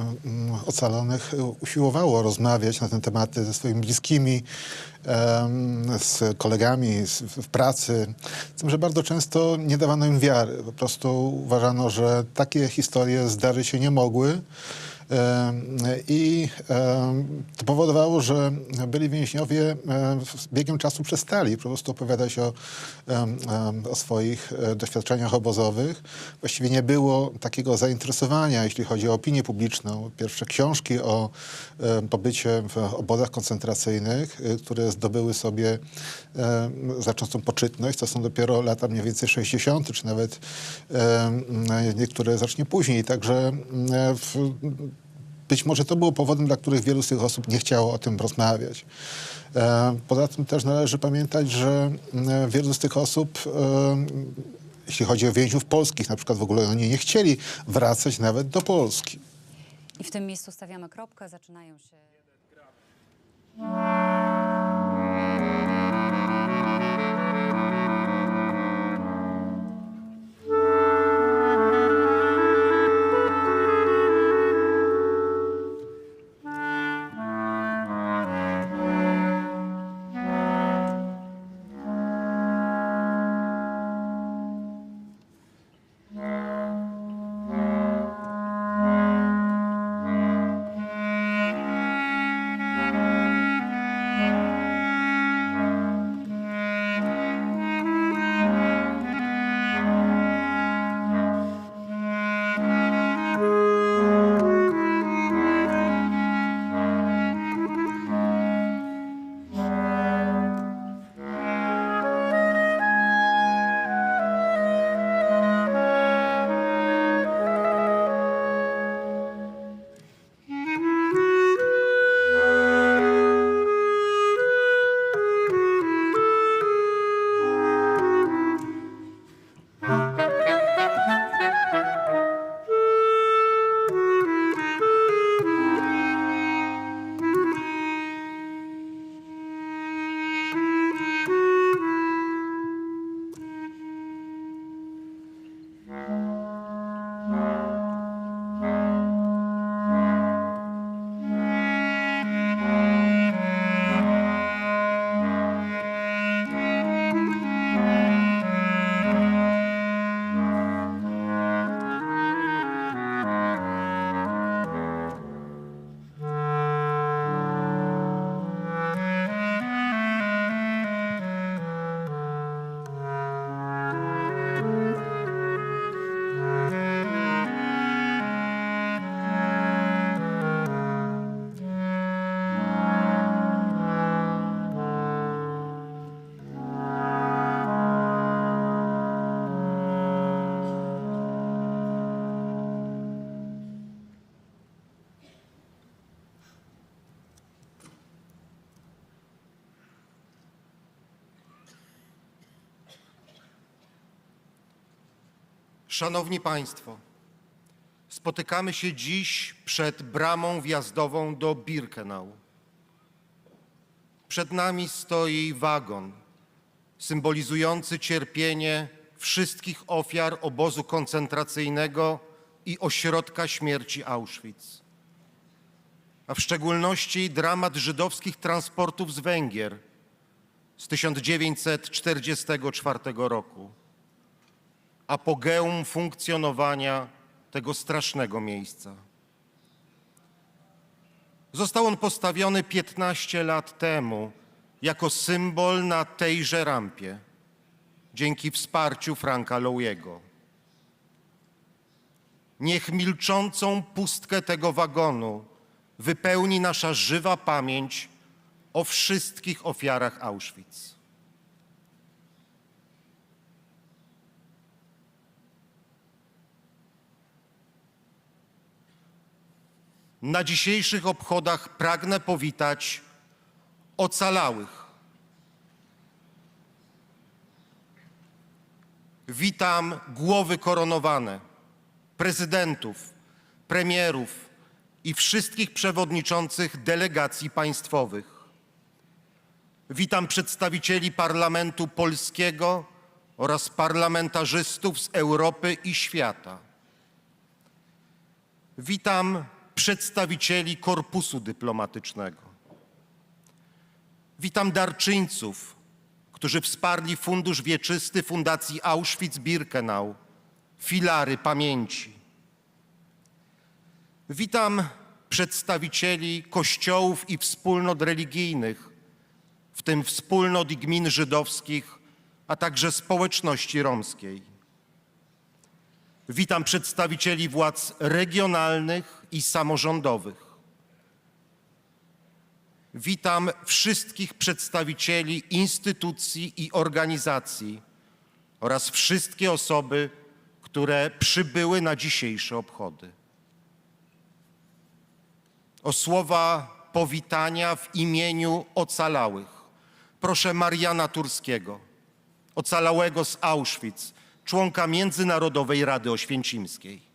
ocalonych usiłowało rozmawiać na te tematy ze swoimi bliskimi, z kolegami w pracy, z tym, że bardzo często nie dawano im wiary. Po prostu uważano, że takie historie zdarzyć się nie mogły. I to powodowało, że byli więźniowie z biegiem czasu przestali po prostu opowiadać o swoich doświadczeniach obozowych. Właściwie nie było takiego zainteresowania, jeśli chodzi o opinię publiczną. Pierwsze książki o pobycie w obozach koncentracyjnych, które zdobyły sobie znaczącą poczytność, to są dopiero lata mniej więcej 60., czy nawet niektóre znacznie później. Także być może to było powodem, dla których wielu z tych osób nie chciało o tym rozmawiać. Poza tym też należy pamiętać, że wielu z tych osób, jeśli chodzi o więźniów polskich, na przykład w ogóle oni nie chcieli wracać nawet do Polski. I w tym miejscu stawiamy kropkę, zaczynają się... Szanowni Państwo, spotykamy się dziś przed bramą wjazdową do Birkenau. Przed nami stoi wagon symbolizujący cierpienie wszystkich ofiar obozu koncentracyjnego i ośrodka śmierci Auschwitz, a w szczególności dramat żydowskich transportów z Węgier z 1944 roku. Apogeum funkcjonowania tego strasznego miejsca. Został on postawiony 15 lat temu jako symbol na tejże rampie, dzięki wsparciu Franka Lowiego. Niech milczącą pustkę tego wagonu wypełni nasza żywa pamięć o wszystkich ofiarach Auschwitz. Na dzisiejszych obchodach pragnę powitać ocalałych. Witam głowy koronowane, prezydentów, premierów i wszystkich przewodniczących delegacji państwowych. Witam przedstawicieli Parlamentu Polskiego oraz parlamentarzystów z Europy i świata. Witam przedstawicieli korpusu dyplomatycznego. Witam darczyńców, którzy wsparli Fundusz Wieczysty Fundacji Auschwitz-Birkenau, filary pamięci. Witam przedstawicieli kościołów i wspólnot religijnych, w tym wspólnot i gmin żydowskich, a także społeczności romskiej. Witam przedstawicieli władz regionalnych i samorządowych. Witam wszystkich przedstawicieli instytucji i organizacji oraz wszystkie osoby, które przybyły na dzisiejsze obchody. O słowa powitania w imieniu ocalałych proszę Mariana Turskiego, ocalałego z Auschwitz, członka Międzynarodowej Rady Oświęcimskiej.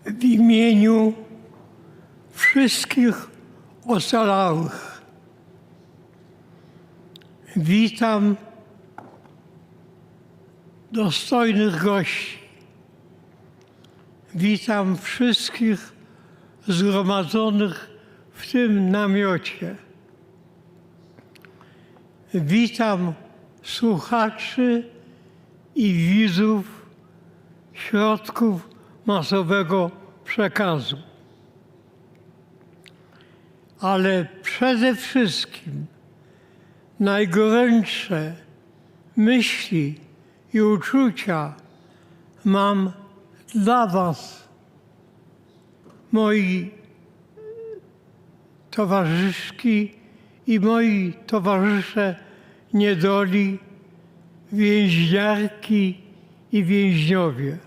W imieniu wszystkich ocalałych witam dostojnych gości. Witam wszystkich zgromadzonych w tym namiocie. Witam słuchaczy i widzów środków masowego przekazu. Ale przede wszystkim najgorętsze myśli i uczucia mam dla Was, moi towarzyszki i moi towarzysze niedoli, więźniarki i więźniowie.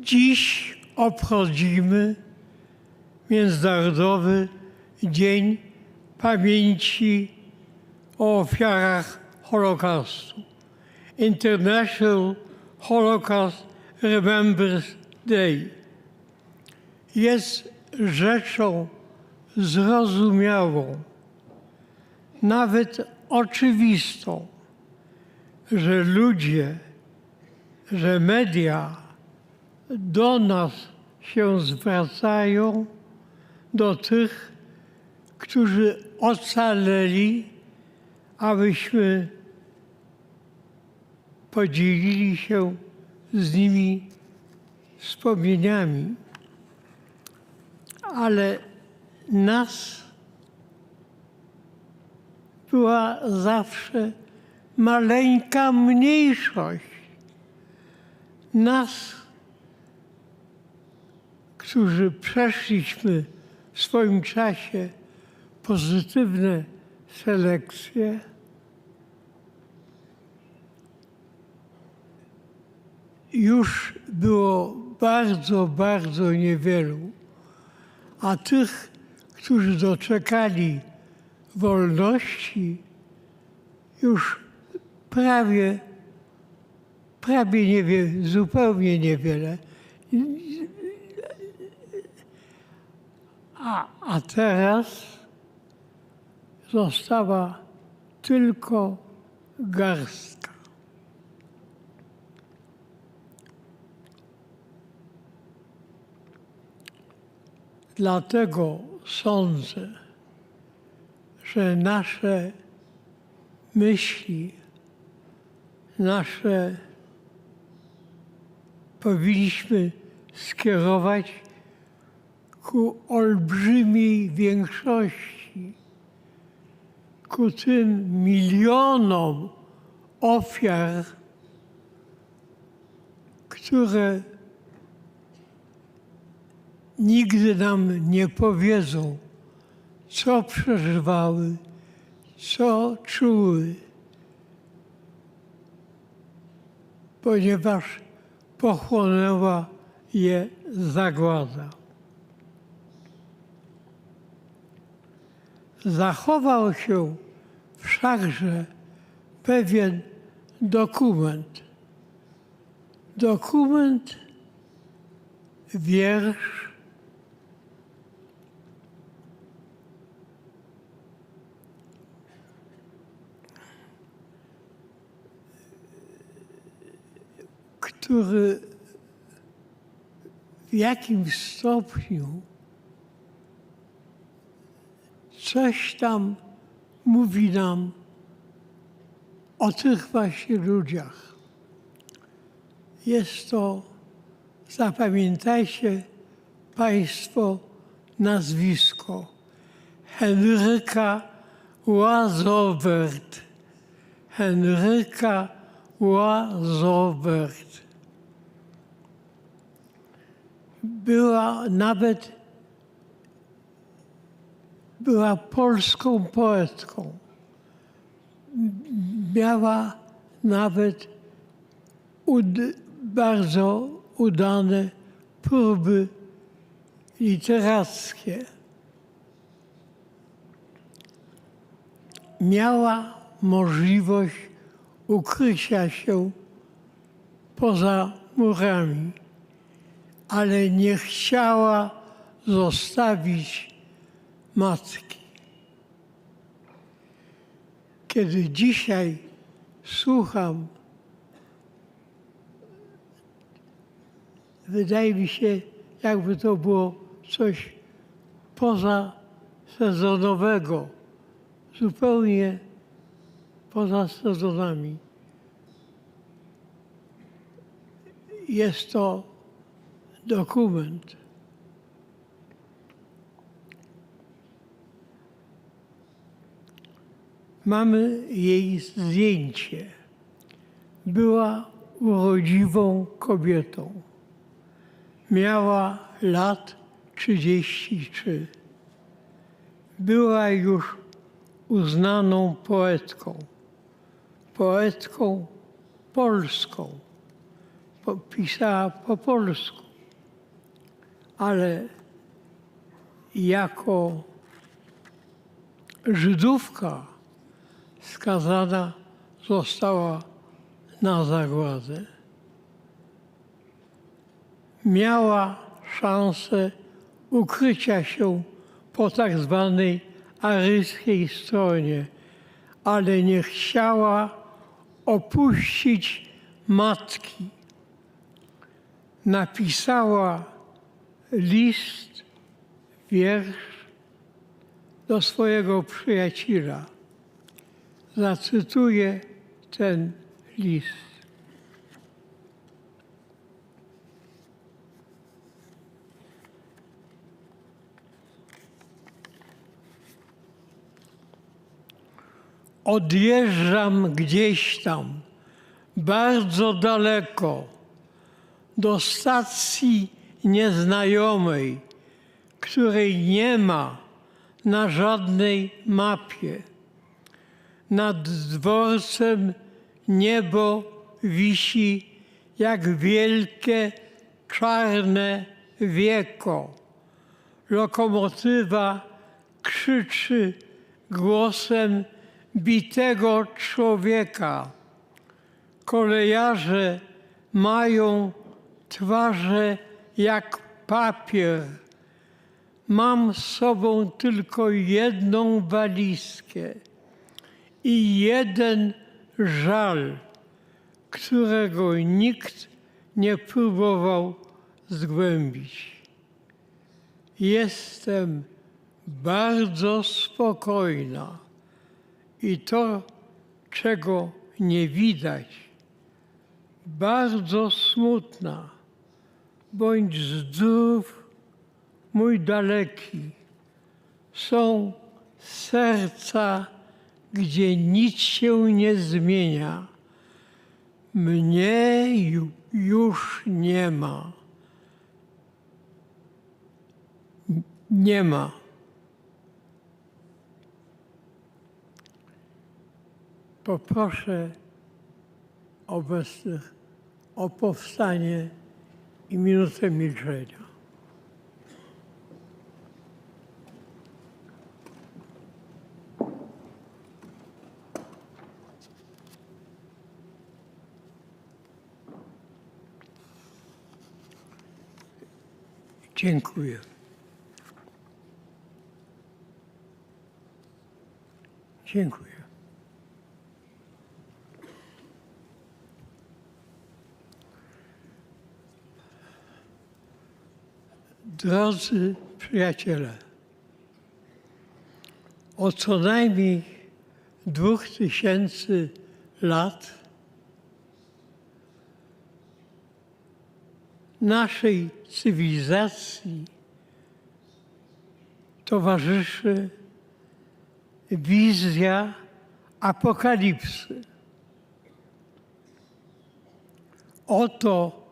Dziś obchodzimy Międzynarodowy Dzień Pamięci o ofiarach Holokaustu. International Holocaust Remembrance Day. Jest rzeczą zrozumiałą, nawet oczywistą, że ludzie, że media do nas się zwracają, do tych, którzy ocaleli, abyśmy podzielili się z nimi wspomnieniami. Ale nas była zawsze maleńka mniejszość. Nas, którzy przeszliśmy w swoim czasie pozytywne selekcje, już było bardzo, bardzo niewielu, a tych, którzy doczekali wolności, już prawie zupełnie niewiele. A teraz została tylko garstka. Dlatego sądzę, że nasze myśli, powinniśmy skierować ku olbrzymiej większości, ku tym milionom ofiar, które nigdy nam nie powiedzą, co przeżywały, co czuły, ponieważ pochłonęła je zagłada. Zachował się wszakże pewien dokument. Wiersz, który w jakimś stopniu coś tam mówi nam o tych właśnie ludziach. Jest to, zapamiętajcie Państwo nazwisko, Henryka Łazowert. Henryka Łazowert. Była polską poetką. Miała nawet bardzo udane próby literackie. Miała możliwość ukrycia się poza murami, ale nie chciała zostawić matki. Kiedy dzisiaj słucham, wydaje mi się, jakby to było coś pozasezonowego, zupełnie poza sezonami. Jest to dokument. Mamy jej zdjęcie. Była urodziwą kobietą. Miała lat 33. Była już uznaną poetką polską. Pisała po polsku, ale jako Żydówka skazana została na zagładę. Miała szansę ukrycia się po tak zwanej aryjskiej stronie, ale nie chciała opuścić matki. Napisała list, wiersz do swojego przyjaciela. Zacytuję ten list. odjeżdżam gdzieś tam, bardzo daleko, do stacji nieznajomej, której nie ma na żadnej mapie. Nad dworcem niebo wisi jak wielkie czarne wieko. Lokomotywa krzyczy głosem bitego człowieka. Kolejarze mają twarze jak papier. Mam z sobą tylko jedną walizkę i jeden żal, którego nikt nie próbował zgłębić. Jestem bardzo spokojna i to, czego nie widać, bardzo smutna. Bądź zdrów, mój daleki. Są serca, gdzie nic się nie zmienia. Mnie już nie ma. Nie ma. Poproszę obecnych o powstanie i minutę milczenia. Dziękuję. Dziękuję. Drodzy przyjaciele, od co najmniej 2000 lat naszej cywilizacji towarzyszy wizja apokalipsy. Oto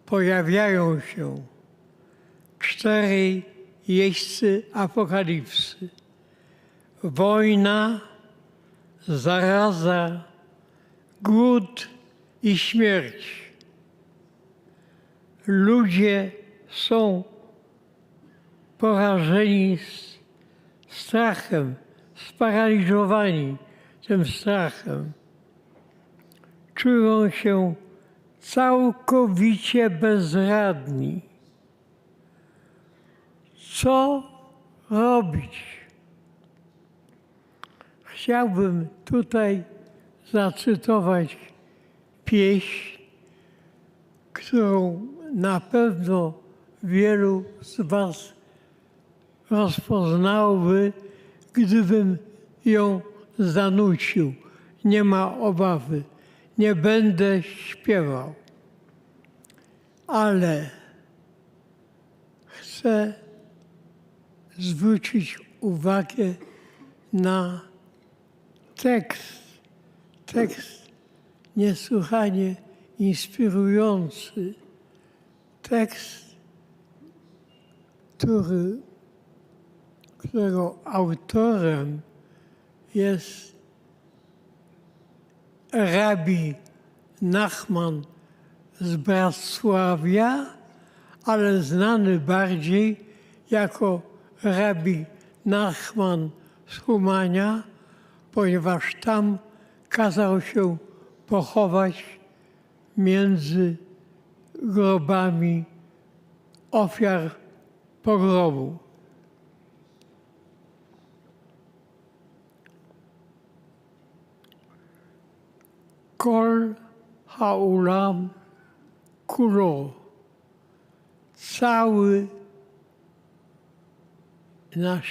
pojawiają się 4 jeźdźcy apokalipsy. Wojna, zaraza, głód i śmierć. Ludzie są porażeni strachem, sparaliżowani tym strachem. Czują się całkowicie bezradni. Co robić? Chciałbym tutaj zacytować pieśń, którą na pewno wielu z was rozpoznałoby, gdybym ją zanucił. Nie ma obawy, nie będę śpiewał, ale chcę zwrócić uwagę na tekst niesłychanie inspirujący, tekst, którego autorem jest rabi Nachman z Bratysławia, ale znany bardziej jako rabi Nachman z Humania, ponieważ tam kazał się pochować między grobami ofiar pogromu. Kol ha'ulam kulo, cały nasz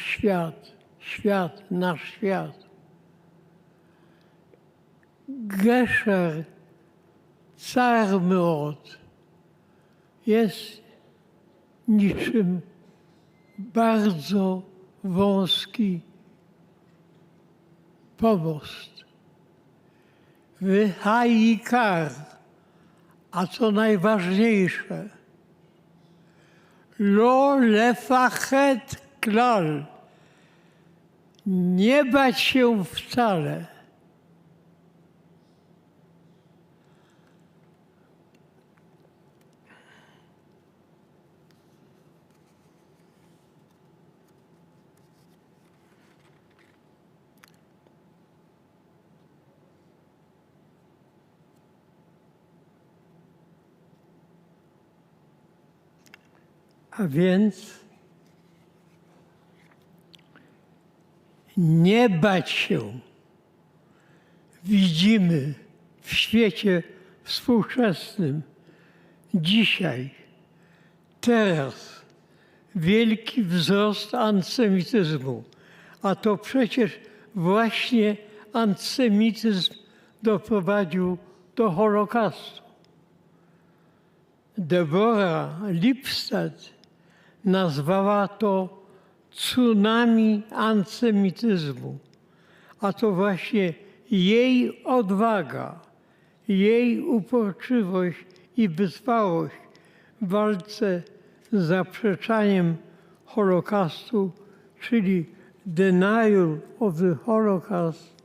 świat, nasz świat. Gesher car מאוד jest niczym bardzo wąski pomost. wychai kar, a co najważniejsze, lo lefachet klal, nie bać się wcale. A więc nie bać się. Widzimy w świecie współczesnym dzisiaj, teraz wielki wzrost antysemityzmu. A to przecież właśnie antysemityzm doprowadził do Holokaustu. Deborah Lipstadt nazwała to tsunami antysemityzmu, a to właśnie jej odwaga, jej uporczywość i wytrwałość w walce z zaprzeczaniem Holokaustu, czyli denial of the Holocaust,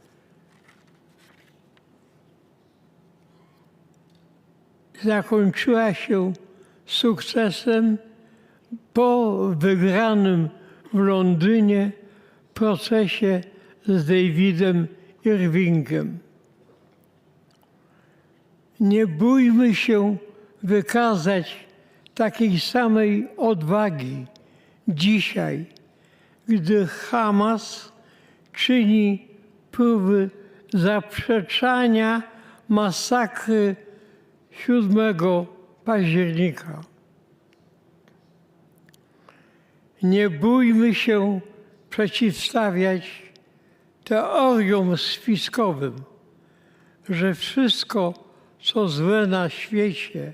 zakończyła się sukcesem po wygranym w Londynie procesie z Davidem Irvingiem. Nie bójmy się wykazać takiej samej odwagi dzisiaj, gdy Hamas czyni próby zaprzeczania masakry 7 października. Nie bójmy się przeciwstawiać teoriom spiskowym, że wszystko, co złe na świecie,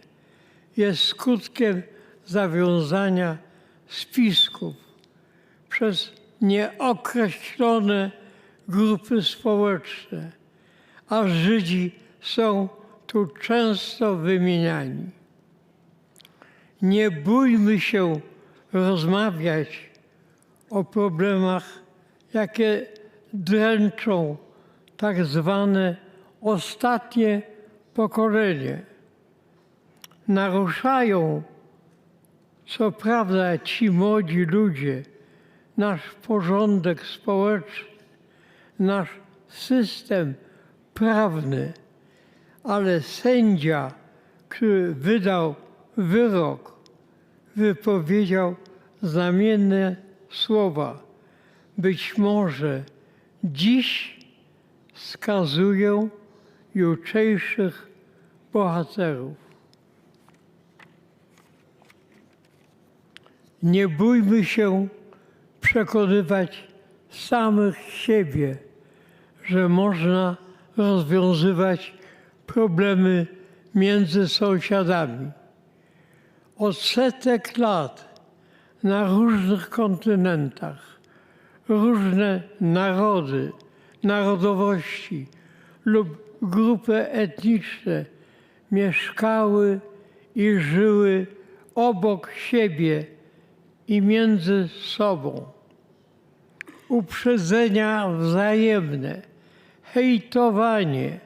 jest skutkiem zawiązania spisków przez nieokreślone grupy społeczne, a Żydzi są tu często wymieniani. Nie bójmy się rozmawiać o problemach, jakie dręczą tak zwane ostatnie pokolenie. Naruszają, co prawda, ci młodzi ludzie nasz porządek społeczny, nasz system prawny, ale sędzia, który wydał wyrok, wypowiedział znamienne słowa. Być może dziś skazują jutrzejszych bohaterów. Nie bójmy się przekonywać samych siebie, że można rozwiązywać problemy między sąsiadami. Od setek lat na różnych kontynentach różne narody, narodowości lub grupy etniczne mieszkały i żyły obok siebie i między sobą. Uprzedzenia wzajemne, hejtowanie,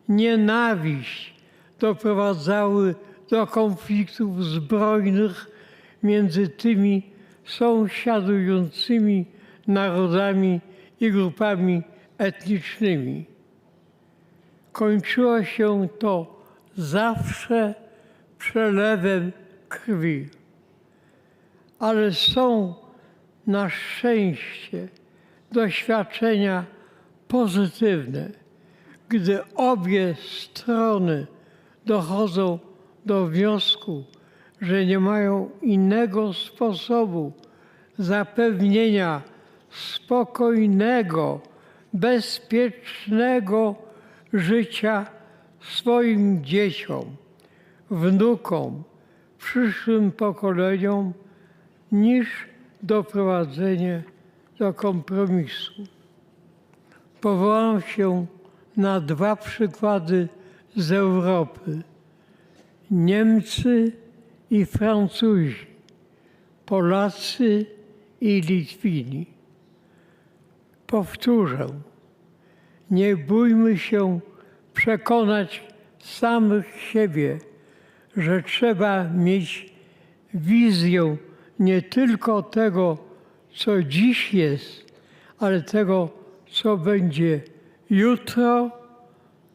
nienawiść doprowadzały do konfliktów zbrojnych między tymi sąsiadującymi narodami i grupami etnicznymi. Kończyło się to zawsze przelewem krwi. Ale są na szczęście doświadczenia pozytywne, gdy obie strony dochodzą do wniosku, że nie mają innego sposobu zapewnienia spokojnego, bezpiecznego życia swoim dzieciom, wnukom, przyszłym pokoleniom, niż doprowadzenie do kompromisu. Powołam się na dwa przykłady z Europy. Niemcy i Francuzi, Polacy i Litwini. Powtórzę, nie bójmy się przekonać samych siebie, że trzeba mieć wizję nie tylko tego, co dziś jest, ale tego, co będzie jutro,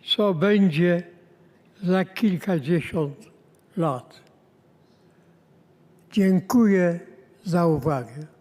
co będzie za kilkadziesiąt lat. Dziękuję za uwagę.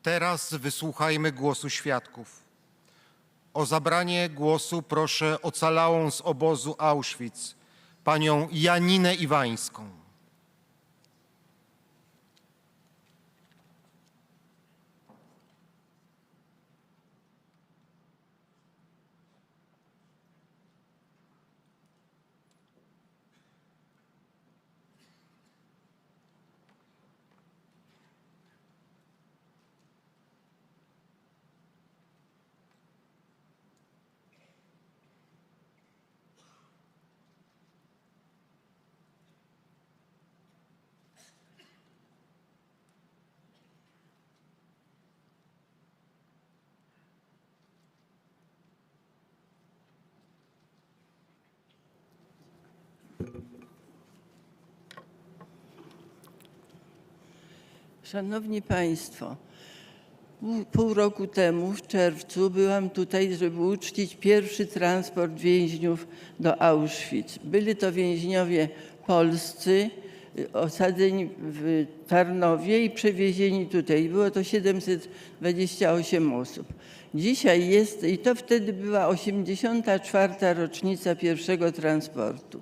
Teraz wysłuchajmy głosu świadków. O zabranie głosu proszę ocalałą z obozu Auschwitz, panią Janinę Iwańską. Szanowni Państwo, pół roku temu, w czerwcu, byłam tutaj, żeby uczcić pierwszy transport więźniów do Auschwitz. Byli to więźniowie polscy, osadzeni w Tarnowie i przewiezieni tutaj. Było to 728 osób. Dzisiaj jest, i to wtedy była 84. rocznica pierwszego transportu.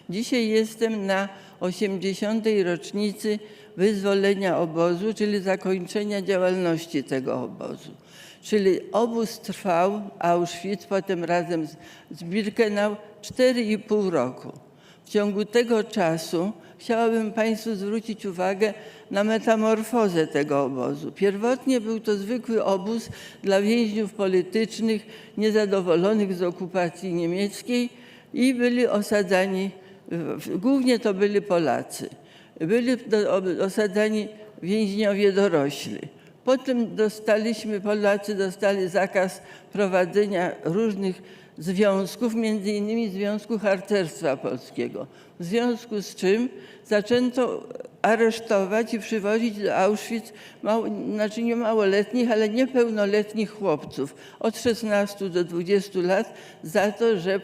Dzisiaj jestem na 80. rocznicy wyzwolenia obozu, czyli zakończenia działalności tego obozu. Czyli obóz trwał, Auschwitz, potem razem z Birkenau, 4,5 roku. W ciągu tego czasu chciałabym Państwu zwrócić uwagę na metamorfozę tego obozu. Pierwotnie był to zwykły obóz dla więźniów politycznych niezadowolonych z okupacji niemieckiej i byli osadzani, głównie to byli Polacy. Byli osadzani więźniowie dorośli. Potem Polacy dostali zakaz prowadzenia różnych związków, między innymi Związku Harcerstwa Polskiego. W związku z czym zaczęto aresztować i przywozić do Auschwitz, znaczy nie małoletnich, ale niepełnoletnich chłopców od 16 do 20 lat za to, że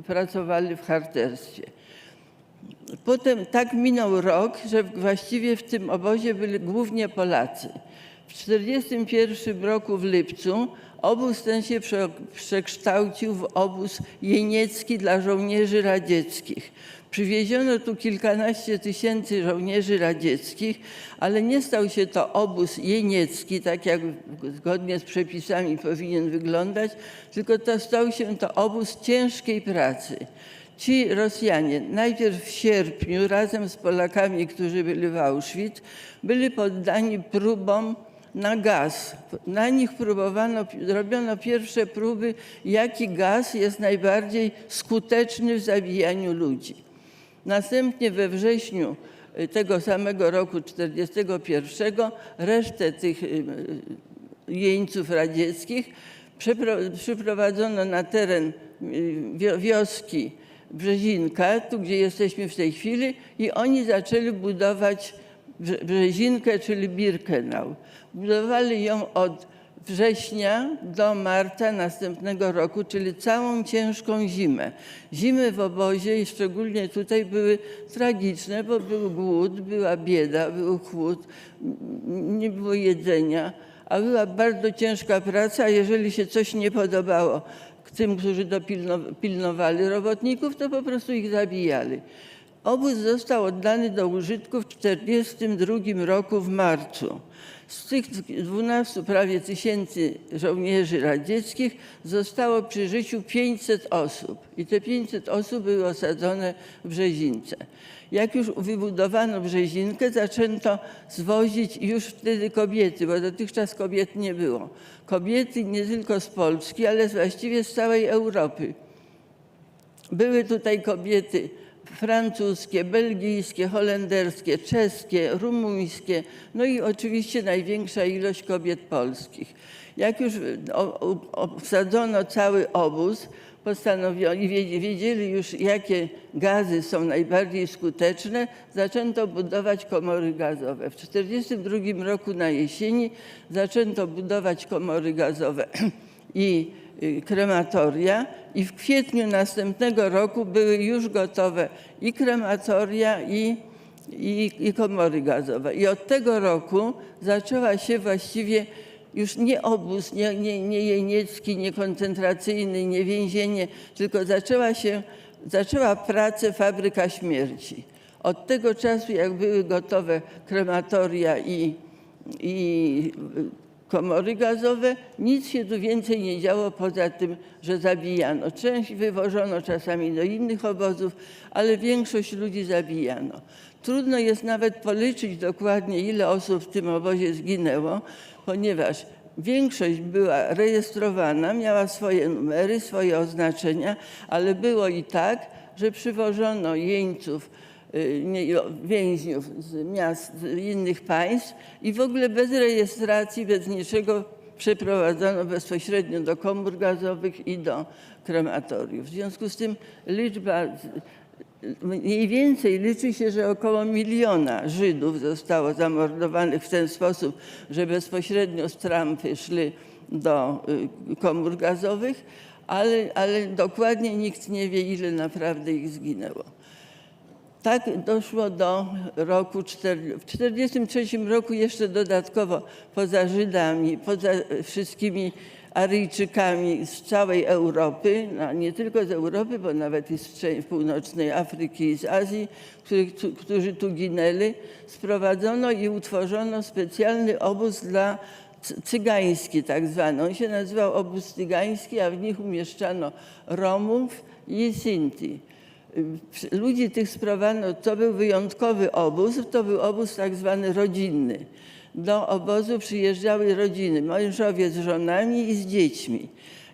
pracowali w harcerstwie. Potem tak minął rok, że właściwie w tym obozie byli głównie Polacy. W 1941 roku w lipcu obóz ten się przekształcił w obóz jeniecki dla żołnierzy radzieckich. Przywieziono tu kilkanaście tysięcy żołnierzy radzieckich, ale nie stał się to obóz jeniecki, tak jak zgodnie z przepisami powinien wyglądać, tylko stał się to obóz ciężkiej pracy. Ci Rosjanie najpierw w sierpniu razem z Polakami, którzy byli w Auschwitz, byli poddani próbom na gaz. Na nich robiono pierwsze próby, jaki gaz jest najbardziej skuteczny w zabijaniu ludzi. Następnie we wrześniu tego samego roku 1941 resztę tych jeńców radzieckich przyprowadzono na teren wioski Brzezinka, tu gdzie jesteśmy w tej chwili, i oni zaczęli budować Brzezinkę, czyli Birkenau. Budowali ją od września do marca następnego roku, czyli całą ciężką zimę. Zimy w obozie i szczególnie tutaj były tragiczne, bo był głód, była bieda, był chłód, nie było jedzenia, a była bardzo ciężka praca, a jeżeli się coś nie podobało tym, którzy pilnowali robotników, to po prostu ich zabijali. Obóz został oddany do użytku w 1942 roku w marcu. Z tych 12 prawie tysięcy żołnierzy radzieckich zostało przy życiu 500 osób i te 500 osób były osadzone w Brzezince. Jak już wybudowano Brzezinkę, zaczęto zwozić już wtedy kobiety, bo dotychczas kobiet nie było. Kobiety nie tylko z Polski, ale właściwie z całej Europy. Były tutaj kobiety francuskie, belgijskie, holenderskie, czeskie, rumuńskie, no i oczywiście największa ilość kobiet polskich. Jak już obsadzono cały obóz, postanowiono, wiedzieli już, jakie gazy są najbardziej skuteczne, zaczęto budować komory gazowe. W 1942 roku na jesieni zaczęto budować komory gazowe i krematoria i w kwietniu następnego roku były już gotowe i krematoria, i komory gazowe. I od tego roku zaczęła się właściwie już nie obóz, nie jeniecki, nie koncentracyjny, nie więzienie, tylko zaczęła pracę fabryka śmierci. Od tego czasu, jak były gotowe krematoria i komory gazowe, nic się tu więcej nie działo poza tym, że zabijano. Część wywożono czasami do innych obozów, ale większość ludzi zabijano. Trudno jest nawet policzyć dokładnie, ile osób w tym obozie zginęło, ponieważ większość była rejestrowana, miała swoje numery, swoje oznaczenia, ale było i tak, że przywożono jeńców, więźniów z miast, z innych państw i w ogóle bez rejestracji, bez niczego przeprowadzono bezpośrednio do komór gazowych i do krematoriów. W związku z tym liczba Mniej więcej liczy się, że około 1 miliona Żydów zostało zamordowanych w ten sposób, że bezpośrednio z trampy szli do komór gazowych, ale dokładnie nikt nie wie, ile naprawdę ich zginęło. Tak doszło do roku, w 1943 roku jeszcze dodatkowo poza Żydami, poza wszystkimi Aryjczykami z całej Europy, no nie tylko z Europy, bo nawet i z północnej Afryki i z Azji, którzy tu ginęli, sprowadzono i utworzono specjalny obóz dla cygański tak zwany. On się nazywał obóz cygański, a w nich umieszczano Romów i Sinti. Ludzi tych sprowadzano, to był wyjątkowy obóz, to był obóz tak zwany rodzinny. Do obozu przyjeżdżały rodziny, mężowie z żonami i z dziećmi.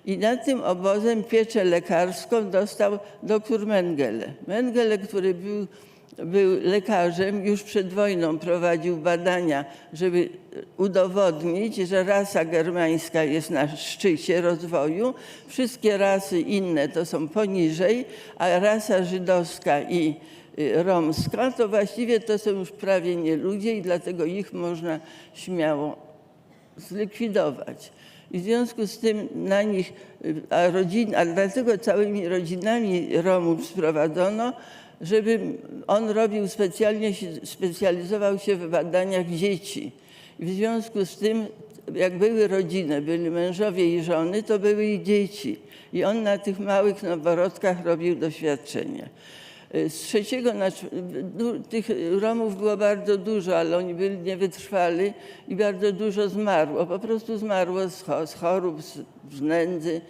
I nad tym obozem pieczę lekarską dostał dr Mengele. Mengele, który był lekarzem, już przed wojną prowadził badania, żeby udowodnić, że rasa germańska jest na szczycie rozwoju. Wszystkie rasy inne to są poniżej, a rasa żydowska i romska to właściwie to są już prawie nie ludzie i dlatego ich można śmiało zlikwidować. I w związku z tym na nich, a dlatego całymi rodzinami Romów sprowadzono, żeby on robił specjalizował się w badaniach dzieci. I w związku z tym, jak były rodziny, byli mężowie i żony, to były i dzieci. I on na tych małych noworodkach robił doświadczenia. Tych Romów było bardzo dużo, ale oni byli niewytrwali i bardzo dużo zmarło. Po prostu zmarło z chorób, z nędzy.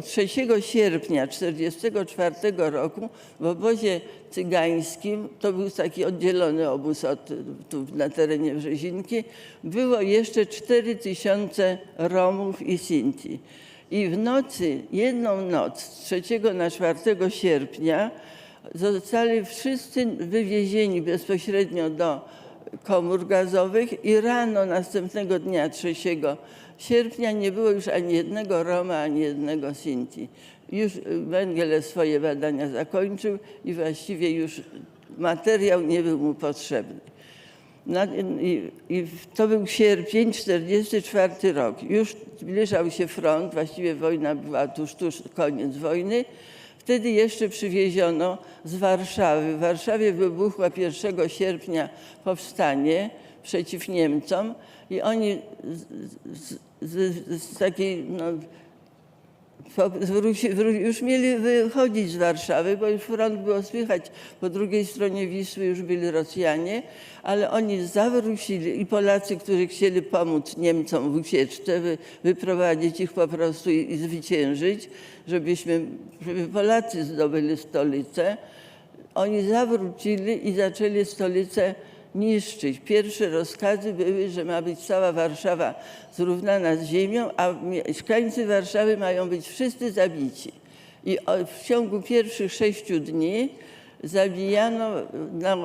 3 sierpnia 1944 roku w obozie cygańskim, to był taki oddzielony obóz tu na terenie Brzezinki, było jeszcze 4000 Romów i Sinti. I w nocy, jedną noc z 3 na 4 sierpnia zostali wszyscy wywiezieni bezpośrednio do komór gazowych i rano następnego dnia 3 sierpnia nie było już ani jednego Roma, ani jednego Sinti. Już Mengele swoje badania zakończył i właściwie już materiał nie był mu potrzebny. I to był sierpień 1944 rok. Już zbliżał się front, właściwie wojna była tuż koniec wojny. Wtedy jeszcze przywieziono z Warszawy. W Warszawie wybuchło 1 sierpnia powstanie przeciw Niemcom i oni z takiej, już mieli wychodzić z Warszawy, bo już front było słychać. Po drugiej stronie Wisły już byli Rosjanie, ale oni zawrócili i Polacy, którzy chcieli pomóc Niemcom w ucieczce, wyprowadzić ich po prostu i zwyciężyć, żeby Polacy zdobyli stolicę. Oni zawrócili i zaczęli stolicę niszczyć. Pierwsze rozkazy były, że ma być cała Warszawa zrównana z ziemią, a mieszkańcy Warszawy mają być wszyscy zabici. I w ciągu pierwszych 6 dni zabijano,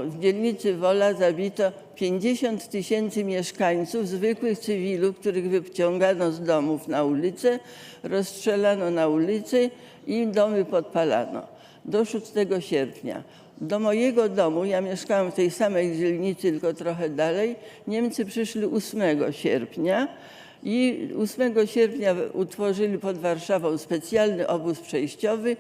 w dzielnicy Wola zabito 50 000 mieszkańców, zwykłych cywilów, których wyciągano z domów na ulicę, rozstrzelano na ulicy i domy podpalano. Do 6 sierpnia. Do mojego domu, ja mieszkałam w tej samej dzielnicy, tylko trochę dalej, Niemcy przyszli 8 sierpnia i 8 sierpnia utworzyli pod Warszawą specjalny obóz przejściowy,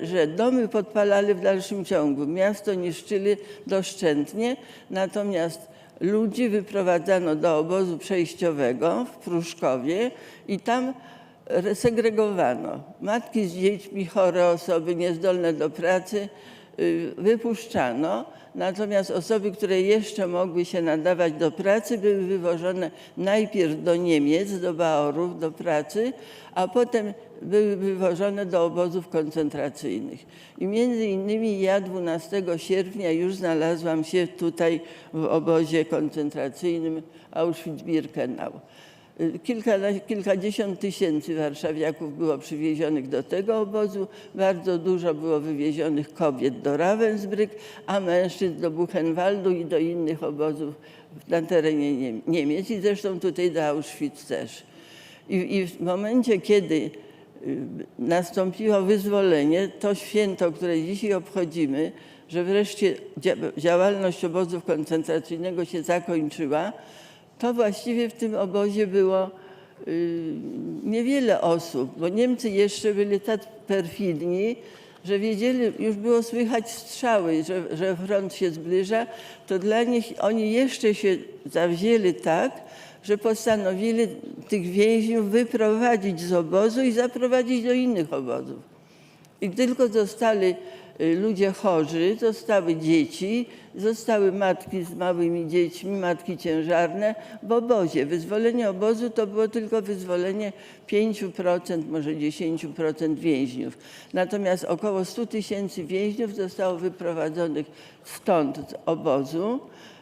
że domy podpalali w dalszym ciągu. Miasto niszczyli doszczętnie, natomiast ludzi wyprowadzano do obozu przejściowego w Pruszkowie i tam segregowano. Matki z dziećmi, chore osoby, niezdolne do pracy wypuszczano, natomiast osoby, które jeszcze mogły się nadawać do pracy, były wywożone najpierw do Niemiec, do Baorów, do pracy, a potem były wywożone do obozów koncentracyjnych. I między innymi ja 12 sierpnia już znalazłam się tutaj w obozie koncentracyjnym Auschwitz-Birkenau. Kilkadziesiąt tysięcy warszawiaków było przywiezionych do tego obozu, bardzo dużo było wywiezionych kobiet do Ravensbrück, a mężczyzn do Buchenwaldu i do innych obozów na terenie Niemiec i zresztą tutaj do Auschwitz też. I w momencie, kiedy nastąpiło wyzwolenie, to święto, które dzisiaj obchodzimy, że wreszcie działalność obozów koncentracyjnego się zakończyła, to właściwie w tym obozie było niewiele osób, bo Niemcy jeszcze byli tak perfidni, że wiedzieli, już było słychać strzały, że front się zbliża, to dla nich oni jeszcze się zawzięli tak, że postanowili tych więźniów wyprowadzić z obozu i zaprowadzić do innych obozów. I tylko zostali ludzie chorzy, zostały dzieci, zostały matki z małymi dziećmi, matki ciężarne w obozie. Wyzwolenie obozu to było tylko wyzwolenie 5%, może 10% więźniów. Natomiast około 100 000 więźniów zostało wyprowadzonych stąd z obozu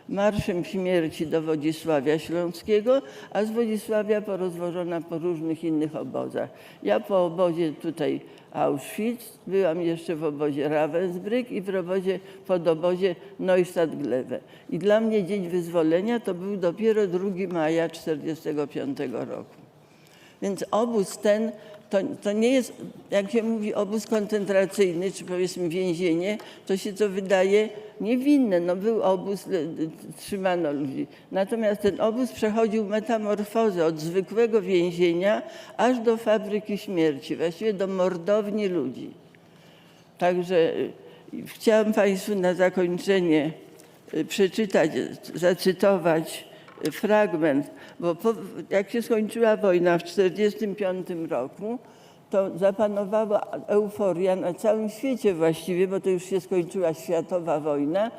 marszem śmierci do Wodzisławia Śląskiego, a z Wodzisławia porozwożona po różnych innych obozach. Ja po obozie tutaj Auschwitz, byłam jeszcze w obozie Ravensbrück i w podobozie Neustadt-Glewe. I dla mnie Dzień Wyzwolenia to był dopiero 2 maja 1945 roku. Więc obóz ten to nie jest, jak się mówi, obóz koncentracyjny, czy powiedzmy więzienie, to się to wydaje niewinne. No był obóz, trzymano ludzi. Natomiast ten obóz przechodził metamorfozę od zwykłego więzienia aż do fabryki śmierci, właściwie do mordowni ludzi. Także chciałam Państwu na zakończenie przeczytać, zacytować fragment, bo jak się skończyła wojna w 1945 roku, to zapanowała euforia na całym świecie właściwie, bo to już się skończyła światowa wojna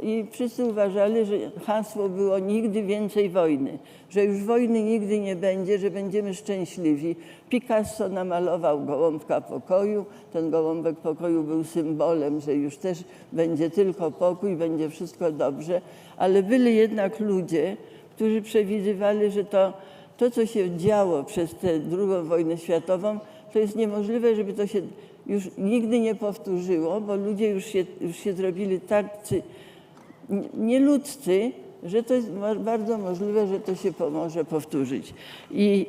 i wszyscy uważali, że hasło było nigdy więcej wojny, że już wojny nigdy nie będzie, że będziemy szczęśliwi. Picasso namalował gołąbka pokoju, ten gołąbek pokoju był symbolem, że już też będzie tylko pokój, będzie wszystko dobrze, ale byli jednak ludzie, którzy przewidywali, że to co się działo przez tę II wojnę światową, to jest niemożliwe, żeby to się już nigdy nie powtórzyło, bo ludzie już się zrobili tak nieludzcy, że to jest bardzo możliwe, że to się może powtórzyć. I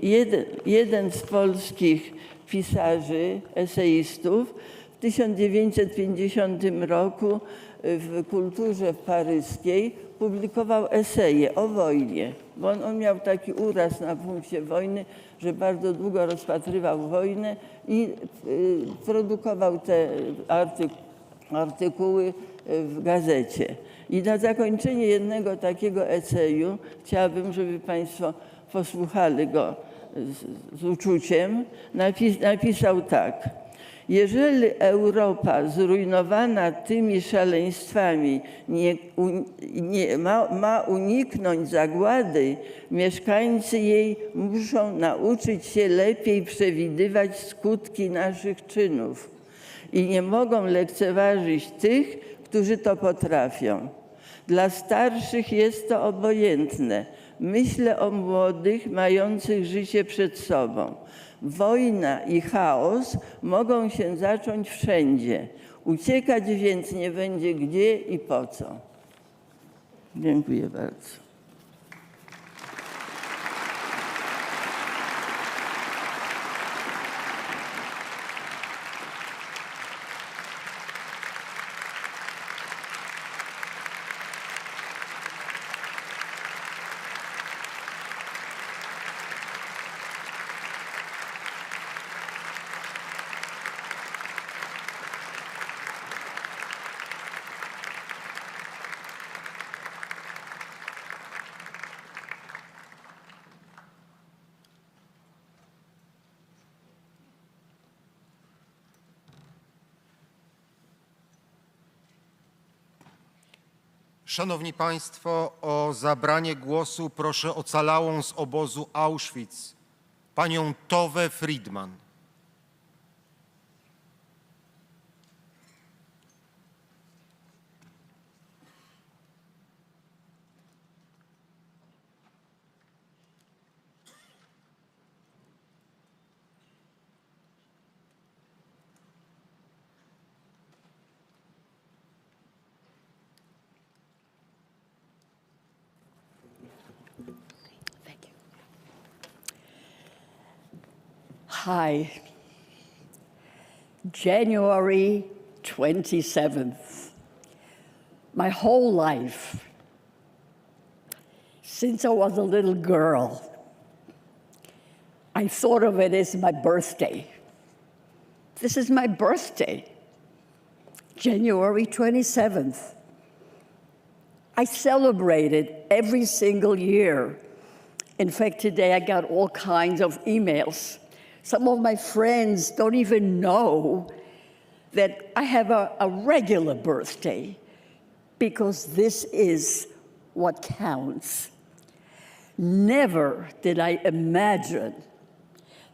jeden z polskich pisarzy, eseistów w 1950 roku w Kulturze paryskiej publikował eseje o wojnie, bo on miał taki uraz na punkcie wojny, że bardzo długo rozpatrywał wojnę i produkował te artykuły w gazecie. I na zakończenie jednego takiego eseju chciałabym, żeby Państwo posłuchali go z uczuciem. Napisał tak. Jeżeli Europa zrujnowana tymi szaleństwami ma uniknąć zagłady, mieszkańcy jej muszą nauczyć się lepiej przewidywać skutki naszych czynów i nie mogą lekceważyć tych, którzy to potrafią. Dla starszych jest to obojętne. Myślę o młodych, mających życie przed sobą. Wojna i chaos mogą się zacząć wszędzie. Uciekać więc nie będzie gdzie i po co. Dziękuję bardzo. Szanowni Państwo, o zabranie głosu proszę ocalałą z obozu Auschwitz, panią Towę Friedman. Hi, January 27th. My whole life, since I was a little girl, I thought of it as my birthday. This is my birthday, January 27th. I celebrate it every single year. In fact, today I got all kinds of emails. Some of my friends don't even know that I have a regular birthday, because this is what counts. Never did I imagine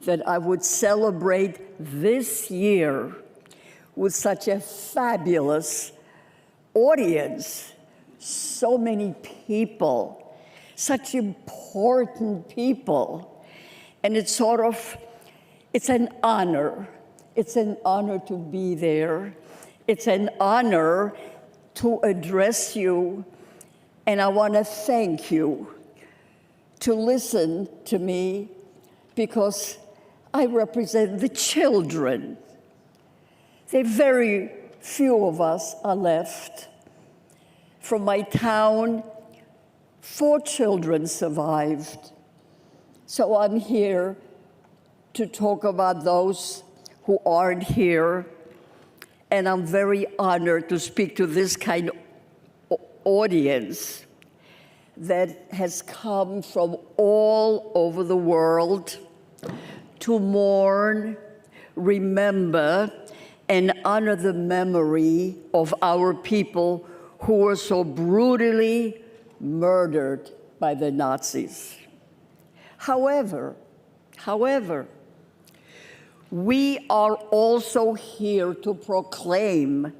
that I would celebrate this year with such a fabulous audience, so many people, such important people. And it's an honor. It's an honor to be there. It's an honor to address you. And I want to thank you to listen to me, because I represent the children. There are very few of us are left. From my town, 4 children survived. So I'm here to talk about those who aren't here. And I'm very honored to speak to this kind of audience that has come from all over the world to mourn, remember, and honor the memory of our people who were so brutally murdered by the Nazis. However, we are also here to proclaim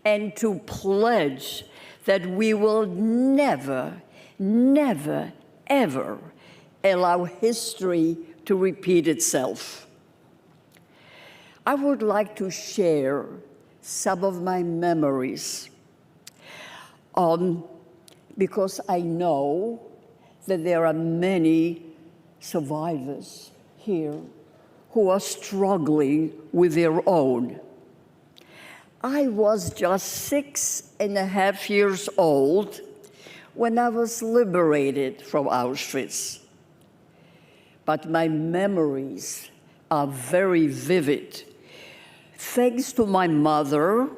and to pledge that we will never, never, ever allow history to repeat itself. I would like to share some of my memories, because I know that there are many survivors here who are struggling with their own. I was just 6.5 years old when I was liberated from Auschwitz. But my memories are very vivid, thanks to my mother,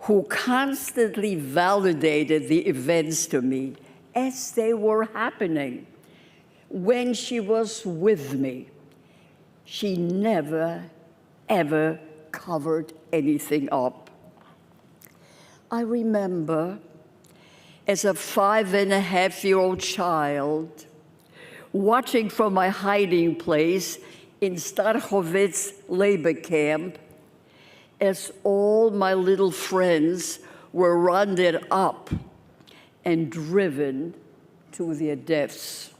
who constantly validated the events to me as they were happening. When she was with me, she never, ever covered anything up. I remember, as a 5.5-year-old child, watching from my hiding place in Starchowitz labor camp, as all my little friends were rounded up and driven to their deaths,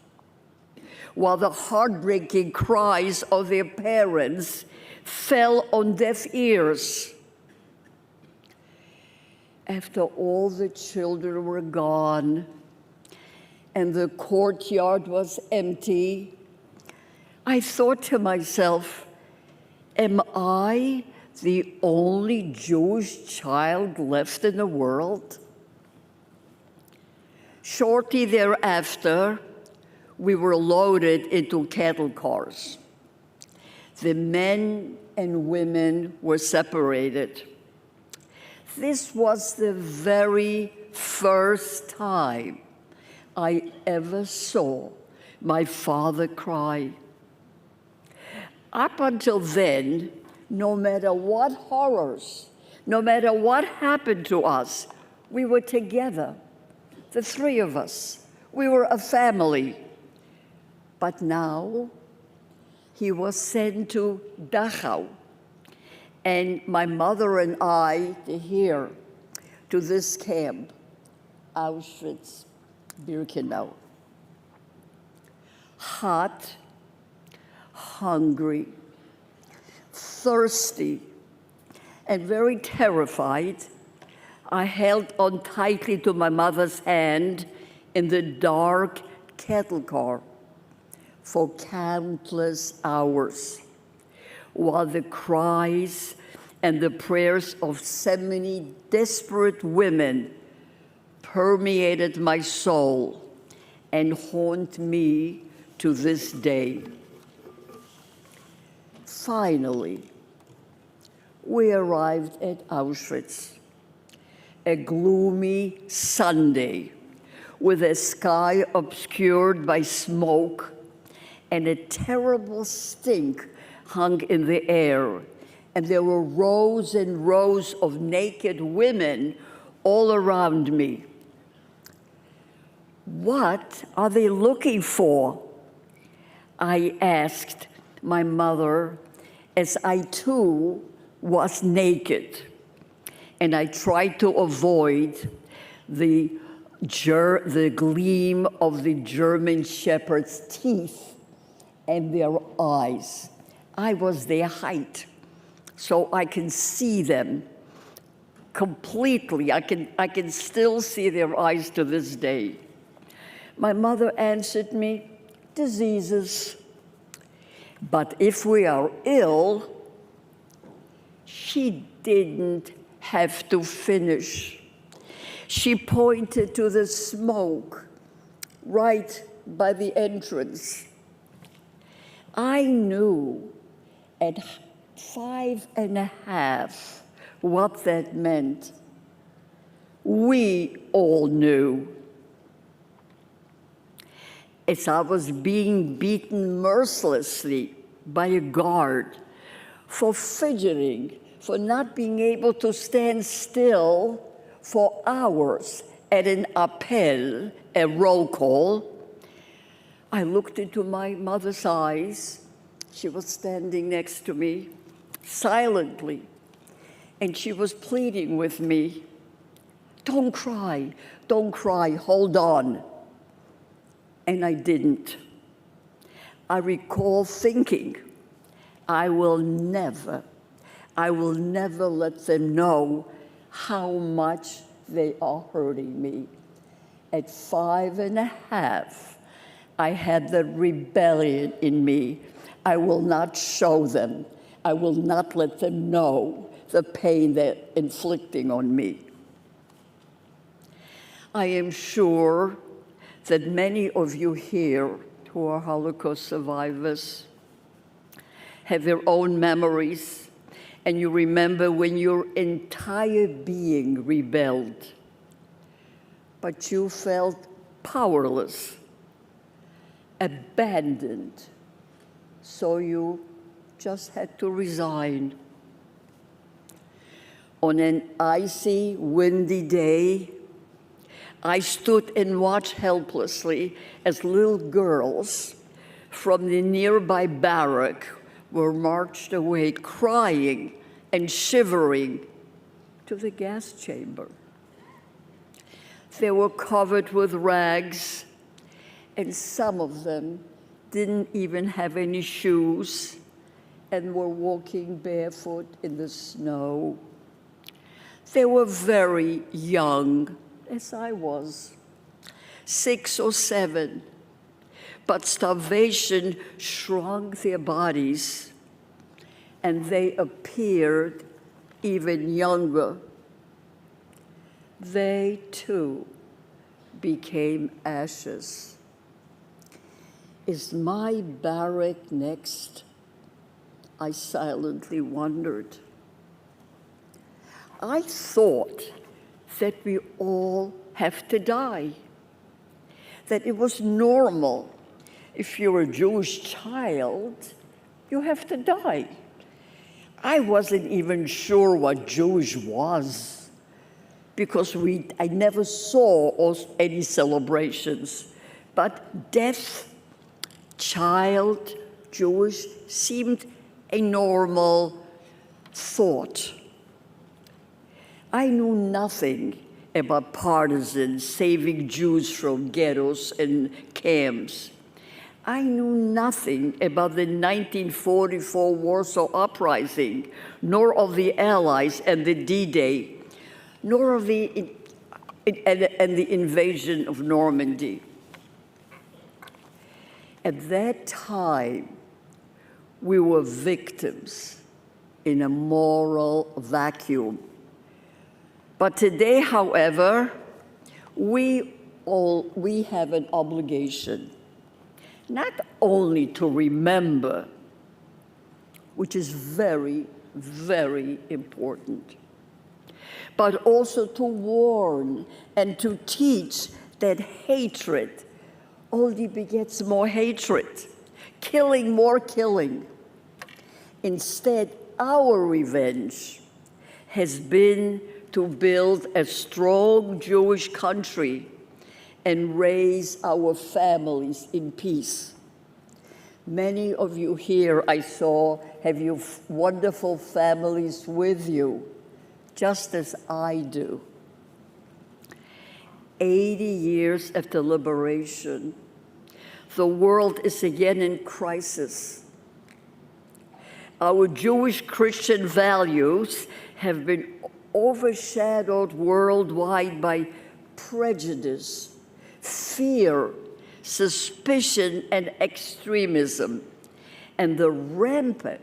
while the heartbreaking cries of their parents fell on deaf ears. After all the children were gone and the courtyard was empty, I thought to myself, am I the only Jewish child left in the world? Shortly thereafter, we were loaded into cattle cars. The men and women were separated. This was the very first time I ever saw my father cry. Up until then, no matter what horrors, no matter what happened to us, we were together, the 3 of us. We were a family. But now, he was sent to Dachau, and my mother and I here to this camp, Auschwitz-Birkenau. Hot, hungry, thirsty, and very terrified, I held on tightly to my mother's hand in the dark cattle car for countless hours, while the cries and the prayers of so many desperate women permeated my soul and haunt me to this day. Finally, we arrived at Auschwitz, a gloomy Sunday with a sky obscured by smoke and a terrible stink hung in the air. And there were rows and rows of naked women all around me. What are they looking for? I asked my mother as I too was naked. And I tried to avoid the gleam of the German shepherd's teeth and their eyes. I was their height, so I can see them completely. I can still see their eyes to this day. My mother answered me, diseases. But if we are ill, she didn't have to finish. She pointed to the smoke right by the entrance. I knew at 5.5 what that meant. We all knew. As I was being beaten mercilessly by a guard for fidgeting, for not being able to stand still for hours at an appel, a roll call, I looked into my mother's eyes. She was standing next to me, silently, and she was pleading with me, don't cry, hold on. And I didn't. I recall thinking, I will never let them know how much they are hurting me. At 5.5, I had the rebellion in me. I will not show them. I will not let them know the pain they're inflicting on me. I am sure that many of you here who are Holocaust survivors have their own memories, and you remember when your entire being rebelled, but you felt powerless, abandoned, so you just had to resign. On an icy, windy day, I stood and watched helplessly as little girls from the nearby barrack were marched away, crying and shivering, to the gas chamber. They were covered with rags, and some of them didn't even have any shoes and were walking barefoot in the snow. They were very young, as I was, 6 or 7, but starvation shrunk their bodies, and they appeared even younger. They too became ashes. Is my barrack next? I silently wondered. I thought that we all have to die, that it was normal. If you're a Jewish child, you have to die. I wasn't even sure what Jewish was, because I never saw any celebrations. But death, child, Jewish, seemed a normal thought. I knew nothing about partisans saving Jews from ghettos and camps. I knew nothing about the 1944 Warsaw Uprising, nor of the Allies and the D-Day, nor of the invasion of Normandy. At that time, we were victims, in a moral vacuum. But today, however, we have an obligation not only to remember, which is very, very important, but also to warn and to teach that hatred only begets more hatred, killing more killing. Instead, our revenge has been to build a strong Jewish country and raise our families in peace. Many of you here, I saw, have your wonderful families with you, just as I do. 80 years after liberation, the world is again in crisis. Our Jewish Christian values have been overshadowed worldwide by prejudice, fear, suspicion, and extremism. And the rampant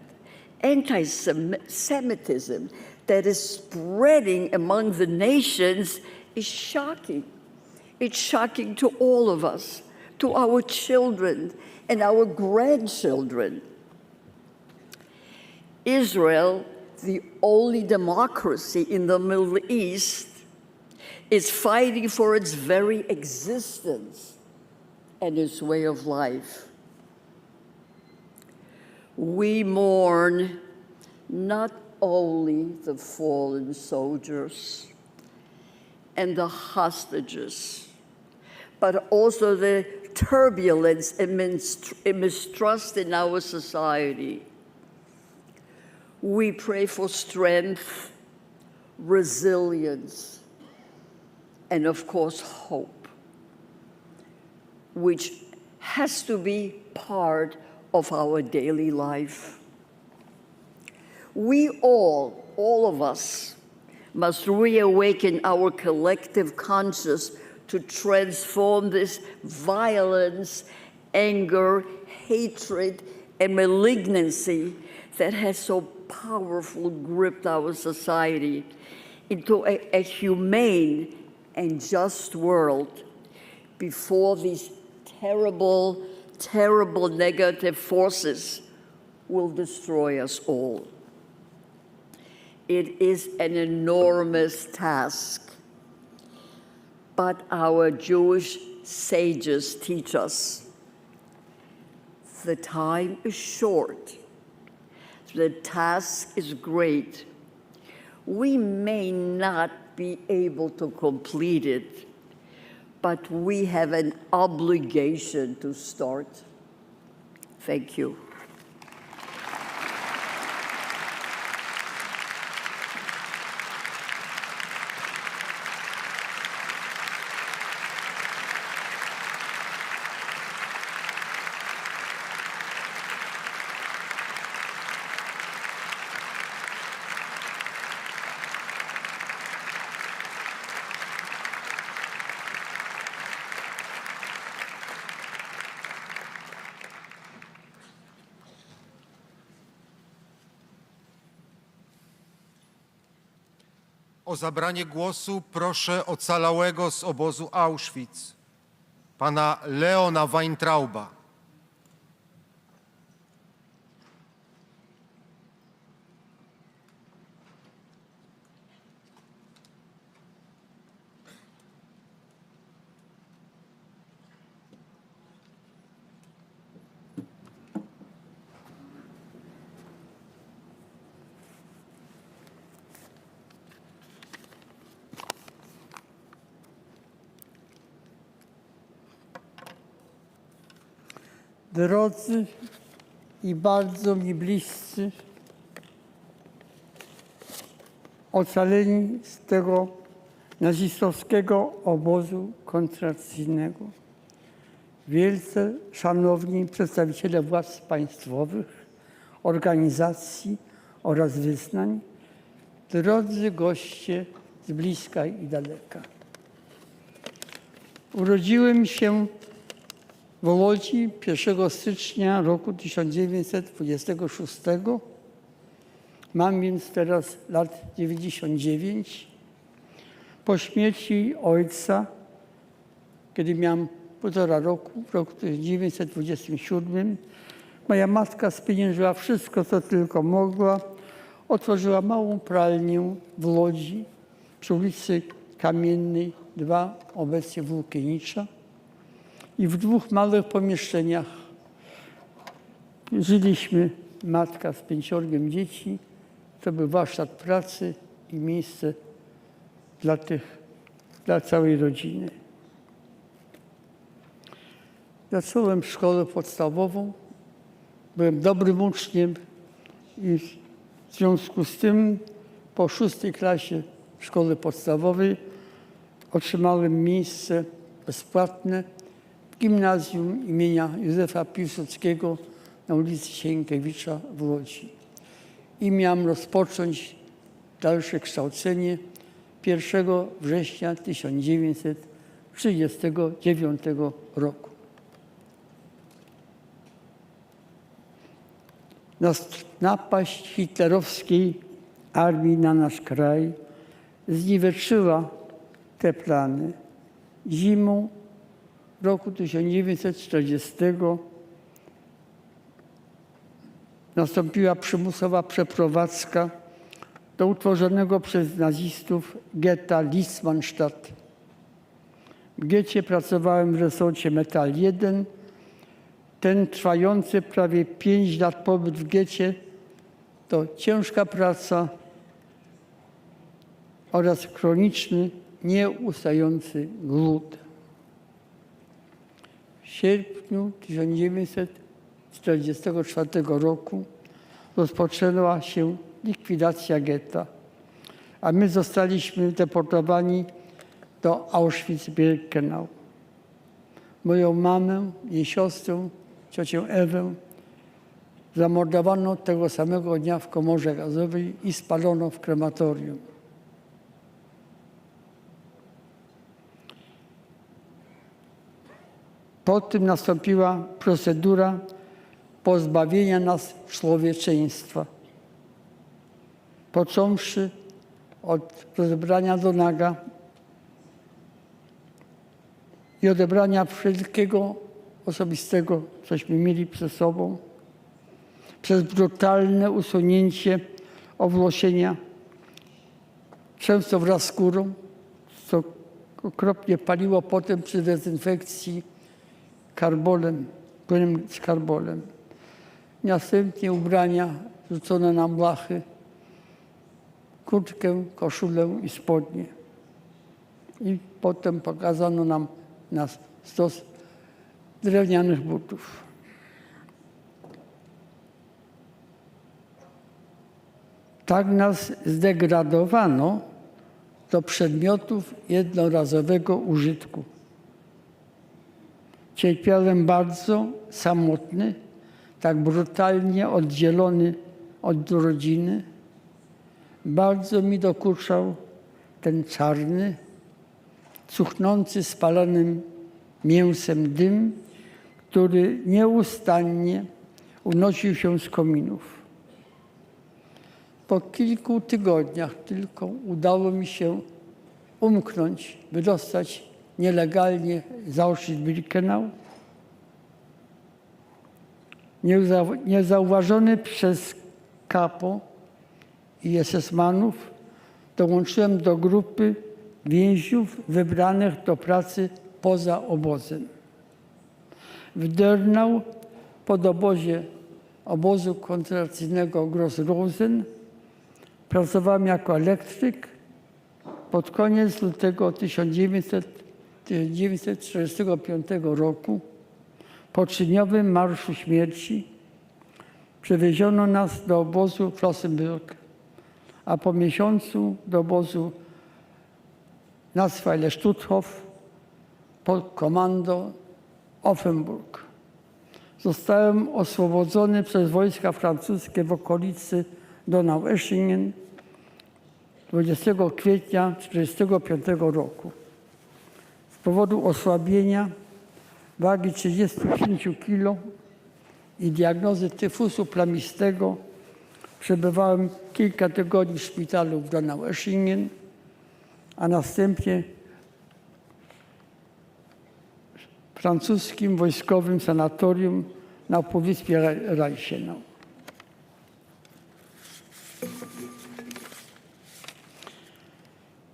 anti-Semitism that is spreading among the nations is shocking. It's shocking to all of us, to our children and our grandchildren. Israel, the only democracy in the Middle East, is fighting for its very existence and its way of life. We mourn not only the fallen soldiers and the hostages, but also the turbulence and mistrust in our society. We pray for strength, resilience, and of course, hope, which has to be part of our daily life. We all of us, must reawaken our collective conscience to transform this violence, anger, hatred, and malignancy that has so powerfully gripped our society into a humane and just world before these terrible, terrible negative forces will destroy us all. It is an enormous task, but our Jewish sages teach us the time is short, the task is great. We may not be able to complete it, but we have an obligation to start. Thank you. O zabranie głosu proszę ocalałego z obozu Auschwitz, pana Leona Weintrauba. Drodzy i bardzo mi bliscy, ocaleni z tego nazistowskiego obozu koncentracyjnego, wielce szanowni przedstawiciele władz państwowych, organizacji oraz wyznań, drodzy goście z bliska i daleka. Urodziłem się w Łodzi 1 stycznia roku 1926. Mam więc teraz lat 99. Po śmierci ojca, kiedy miałem 1,5 roku, w roku 1927, moja matka spieniężyła wszystko, co tylko mogła. Otworzyła małą pralnię w Łodzi przy ulicy Kamiennej 2, obecnie Włókienicza. I w 2 małych pomieszczeniach żyliśmy, matka z 5 dzieci. To był warsztat pracy i miejsce dla całej rodziny. Zacząłem szkołę podstawową. Byłem dobrym uczniem i w związku z tym po 6. klasie szkoły podstawowej otrzymałem miejsce bezpłatne w gimnazjum imienia Józefa Piłsudskiego na ulicy Sienkiewicza w Łodzi. I miałem rozpocząć dalsze kształcenie 1 września 1939 roku. Napaść hitlerowskiej armii na nasz kraj zniweczyła te plany. Zimą roku 1940 nastąpiła przymusowa przeprowadzka do utworzonego przez nazistów getta Liesmannstadt. W getcie pracowałem w resorcie Metal 1. Ten trwający prawie 5 lat pobyt w getcie to ciężka praca oraz chroniczny, nieustający głód. W sierpniu 1944 roku rozpoczęła się likwidacja getta, a my zostaliśmy deportowani do Auschwitz-Birkenau. Moją mamę, jej siostrę, ciocię Ewę zamordowano tego samego dnia w komorze gazowej i spalono w krematorium. Po tym nastąpiła procedura pozbawienia nas człowieczeństwa. Począwszy od rozebrania do naga i odebrania wszelkiego osobistego, cośmy mieli przy sobą, przez brutalne usunięcie owłosienia, często wraz z skórą, co okropnie paliło potem przy dezynfekcji karbolem, płynem z karbolem. Następnie ubrania rzucone na blachy, kurtkę, koszulę i spodnie. I potem pokazano nam na stos drewnianych butów. Tak nas zdegradowano do przedmiotów jednorazowego użytku. Cierpiałem bardzo, samotny, tak brutalnie oddzielony od rodziny. Bardzo mi dokuczał ten czarny, cuchnący spalonym mięsem dym, który nieustannie unosił się z kominów. Po kilku tygodniach tylko udało mi się umknąć, wydostać nielegalnie z Auschwitz-Birkenau. Niezauważony przez kapo i SS-manów dołączyłem do grupy więźniów wybranych do pracy poza obozem. W Dernau pod obozu koncentracyjnego Gross-Rosen pracowałem jako elektryk. Pod koniec lutego 1945 roku po 3-dniowym Marszu Śmierci przewieziono nas do obozu Flossenbürg, a po miesiącu do obozu Nassweiler Stutthof pod komando Offenburg. Zostałem oswobodzony przez wojska francuskie w okolicy Donaueschingen 20 kwietnia 1945 roku. Z powodu osłabienia, wagi 35 kg i diagnozy tyfusu plamistego Przebywałem kilka tygodni w szpitalu w Donaueschingen, a następnie w francuskim wojskowym sanatorium na półwyspie Reichenau.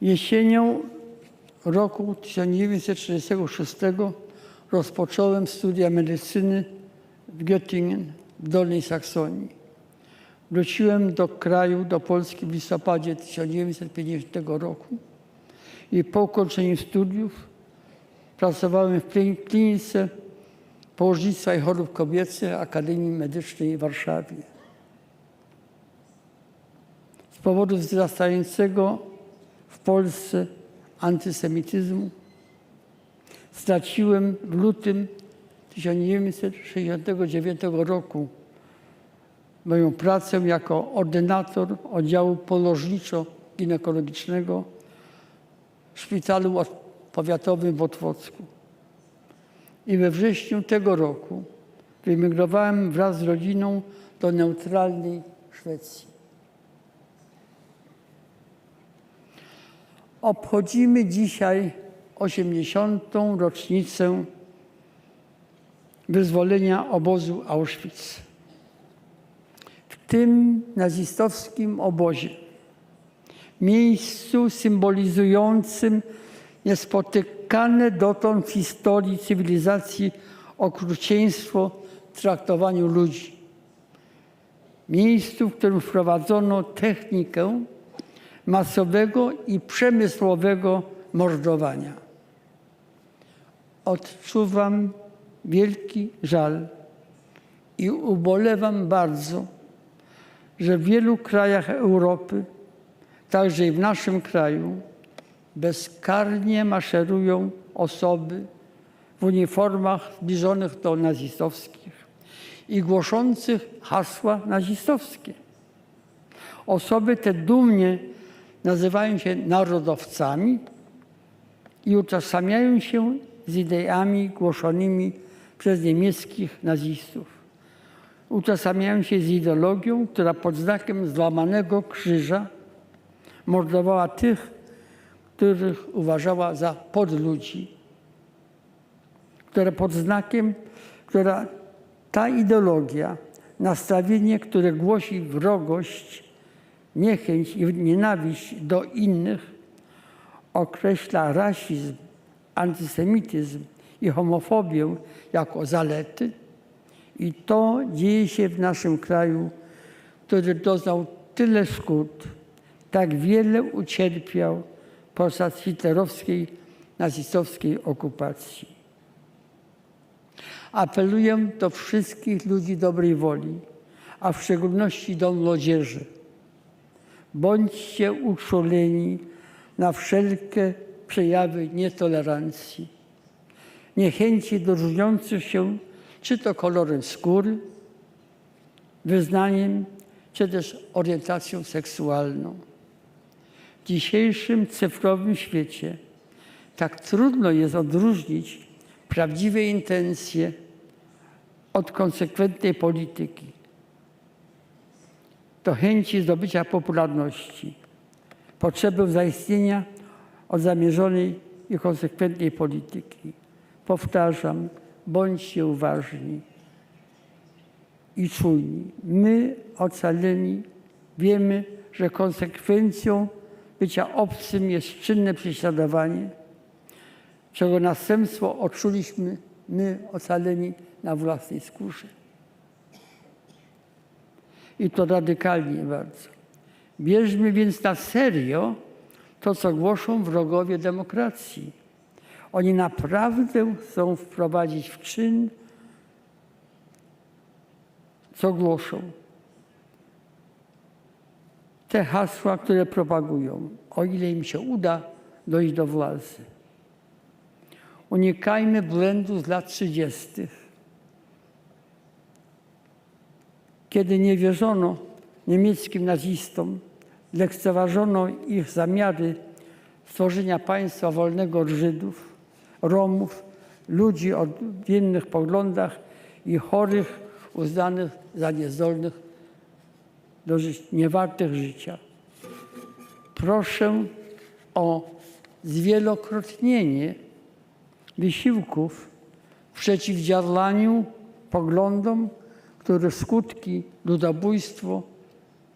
Jesienią roku 1946 rozpocząłem studia medycyny w Göttingen w Dolnej Saksonii. Wróciłem do kraju, do Polski w listopadzie 1950 roku i po ukończeniu studiów pracowałem w klinice położnictwa i chorób kobiecych Akademii Medycznej w Warszawie. Z powodu wzrastającego w Polsce antysemityzmu straciłem w lutym 1969 roku moją pracę jako ordynator oddziału położniczo-ginekologicznego w szpitalu powiatowym w Otwocku. I we wrześniu tego roku wyemigrowałem wraz z rodziną do neutralnej Szwecji. Obchodzimy dzisiaj 80. rocznicę wyzwolenia obozu Auschwitz. W tym nazistowskim obozie, miejscu symbolizującym niespotykane dotąd w historii cywilizacji okrucieństwo w traktowaniu ludzi. Miejscu, w którym wprowadzono technikę masowego i przemysłowego mordowania. Odczuwam wielki żal i ubolewam bardzo, że w wielu krajach Europy, także i w naszym kraju, bezkarnie maszerują osoby w uniformach zbliżonych do nazistowskich i głoszących hasła nazistowskie. Osoby te dumnie nazywają się narodowcami i utożsamiają się z ideami głoszonymi przez niemieckich nazistów. Utożsamiają się z ideologią, która pod znakiem złamanego krzyża mordowała tych, których uważała za podludzi. Ta ideologia, nastawienie, które głosi wrogość, niechęć i nienawiść do innych, określa rasizm, antysemityzm i homofobię jako zalety. I to dzieje się w naszym kraju, który doznał tyle szkód, tak wiele ucierpiał podczas hitlerowskiej, nazistowskiej okupacji. Apeluję do wszystkich ludzi dobrej woli, a w szczególności do młodzieży. Bądźcie uczuleni na wszelkie przejawy nietolerancji, niechęci do różniących się czy to kolorem skóry, wyznaniem, czy też orientacją seksualną. W dzisiejszym cyfrowym świecie tak trudno jest odróżnić prawdziwe intencje od konsekwentnej polityki. Do chęci zdobycia popularności, potrzebę zaistnienia od zamierzonej i konsekwentnej polityki. Powtarzam, bądźcie uważni i czujni. My, ocaleni, wiemy, że konsekwencją bycia obcym jest czynne prześladowanie, czego następstwo odczuliśmy my, ocaleni, na własnej skórze. I to radykalnie bardzo. Bierzmy więc na serio to, co głoszą wrogowie demokracji. Oni naprawdę chcą wprowadzić w czyn, co głoszą. Te hasła, które propagują, o ile im się uda dojść do władzy. Unikajmy błędu z lat 30., kiedy nie wierzono niemieckim nazistom, lekceważono ich zamiary stworzenia państwa wolnego od Żydów, Romów, ludzi o odmiennych poglądach i chorych uznanych za niezdolnych do żyć niewartych życia. Proszę o zwielokrotnienie wysiłków w przeciwdziałaniu poglądom, które skutki ludobójstwa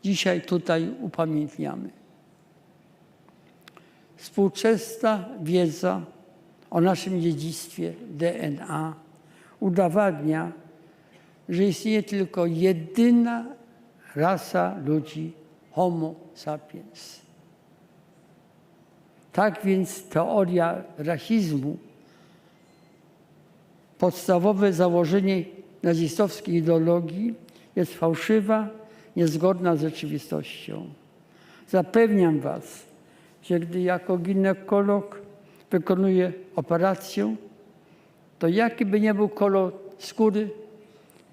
dzisiaj tutaj upamiętniamy. Współczesna wiedza o naszym dziedzictwie DNA udowadnia, że istnieje tylko jedyna rasa ludzi, Homo sapiens. Tak więc teoria rasizmu, podstawowe założenie nazistowskiej ideologii, jest fałszywa, niezgodna z rzeczywistością. Zapewniam Was, że gdy jako ginekolog wykonuję operację, to jaki by nie był kolor skóry,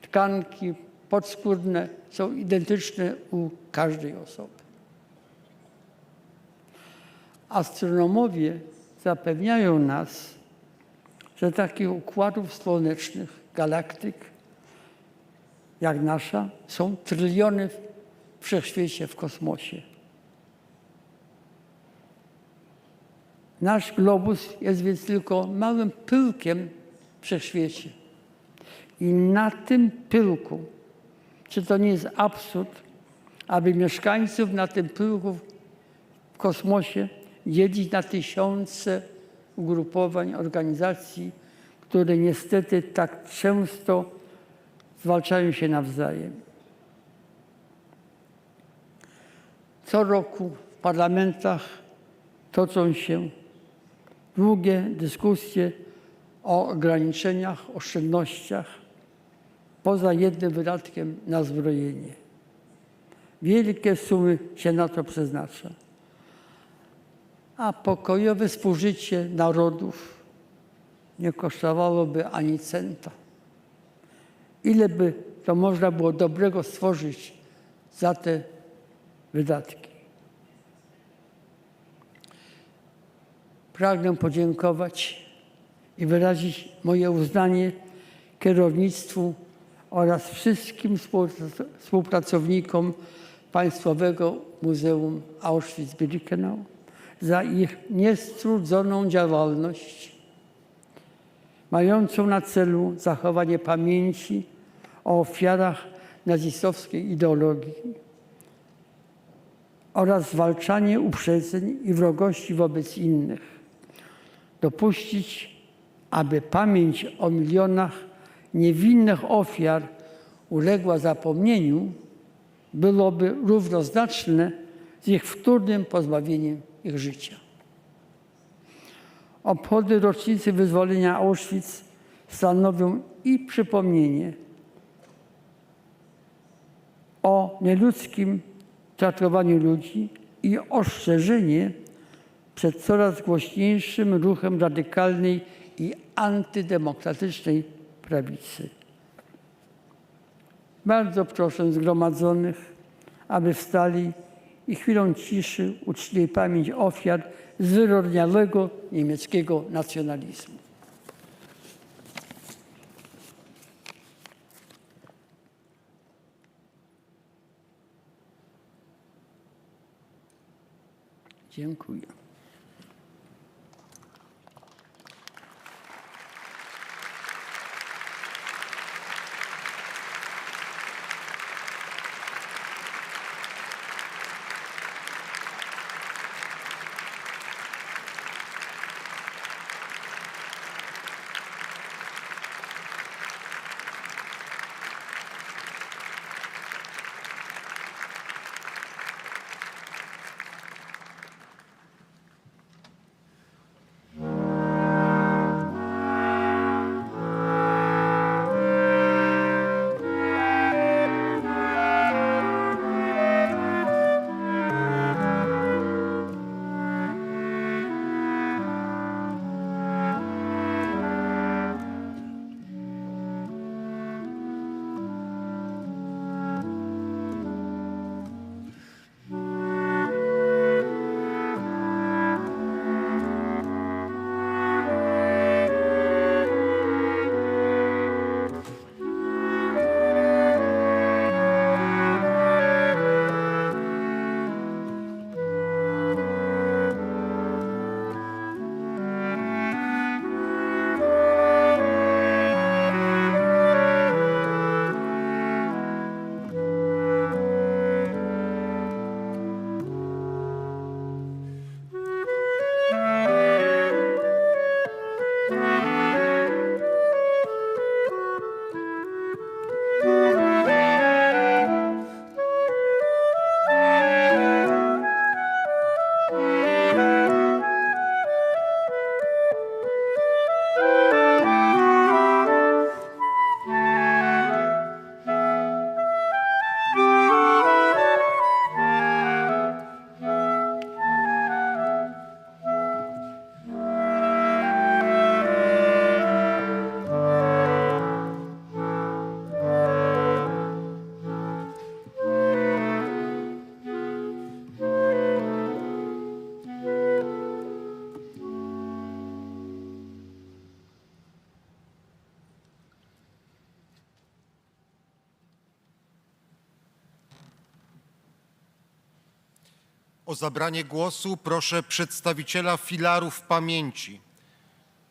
tkanki podskórne są identyczne u każdej osoby. Astronomowie zapewniają nas, że takich układów słonecznych, galaktyk jak nasza są tryliony w wszechświecie, w kosmosie. Nasz globus jest więc tylko małym pyłkiem w wszechświecie. I na tym pyłku, czy to nie jest absurd, aby mieszkańców na tym pyłku w kosmosie dzielić na tysiące ugrupowań, organizacji, które niestety tak często zwalczają się nawzajem. Co roku w parlamentach toczą się długie dyskusje o ograniczeniach, oszczędnościach, poza jednym wydatkiem na zbrojenie. Wielkie sumy się na to przeznacza. A pokojowe współżycie narodów nie kosztowałoby ani centa. Ile by to można było dobrego stworzyć za te wydatki? Pragnę podziękować i wyrazić moje uznanie kierownictwu oraz wszystkim współpracownikom Państwowego Muzeum Auschwitz-Birkenau za ich niestrudzoną działalność, mającą na celu zachowanie pamięci o ofiarach nazistowskiej ideologii oraz zwalczanie uprzedzeń i wrogości wobec innych. Dopuścić, aby pamięć o milionach niewinnych ofiar uległa zapomnieniu, byłoby równoznaczne z ich wtórnym pozbawieniem ich życia. Obchody rocznicy wyzwolenia Auschwitz stanowią i przypomnienie o nieludzkim traktowaniu ludzi i ostrzeżenie przed coraz głośniejszym ruchem radykalnej i antydemokratycznej prawicy. Bardzo proszę zgromadzonych, aby wstali i chwilą ciszy uczcili pamięć ofiar zwyrodniałego niemieckiego nacjonalizmu. Dziękuję. O zabranie głosu proszę przedstawiciela filarów pamięci,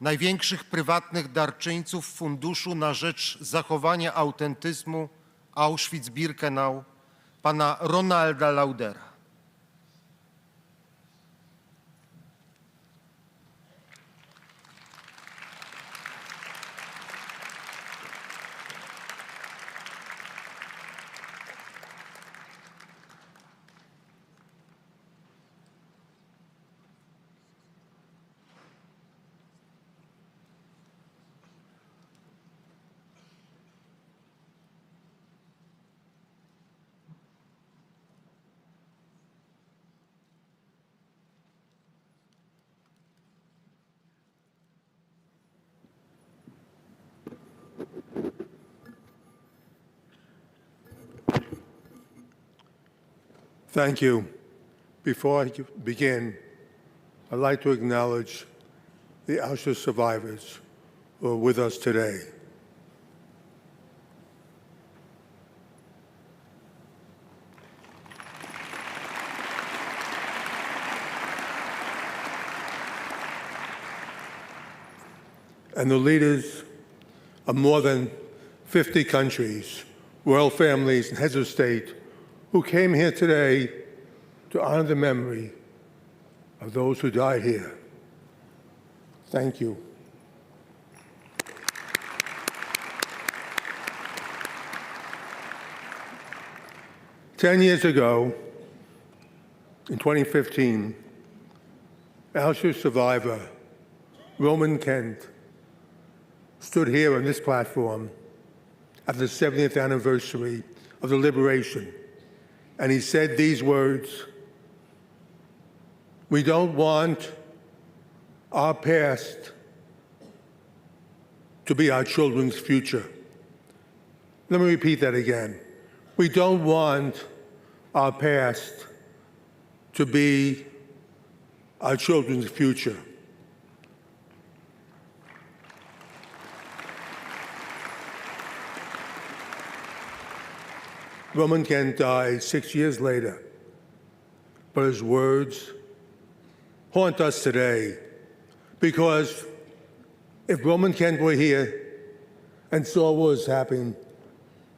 największych prywatnych darczyńców Funduszu na rzecz zachowania autentyzmu Auschwitz-Birkenau, pana Ronalda Laudera. Thank you. Before I begin, I'd like to acknowledge the Auschwitz survivors who are with us today. And the leaders of more than 50 countries, royal families, and heads of state who came here today to honor the memory of those who died here. Thank you. Ten years ago, in 2015, Auschwitz survivor Roman Kent stood here on this platform at the 70th anniversary of the liberation, and he said these words: "We don't want our past to be our children's future." Let me repeat that again. We don't want our past to be our children's future. Roman Kent died 6 years later, but his words haunt us today, because if Roman Kent were here and saw what was happening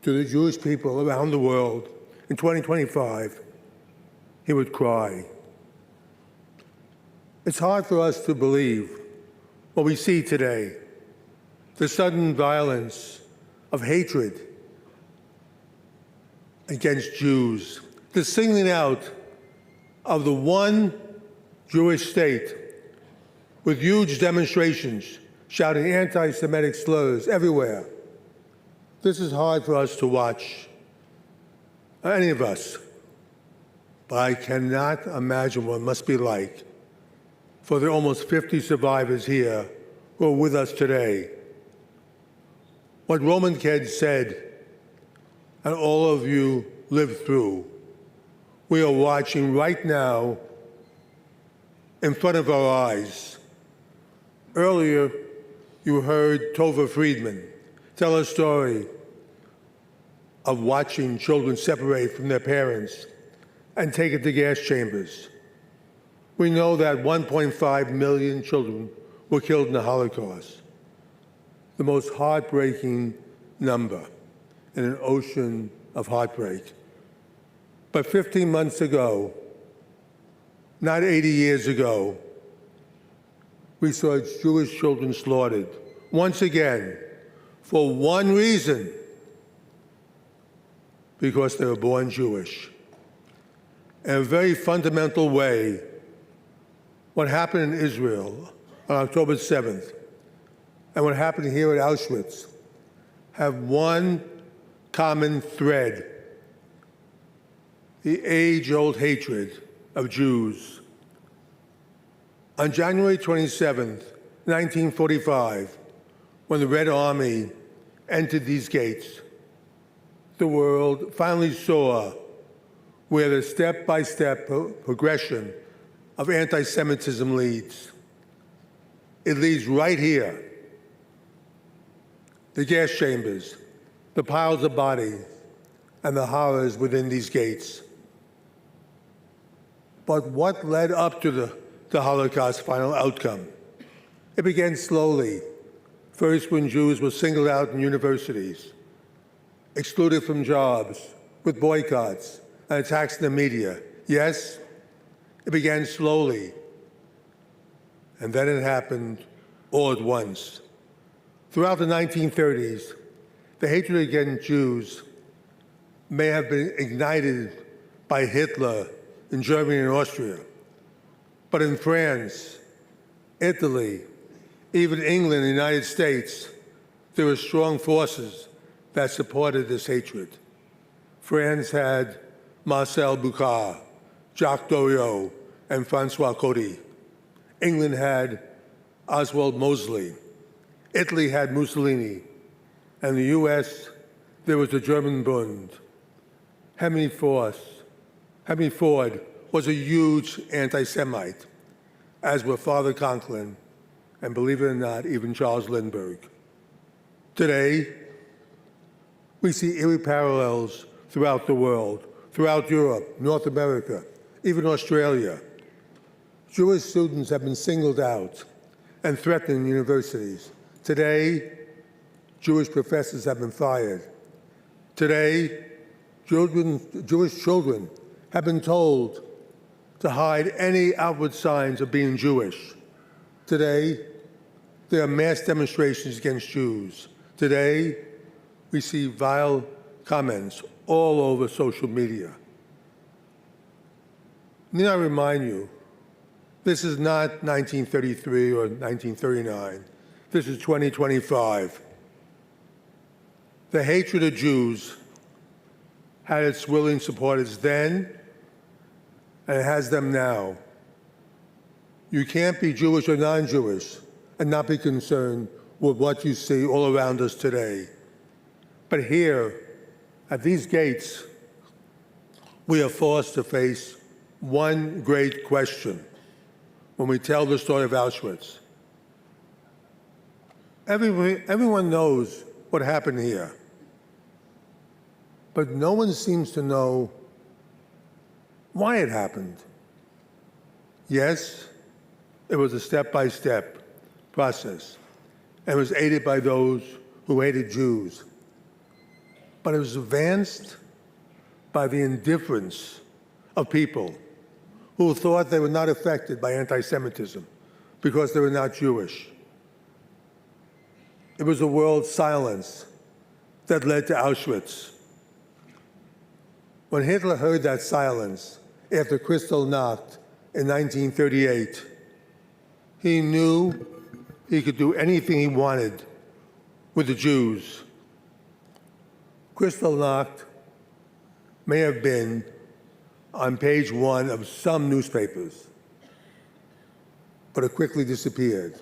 to the Jewish people around the world in 2025, he would cry. It's hard for us to believe what we see today, the sudden violence of hatred against Jews, the singling out of the one Jewish state with huge demonstrations shouting anti-Semitic slurs everywhere. This is hard for us to watch, any of us, but I cannot imagine what it must be like for the almost 50 survivors here who are with us today. What Roman Kent said, and all of you lived through, we are watching right now in front of our eyes. Earlier, you heard Tova Friedman tell a story of watching children separate from their parents and taken to gas chambers. We know that 1.5 million children were killed in the Holocaust, the most heartbreaking number in an ocean of heartbreak. But 15 months ago, not 80 years ago, we saw Jewish children slaughtered, once again, for one reason: because they were born Jewish. In a very fundamental way, what happened in Israel on October 7th and what happened here at Auschwitz have one common thread: the age-old hatred of Jews. On January 27th, 1945, when the Red Army entered these gates, the world finally saw where the step-by-step progression of anti-Semitism leads. It leads right here. The gas chambers, the piles of bodies, and the horrors within these gates. But what led up to the Holocaust final outcome? It began slowly. First, when Jews were singled out in universities, excluded from jobs, with boycotts and attacks in the media. Yes, it began slowly. And then it happened all at once. Throughout the 1930s, the hatred against Jews may have been ignited by Hitler in Germany and Austria. But in France, Italy, even England and the United States, there were strong forces that supported this hatred. France had Marcel Boucard, Jacques Doriot, and Francois Coty. England had Oswald Mosley. Italy had Mussolini. And the US, there was the German Bund. Henry Ford was a huge anti-Semite, as were Father Conklin, and believe it or not, even Charles Lindbergh. Today, we see eerie parallels throughout the world, throughout Europe, North America, even Australia. Jewish students have been singled out and threatened in universities. Today, Jewish professors have been fired. Today, Jewish children have been told to hide any outward signs of being Jewish. Today, there are mass demonstrations against Jews. Today, we see vile comments all over social media. Need I remind you, this is not 1933 or 1939. This is 2025. The hatred of Jews had its willing supporters then, and it has them now. You can't be Jewish or non-Jewish and not be concerned with what you see all around us today. But here, at these gates, we are forced to face one great question when we tell the story of Auschwitz. Everyone knows what happened here, but no one seems to know why it happened. Yes, it was a step-by-step process, and it was aided by those who hated Jews. But it was advanced by the indifference of people who thought they were not affected by anti-Semitism because they were not Jewish. It was the world's silence that led to Auschwitz. When Hitler heard that silence after Kristallnacht in 1938, he knew he could do anything he wanted with the Jews. Kristallnacht may have been on page 1 of some newspapers, but it quickly disappeared.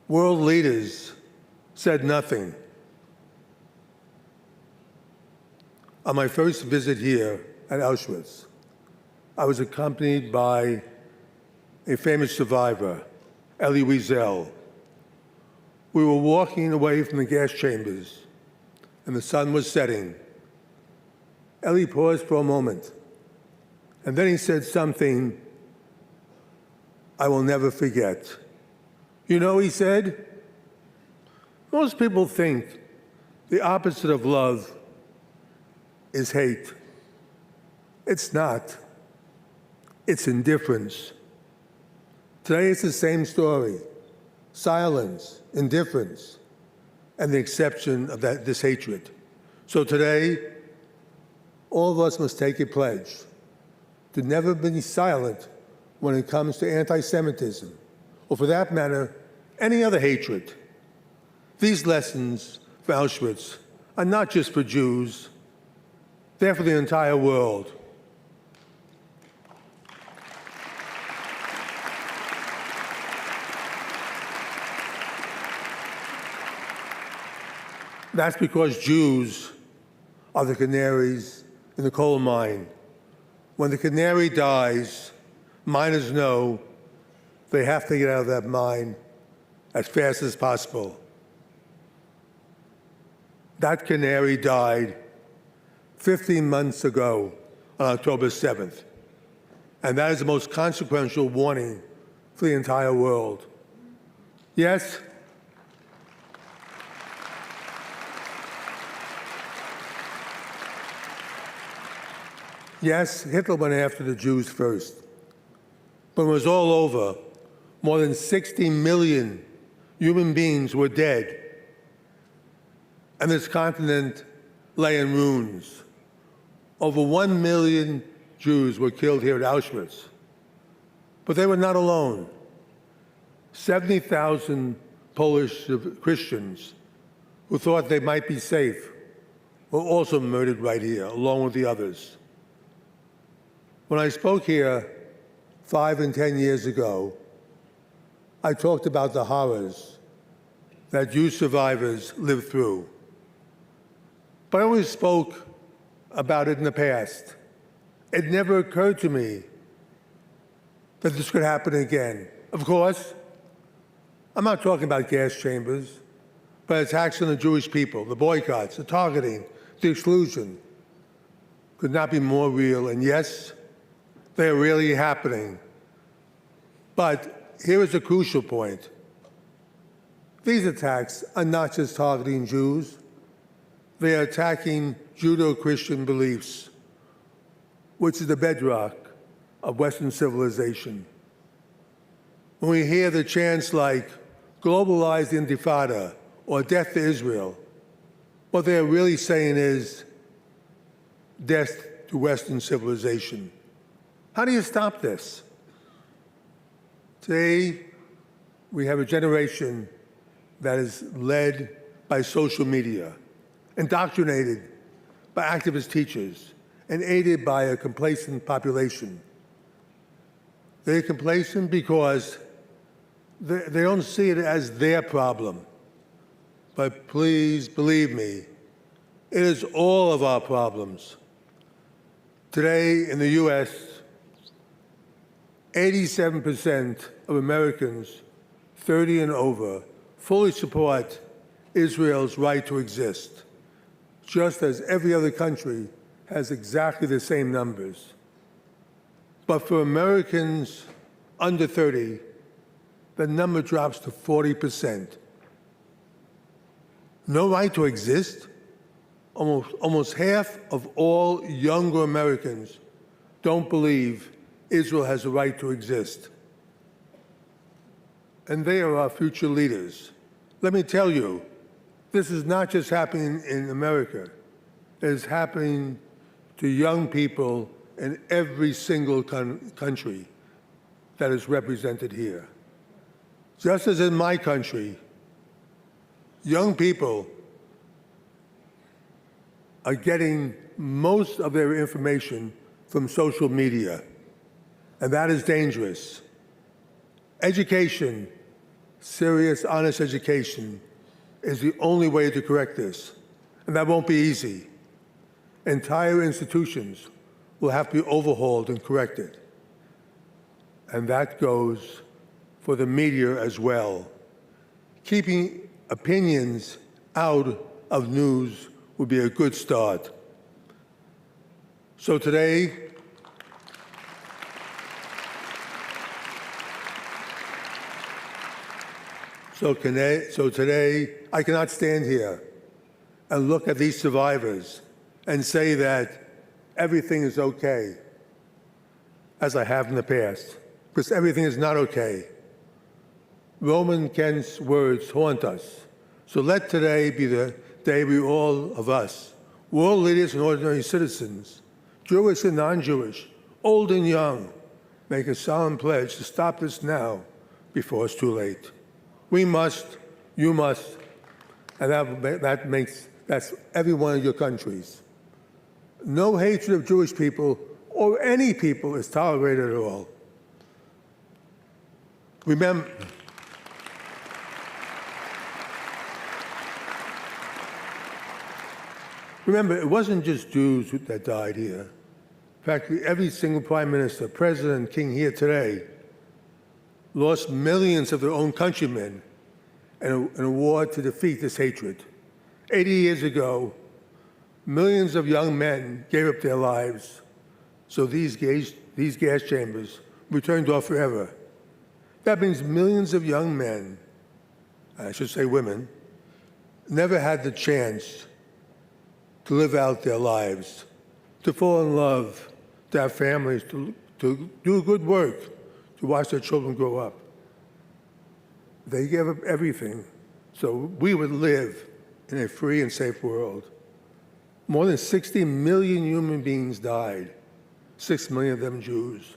World leaders said nothing. On my first visit here at Auschwitz, I was accompanied by a famous survivor, Elie Wiesel. We were walking away from the gas chambers, and the sun was setting. Elie paused for a moment, and then he said something I will never forget. You know, he said, most people think the opposite of love is hate. It's not. It's indifference. Today it's the same story. Silence, indifference, and the exception of this hatred. So today, all of us must take a pledge to never be silent when it comes to anti-Semitism, or for that matter, any other hatred. These lessons for Auschwitz are not just for Jews, they're for the entire world. That's because Jews are the canaries in the coal mine. When the canary dies, miners know they have to get out of that mine as fast as possible. That canary died 15 months ago on October 7th. And that is the most consequential warning for the entire world. Yes, yes, Hitler went after the Jews first. But when it was all over, more than 60 million human beings were dead. And this continent lay in ruins. Over 1 million Jews were killed here at Auschwitz. But they were not alone. 70,000 Polish Christians who thought they might be safe were also murdered right here, along with the others. When I spoke here 5 and 10 years ago, I talked about the horrors that Jewish survivors lived through. But I always spoke about it in the past. It never occurred to me that this could happen again. Of course, I'm not talking about gas chambers, but attacks on the Jewish people, the boycotts, the targeting, the exclusion could not be more real. And yes, they are really happening. But here is a crucial point. These attacks are not just targeting Jews. They are attacking Judeo-Christian beliefs, which is the bedrock of Western civilization. When we hear the chants like globalized intifada or death to Israel, what they are really saying is death to Western civilization. How do you stop this? Today, we have a generation that is led by social media, indoctrinated by activist teachers, and aided by a complacent population. They're complacent because they don't see it as their problem. But please believe me, it is all of our problems. Today in the US, 87% of Americans 30 and over fully support Israel's right to exist, just as every other country has exactly the same numbers. But for Americans under 30, the number drops to 40%. No right to exist? Almost half of all younger Americans don't believe Israel has a right to exist. And they are our future leaders. Let me tell you, this is not just happening in America. It is happening to young people in every single country that is represented here. Just as in my country, young people are getting most of their information from social media, and that is dangerous. Education, serious, honest education, is the only way to correct this, and that won't be easy. Entire institutions will have to be overhauled and corrected, and that goes for the media as well. Keeping opinions out of news would be a good start. So today, I cannot stand here and look at these survivors and say that everything is okay, as I have in the past, because everything is not okay. Roman Kent's words haunt us. So let today be the day we all of us, world leaders and ordinary citizens, Jewish and non-Jewish, old and young, make a solemn pledge to stop this now before it's too late. We must, you must, and that's every one of your countries. No hatred of Jewish people or any people is tolerated at all. Remember, it wasn't just Jews that died here. In fact, every single prime minister, president, king here today lost millions of their own countrymen in a war to defeat this hatred. 80 years ago, millions of young men gave up their lives so these these gas chambers were turned off forever. That means millions of young men, I should say women, never had the chance to live out their lives, to fall in love, to have families, to do good work, to watch their children grow up. They gave up everything so we would live in a free and safe world. More than 60 million human beings died, 6 million of them Jews.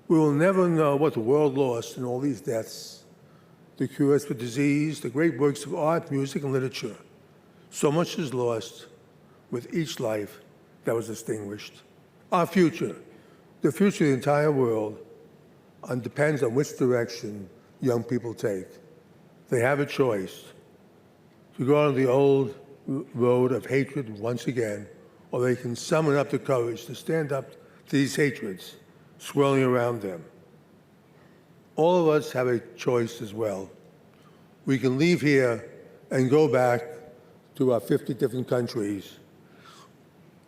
We will never know what the world lost in all these deaths, the cures for disease, the great works of art, music, and literature. So much is lost with each life that was extinguished. Our future, the future of the entire world, depends on which direction young people take. They have a choice to go on the old road of hatred once again, or they can summon up the courage to stand up to these hatreds swirling around them. All of us have a choice as well. We can leave here and go back to our 50 different countries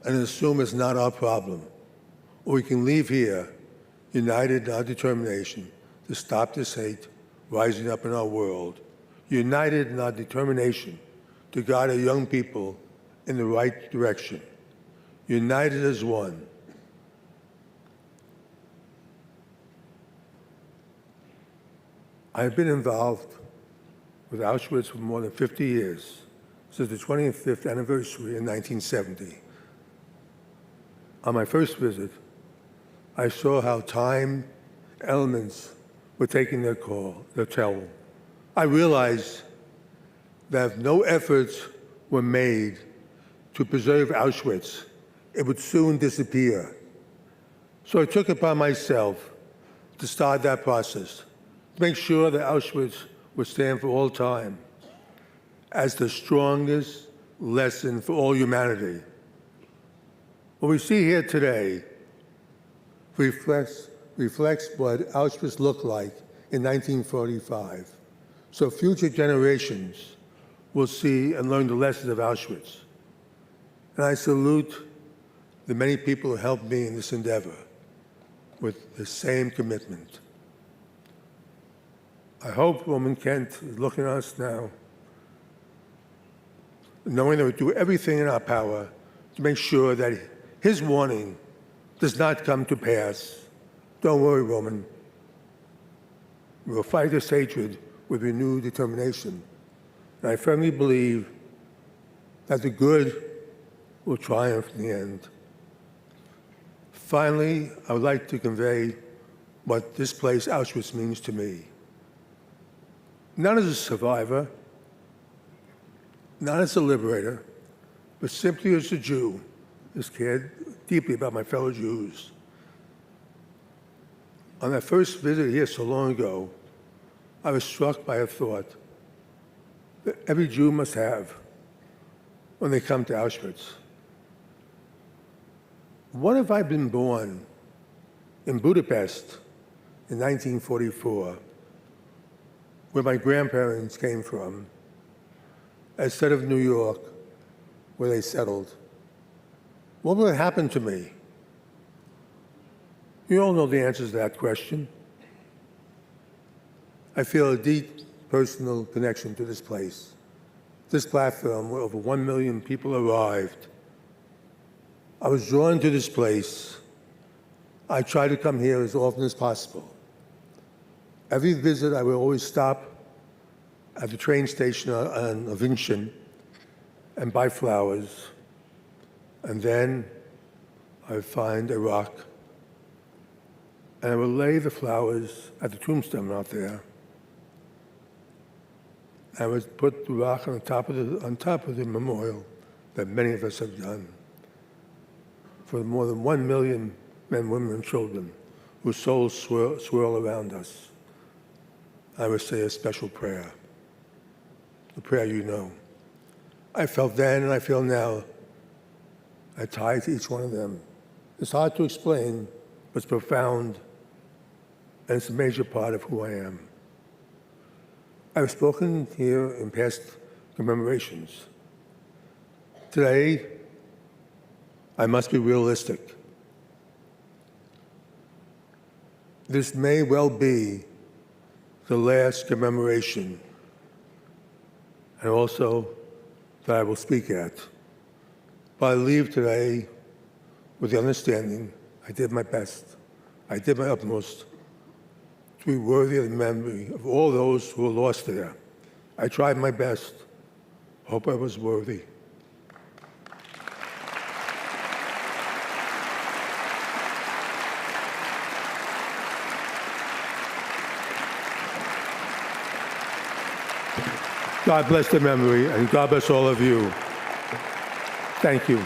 and assume it's not our problem. Or we can leave here united in our determination to stop this hate rising up in our world, united in our determination to guide our young people in the right direction, united as one. I've been involved with Auschwitz for more than 50 years, since the 25th anniversary in 1970. On my first visit, I saw how time elements were taking their toll. I realized that if no efforts were made to preserve Auschwitz, it would soon disappear. So I took it upon myself to start that process, to make sure that Auschwitz would stand for all time as the strongest lesson for all humanity. What we see here today reflects what Auschwitz looked like in 1945. So future generations will see and learn the lessons of Auschwitz. And I salute the many people who helped me in this endeavor with the same commitment. I hope Roman Kent is looking at us now, knowing that we do everything in our power to make sure that his warning does not come to pass. Don't worry, Roman. We will fight this hatred with renewed determination. And I firmly believe that the good will triumph in the end. Finally, I would like to convey what this place, Auschwitz, means to me. Not as a survivor, not as a liberator, but simply as a Jew who cared deeply about my fellow Jews. On that first visit here so long ago, I was struck by a thought that every Jew must have when they come to Auschwitz. What if I'd been born in Budapest in 1944, where my grandparents came from, instead of New York, where they settled? What would have happened to me? You all know the answers to that question. I feel a deep personal connection to this place, this platform where over 1 million people arrived. I was drawn to this place. I try to come here as often as possible. Every visit, I will always stop at the train station on Avincian and buy flowers. And then I would find a rock, and I would lay the flowers at the tombstone out there. I would put the rock on top of the memorial that many of us have done for more than 1 million men, women, and children whose souls swirl around us. I would say a special prayer, the prayer you know. I felt then and I feel now. I tie to each one of them. It's hard to explain, but it's profound, and it's a major part of who I am. I've spoken here in past commemorations. Today, I must be realistic. this may well be the last commemoration, and also that I will speak at. But I leave today with the understanding I did my best, I did my utmost to be worthy of the memory of all those who were lost there. I tried my best. Hope I was worthy. God bless the memory, and God bless all of you. Thank you.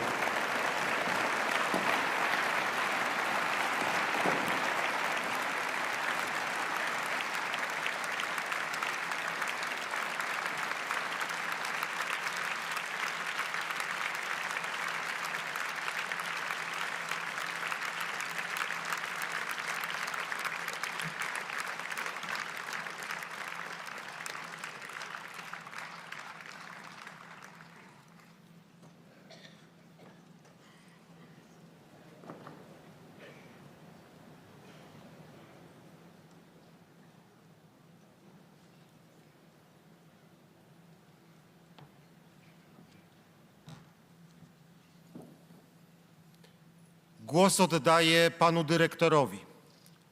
Głos oddaję panu dyrektorowi,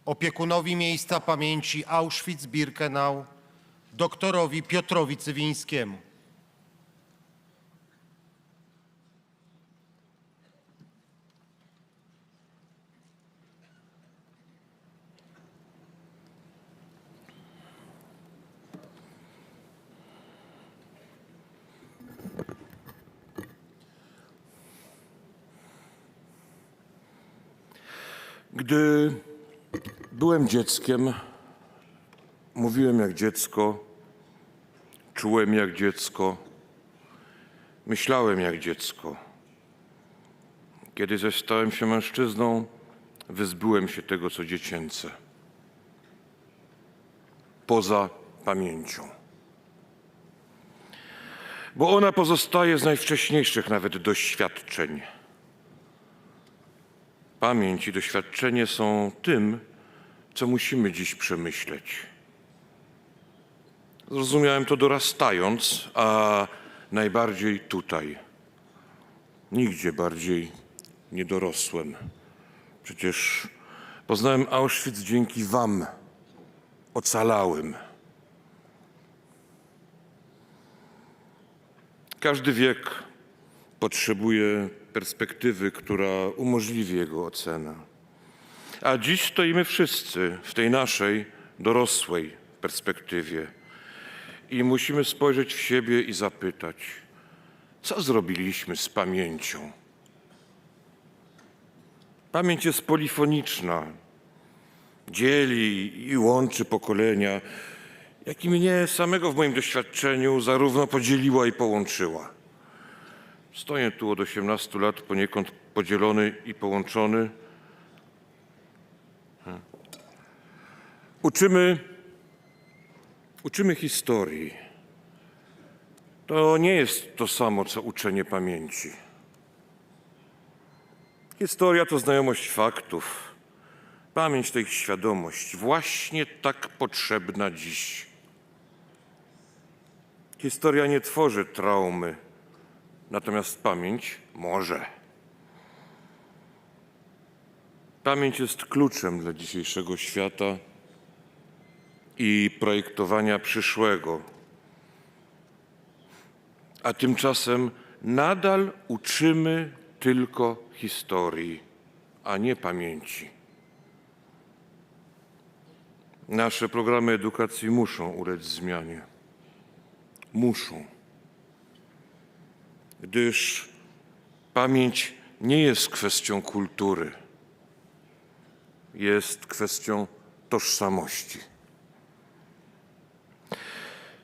opiekunowi miejsca pamięci Auschwitz-Birkenau, doktorowi Piotrowi Cywińskiemu. Gdy byłem dzieckiem, mówiłem jak dziecko, czułem jak dziecko, myślałem jak dziecko. Kiedy zaś stałem się mężczyzną, wyzbyłem się tego, co dziecięce. Poza pamięcią. Bo ona pozostaje z najwcześniejszych nawet doświadczeń. Pamięć i doświadczenie są tym, co musimy dziś przemyśleć. Zrozumiałem to dorastając, a najbardziej tutaj. Nigdzie bardziej nie dorosłem. Przecież poznałem Auschwitz dzięki wam, ocalałym. Każdy wiek potrzebuje perspektywy, która umożliwi jego ocenę. A dziś stoimy wszyscy w tej naszej dorosłej perspektywie i musimy spojrzeć w siebie i zapytać, co zrobiliśmy z pamięcią? Pamięć jest polifoniczna, dzieli i łączy pokolenia, jak i mnie samego w moim doświadczeniu zarówno podzieliła i połączyła. Stoję tu od 18 lat poniekąd podzielony i połączony. Uczymy historii. To nie jest to samo, co uczenie pamięci. Historia to znajomość faktów. Pamięć to ich świadomość, właśnie tak potrzebna dziś. Historia nie tworzy traumy, natomiast pamięć może. Pamięć jest kluczem dla dzisiejszego świata i projektowania przyszłego. A tymczasem nadal uczymy tylko historii, a nie pamięci. Nasze programy edukacji muszą ulec zmianie. Muszą. Gdyż pamięć nie jest kwestią kultury, jest kwestią tożsamości.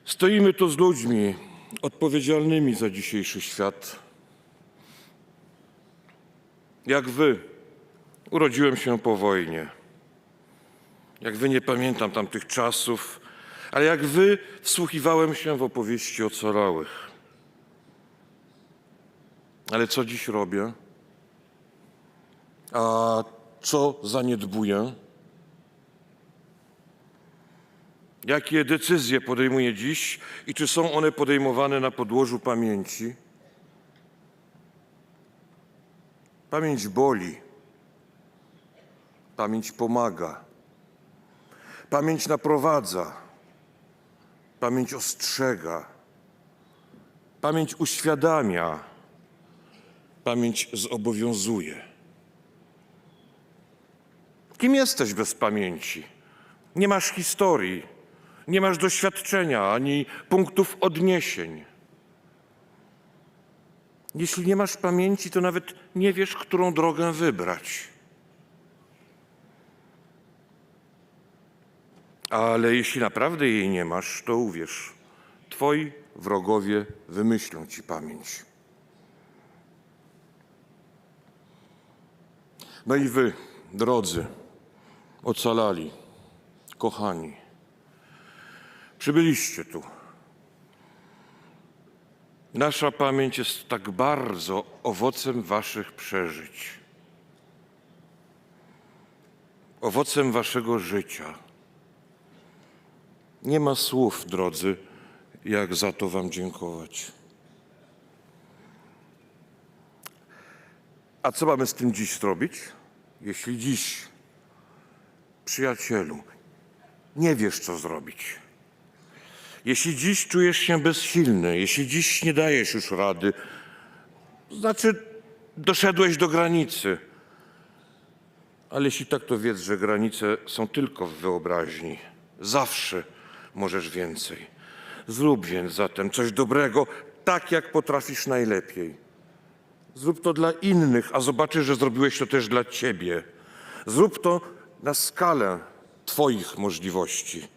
Stoimy tu z ludźmi odpowiedzialnymi za dzisiejszy świat. Jak wy, urodziłem się po wojnie. Jak wy nie pamiętam tamtych czasów, ale jak wy wsłuchiwałem się w opowieści ocalałych. Ale co dziś robię? A co zaniedbuję? Jakie decyzje podejmuje dziś i czy są one podejmowane na podłożu pamięci? Pamięć boli. Pamięć pomaga. Pamięć naprowadza. Pamięć ostrzega. Pamięć uświadamia. Pamięć zobowiązuje. Kim jesteś bez pamięci? Nie masz historii, nie masz doświadczenia ani punktów odniesień. Jeśli nie masz pamięci, to nawet nie wiesz, którą drogę wybrać. Ale jeśli naprawdę jej nie masz, to uwierz, twoi wrogowie wymyślą ci pamięć. No i wy, drodzy, ocalali, kochani, przybyliście tu. Nasza pamięć jest tak bardzo owocem waszych przeżyć, owocem waszego życia. Nie ma słów, drodzy, jak za to wam dziękować. A co mamy z tym dziś zrobić? Jeśli dziś, przyjacielu, nie wiesz, co zrobić. Jeśli dziś czujesz się bezsilny, jeśli dziś nie dajesz już rady, znaczy doszedłeś do granicy. Ale jeśli tak, to wiedz, że granice są tylko w wyobraźni. Zawsze możesz więcej. Zrób więc zatem coś dobrego, tak jak potrafisz najlepiej. Zrób to dla innych, a zobaczysz, że zrobiłeś to też dla ciebie. Zrób to na skalę twoich możliwości.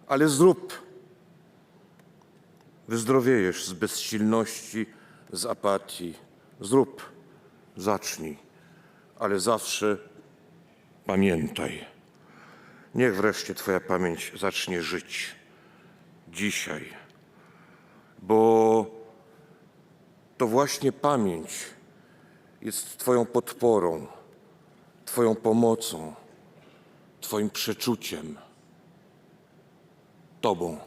Ale zrób. Wyzdrowiejesz z bezsilności, z apatii. Zrób, zacznij, ale zawsze pamiętaj. Niech wreszcie twoja pamięć zacznie żyć. Dzisiaj. Bo to właśnie pamięć jest twoją podporą, twoją pomocą, twoim przeczuciem, tobą.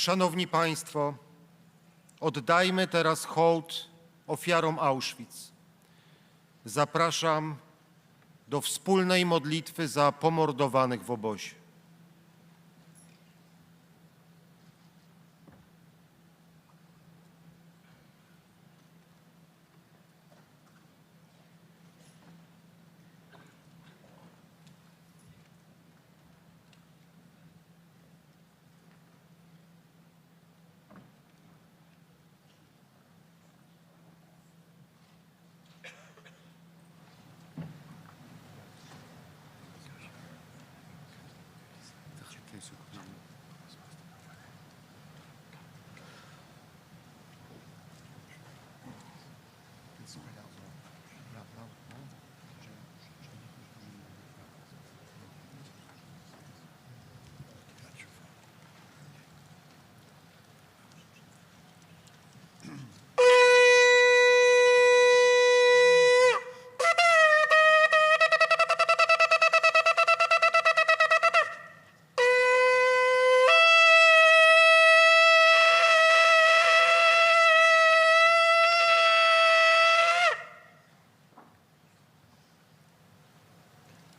Szanowni Państwo, oddajmy teraz hołd ofiarom Auschwitz. Zapraszam do wspólnej modlitwy za pomordowanych w obozie.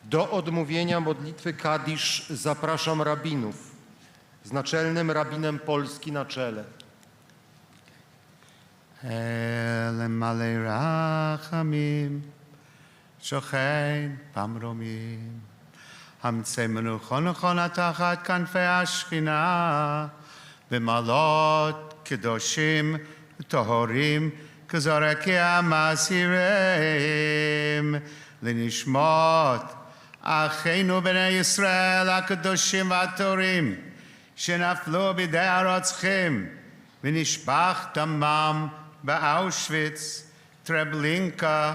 Do odmówienia modlitwy Kadisz zapraszam rabinów z naczelnym rabinem Polski na czele. למלא רחמים, שוכן במרומים, המצא מנוחו נכונה תחת כנפי השכינה, במעלות קדושים וטהורים, כזורקי המסירים, לנשמות אחינו בני ישראל הקדושים והטהורים, שנפלו בידי הרוצחים, ונשפך דמם באושוויץ, טרבלינקה,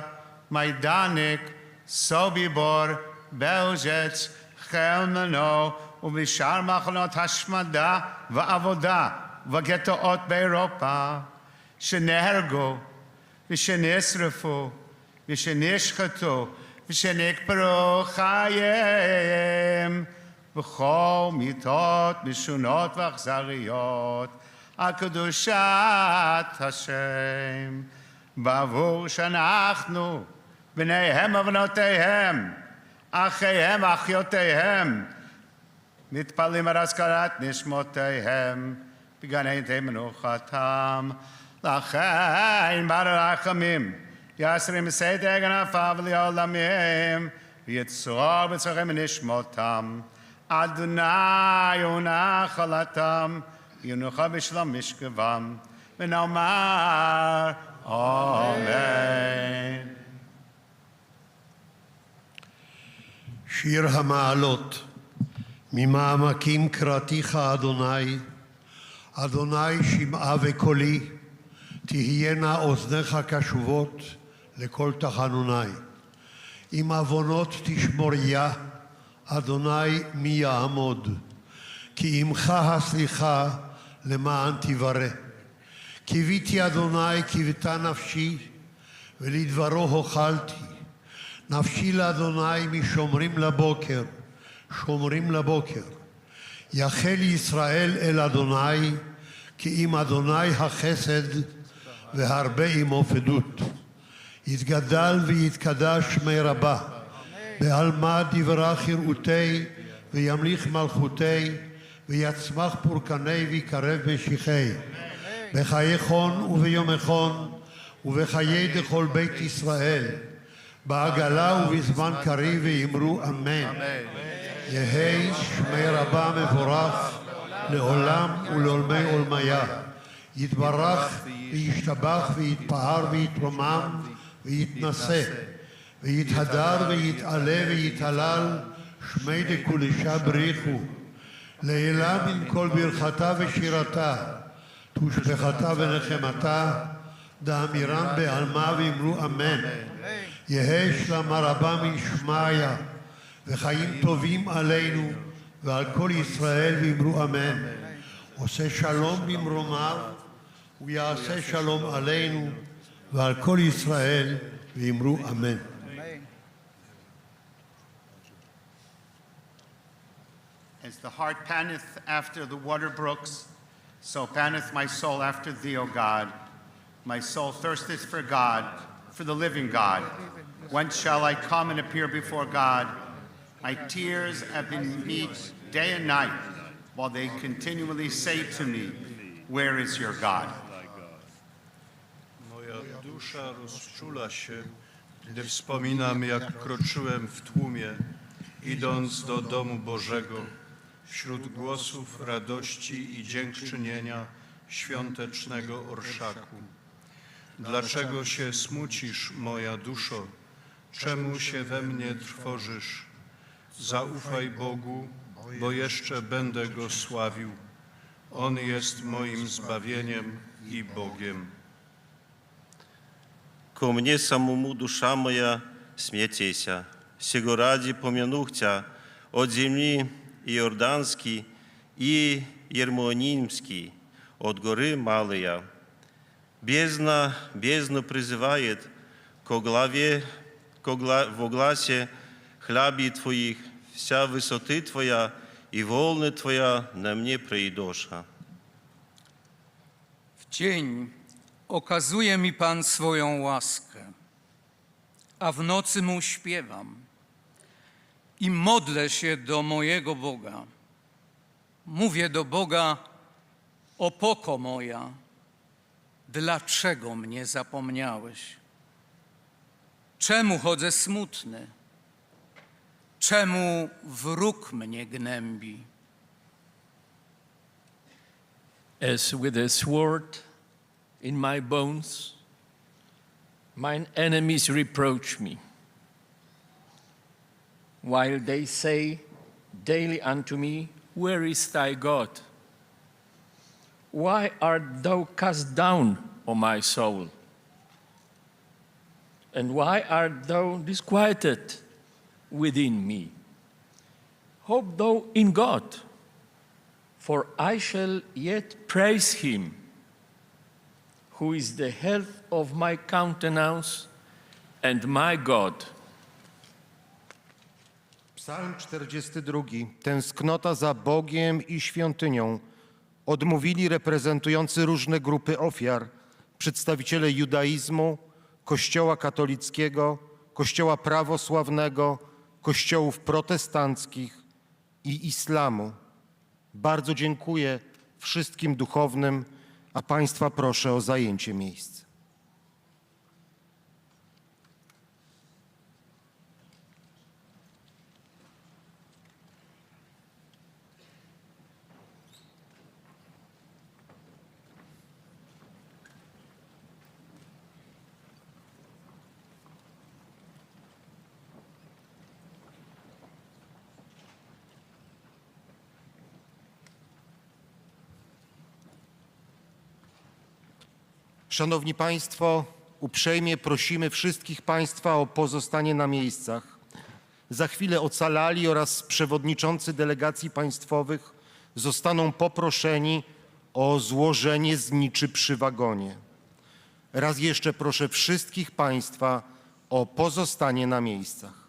מיידניק, סוביבור, בלז'ץ, חלמנו ובשאר מחנות השמדה ועבודה וגטאות באירופה, שנהרגו ושנשרפו ושנשחטו ושנקברו חייהם בכל מיתות משונות ואכזריות על קדושת השם, בעבור שאנחנו בניהם ובנותיהם, אחיהם ואחיותיהם, מתפללים על הזכרת נשמותיהם בגן עדן מנוחתם. לכן ברחמים יסרים סדר גנפיו לעולמים, ויצור בצורכם נשמותם. אדוני הוא נחלתם, ינוחה בשלום משכבם, ונאמר אמן. שיר המעלות. ממעמקים קראתיך אדוני, אדוני שמעה וקולי, תהיינה אוזניך קשובות לכל תחנוני. אם עוונות תשמוריה, אדוני מי יעמוד? כי עמך הסליחה למען תברא. קיוויתי אדוני קיוותה נפשי, ולדברו הוחלתי. נפשי לאדוני משומרים לבוקר, שומרים לבוקר. יחל ישראל אל אדוני, כי עם אדוני החסד והרבה עמו פדות. יתגדל ויתקדש שמי רבה, בעלמא דברך יראותי, וימליך מלכותי, ויצמח פורקני ויקרב משיחי. בחיי חון וביום חון, ובחיי דכל בית ישראל, בעגלה ובזמן קריב ואמרו אמן. יהי שמי רבה מבורך לעולם ולעולמי עולמיה. יתברך וישתבח ויתפאר ויתרומם ויתנשא, ויתהדר ויתעלה ויתהלל, שמי דקודשה בריחו. לעילה עם כל ברכתה ושירתה, תושבחתה ונחמתה, דאמירם בעלמא ואמרו אמן. יהי שלמה רבה משמעיה, וחיים טובים עלינו ועל כל ישראל ואמרו אמן. עושה שלום במרומיו, ויעשה שלום עלינו ועל כל ישראל ואמרו אמן. As the heart panteth after the water brooks, So panteth my soul after thee, O God. My soul thirsteth for God, for the living God. Whence shall I come and appear before God? My tears have been meet day and night, while they continually say to me, where is your God? Moja dusza rozczula się, gdy wspominam, jak kroczyłem w tłumie, idąc do domu Bożego, wśród głosów radości i dziękczynienia świątecznego orszaku. Dlaczego się smucisz, moja duszo? Czemu się we mnie trwożysz? Zaufaj Bogu, bo jeszcze będę Go sławił. On jest moim zbawieniem i Bogiem. Ко мне самому душа моя смятейся, сего ради помянух Тя от земли Иорданский и Ермонимский, от горы Малая. Бездна призывает ко главе, во гласе хляби Твоих, вся высоты Твоя и волны Твоя на мне пройдоша. W dzień okazuje mi Pan swoją łaskę, a w nocy Mu śpiewam i modlę się do mojego Boga. Mówię do Boga, opoko moja, dlaczego mnie zapomniałeś? Czemu chodzę smutny? Czemu wróg mnie gnębi? As with a sword in my bones, mine enemies reproach me, while they say daily unto me, where is thy God? Why art thou cast down, O my soul? And why art thou disquieted within me? Hope thou in God, for I shall yet praise him, who is the health of my countenance and my God. Psalm 42. Tęsknota za Bogiem i świątynią. Odmówili reprezentujący różne grupy ofiar, przedstawiciele judaizmu, Kościoła katolickiego, Kościoła prawosławnego, kościołów protestanckich i islamu. Bardzo dziękuję wszystkim duchownym, a Państwa proszę o zajęcie miejsc. Szanowni Państwo, uprzejmie prosimy wszystkich Państwa o pozostanie na miejscach. Za chwilę ocalali oraz przewodniczący delegacji państwowych zostaną poproszeni o złożenie zniczy przy wagonie. Raz jeszcze proszę wszystkich Państwa o pozostanie na miejscach.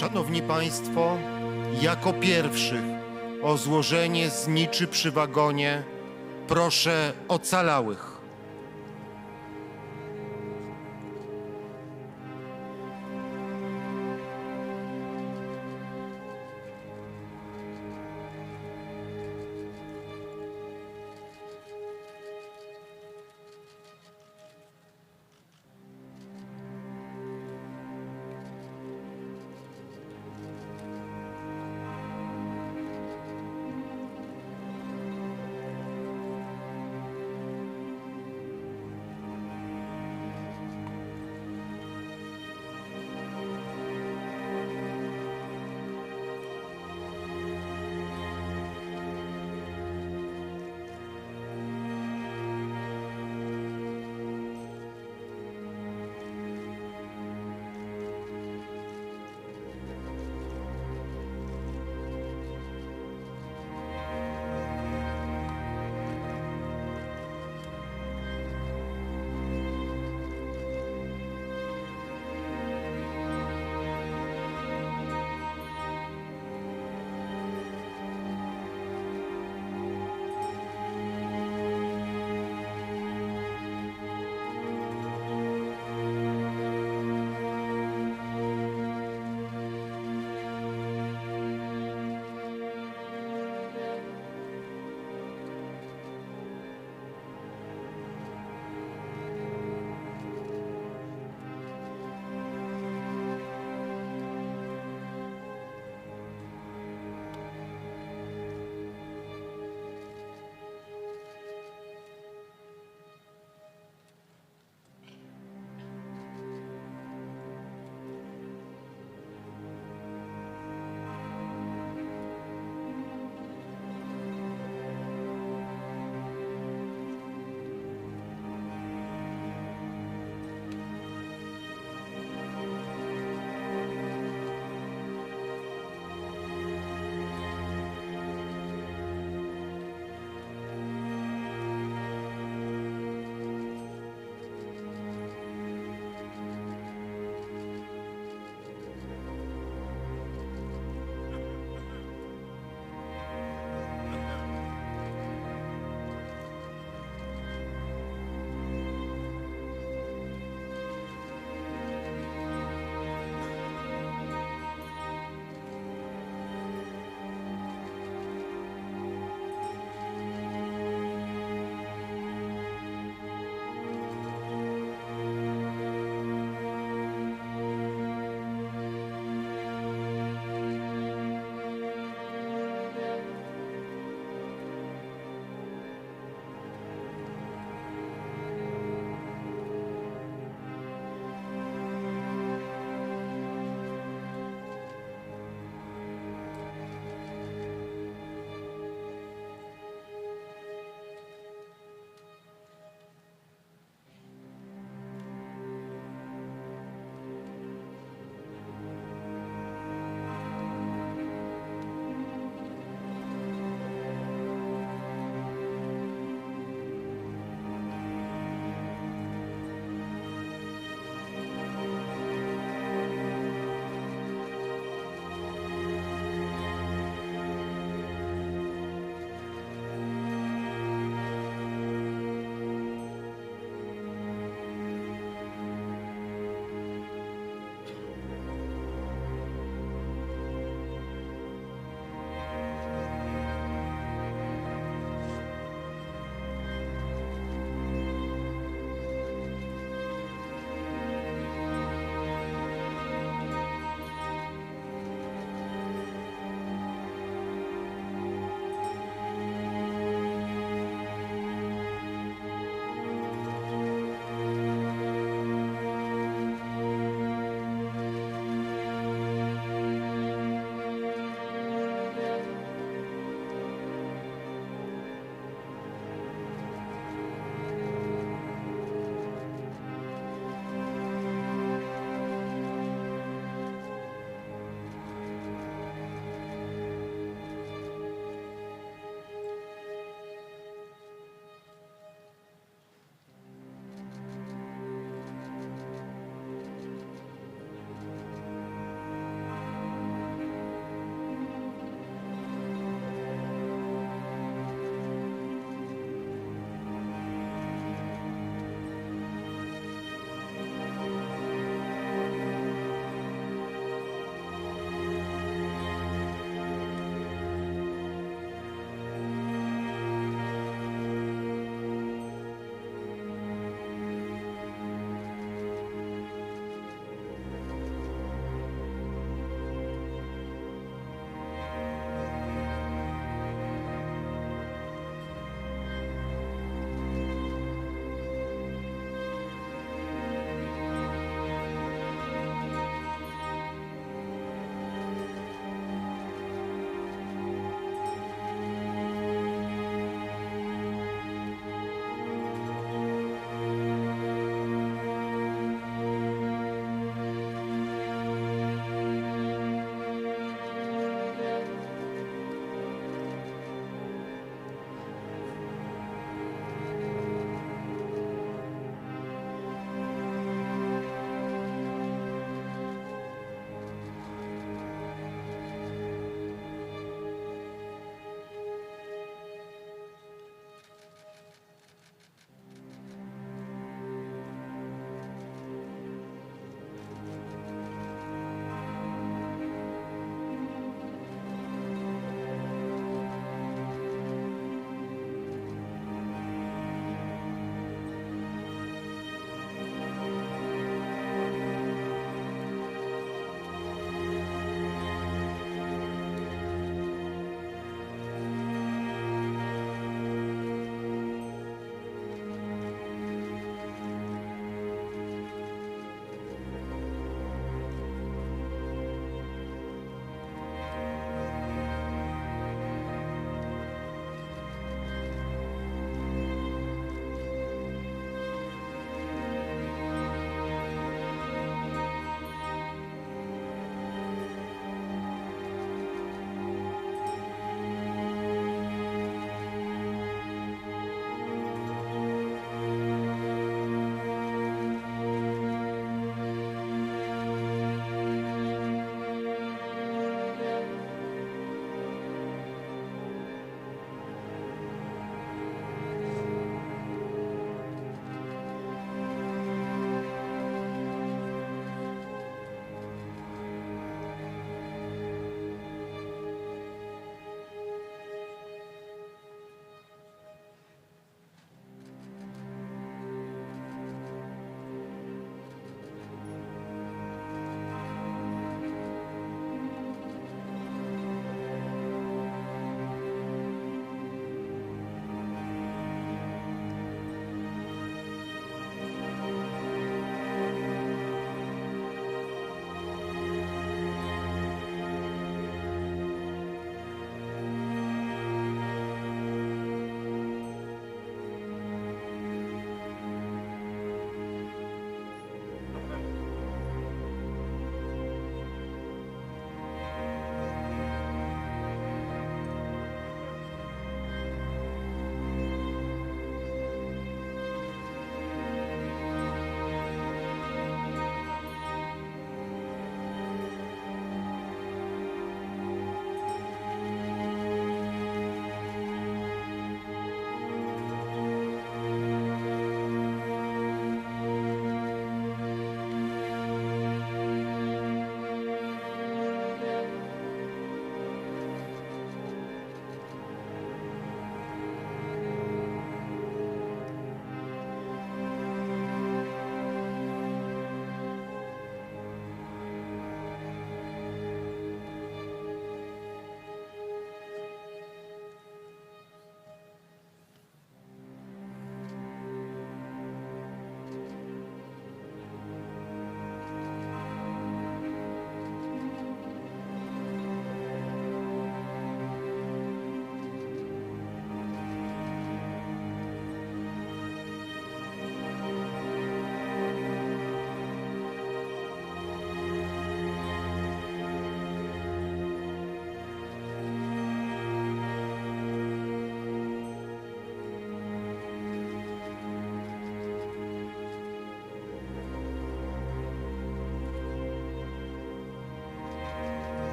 Szanowni Państwo, jako pierwszych o złożenie zniczy przy wagonie proszę ocalałych.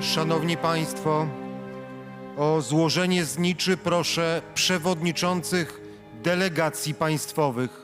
Szanowni Państwo, o złożenie zniczy proszę przewodniczących delegacji państwowych.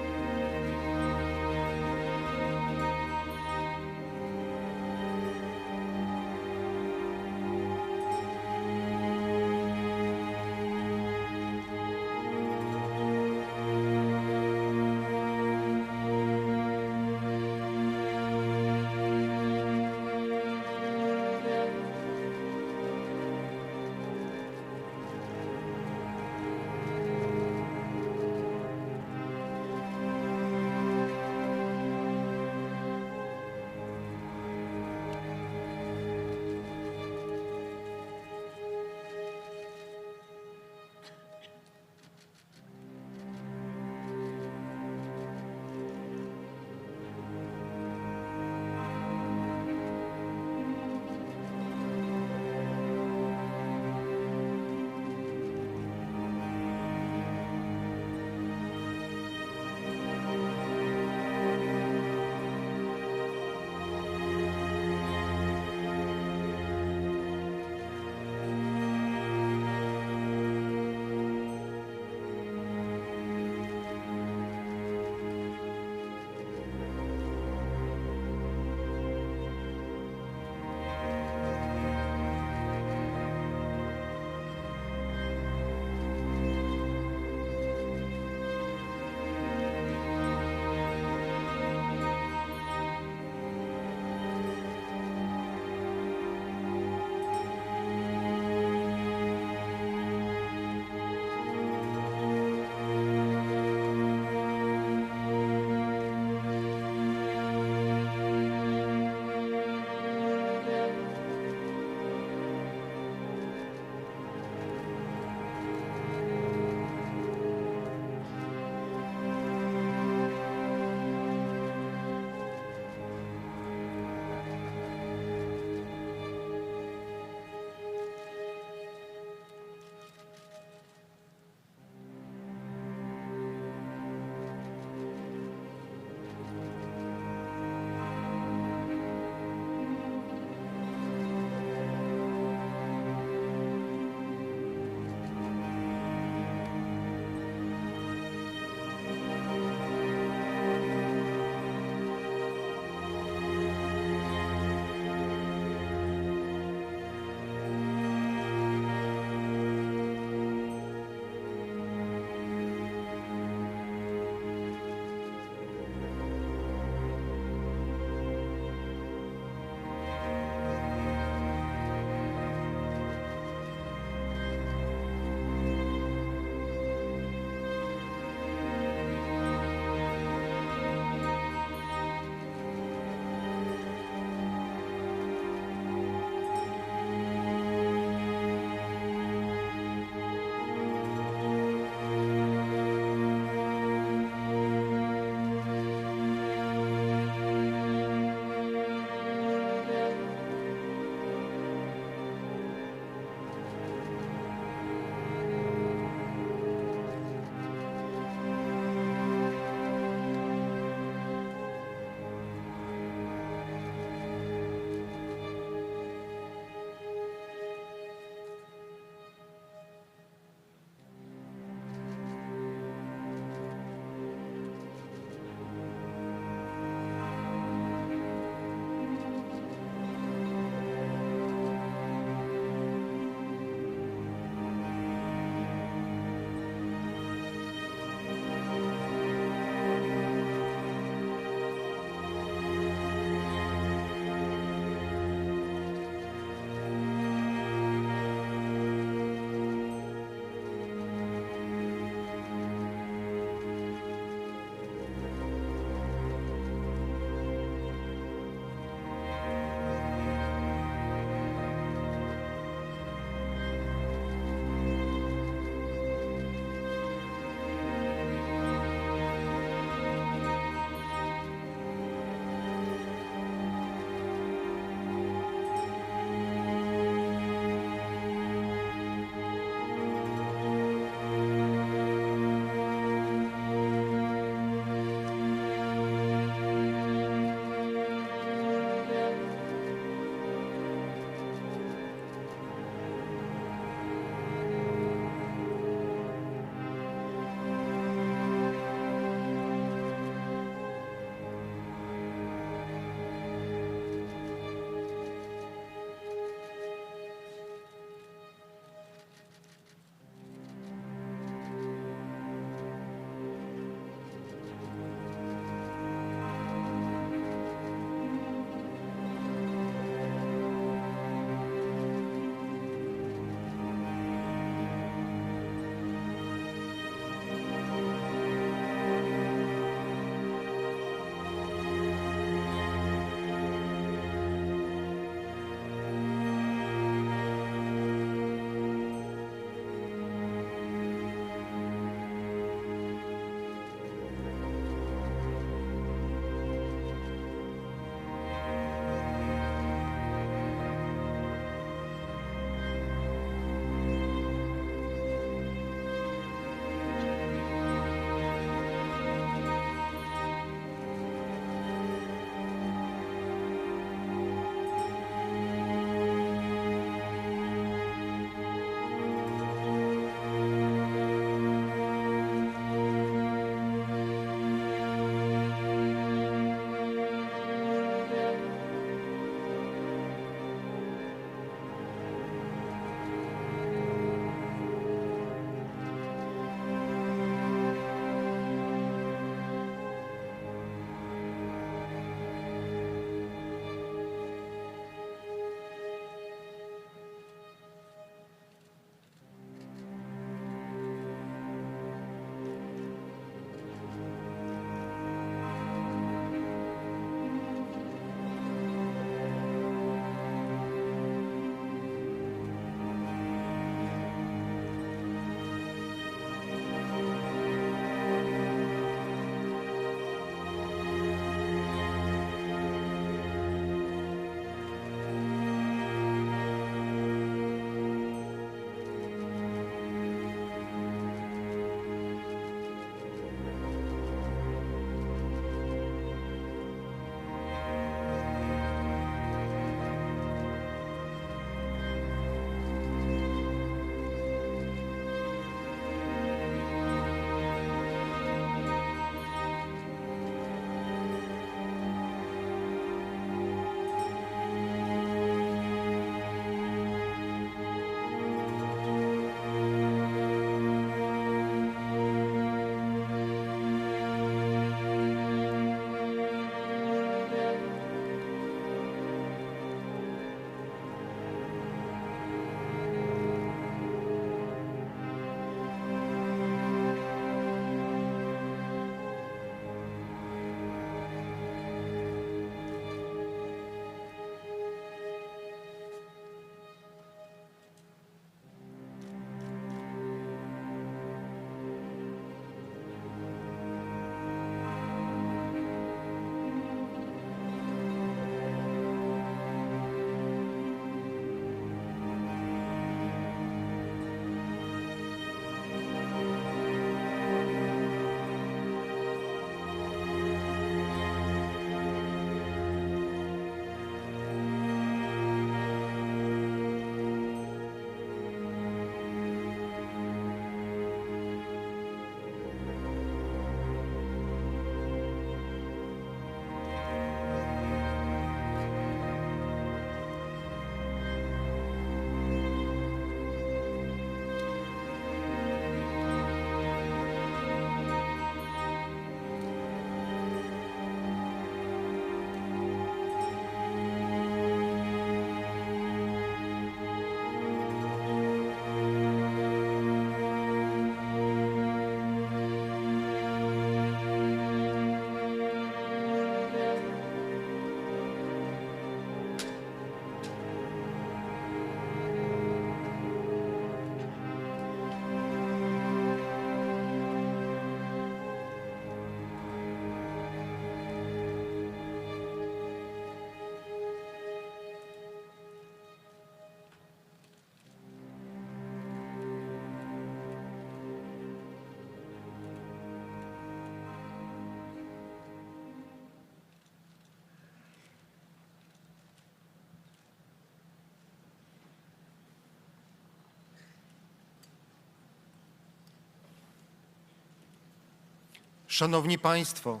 Szanowni Państwo,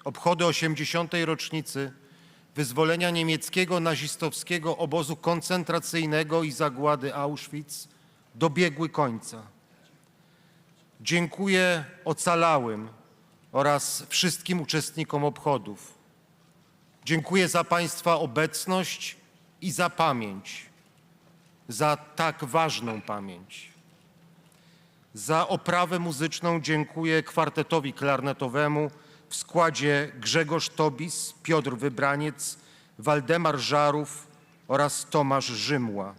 obchody 80. rocznicy wyzwolenia niemieckiego nazistowskiego obozu koncentracyjnego i zagłady Auschwitz dobiegły końca. Dziękuję ocalałym oraz wszystkim uczestnikom obchodów. Dziękuję za Państwa obecność i za pamięć, za tak ważną pamięć. Za oprawę muzyczną dziękuję kwartetowi klarnetowemu w składzie Grzegorz Tobis, Piotr Wybraniec, Waldemar Żarów oraz Tomasz Rzymła.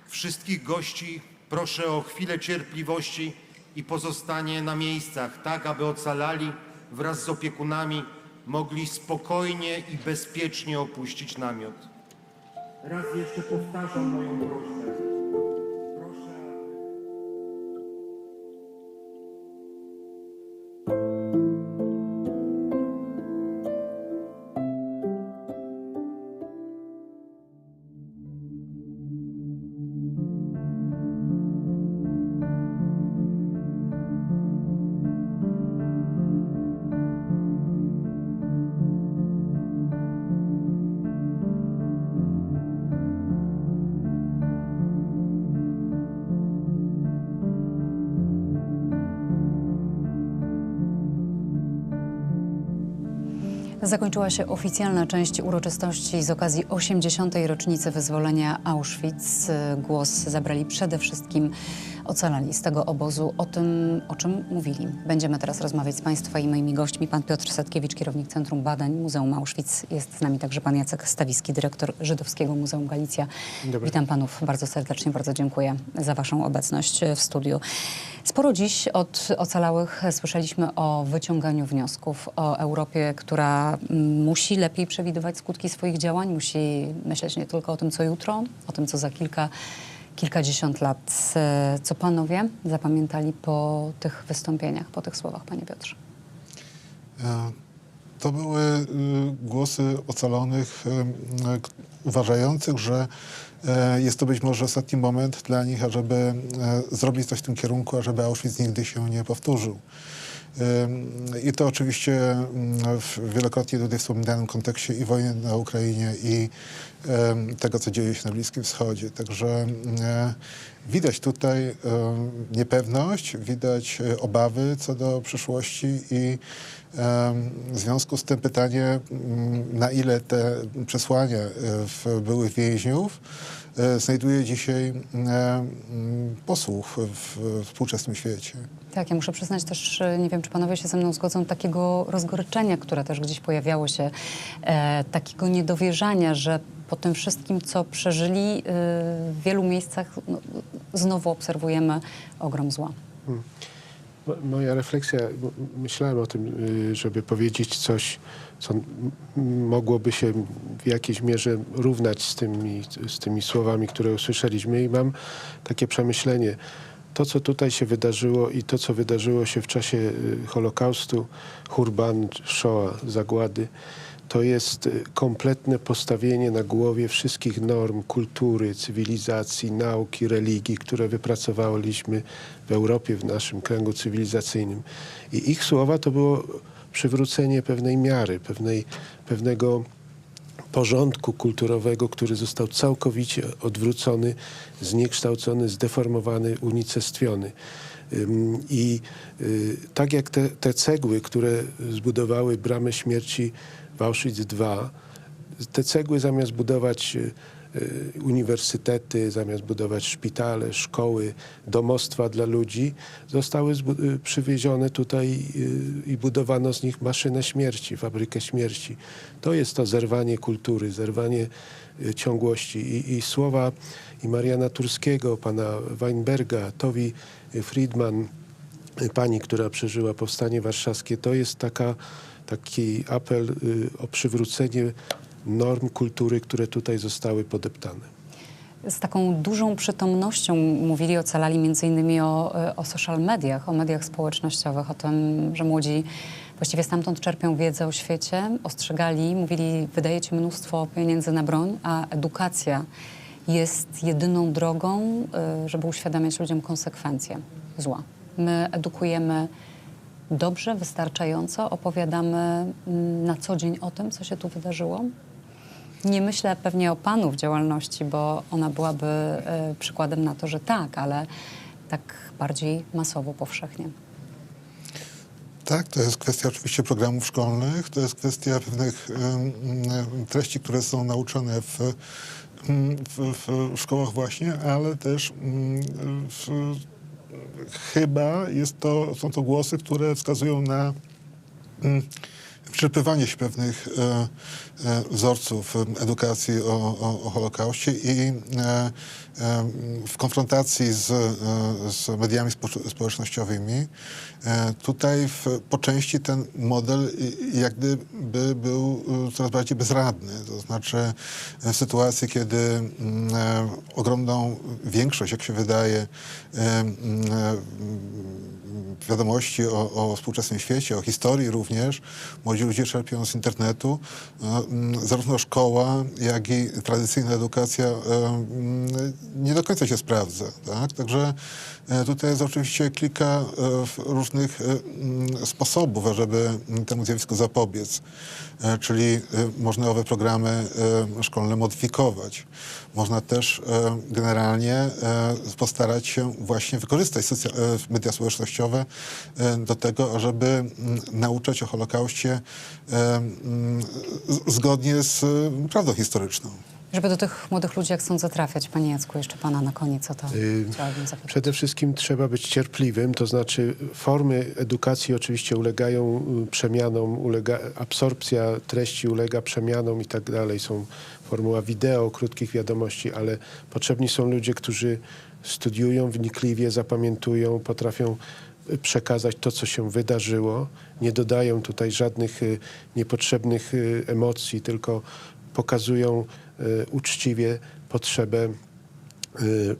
Wszystkich gości proszę o chwilę cierpliwości i pozostanie na miejscach, tak aby ocalali wraz z opiekunami mogli spokojnie i bezpiecznie opuścić namiot. Raz jeszcze powtarzam moją prośbę. Zakończyła się oficjalna część uroczystości z okazji 80. rocznicy wyzwolenia Auschwitz. Głos zabrali przede wszystkim ocalali z tego obozu, o tym, o czym mówili. Będziemy teraz rozmawiać z Państwa i moimi gośćmi. Pan Piotr Setkiewicz, kierownik Centrum Badań Muzeum Auschwitz. Jest z nami także pan Jacek Stawiski, dyrektor Żydowskiego Muzeum Galicja. Dobry. Witam panów bardzo serdecznie, bardzo dziękuję za waszą obecność w studiu. Sporo dziś od ocalałych słyszeliśmy o wyciąganiu wniosków, o Europie, która musi lepiej przewidywać skutki swoich działań, musi myśleć nie tylko o tym, co jutro, o tym, co za kilkadziesiąt lat. Co panowie zapamiętali po tych wystąpieniach, po tych słowach, panie Piotrze? To były głosy ocalonych, uważających, że jest to być może ostatni moment dla nich, ażeby zrobić coś w tym kierunku, ażeby Auschwitz nigdy się nie powtórzył. I to oczywiście w wielokrotnie tutaj wspominanym kontekście i wojny na Ukrainie, i tego, co dzieje się na Bliskim Wschodzie. Także widać tutaj niepewność, widać obawy co do przyszłości i w związku z tym pytanie, na ile te przesłania byłych więźniów znajduje dzisiaj posłów w współczesnym świecie. Tak, ja muszę przyznać też, nie wiem, czy panowie się ze mną zgodzą, takiego rozgoryczenia, które też gdzieś pojawiało się, takiego niedowierzania, że po tym wszystkim, co przeżyli, w wielu miejscach znowu obserwujemy ogrom zła. Moja refleksja, myślałem o tym, żeby powiedzieć coś, co mogłoby się w jakiejś mierze równać z tymi słowami, które usłyszeliśmy, i mam takie przemyślenie. To, co tutaj się wydarzyło i to, co wydarzyło się w czasie Holokaustu, Hurban, Shoah, zagłady, to jest kompletne postawienie na głowie wszystkich norm kultury, cywilizacji, nauki, religii, które wypracowaliśmy w Europie, w naszym kręgu cywilizacyjnym. I ich słowa to było przywrócenie pewnej miary, pewnego porządku kulturowego, który został całkowicie odwrócony, zniekształcony, zdeformowany, unicestwiony. I tak jak te cegły, które zbudowały bramę śmierci w Auschwitz II, te cegły zamiast budować uniwersytety, zamiast budować szpitale, szkoły, domostwa dla ludzi, zostały przywiezione tutaj i budowano z nich maszynę śmierci, fabrykę śmierci. To jest to zerwanie kultury, zerwanie ciągłości. I słowa i Mariana Turskiego, pana Weinberga, Towi Friedman, pani, która przeżyła Powstanie Warszawskie, to jest taki apel o przywrócenie norm kultury, które tutaj zostały podeptane. Z taką dużą przytomnością mówili ocalali między innymi o social mediach, o mediach społecznościowych, o tym, że młodzi właściwie stamtąd czerpią wiedzę o świecie, ostrzegali, mówili, wydajecie mnóstwo pieniędzy na broń, a edukacja jest jedyną drogą, żeby uświadamiać ludziom konsekwencje zła. My edukujemy dobrze, wystarczająco, opowiadamy na co dzień o tym, co się tu wydarzyło. Nie myślę pewnie o panu w działalności, bo ona byłaby przykładem na to, że tak, ale tak bardziej masowo, powszechnie. Tak, to jest kwestia oczywiście programów szkolnych, to jest kwestia pewnych treści, które są nauczane w szkołach właśnie, ale też chyba są to głosy, które wskazują na wyczerpywanie się pewnych wzorców edukacji o Holokauście i w konfrontacji z mediami społecznościowymi tutaj po części ten model jak gdyby był coraz bardziej bezradny. To znaczy w sytuacji, kiedy ogromną większość, jak się wydaje, wiadomości o współczesnym świecie, o historii również, młodzi ludzie czerpią z internetu. Zarówno szkoła, jak i tradycyjna edukacja nie do końca się sprawdza. Tak? Także tutaj jest oczywiście kilka różnych sposobów, żeby temu zjawisku zapobiec. Czyli można owe programy szkolne modyfikować. Można też generalnie postarać się właśnie wykorzystać media społecznościowe do tego, ażeby nauczać o Holokauście zgodnie z prawdą historyczną. Żeby do tych młodych ludzi, jak sądzę, trafiać, panie Jacku, jeszcze pana na koniec o to chciałabym zapytać. Przede wszystkim trzeba być cierpliwym, to znaczy formy edukacji oczywiście ulegają przemianom, absorpcja treści ulega przemianom i tak dalej. Są formuła wideo, krótkich wiadomości, ale potrzebni są ludzie, którzy studiują wnikliwie, zapamiętują, potrafią przekazać to, co się wydarzyło. Nie dodają tutaj żadnych niepotrzebnych emocji, tylko pokazują uczciwie potrzebę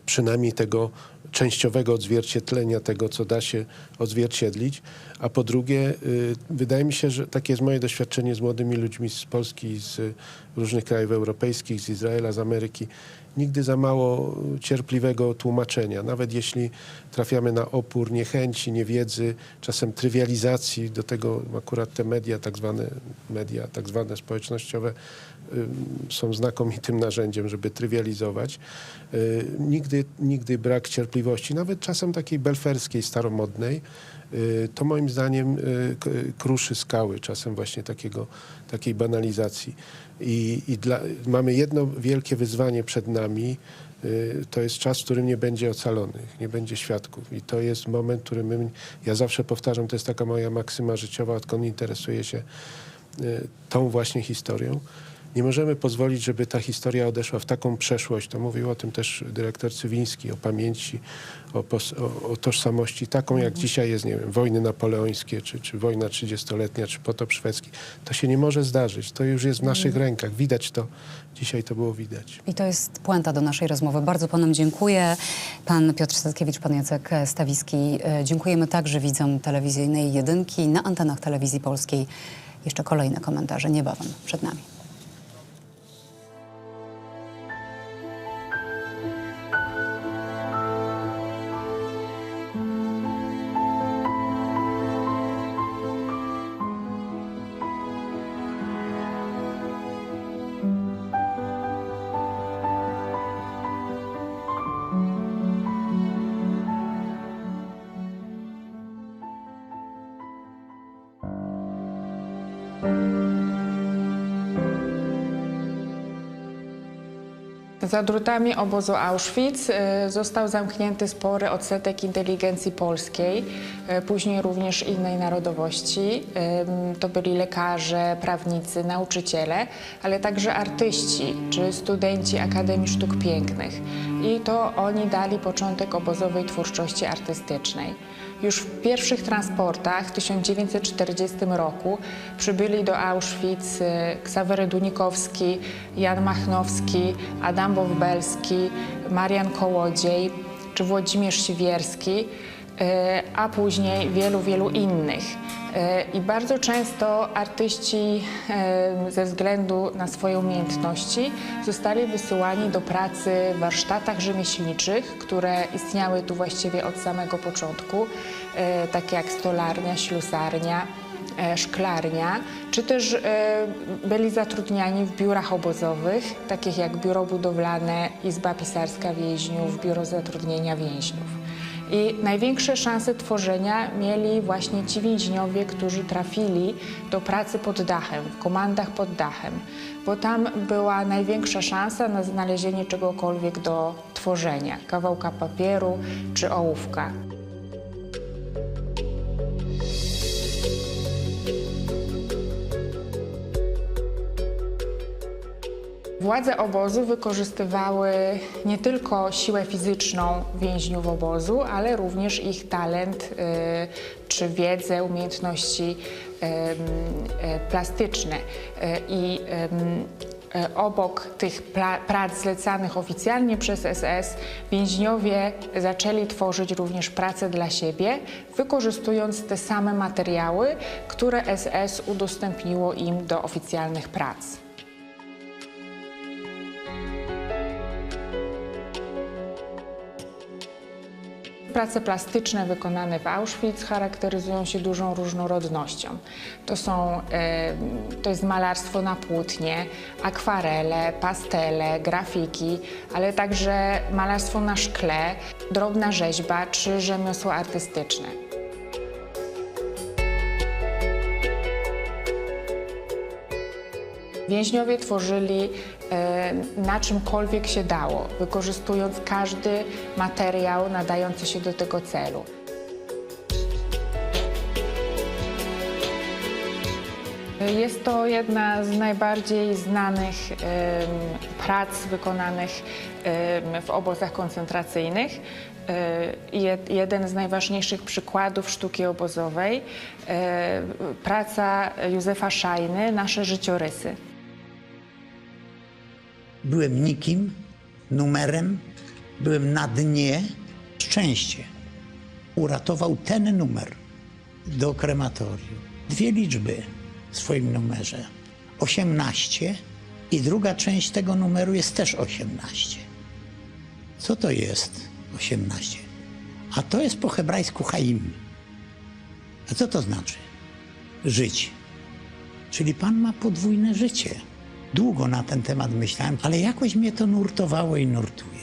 przynajmniej tego częściowego odzwierciedlenia tego, co da się odzwierciedlić. A po drugie, wydaje mi się, że takie jest moje doświadczenie z młodymi ludźmi z Polski, z różnych krajów europejskich, z Izraela, z Ameryki. Nigdy za mało cierpliwego tłumaczenia. Nawet jeśli trafiamy na opór, niechęci, niewiedzy, czasem trywializacji, do tego akurat te media, tak zwane społecznościowe, są znakomitym narzędziem, żeby trywializować. Nigdy brak cierpliwości, nawet czasem takiej belferskiej, staromodnej, to moim zdaniem kruszy skały czasem właśnie takiej banalizacji. Mamy jedno wielkie wyzwanie przed nami, to jest czas, w którym nie będzie ocalonych, nie będzie świadków. I to jest moment, który ja zawsze powtarzam, to jest taka moja maksyma życiowa, odkąd interesuję się tą właśnie historią. Nie możemy pozwolić, żeby ta historia odeszła w taką przeszłość. To mówił o tym też dyrektor Cywiński, o pamięci, o tożsamości taką, jak dzisiaj jest, nie wiem, wojny napoleońskie, czy wojna 30-letnia, czy potop szwedzki. To się nie może zdarzyć. To już jest w naszych rękach. Widać to. Dzisiaj to było widać. I to jest puenta do naszej rozmowy. Bardzo panom dziękuję. Pan Piotr Statkiewicz, pan Jacek Stawiski. Dziękujemy także widzom telewizyjnej Jedynki. Na antenach Telewizji Polskiej jeszcze kolejne komentarze niebawem przed nami. Za drutami obozu Auschwitz został zamknięty spory odsetek inteligencji polskiej, później również innej narodowości. To byli lekarze, prawnicy, nauczyciele, ale także artyści czy studenci Akademii Sztuk Pięknych. I to oni dali początek obozowej twórczości artystycznej. Już w pierwszych transportach w 1940 roku przybyli do Auschwitz Ksawery Dunikowski, Jan Machnowski, Adam Bowbelski, Marian Kołodziej czy Włodzimierz Siwierski. a później wielu innych. I bardzo często artyści ze względu na swoje umiejętności zostali wysyłani do pracy w warsztatach rzemieślniczych, które istniały tu właściwie od samego początku, takie jak stolarnia, ślusarnia, szklarnia, czy też byli zatrudniani w biurach obozowych, takich jak biuro budowlane, izba pisarska więźniów, biuro zatrudnienia więźniów. I największe szanse tworzenia mieli właśnie ci więźniowie, którzy trafili do pracy pod dachem, w komandach pod dachem, bo tam była największa szansa na znalezienie czegokolwiek do tworzenia, kawałka papieru czy ołówka. Władze obozu wykorzystywały nie tylko siłę fizyczną więźniów obozu, ale również ich talent czy wiedzę, umiejętności plastyczne. I obok tych prac zlecanych oficjalnie przez SS, więźniowie zaczęli tworzyć również pracę dla siebie, wykorzystując te same materiały, które SS udostępniło im do oficjalnych prac. Prace plastyczne wykonane w Auschwitz charakteryzują się dużą różnorodnością. To jest malarstwo na płótnie, akwarele, pastele, grafiki, ale także malarstwo na szkle, drobna rzeźba czy rzemiosło artystyczne. Więźniowie tworzyli na czymkolwiek się dało, wykorzystując każdy materiał nadający się do tego celu. Jest to jedna z najbardziej znanych prac wykonanych w obozach koncentracyjnych. Jeden z najważniejszych przykładów sztuki obozowej, praca Józefa Szajny, Nasze życiorysy. Byłem nikim, numerem, byłem na dnie. Szczęście uratował ten numer do krematorium. 2 liczby w swoim numerze. 18 i druga część tego numeru jest też 18. Co to jest 18? A to jest po hebrajsku chaim. A co to znaczy? Żyć. Czyli Pan ma podwójne życie. Długo na ten temat myślałem, ale jakoś mnie to nurtowało i nurtuje.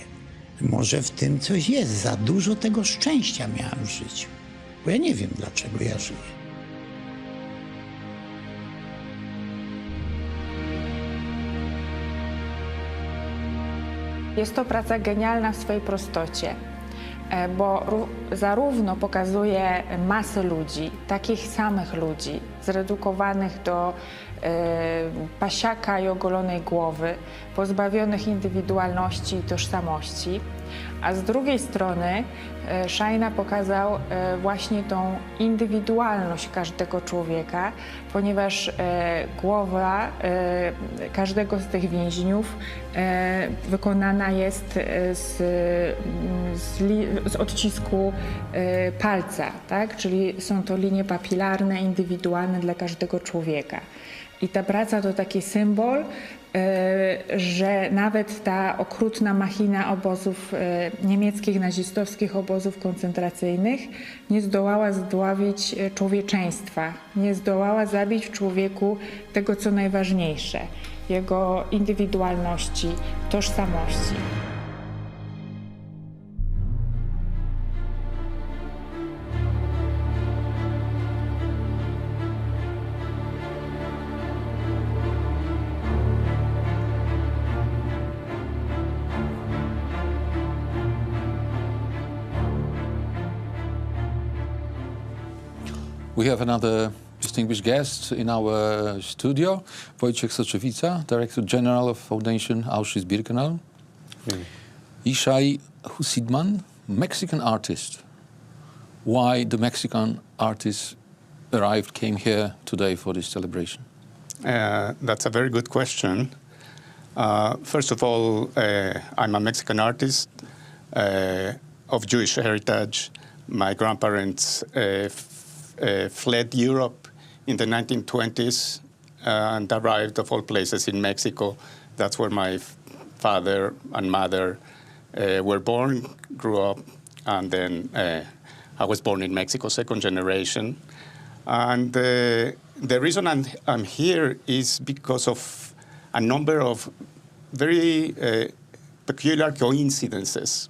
Może w tym coś jest. Za dużo tego szczęścia miałem w życiu. Bo ja nie wiem, dlaczego ja żyję. Jest to praca genialna w swojej prostocie, bo zarówno pokazuje masę ludzi, takich samych ludzi, zredukowanych do pasiaka i ogolonej głowy, pozbawionych indywidualności i tożsamości, a z drugiej strony Szajna pokazał właśnie tą indywidualność każdego człowieka, ponieważ głowa każdego z tych więźniów wykonana jest z odcisku palca, tak? Czyli są to linie papilarne, indywidualne dla każdego człowieka. I ta praca to taki symbol, że nawet ta okrutna machina obozów niemieckich, nazistowskich obozów koncentracyjnych nie zdołała zdławić człowieczeństwa, nie zdołała zabić w człowieku tego, co najważniejsze, jego indywidualności, tożsamości. We have another distinguished guest in our studio, Wojciech Soczewica, Director General of Foundation Auschwitz-Birkenau. Ishai Husidman, Mexican artist. Why the Mexican artist came here today for this celebration? That's a very good question. First of all, I'm a Mexican artist of Jewish heritage. My grandparents fled Europe in the 1920s and arrived, of all places, in Mexico. That's where my father and mother were born, grew up, and then I was born in Mexico, second generation. And the reason I'm here is because of a number of very peculiar coincidences.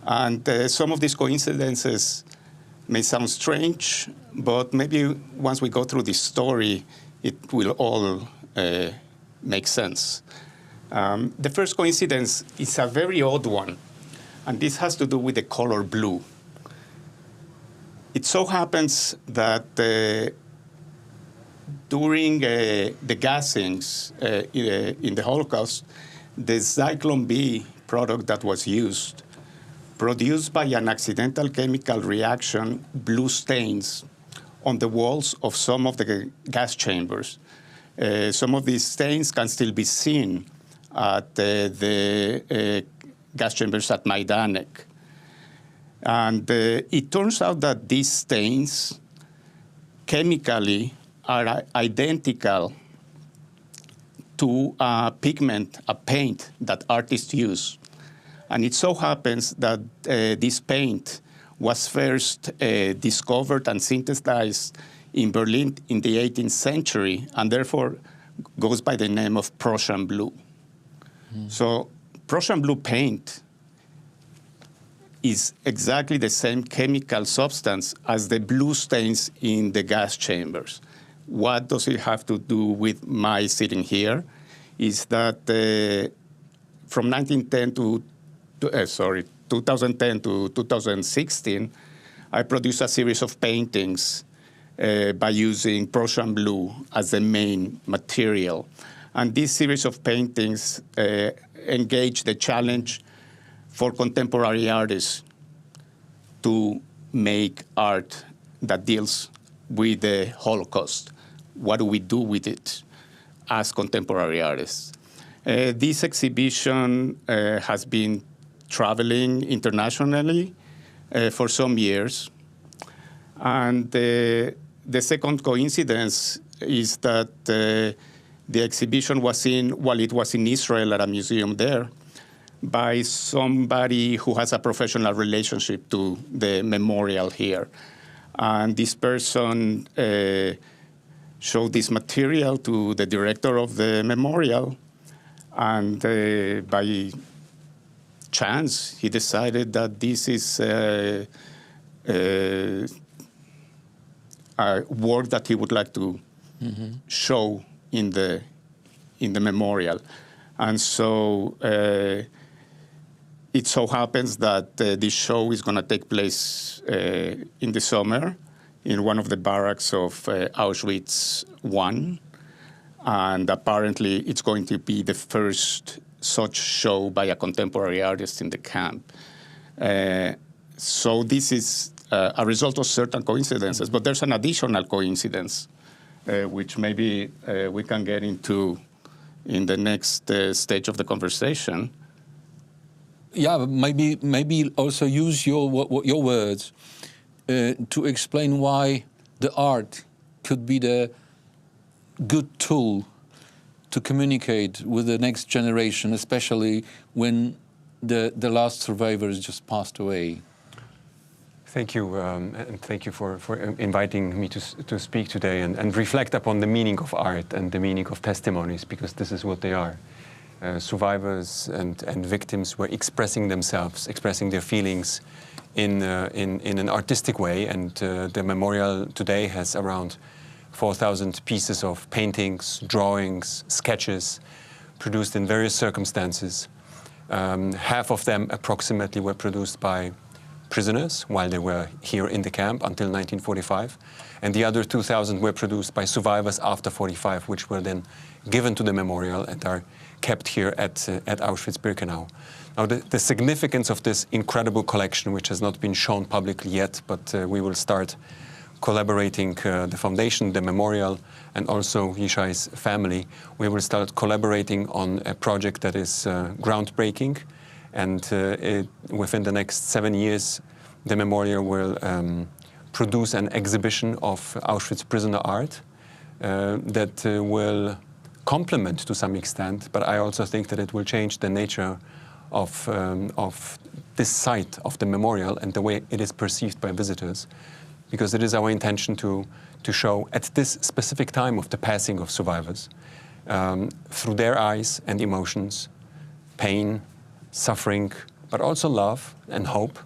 And some of these coincidences may sound strange, but maybe once we go through this story, it will all make sense. The first coincidence is a very odd one, and this has to do with the color blue. It so happens that during the gassings in the Holocaust, the Zyklon B product that was used produced by an accidental chemical reaction blue stains on the walls of some of the gas chambers. Some of these stains can still be seen at the gas chambers at Majdanek. And it turns out that these stains chemically are identical to a pigment, a paint that artists use. And it so happens that this paint was first discovered and synthesized in Berlin in the 18th century, and therefore goes by the name of Prussian blue. So Prussian blue paint is exactly the same chemical substance as the blue stains in the gas chambers. What does it have to do with my sitting here? Is that from 2010 to 2016, I produced a series of paintings by using Prussian blue as the main material. And this series of paintings engaged the challenge for contemporary artists to make art that deals with the Holocaust. What do we do with it as contemporary artists? This exhibition has been traveling internationally for some years. And the second coincidence is that the exhibition was it was in Israel at a museum there, by somebody who has a professional relationship to the memorial here. And this person showed this material to the director of the memorial, and by chance, he decided that this is a work that he would like to show in the memorial. And so it so happens that this show is going to take place in the summer in one of the barracks of Auschwitz I. And apparently it's going to be the first such show by a contemporary artist in the camp. So this is a result of certain coincidences, but there's an additional coincidence, which maybe we can get into in the next stage of the conversation. Yeah, maybe also use your words to explain why the art could be the good tool to communicate with the next generation, especially when the last survivors just passed away. Thank you, and thank you for inviting me to speak today and reflect upon the meaning of art and the meaning of testimonies, because this is what they are. Survivors and victims were expressing themselves, expressing their feelings in an artistic way, and the memorial today has around 4,000 pieces of paintings, drawings, sketches, produced in various circumstances. Half of them approximately were produced by prisoners while they were here in the camp until 1945, and the other 2,000 were produced by survivors after 45, which were then given to the memorial and are kept here at Auschwitz-Birkenau. Now, the significance of this incredible collection, which has not been shown publicly yet, but we will start collaborating, the foundation, the memorial, and also Yishai's family, we will start collaborating on a project that is groundbreaking, and within the next 7 years, the memorial will produce an exhibition of Auschwitz prisoner art that will complement to some extent, but I also think that it will change the nature of this site of the memorial and the way it is perceived by visitors, because it is our intention to show at this specific time of the passing of survivors, through their eyes and emotions, pain, suffering, but also love and hope.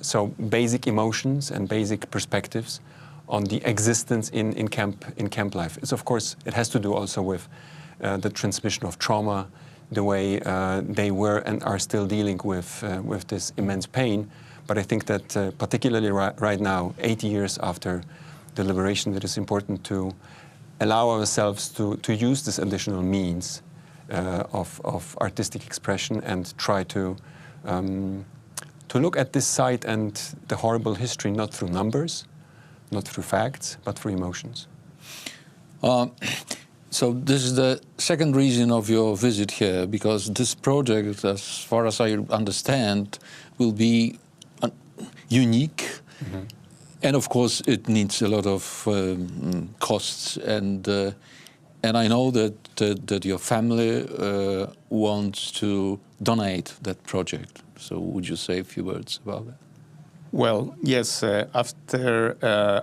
So basic emotions and basic perspectives on the existence in camp life. It's, of course, it has to do also with the transmission of trauma, the way they were and are still dealing with this immense pain. But I think that particularly right now, 80 years after the liberation, it is important to allow ourselves to use this additional means of artistic expression and try to look at this site and the horrible history not through numbers, not through facts, but through emotions. So this is the second reason of your visit here, because this project, as far as I understand, will be unique. Mm-hmm. And of course, it needs a lot of costs, and I know that your family wants to donate that project. So would you say a few words about that? Well, yes. After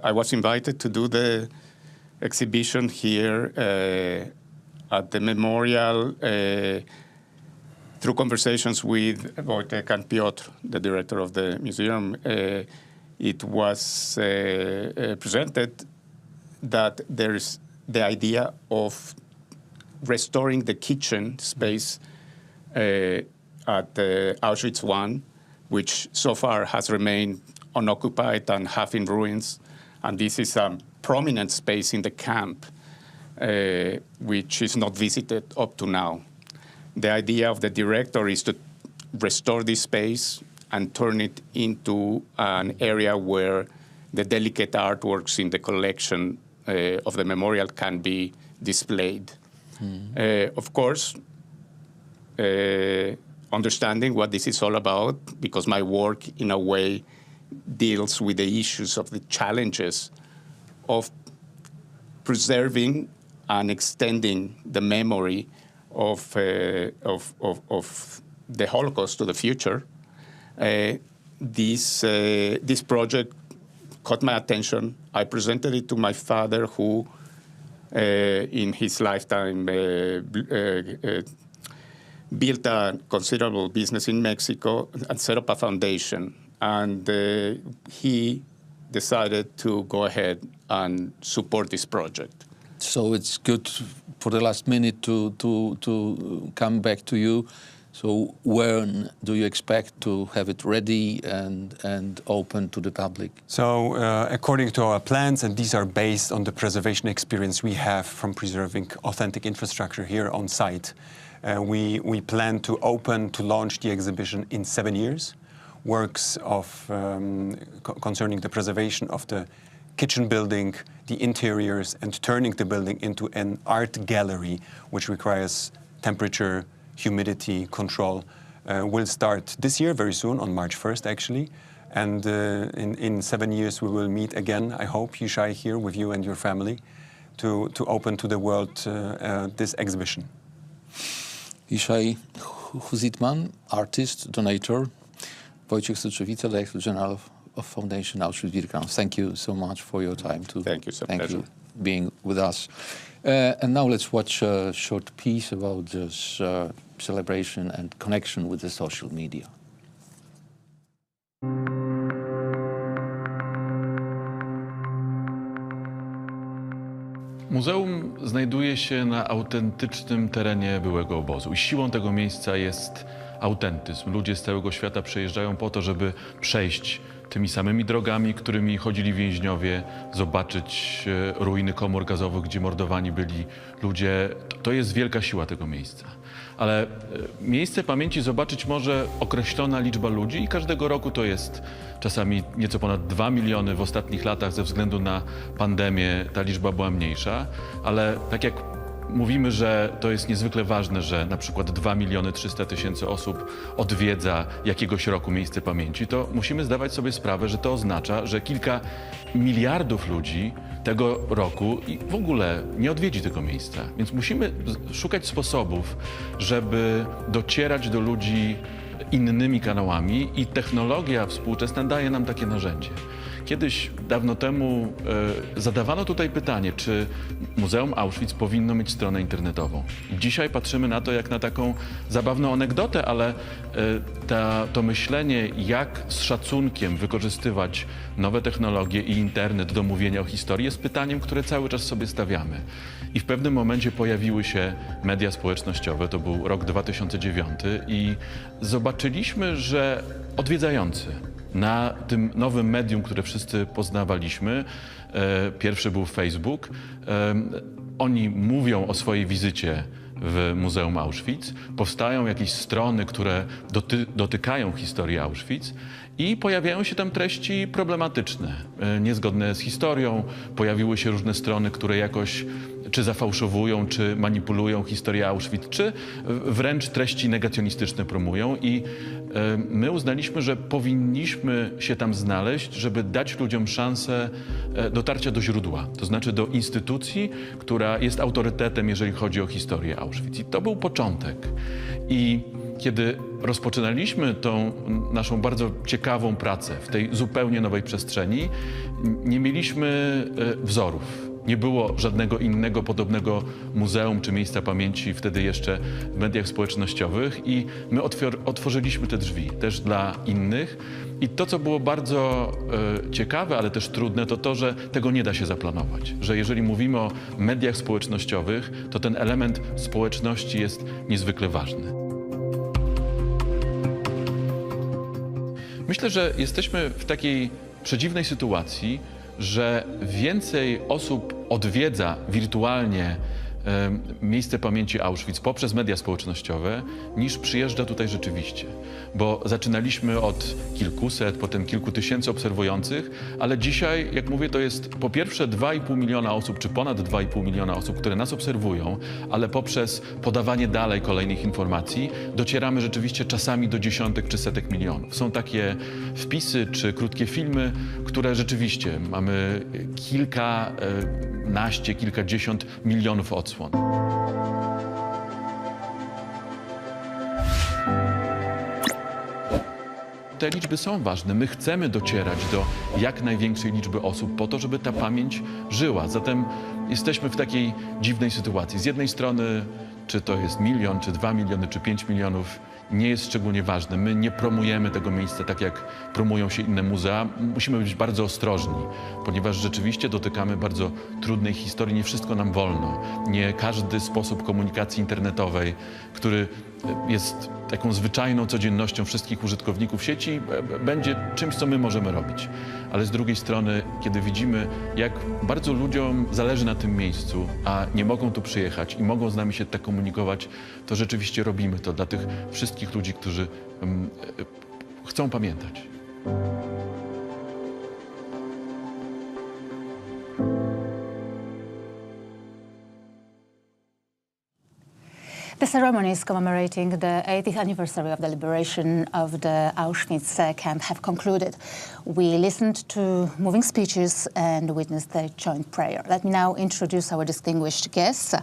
I was invited to do the exhibition here at the memorial, through conversations with Wojtek and Piotr, the director of the museum, it was presented that there's the idea of restoring the kitchen space at Auschwitz I, which so far has remained unoccupied and half in ruins. And this is a prominent space in the camp, which is not visited up to now. The idea of the director is to restore this space and turn it into an area where the delicate artworks in the collection of the memorial can be displayed. Mm. Of course, understanding what this is all about, because my work, in a way, deals with the issues of the challenges of preserving and extending the memory of the Holocaust to the future. This project caught my attention. I presented it to my father, who, in his lifetime, built a considerable business in Mexico and set up a foundation. And he decided to go ahead and support this project. So it's good for the last minute to come back to you. So when do you expect to have it ready and open to the public? So according to our plans, and these are based on the preservation experience we have from preserving authentic infrastructure here on site, we plan to launch the exhibition in 7 years. Works of concerning the preservation of the kitchen building, the interiors, and turning the building into an art gallery, which requires temperature, humidity control, will start this year, very soon, on March 1st, actually. And in 7 years, we will meet again, I hope, Yishai, here with you and your family, to open to the world this exhibition. Yishai Huzitman, artist, donator. Wojciech Sotrzewica, Director General of Foundation Auschwitz-Birkenau. Thank you so much for your time. Thank you, sir. Thank you for being with us. And now let's watch a short piece about this celebration and connection with the social media. Muzeum znajduje się na autentycznym terenie byłego obozu i siłą tego miejsca jest autentyzm. Ludzie z całego świata przyjeżdżają po to, żeby przejść tymi samymi drogami, którymi chodzili więźniowie, zobaczyć ruiny komór gazowych, gdzie mordowani byli ludzie. To jest wielka siła tego miejsca. Ale miejsce pamięci zobaczyć może określona liczba ludzi i każdego roku to jest czasami nieco ponad 2 miliony. W ostatnich latach ze względu na pandemię ta liczba była mniejsza, ale tak jak mówimy, że to jest niezwykle ważne, że na przykład 2 300 000 osób odwiedza jakiegoś roku miejsce pamięci, to musimy zdawać sobie sprawę, że to oznacza, że kilka miliardów ludzi tego roku i w ogóle nie odwiedzi tego miejsca. Więc musimy szukać sposobów, żeby docierać do ludzi innymi kanałami i technologia współczesna daje nam takie narzędzie. Kiedyś, dawno temu, zadawano tutaj pytanie, czy Muzeum Auschwitz powinno mieć stronę internetową. I dzisiaj patrzymy na to jak na taką zabawną anegdotę, ale to myślenie, jak z szacunkiem wykorzystywać nowe technologie i internet do mówienia o historii, jest pytaniem, które cały czas sobie stawiamy. I w pewnym momencie pojawiły się media społecznościowe, to był rok 2009 i zobaczyliśmy, że odwiedzający na tym nowym medium, które wszyscy poznawaliśmy, pierwszy był Facebook, oni mówią o swojej wizycie w Muzeum Auschwitz, powstają jakieś strony, które dotykają historii Auschwitz i pojawiają się tam treści problematyczne, niezgodne z historią, pojawiły się różne strony, które jakoś czy zafałszowują, czy manipulują historię Auschwitz, czy wręcz treści negacjonistyczne promują i my uznaliśmy, że powinniśmy się tam znaleźć, żeby dać ludziom szansę dotarcia do źródła, to znaczy do instytucji, która jest autorytetem, jeżeli chodzi o historię Auschwitz. I to był początek. I kiedy rozpoczynaliśmy tą naszą bardzo ciekawą pracę w tej zupełnie nowej przestrzeni, nie mieliśmy wzorów. Nie było żadnego innego podobnego muzeum czy miejsca pamięci wtedy jeszcze w mediach społecznościowych i my otworzyliśmy te drzwi też dla innych. I to, co było bardzo ciekawe, ale też trudne, to to, że tego nie da się zaplanować. Że jeżeli mówimy o mediach społecznościowych, to ten element społeczności jest niezwykle ważny. Myślę, że jesteśmy w takiej przedziwnej sytuacji, że więcej osób odwiedza wirtualnie miejsce pamięci Auschwitz poprzez media społecznościowe, niż przyjeżdża tutaj rzeczywiście. Bo zaczynaliśmy od kilkuset, potem kilku tysięcy obserwujących, ale dzisiaj, jak mówię, to jest po pierwsze 2,5 miliona osób, czy ponad 2,5 miliona osób, które nas obserwują, ale poprzez podawanie dalej kolejnych informacji docieramy rzeczywiście czasami do dziesiątek czy setek milionów. Są takie wpisy czy krótkie filmy, które rzeczywiście mamy kilkanaście, kilkadziesiąt milionów odsłon. Te liczby są ważne. My chcemy docierać do jak największej liczby osób po to, żeby ta pamięć żyła. Zatem jesteśmy w takiej dziwnej sytuacji. Z jednej strony, czy to jest 1 milion, czy 2 miliony, czy 5 milionów, nie jest szczególnie ważne. My nie promujemy tego miejsca tak, jak promują się inne muzea. Musimy być bardzo ostrożni, ponieważ rzeczywiście dotykamy bardzo trudnej historii. Nie wszystko nam wolno. Nie każdy sposób komunikacji internetowej, który jest taką zwyczajną codziennością wszystkich użytkowników sieci, będzie czymś, co my możemy robić. Ale z drugiej strony, kiedy widzimy, jak bardzo ludziom zależy na tym miejscu, a nie mogą tu przyjechać i mogą z nami się tak komunikować, to rzeczywiście robimy to dla tych wszystkich ludzi, którzy chcą pamiętać. The ceremonies commemorating the 80th anniversary of the liberation of the Auschwitz camp have concluded. We listened to moving speeches and witnessed a joint prayer. Let me now introduce our distinguished guests.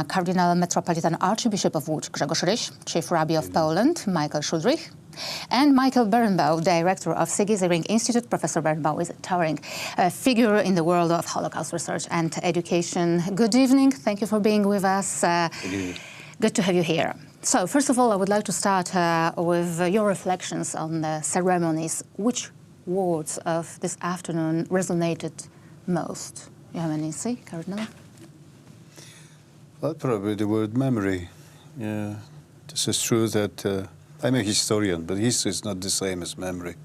Cardinal Metropolitan Archbishop of Łódź, Grzegorz Ryś, Chief Rabbi of Poland, Michael Szudrich, and Michael Berenbaugh, Director of Sigizering Institute. Professor Berenbaugh is a towering figure in the world of Holocaust research and education. Good evening. Thank you for being with us. Good to have you here. So, first of all, I would like to start with your reflections on the ceremonies. Which words of this afternoon resonated most? You have any say, Cardinal? Well, probably the word memory. Yeah, this is true that I'm a historian, but history is not the same as memory.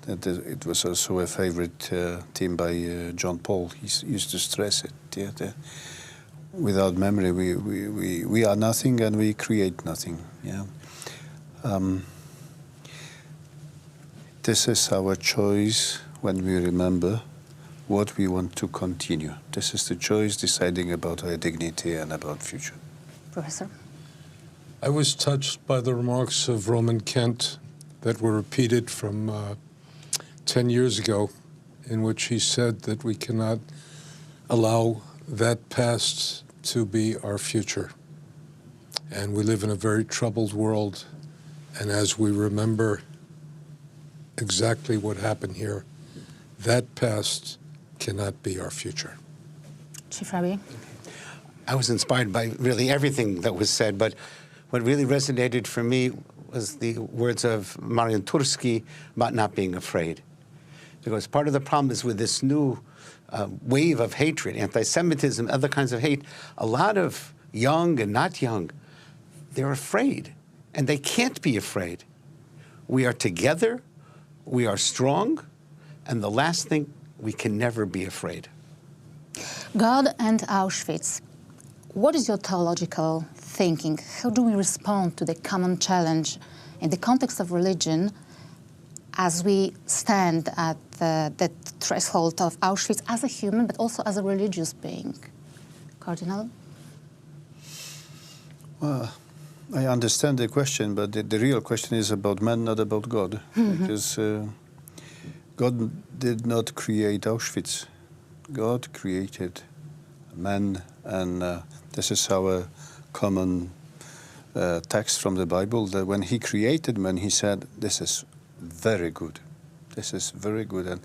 It was also a favorite theme by John Paul. He used to stress it. Yeah, without memory, we are nothing and we create nothing. Yeah. This is our choice when we remember what we want to continue. This is the choice deciding about our dignity and about future. Professor? I was touched by the remarks of Roman Kent that were repeated from 10 years ago, in which he said that we cannot allow that past to be our future. And we live in a very troubled world, and as we remember exactly what happened here, that past cannot be our future. Chief Rabbi? I was inspired by really everything that was said, but what really resonated for me was the words of Marian Turski about not being afraid. Because part of the problem is with this new wave of hatred, anti-Semitism, other kinds of hate, a lot of young and not young, they're afraid, and they can't be afraid. We are together, we are strong, and the last thing, we can never be afraid. God and Auschwitz. What is your theological thinking? How do we respond to the common challenge in the context of religion as we stand at the threshold of Auschwitz as a human, but also as a religious being? Cardinal? Well, I understand the question, but the real question is about man, not about God. Because God did not create Auschwitz. God created man, and this is our common text from the Bible, that when he created man, he said, this is very good. This is very good.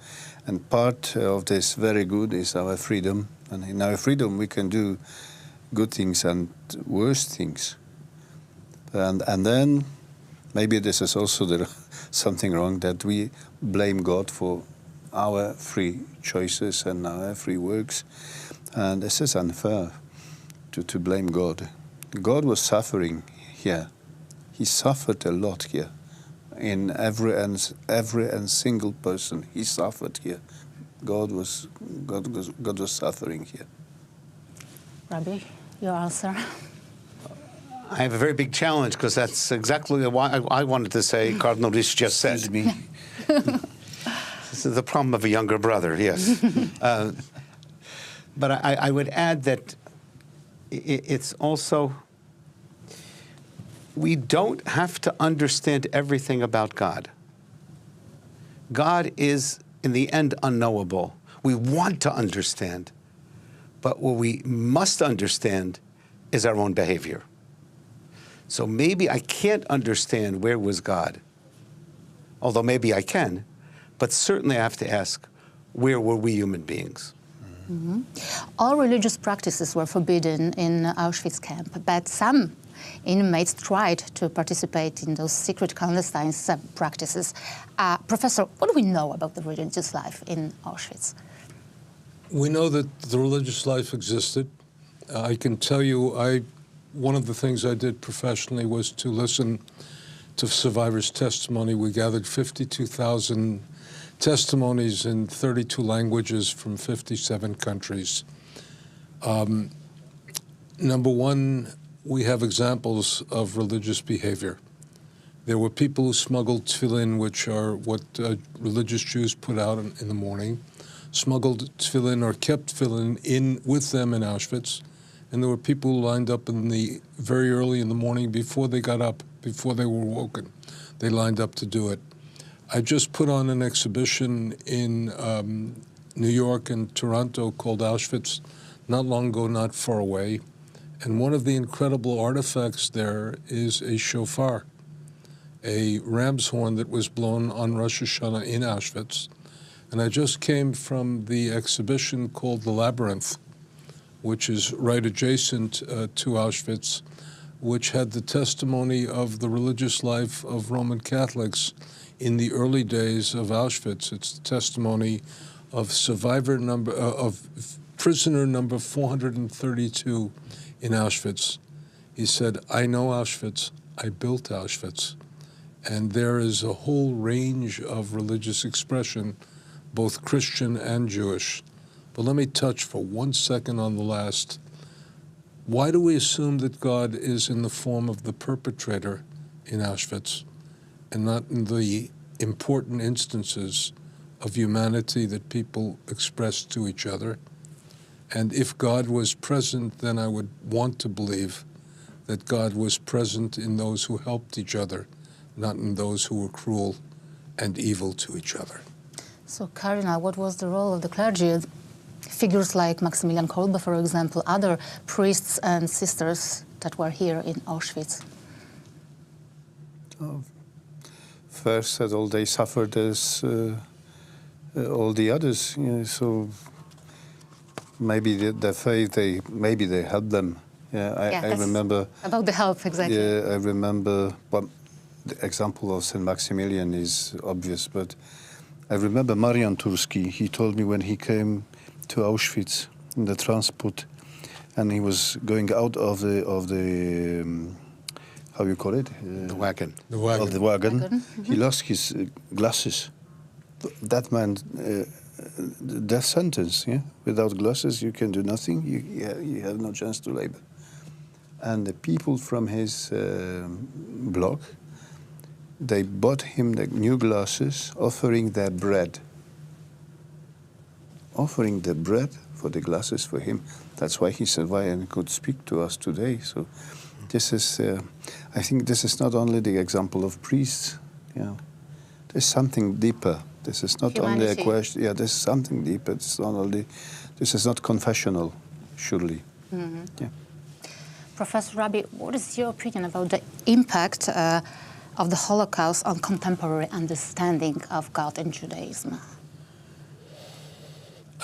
And part of this very good is our freedom. And in our freedom, we can do good things and worse things. And then maybe this is also something wrong, that we blame God for our free choices and our free works. And this is unfair to blame God. God was suffering here. He suffered a lot here. In every and single person, he suffered here. God was suffering here. Rabbi, your answer? I have a very big challenge, because that's exactly what I wanted to say, Cardinal Risch just said. Excuse me. This is the problem of a younger brother, yes. But I would add that it's also, we don't have to understand everything about God. God is, in the end, unknowable. We want to understand, but what we must understand is our own behavior. So maybe I can't understand where was God, although maybe I can, but certainly I have to ask, where were we human beings? Mm-hmm. All religious practices were forbidden in Auschwitz camp, but some inmates tried to participate in those secret clandestine practices. Professor, what do we know about the religious life in Auschwitz? We know that the religious life existed. I can tell you, one of the things I did professionally was to listen to survivors' testimony. We gathered 52,000 testimonies in 32 languages from 57 countries. Number one, we have examples of religious behavior. There were people who smuggled tefillin, which are what religious Jews put out in the morning, smuggled tefillin or kept tefillin in with them in Auschwitz. And there were people who lined up very early in the morning before they got up, before they were woken. They lined up to do it. I just put on an exhibition in New York and Toronto called Auschwitz, not long ago, not far away. And one of the incredible artifacts there is a shofar, a ram's horn that was blown on Rosh Hashanah in Auschwitz. And I just came from the exhibition called The Labyrinth, which is right adjacent to Auschwitz, which had the testimony of the religious life of Roman Catholics in the early days of Auschwitz. It's the testimony of prisoner number 432 in Auschwitz. He said, "I know Auschwitz, I built Auschwitz." And there is a whole range of religious expression, both Christian and Jewish. But let me touch for 1 second on the last. Why do we assume that God is in the form of the perpetrator in Auschwitz and not in the important instances of humanity that people expressed to each other. And if God was present, then I would want to believe that God was present in those who helped each other, not in those who were cruel and evil to each other. So, Cardinal, what was the role of the clergy? Figures like Maximilian Kolbe, for example, other priests and sisters that were here in Auschwitz. First, that all they suffered as all the others. You know, so maybe the faith, maybe they helped them. Yeah, I remember about the help, exactly. Yeah, I remember. Well, the example of Saint Maximilian is obvious, but I remember Marian Turski. He told me when he came to Auschwitz in the transport, and he was going out of the how you call it? The wagon. The wagon. Of the wagon. Mm-hmm. He lost his glasses. That meant death sentence. Yeah, without glasses you can do nothing. You have no chance to labor. And the people from his block, they bought him the new glasses, offering their bread. Offering the bread for the glasses for him. That's why he survived and could speak to us today. So this is, I think this is not only the example of priests. You know, there's something deeper. This is not only a question. Yeah, there's something deeper. It's not only. This is not confessional, surely. Mm-hmm. Yeah. Professor Rabi, what is your opinion about the impact of the Holocaust on contemporary understanding of God and Judaism?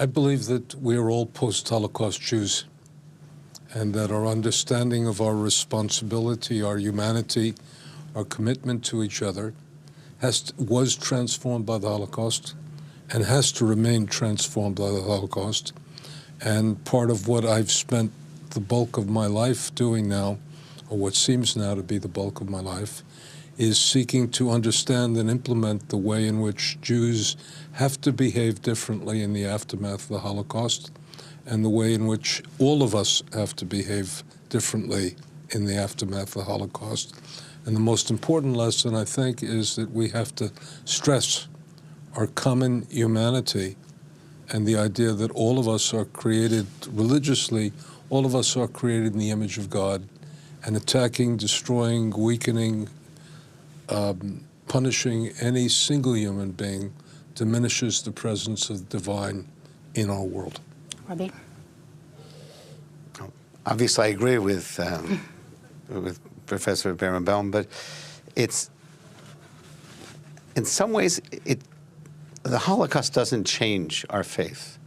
I believe that we are all post-Holocaust Jews, and that our understanding of our responsibility, our humanity, our commitment to each other was transformed by the Holocaust and has to remain transformed by the Holocaust. And part of what I've spent the bulk of my life doing now, or what seems now to be the bulk of my life, is seeking to understand and implement the way in which Jews have to behave differently in the aftermath of the Holocaust, and the way in which all of us have to behave differently in the aftermath of the Holocaust. And the most important lesson, I think, is that we have to stress our common humanity and the idea that all of us are created religiously, all of us are created in the image of God, and attacking, destroying, weakening, punishing any single human being diminishes the presence of the divine in our world. Rabbi? Obviously, I agree with Professor Berenbaum, but it's, in some ways, the Holocaust doesn't change our faith.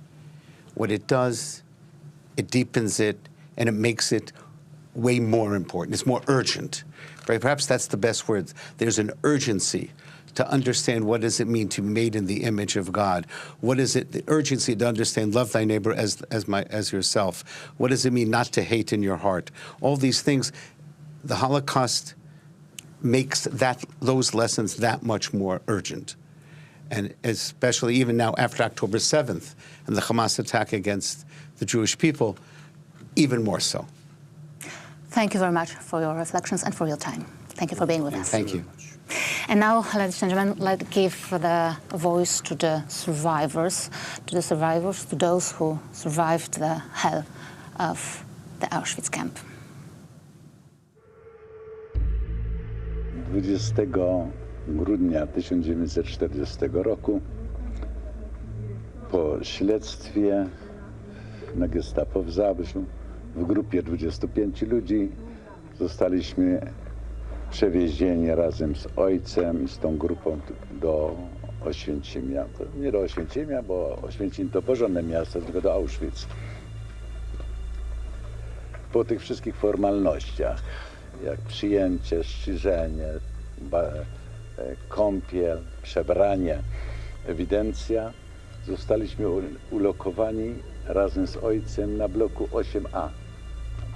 What it does, it deepens it, and it makes it way more important. It's more urgent. Right? Perhaps that's the best word. There's an urgency to understand what does it mean to be made in the image of God. What is it? The urgency to understand love thy neighbor as yourself. What does it mean not to hate in your heart? All these things, the Holocaust makes those lessons that much more urgent. And especially even now after October 7th and the Hamas attack against the Jewish people, even more so. Thank you very much for your reflections and for your time. Thank you for being with us. Thank you. And now, ladies and gentlemen, let's give the voice to the survivors, to those who survived the hell of the Auschwitz camp. 20 grudnia 1940 roku po śledztwie na Gestapo w Zabrzu w grupie 25 ludzi zostaliśmy przewiezieni razem z ojcem i z tą grupą do Oświęcimia. To nie do Oświęcimia, bo Oświęcim to porządne miasto, tylko do Auschwitz. Po tych wszystkich formalnościach, jak przyjęcie, strzyżenie, kąpiel, przebranie, ewidencja, zostaliśmy ulokowani razem z ojcem na bloku 8A.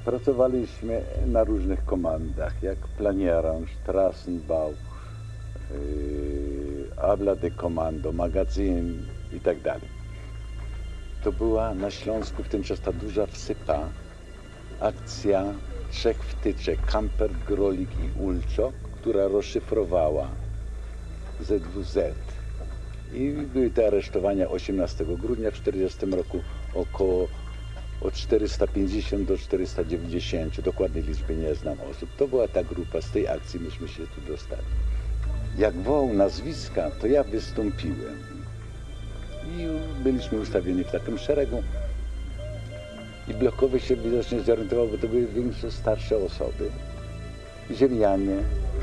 Pracowaliśmy na różnych komandach, jak planierant, Strassenbau, Abla de Kommando, magazyn i tak dalej. To była na Śląsku w ten czas ta duża wsypa, akcja 3 wtyczek, Kamper, Grolik i Ulczok, która rozszyfrowała ZWZ I były te aresztowania 18 grudnia w 1940 roku, około od 450 do 490, dokładnej liczby nie znam osób. To była ta grupa, z tej akcji myśmy się tu dostali. Jak wołał nazwiska, to ja wystąpiłem i byliśmy ustawieni w takim szeregu. I blokowy się widocznie zorientował, bo to były większe starsze osoby. Ziemianie,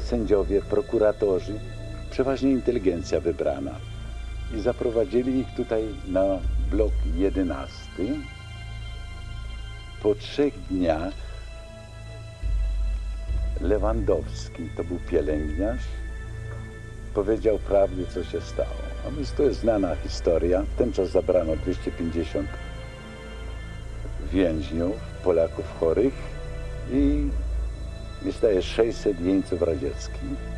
sędziowie, prokuratorzy, przeważnie inteligencja wybrana. I zaprowadzili ich tutaj na blok 11. Po 3 dniach Lewandowski, to był pielęgniarz, powiedział prawdę, co się stało. A więc to jest znana historia. W ten czas zabrano 250 więźniów, Polaków chorych i jest 600 jeńców radzieckich.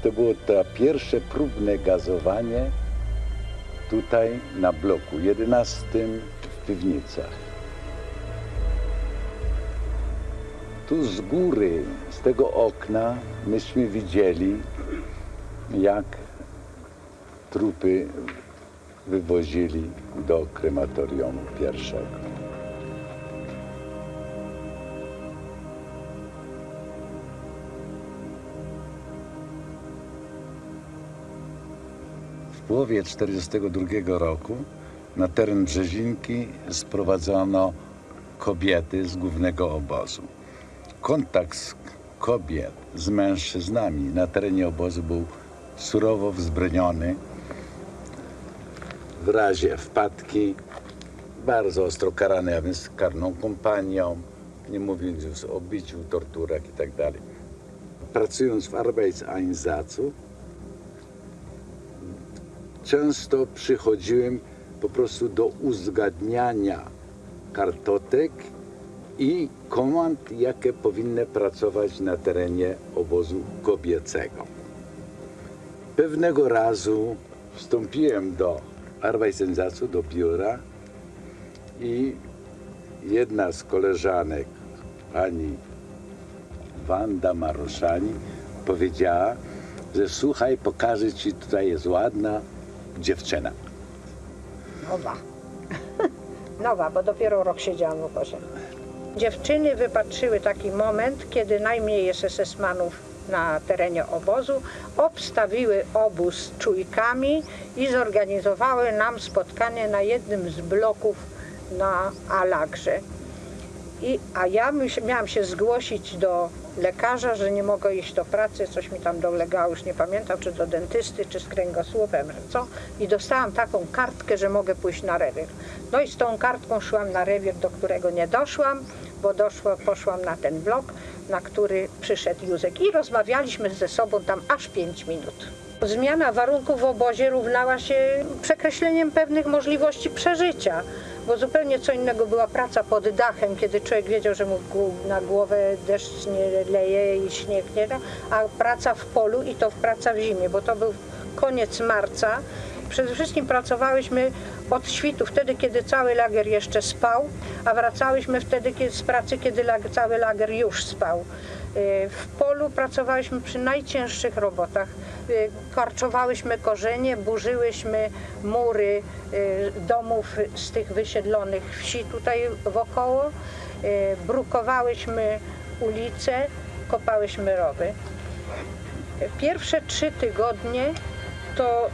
To było to pierwsze próbne gazowanie tutaj na bloku 11 w piwnicach. Tu z góry, z tego okna myśmy widzieli, jak trupy wywozili do krematorium pierwszego. W połowie 1942 roku na teren Brzezinki sprowadzono kobiety z głównego obozu. Kontakt kobiet z mężczyznami na terenie obozu był surowo wzbroniony. W razie wpadki bardzo ostro karany, a więc karną kompanią, nie mówiąc już o biciu, torturach itd. Pracując w Arbeitseinsatzach, często przychodziłem po prostu do uzgadniania kartotek i komand, jakie powinny pracować na terenie obozu kobiecego. Pewnego razu wstąpiłem do Arbeitseinsatzów, do biura i jedna z koleżanek, pani Wanda Maruszani, powiedziała, że słuchaj, pokażę ci, tutaj jest ładna dziewczyna. Nowa, bo dopiero rok siedziałam w obozie. Dziewczyny wypatrzyły taki moment, kiedy najmniej SS-manów na terenie obozu obstawiły obóz czujkami i zorganizowały nam spotkanie na jednym z bloków na Alagrze. A ja miałam się zgłosić do lekarza, że nie mogę iść do pracy, coś mi tam dolegało, już nie pamiętam, czy do dentysty, czy z kręgosłupem, że co. I dostałam taką kartkę, że mogę pójść na rewir. No i z tą kartką szłam na rewir, do którego nie doszłam, bo poszłam na ten blok, na który przyszedł Józek. I rozmawialiśmy ze sobą tam aż 5 minut. Zmiana warunków w obozie równała się przekreśleniem pewnych możliwości przeżycia, bo zupełnie co innego była praca pod dachem, kiedy człowiek wiedział, że mu na głowę deszcz nie leje i śnieg nie da, a praca w polu i to praca w zimie, bo to był koniec marca. Przede wszystkim pracowałyśmy od świtu, wtedy, kiedy cały lager jeszcze spał, a wracałyśmy wtedy z pracy, kiedy cały lager już spał. W polu pracowałyśmy przy najcięższych robotach. Karczowałyśmy korzenie, burzyłyśmy mury domów z tych wysiedlonych wsi tutaj wokoło, brukowałyśmy ulice, kopałyśmy rowy. Pierwsze 3 tygodnie to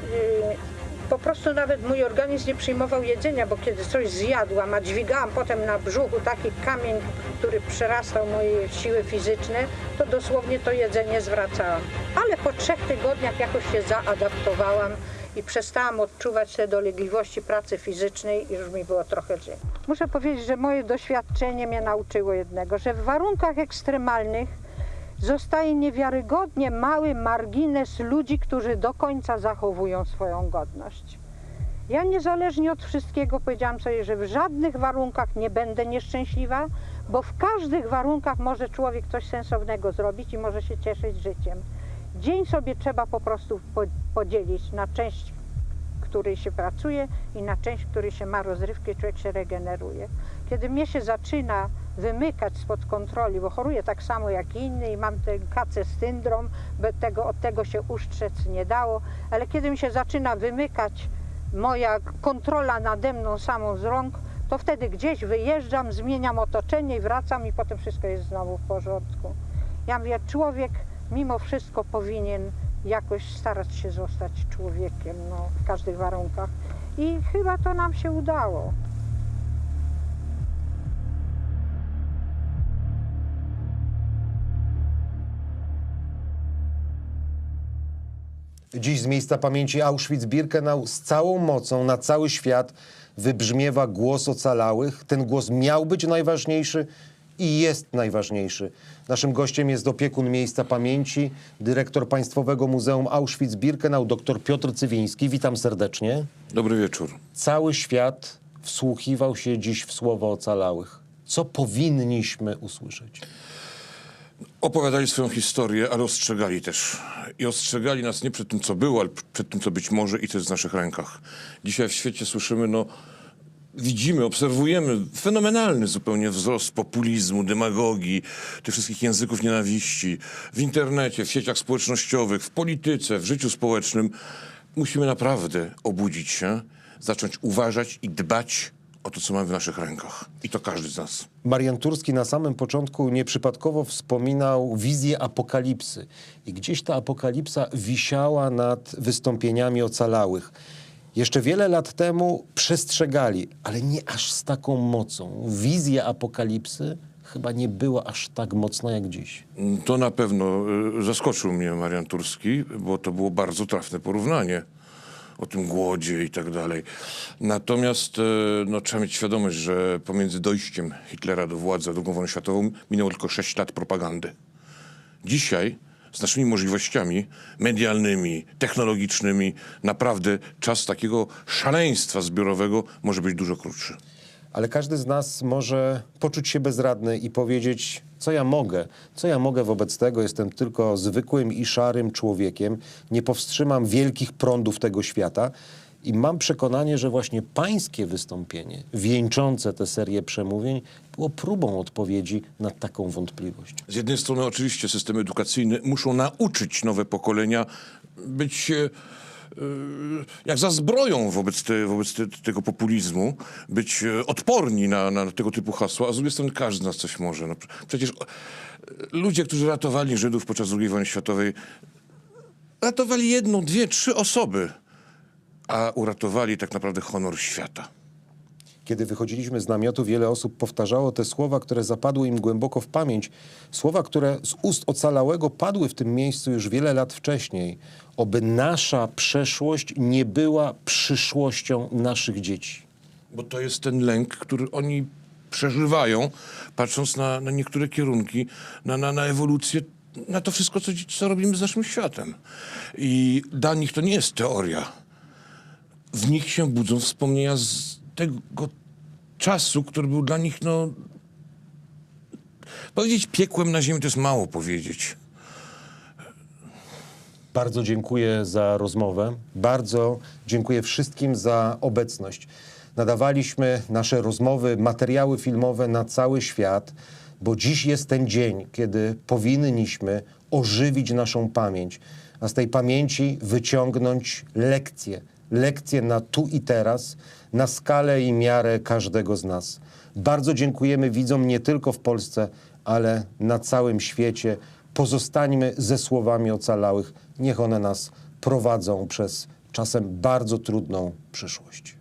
po prostu nawet mój organizm nie przyjmował jedzenia, bo kiedy coś zjadłam, a dźwigałam potem na brzuchu taki kamień, który przerastał moje siły fizyczne, to dosłownie to jedzenie zwracałam. Ale po 3 tygodniach jakoś się zaadaptowałam i przestałam odczuwać te dolegliwości pracy fizycznej i już mi było trochę lżej. Muszę powiedzieć, że moje doświadczenie mnie nauczyło jednego, że w warunkach ekstremalnych zostaje niewiarygodnie mały margines ludzi, którzy do końca zachowują swoją godność. Ja niezależnie od wszystkiego powiedziałam sobie, że w żadnych warunkach nie będę nieszczęśliwa, bo w każdych warunkach może człowiek coś sensownego zrobić i może się cieszyć życiem. Dzień sobie trzeba po prostu podzielić na część, w której się pracuje i na część, w której się ma rozrywkę i człowiek się regeneruje. Kiedy mnie się zaczyna wymykać spod kontroli, bo choruję tak samo jak inni i mam ten KC syndrom, od tego się ustrzec nie dało, ale kiedy mi się zaczyna wymykać moja kontrola nade mną samą z rąk, to wtedy gdzieś wyjeżdżam, zmieniam otoczenie i wracam i potem wszystko jest znowu w porządku. Ja mówię, człowiek mimo wszystko powinien jakoś starać się zostać człowiekiem, no, w każdych warunkach. I chyba to nam się udało. Dziś z miejsca pamięci Auschwitz-Birkenau z całą mocą na cały świat wybrzmiewa głos ocalałych. Ten głos miał być najważniejszy i jest najważniejszy. Naszym gościem jest opiekun miejsca pamięci, dyrektor Państwowego Muzeum Auschwitz-Birkenau, dr Piotr Cywiński. Witam serdecznie. Dobry wieczór. Cały świat wsłuchiwał się dziś w słowa ocalałych. Co powinniśmy usłyszeć? Opowiadali swoją historię, ale ostrzegali też. I ostrzegali nas nie przed tym, co było, ale przed tym, co być może i to jest w naszych rękach. Dzisiaj w świecie słyszymy, widzimy, obserwujemy fenomenalny zupełnie wzrost populizmu, demagogii, tych wszystkich języków nienawiści. W internecie, w sieciach społecznościowych, w polityce, w życiu społecznym. Musimy naprawdę obudzić się, zacząć uważać i dbać o to, co mamy w naszych rękach. I to każdy z nas. Marian Turski na samym początku nieprzypadkowo wspominał wizję apokalipsy. I gdzieś ta apokalipsa wisiała nad wystąpieniami ocalałych. Jeszcze wiele lat temu przestrzegali, ale nie aż z taką mocą. Wizja apokalipsy chyba nie była aż tak mocna jak dziś. To na pewno zaskoczył mnie Marian Turski, bo to było bardzo trafne porównanie o tym głodzie i tak dalej. Natomiast trzeba mieć świadomość, że pomiędzy dojściem Hitlera do władzy a II wojną światową minęło tylko 6 lat propagandy. Dzisiaj z naszymi możliwościami medialnymi, technologicznymi naprawdę czas takiego szaleństwa zbiorowego może być dużo krótszy. Ale każdy z nas może poczuć się bezradny i powiedzieć, co ja mogę? Co ja mogę wobec tego? Jestem tylko zwykłym i szarym człowiekiem. Nie powstrzymam wielkich prądów tego świata. I mam przekonanie, że właśnie pańskie wystąpienie, wieńczące tę serię przemówień, było próbą odpowiedzi na taką wątpliwość. Z jednej strony oczywiście systemy edukacyjne muszą nauczyć nowe pokolenia być jak za zbroją wobec tego populizmu, być odporni na tego typu hasła, a z drugiej strony każdy z nas coś może. Przecież ludzie, którzy ratowali Żydów podczas II wojny światowej, ratowali 1, 2, 3 osoby, a uratowali tak naprawdę honor świata. Kiedy wychodziliśmy z namiotu, wiele osób powtarzało te słowa, które zapadły im głęboko w pamięć. Słowa, które z ust ocalałego padły w tym miejscu już wiele lat wcześniej. Oby nasza przeszłość nie była przyszłością naszych dzieci. Bo to jest ten lęk, który oni przeżywają, patrząc na niektóre kierunki, na ewolucję, na to wszystko, co robimy z naszym światem. I dla nich to nie jest teoria. W nich się budzą wspomnienia z tego czasu, który był dla nich, powiedzieć piekłem na ziemi to jest mało powiedzieć. Bardzo dziękuję za rozmowę. Bardzo dziękuję wszystkim za obecność. Nadawaliśmy nasze rozmowy, materiały filmowe na cały świat, bo dziś jest ten dzień, kiedy powinniśmy ożywić naszą pamięć, a z tej pamięci wyciągnąć lekcje. Lekcje na tu i teraz, na skalę i miarę każdego z nas. Bardzo dziękujemy widzom nie tylko w Polsce, ale na całym świecie. Pozostańmy ze słowami ocalałych. Niech one nas prowadzą przez czasem bardzo trudną przyszłość.